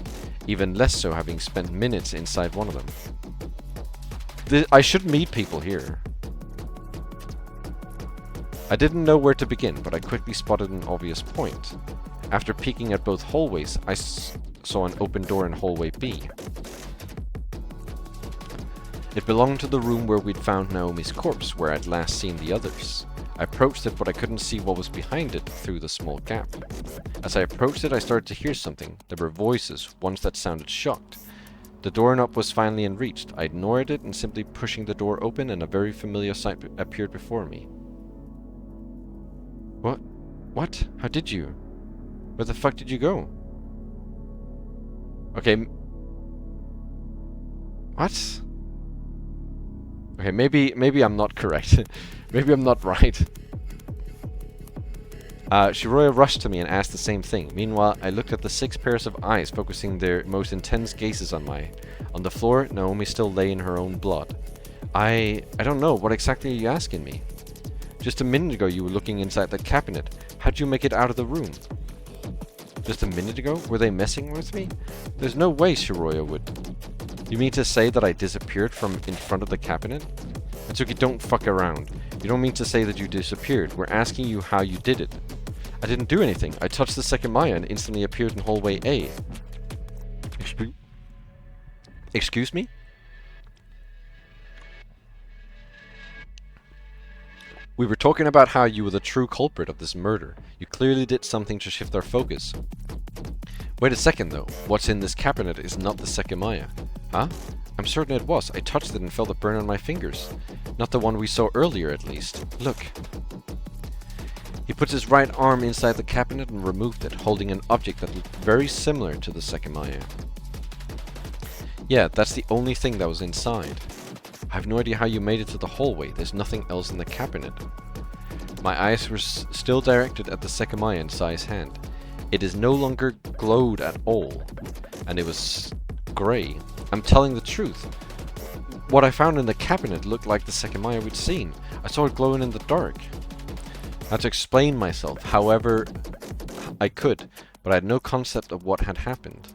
even less so having spent minutes inside one of them. I should meet people here. I didn't know where to begin, but I quickly spotted an obvious point. After peeking at both hallways, I saw an open door in hallway B. It belonged to the room where we'd found Naomi's corpse, where I'd last seen the others. I approached it, but I couldn't see what was behind it through the small gap. As I approached it, I started to hear something. There were voices, ones that sounded shocked. The doorknob was finally in reach. I ignored it and simply pushing the door open, and a very familiar sight appeared before me. What? What? How did you? Where the fuck did you go? Okay. What? Okay, maybe I'm not correct. Maybe I'm not right. Shiroya rushed to me and asked the same thing. Meanwhile, I looked at the 6 pairs of eyes, focusing their most intense gazes on mine. On the floor, Naomi still lay in her own blood. I don't know. What exactly are you asking me? Just a minute ago, you were looking inside the cabinet. How'd you make it out of the room? Just a minute ago? Were they messing with me? There's no way Shiroya would. You mean to say that I disappeared from in front of the cabinet? Atsuki, don't fuck around. You don't mean to say that you disappeared. We're asking you how you did it. I didn't do anything. I touched the Sekimeiya and instantly appeared in hallway A. Excuse me? We were talking about how you were the true culprit of this murder. You clearly did something to shift our focus. Wait a second though. What's in this cabinet is not the Sekimeiya. Huh? I'm certain it was. I touched it and felt it burn on my fingers. Not the one we saw earlier, at least. Look. He puts his right arm inside the cabinet and removed it, holding an object that looked very similar to the Sekimeiya. Yeah, that's the only thing that was inside. I have no idea how you made it to the hallway. There's nothing else in the cabinet. My eyes were still directed at the Sekimeiya inside his hand. It is no longer glowed at all, and it was grey. I'm telling the truth. What I found in the cabinet looked like the Sekimeiya we'd seen. I saw it glowing in the dark. I had to explain myself, however I could, but I had no concept of what had happened.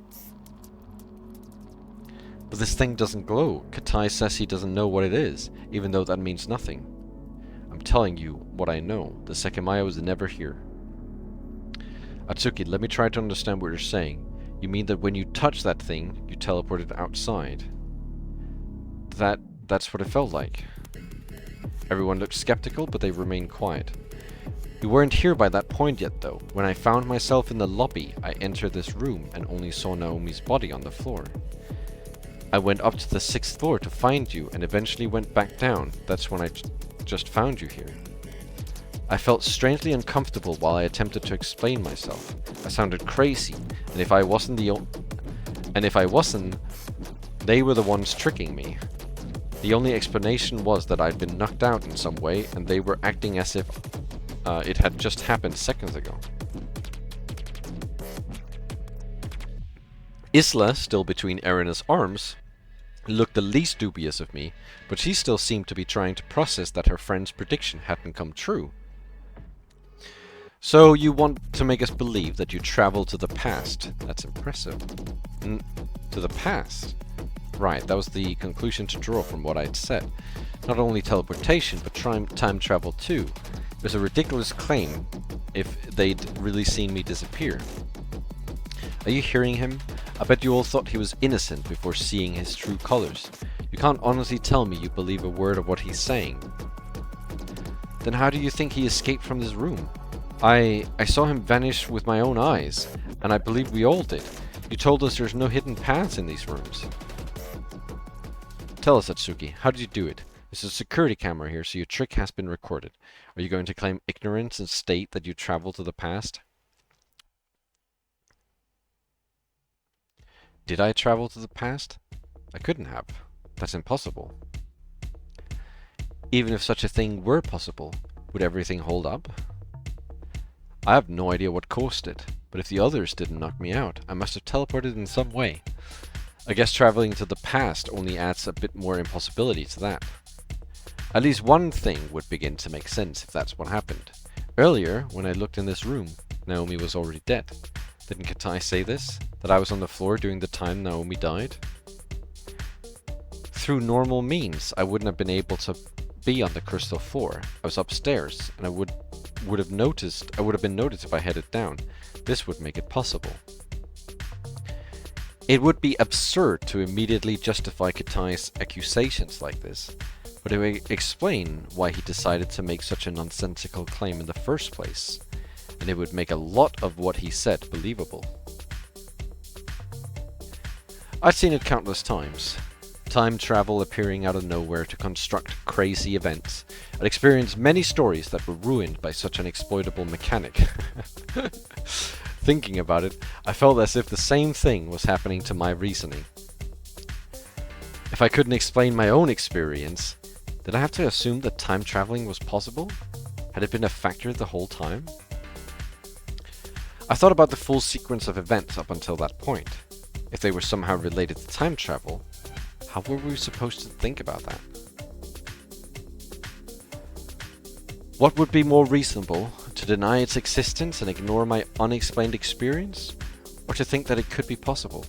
But this thing doesn't glow. Katai says he doesn't know what it is, even though that means nothing. I'm telling you what I know. The Sekimeiya was never here. Atsuki, let me try to understand what you're saying. You mean that when you touched that thing, you teleported outside? That's what it felt like. Everyone looked skeptical, but they remained quiet. We weren't here by that point yet, though. When I found myself in the lobby, I entered this room and only saw Naomi's body on the floor. I went up to the 6th floor to find you and eventually went back down. That's when I just found you here. I felt strangely uncomfortable while I attempted to explain myself. I sounded crazy, and if I wasn't, they were the ones tricking me. The only explanation was that I'd been knocked out in some way, and they were acting as if it had just happened seconds ago. Isla, still between Erina's arms, looked the least dubious of me, but she still seemed to be trying to process that her friend's prediction hadn't come true. So you want to make us believe that you traveled to the past. That's impressive. To the past? Right, that was the conclusion to draw from what I'd said. Not only teleportation, but time travel too. It was a ridiculous claim if they'd really seen me disappear. Are you hearing him? I bet you all thought he was innocent before seeing his true colors. You can't honestly tell me you believe a word of what he's saying. Then how do you think he escaped from this room? I saw him vanish with my own eyes, and I believe we all did. You told us there's no hidden paths in these rooms. Tell us, Atsuki, how did you do it? There's a security camera here, so your trick has been recorded. Are you going to claim ignorance and state that you traveled to the past? Did I travel to the past? I couldn't have. That's impossible. Even if such a thing were possible, would everything hold up? I have no idea what caused it, but if the others didn't knock me out, I must have teleported in some way. I guess traveling to the past only adds a bit more impossibility to that. At least one thing would begin to make sense if that's what happened. Earlier, when I looked in this room, Naomi was already dead. Didn't Katai say this? That I was on the floor during the time Naomi died? Through normal means, I wouldn't have been able to be on the crystal floor. I was upstairs, and I would have been noticed if I headed down. This would make it possible. It would be absurd to immediately justify Katai's accusations like this, but it would explain why he decided to make such a nonsensical claim in the first place, and it would make a lot of what he said believable. I've seen it countless times. Time travel appearing out of nowhere to construct crazy events. I'd experienced many stories that were ruined by such an exploitable mechanic. Thinking about it, I felt as if the same thing was happening to my reasoning. If I couldn't explain my own experience, did I have to assume that time traveling was possible? Had it been a factor the whole time? I thought about the full sequence of events up until that point. If they were somehow related to time travel, how were we supposed to think about that? What would be more reasonable, to deny its existence and ignore my unexplained experience, or to think that it could be possible?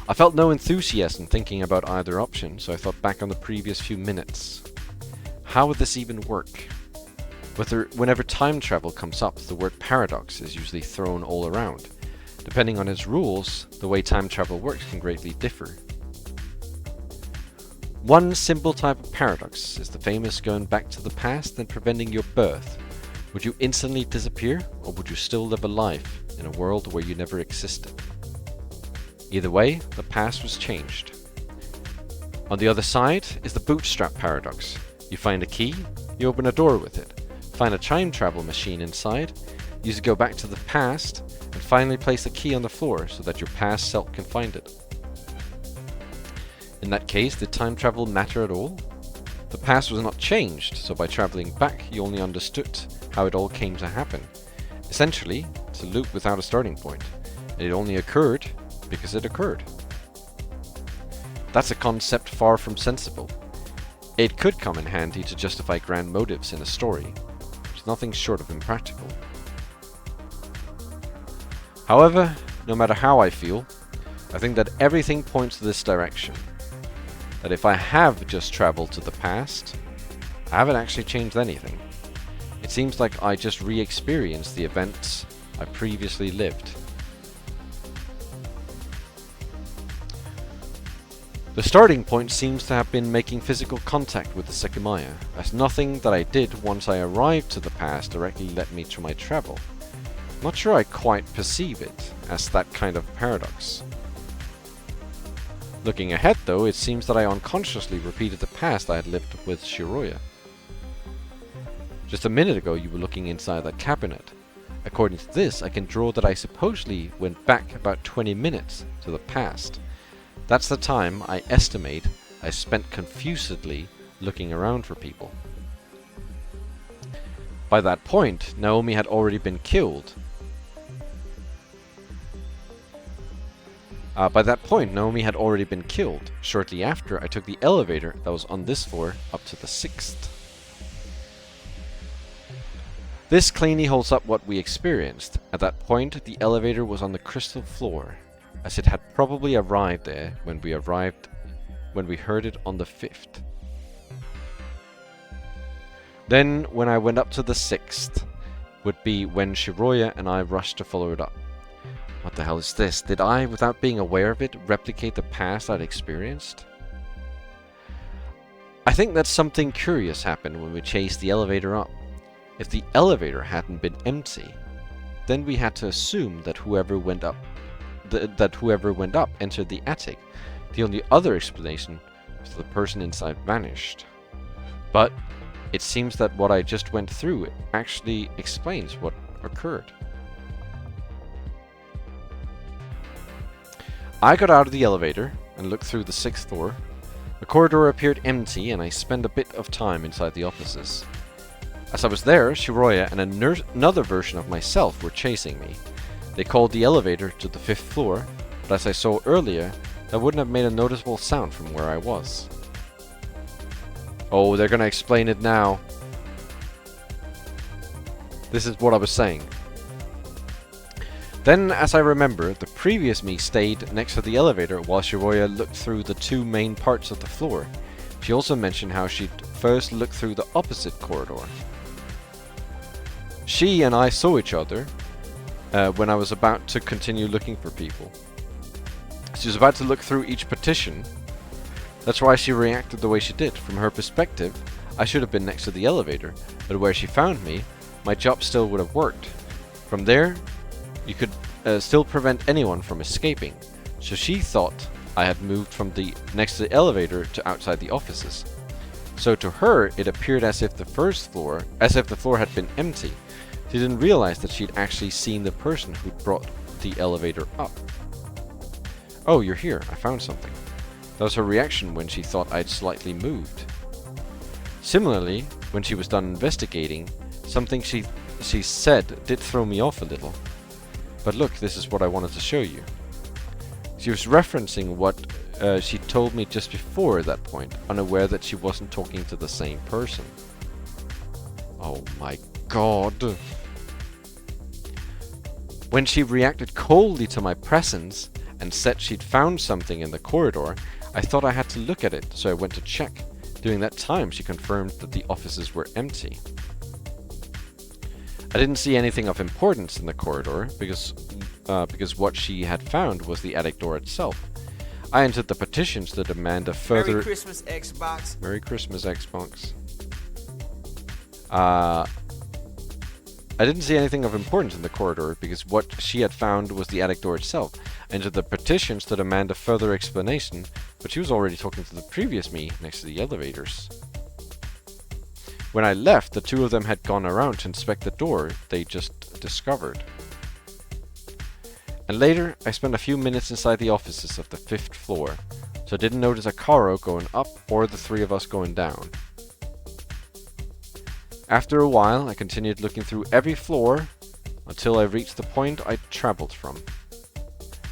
I felt no enthusiasm thinking about either option, so I thought back on the previous few minutes. How would this even work? Whenever time travel comes up, the word paradox is usually thrown all around. Depending on its rules, the way time travel works can greatly differ. One simple type of paradox is the famous going back to the past and preventing your birth. Would you instantly disappear, or would you still live a life in a world where you never existed? Either way, the past was changed. On the other side is the bootstrap paradox. You find a key, you open a door with it. Find a time travel machine inside, use it to go back to the past, and finally place the key on the floor so that your past self can find it. In that case, did time travel matter at all? The past was not changed, so by traveling back, you only understood how it all came to happen. Essentially, it's a loop without a starting point, and it only occurred because it occurred. That's a concept far from sensible. It could come in handy to justify grand motives in a story, but it's nothing short of impractical. However, no matter how I feel, I think that everything points to this direction. That if I have just traveled to the past, I haven't actually changed anything. It seems like I just re-experienced the events I previously lived. The starting point seems to have been making physical contact with the Sekimeiya, as nothing that I did once I arrived to the past directly led me to my travel. Not sure I quite perceive it as that kind of paradox. Looking ahead though, it seems that I unconsciously repeated the past I had lived with Shiroya. Just a minute ago you were looking inside that cabinet. According to this, I can draw that I supposedly went back about 20 minutes to the past. That's the time I estimate I spent confusedly looking around for people. By that point, Naomi had already been killed. Shortly after, I took the elevator that was on this floor up to the 6th. This cleanly holds up what we experienced. At that point, the elevator was on the crystal floor, as it had probably arrived there when we heard it on the 5th. Then, when I went up to the 6th, would be when Shiroya and I rushed to follow it up. What the hell is this? Did I, without being aware of it, replicate the past I'd experienced? I think that something curious happened when we chased the elevator up. If the elevator hadn't been empty, then we had to assume that whoever went up entered the attic. The only other explanation was that the person inside vanished. But it seems that what I just went through actually explains what occurred. I got out of the elevator and looked through the 6th floor. The corridor appeared empty and I spent a bit of time inside the offices. As I was there, Shiroya and another version of myself were chasing me. They called the elevator to the 5th floor, but as I saw earlier, that wouldn't have made a noticeable sound from where I was. Oh, they're gonna explain it now. This is what I was saying. Then, as I remember, the previous me stayed next to the elevator while Shiroya looked through the 2 main parts of the floor. She also mentioned how she'd first looked through the opposite corridor. She and I saw each other when I was about to continue looking for people. She was about to look through each partition. That's why she reacted the way she did. From her perspective, I should have been next to the elevator, but where she found me, my job still would have worked. From there, you could still prevent anyone from escaping. So she thought I had moved from next to the elevator to outside the offices. So to her, it appeared as if the floor had been empty. She didn't realize that she'd actually seen the person who'd brought the elevator up. Oh, you're here. I found something. That was her reaction when she thought I'd slightly moved. Similarly, when she was done investigating, something she said did throw me off a little. But look, this is what I wanted to show you. She was referencing what she told me just before that point, unaware that she wasn't talking to the same person. Oh my god. When she reacted coldly to my presence and said she'd found something in the corridor, I thought I had to look at it, so I went to check. During that time, she confirmed that the offices were empty. I didn't see anything of importance in the corridor, because what she had found was the attic door itself. I entered the petitions to demand a further... Merry Christmas, Xbox. Merry Christmas, Xbox. I didn't see anything of importance in the corridor, because what she had found was the attic door itself. I entered the petitions to demand a further explanation, but she was already talking to the previous me next to the elevators. When I left, the 2 of them had gone around to inspect the door they just discovered. And later, I spent a few minutes inside the offices of the 5th floor, so I didn't notice a Karo going up or the 3 of us going down. After a while, I continued looking through every floor until I reached the point I'd traveled from.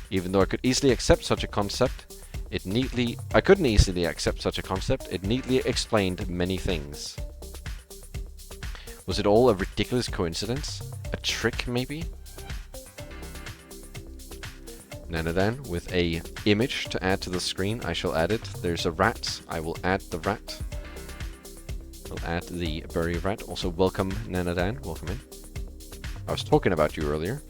Even though I could easily accept such a concept, it neatly explained many things. Was it all a ridiculous coincidence? A trick, maybe? Nanadan, with a image to add to the screen, I shall add it. There's a rat, I will add the rat. I'll add the berry rat. Also, welcome Nanadan, welcome in. I was talking about you earlier.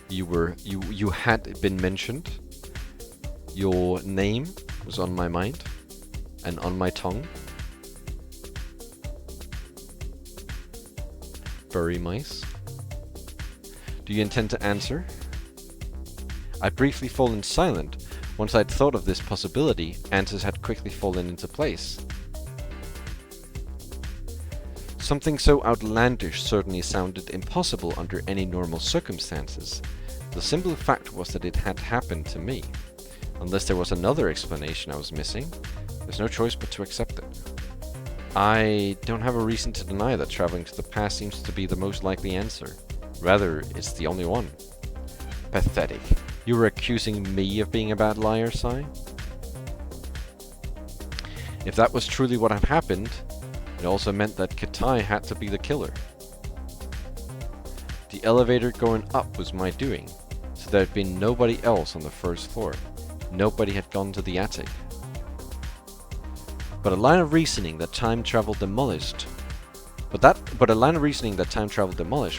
You had been mentioned. Your name was on my mind and on my tongue. Furry mice. Do you intend to answer? I'd briefly fallen silent. Once I'd thought of this possibility, answers had quickly fallen into place. Something so outlandish certainly sounded impossible under any normal circumstances. The simple fact was that it had happened to me. Unless there was another explanation I was missing, there's no choice but to accept it. I don't have a reason to deny that traveling to the past seems to be the most likely answer. Rather, it's the only one. Pathetic. You were accusing me of being a bad liar, Sai? If that was truly what had happened, it also meant that Kitai had to be the killer. The elevator going up was my doing, so there had been nobody else on the 1st floor. Nobody had gone to the attic. But a line of reasoning that time travel demolished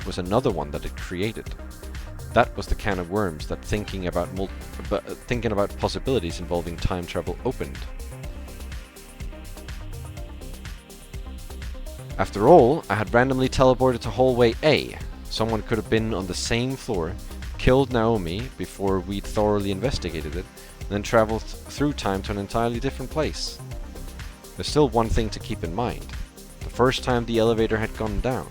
was another one that it created. That was the can of worms that thinking about possibilities involving time travel opened. After all, I had randomly teleported to hallway A. Someone could have been on the same floor, killed Naomi before we'd thoroughly investigated it, and then traveled through time to an entirely different place. There's still one thing to keep in mind. The first time the elevator had gone down.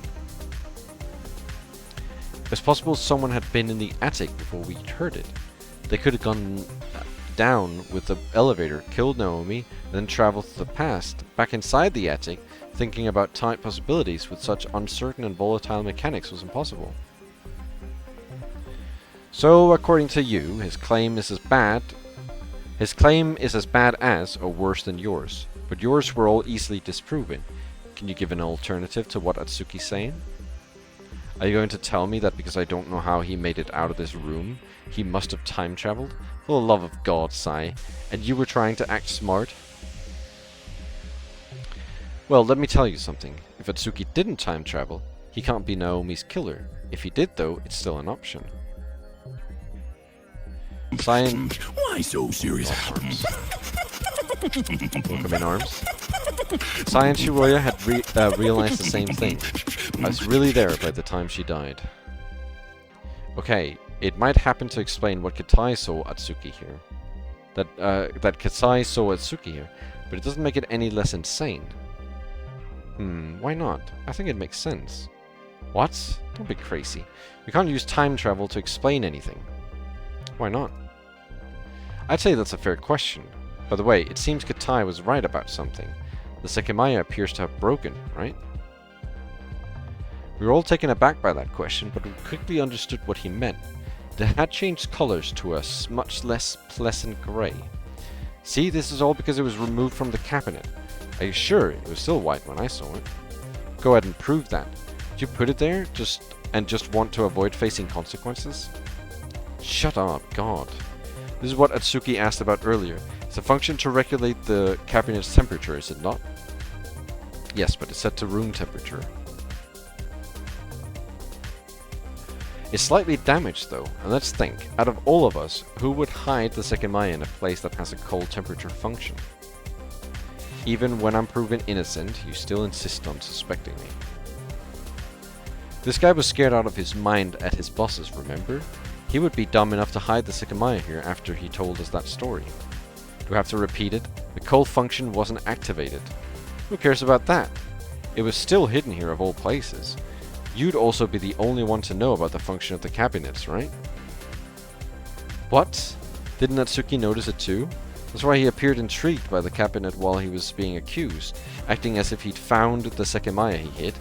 It's possible someone had been in the attic before we'd heard it. They could have gone down with the elevator, killed Naomi, and then traveled to the past, back inside the attic, thinking about time possibilities with such uncertain and volatile mechanics was impossible. So, according to you, his claim is as bad as or worse than yours, but yours were all easily disproven. Can you give an alternative to what Atsuki's saying? Are you going to tell me that because I don't know how he made it out of this room, he must have time traveled? For the love of God, Sai, and you were trying to act smart? Well, let me tell you something. If Atsuki didn't time travel, he can't be Naomi's killer. If he did, though, it's still an option. Sai and... Why so serious? Welcome in, Arms. Sai and Shiroya had realized the same thing. I was really there by the time she died. Okay, it might happen to explain what Katai saw Atsuki here. That Katai saw Atsuki here, but it doesn't make it any less insane. Why not? I think it makes sense. What? Don't be crazy. You can't use time travel to explain anything. Why not? I'd say that's a fair question. By the way, it seems Katai was right about something. The Sekimeiya appears to have broken, right? We were all taken aback by that question, but we quickly understood what he meant. It had changed colors to a much less pleasant grey. See, this is all because it was removed from the cabinet. Are you sure it was still white when I saw it? Go ahead and prove that. Did you put it there just want to avoid facing consequences? Shut up, God. This is what Atsuki asked about earlier. It's a function to regulate the cabinet's temperature, is it not? Yes, but it's set to room temperature. It's slightly damaged though, and let's think, out of all of us, who would hide the Sekimeiya in a place that has a cold temperature function? Even when I'm proven innocent, you still insist on suspecting me. This guy was scared out of his mind at his bosses, remember? He would be dumb enough to hide the Sekimeiya here after he told us that story. Do we have to repeat it? The cold function wasn't activated. Who cares about that? It was still hidden here of all places. You'd also be the only one to know about the function of the cabinets, right? What? Didn't Atsuki notice it too? That's why he appeared intrigued by the cabinet while he was being accused, acting as if he'd found the Sekimeiya he hid.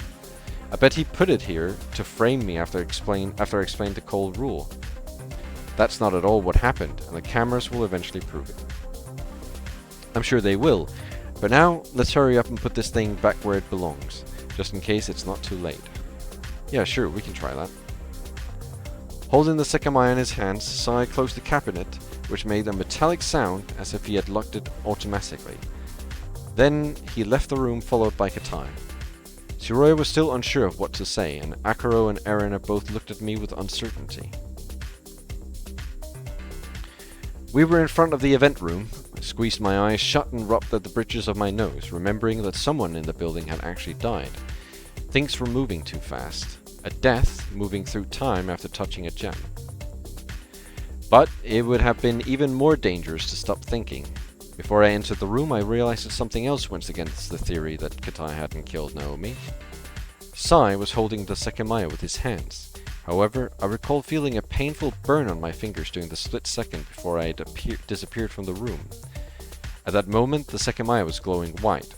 I bet he put it here to frame me after I explained the cold rule. That's not at all what happened, and the cameras will eventually prove it. I'm sure they will, but now let's hurry up and put this thing back where it belongs, just in case it's not too late. Yeah, sure, we can try that. Holding the Sekimeiya in his hands, Sai closed the cabinet, which made a metallic sound as if he had locked it automatically. Then he left the room, followed by Katai. Shiroya was still unsure of what to say, and Akuro and Eren both looked at me with uncertainty. We were in front of the event room. I squeezed my eyes shut and rubbed at the bridges of my nose, remembering that someone in the building had actually died. Things were moving too fast. A death moving through time after touching a gem. But it would have been even more dangerous to stop thinking. Before I entered the room, I realized that something else went against the theory that Katai hadn't killed Naomi. Sai was holding the Sekimeiya with his hands. However, I recall feeling a painful burn on my fingers during the split second before I had disappeared from the room. At that moment, the Sekimeiya was glowing white.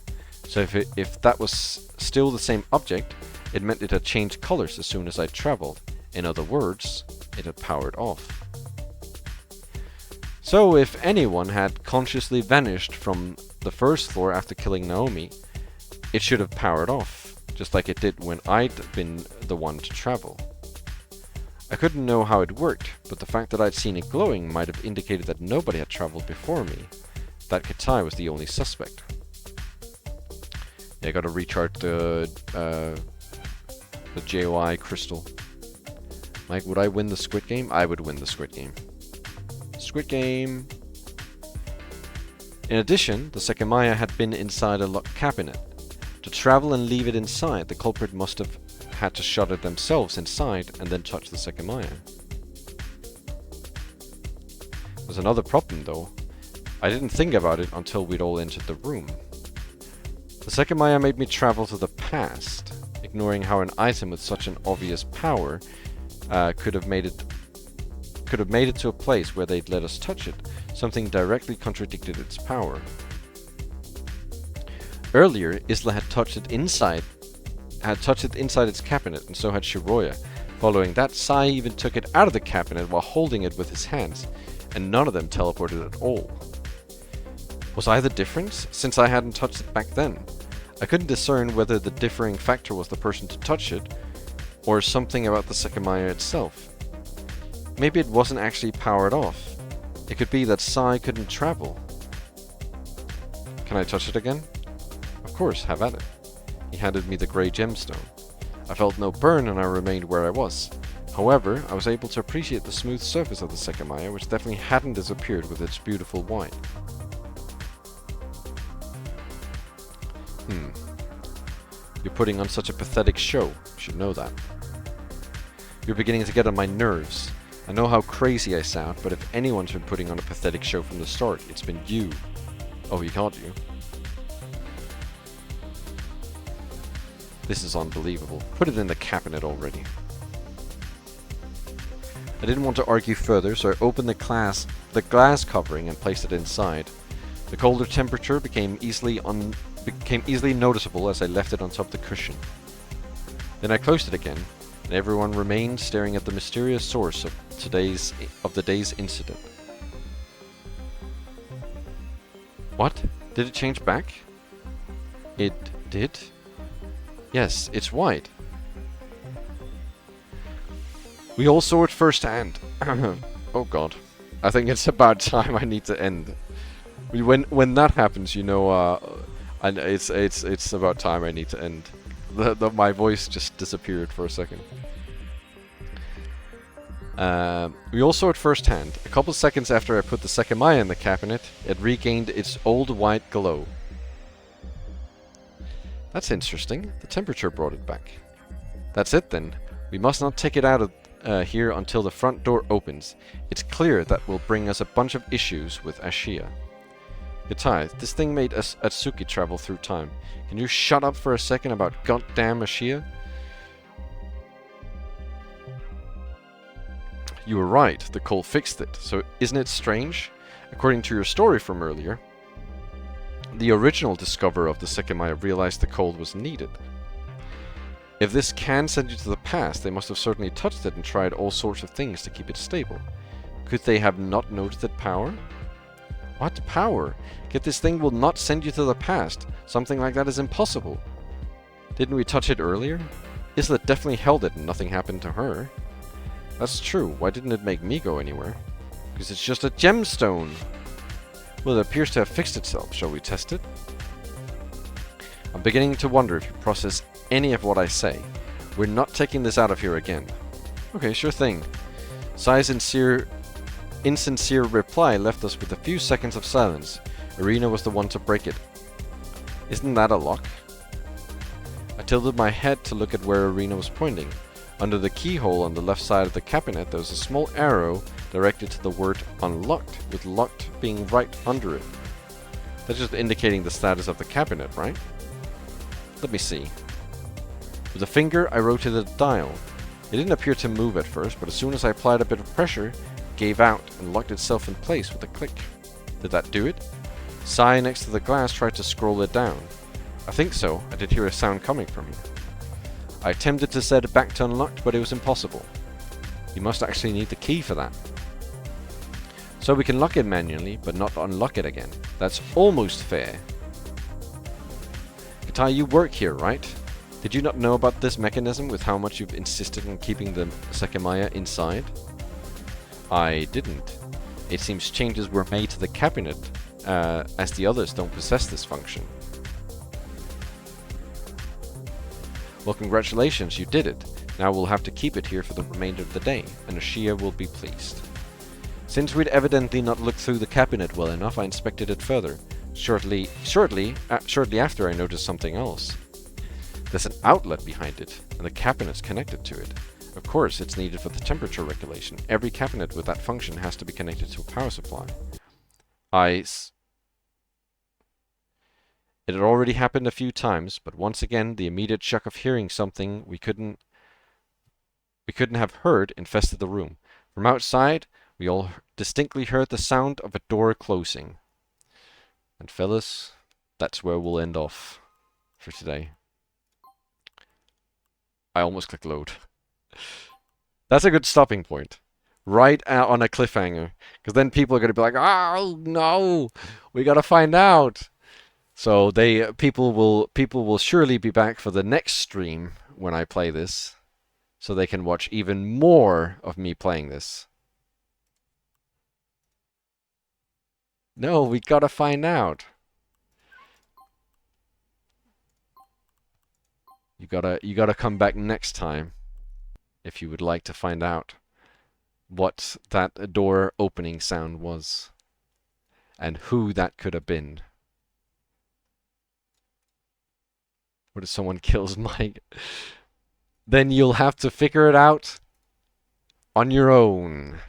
So if that was still the same object, it meant it had changed colors as soon as I traveled. In other words, it had powered off. So if anyone had consciously vanished from the first floor after killing Naomi, it should have powered off, just like it did when I'd been the one to travel. I couldn't know how it worked, but the fact that I'd seen it glowing might have indicated that nobody had traveled before me, that Katai was the only suspect. Yeah, I gotta recharge the JOI crystal. Like, would I win the Squid Game? I would win the Squid Game. Squid Game! In addition, the Sekimeiya had been inside a locked cabinet. To travel and leave it inside, the culprit must have had to shut it themselves inside and then touch the Sekimeiya. There's another problem though. I didn't think about it until we'd all entered the room. The Sekimeiya made me travel to the past, ignoring how an item with such an obvious power could have made it to a place where they'd let us touch it. Something directly contradicted its power. Earlier, Isla had touched it inside its cabinet, and so had Shiroya. Following that, Sai even took it out of the cabinet while holding it with his hands, and none of them teleported at all. Was I the difference, since I hadn't touched it back then? I couldn't discern whether the differing factor was the person to touch it, or something about the Sekimeiya itself. Maybe it wasn't actually powered off. It could be that Sai couldn't travel. Can I touch it again? Of course, have at it. He handed me the grey gemstone. I felt no burn and I remained where I was. However, I was able to appreciate the smooth surface of the Sekimeiya, which definitely hadn't disappeared with its beautiful white. You're putting on such a pathetic show. You should know that. You're beginning to get on my nerves. I know how crazy I sound, but if anyone's been putting on a pathetic show from the start, it's been you. Oh, he caught you. This is unbelievable. Put it in the cabinet already. I didn't want to argue further, so I opened the glass covering and placed it inside. The colder temperature became easily noticeable as I left it on top of the cushion. Then I closed it again, and everyone remained staring at the mysterious source of the day's incident. What? Did it change back? It did? Yes, it's white. We all saw it firsthand. Oh god. I think it's about time I need to end. When that happens, you know, and it's about time I need to end. My voice just disappeared for a second. We all saw it firsthand. A couple seconds after I put the Sekimeiya in the cabinet, it regained its old white glow. That's interesting. The temperature brought it back. That's it then. We must not take it out of here until the front door opens. It's clear that will bring us a bunch of issues with Ashia. Yatai, this thing made Atsuki travel through time. Can you shut up for a second about goddamn Ashia? You were right, the coal fixed it. So isn't it strange? According to your story from earlier, the original discoverer of the Sekimeiya realized the coal was needed. If this can send you to the past, they must have certainly touched it and tried all sorts of things to keep it stable. Could they have not noticed that power? What power? Yet this thing will not send you to the past. Something like that is impossible. Didn't we touch it earlier? Isla definitely held it and nothing happened to her. That's true. Why didn't it make me go anywhere? Because it's just a gemstone. Well, it appears to have fixed itself. Shall we test it? I'm beginning to wonder if you process any of what I say. We're not taking this out of here again. Okay, sure thing. Sai's insincere reply left us with a few seconds of silence. Irina was the one to break it. Isn't that a lock? I tilted my head to look at where Irina was pointing. Under the keyhole on the left side of the cabinet there was a small arrow directed to the word unlocked, with locked being right under it. That's just indicating the status of the cabinet, right? Let me see. With a finger I rotated the dial. It didn't appear to move at first, but as soon as I applied a bit of pressure, it gave out and locked itself in place with a click. Did that do it? Sai next to the glass tried to scroll it down. I think so. I did hear a sound coming from you. I attempted to set it back to unlocked, but it was impossible. You must actually need the key for that. So we can lock it manually, but not unlock it again. That's almost fair. Katai, you work here, right? Did you not know about this mechanism with how much you've insisted on keeping the Sekimeiya inside? I didn't. It seems changes were made to the cabinet, as the others don't possess this function. Well, congratulations, you did it. Now we'll have to keep it here for the remainder of the day, and Ashia will be pleased. Since we'd evidently not looked through the cabinet well enough, I inspected it further. Shortly after I noticed something else. There's an outlet behind it, and the cabinet's connected to it. Of course, it's needed for the temperature regulation. Every cabinet with that function has to be connected to a power supply. It had already happened a few times, but once again, the immediate shock of hearing something we couldn't have heard infested the room. From outside, we all distinctly heard the sound of a door closing. And fellas, that's where we'll end off for today. I almost clicked load. That's a good stopping point. Right out on a cliffhanger. Because then people are going to be like, oh no, we got to find out. So people will surely be back for the next stream when I play this. So they can watch even more of me playing this. No, we got to find out. You gotta come back next time if you would like to find out what that door opening sound was and who that could have been. What if someone kills Mike? Then you'll have to figure it out on your own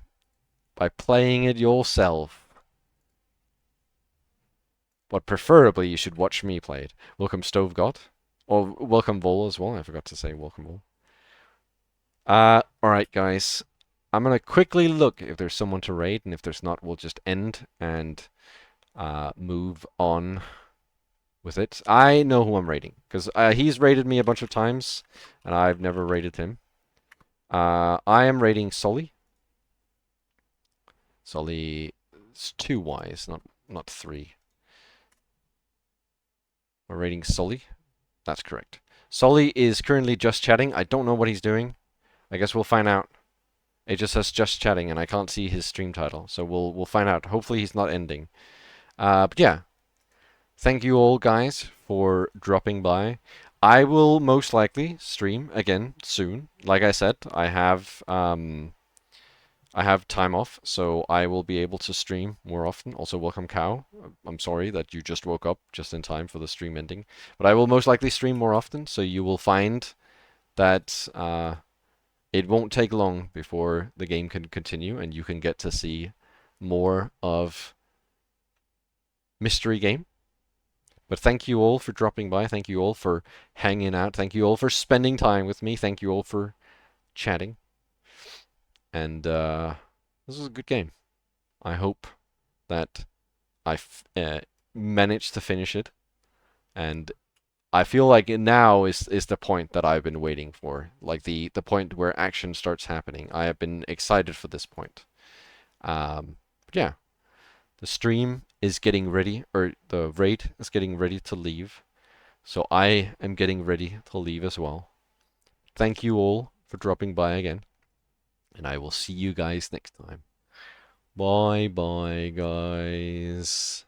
by playing it yourself. But preferably you should watch me play it. Welcome Stove God. Or welcome Vol as well. I forgot to say welcome Vol. Alright guys. I'm gonna quickly look if there's someone to raid, and if there's not, we'll just end and move on with it. I know who I'm raiding, because he's raided me a bunch of times, and I've never raided him. I am raiding Sully. Sully is 2 Ys, not 3. We're raiding Sully. That's correct. Sully is currently just chatting. I don't know what he's doing. I guess we'll find out. It just says just chatting, and I can't see his stream title, so we'll find out. Hopefully he's not ending. But yeah, thank you all guys for dropping by. I will most likely stream again soon. Like I said, I have time off, so I will be able to stream more often. Also, welcome Cow. I'm sorry that you just woke up just in time for the stream ending. But I will most likely stream more often, so you will find that it won't take long before the game can continue and you can get to see more of Mystery Game. But thank you all for dropping by. Thank you all for hanging out. Thank you all for spending time with me. Thank you all for chatting. And this was a good game. I hope that I managed to finish it. And I feel like now is the point that I've been waiting for. Like the point where action starts happening. I have been excited for this point. But yeah. The stream is getting ready, or the raid is getting ready to leave. So I am getting ready to leave as well. Thank you all for dropping by again. And I will see you guys next time. Bye bye, guys.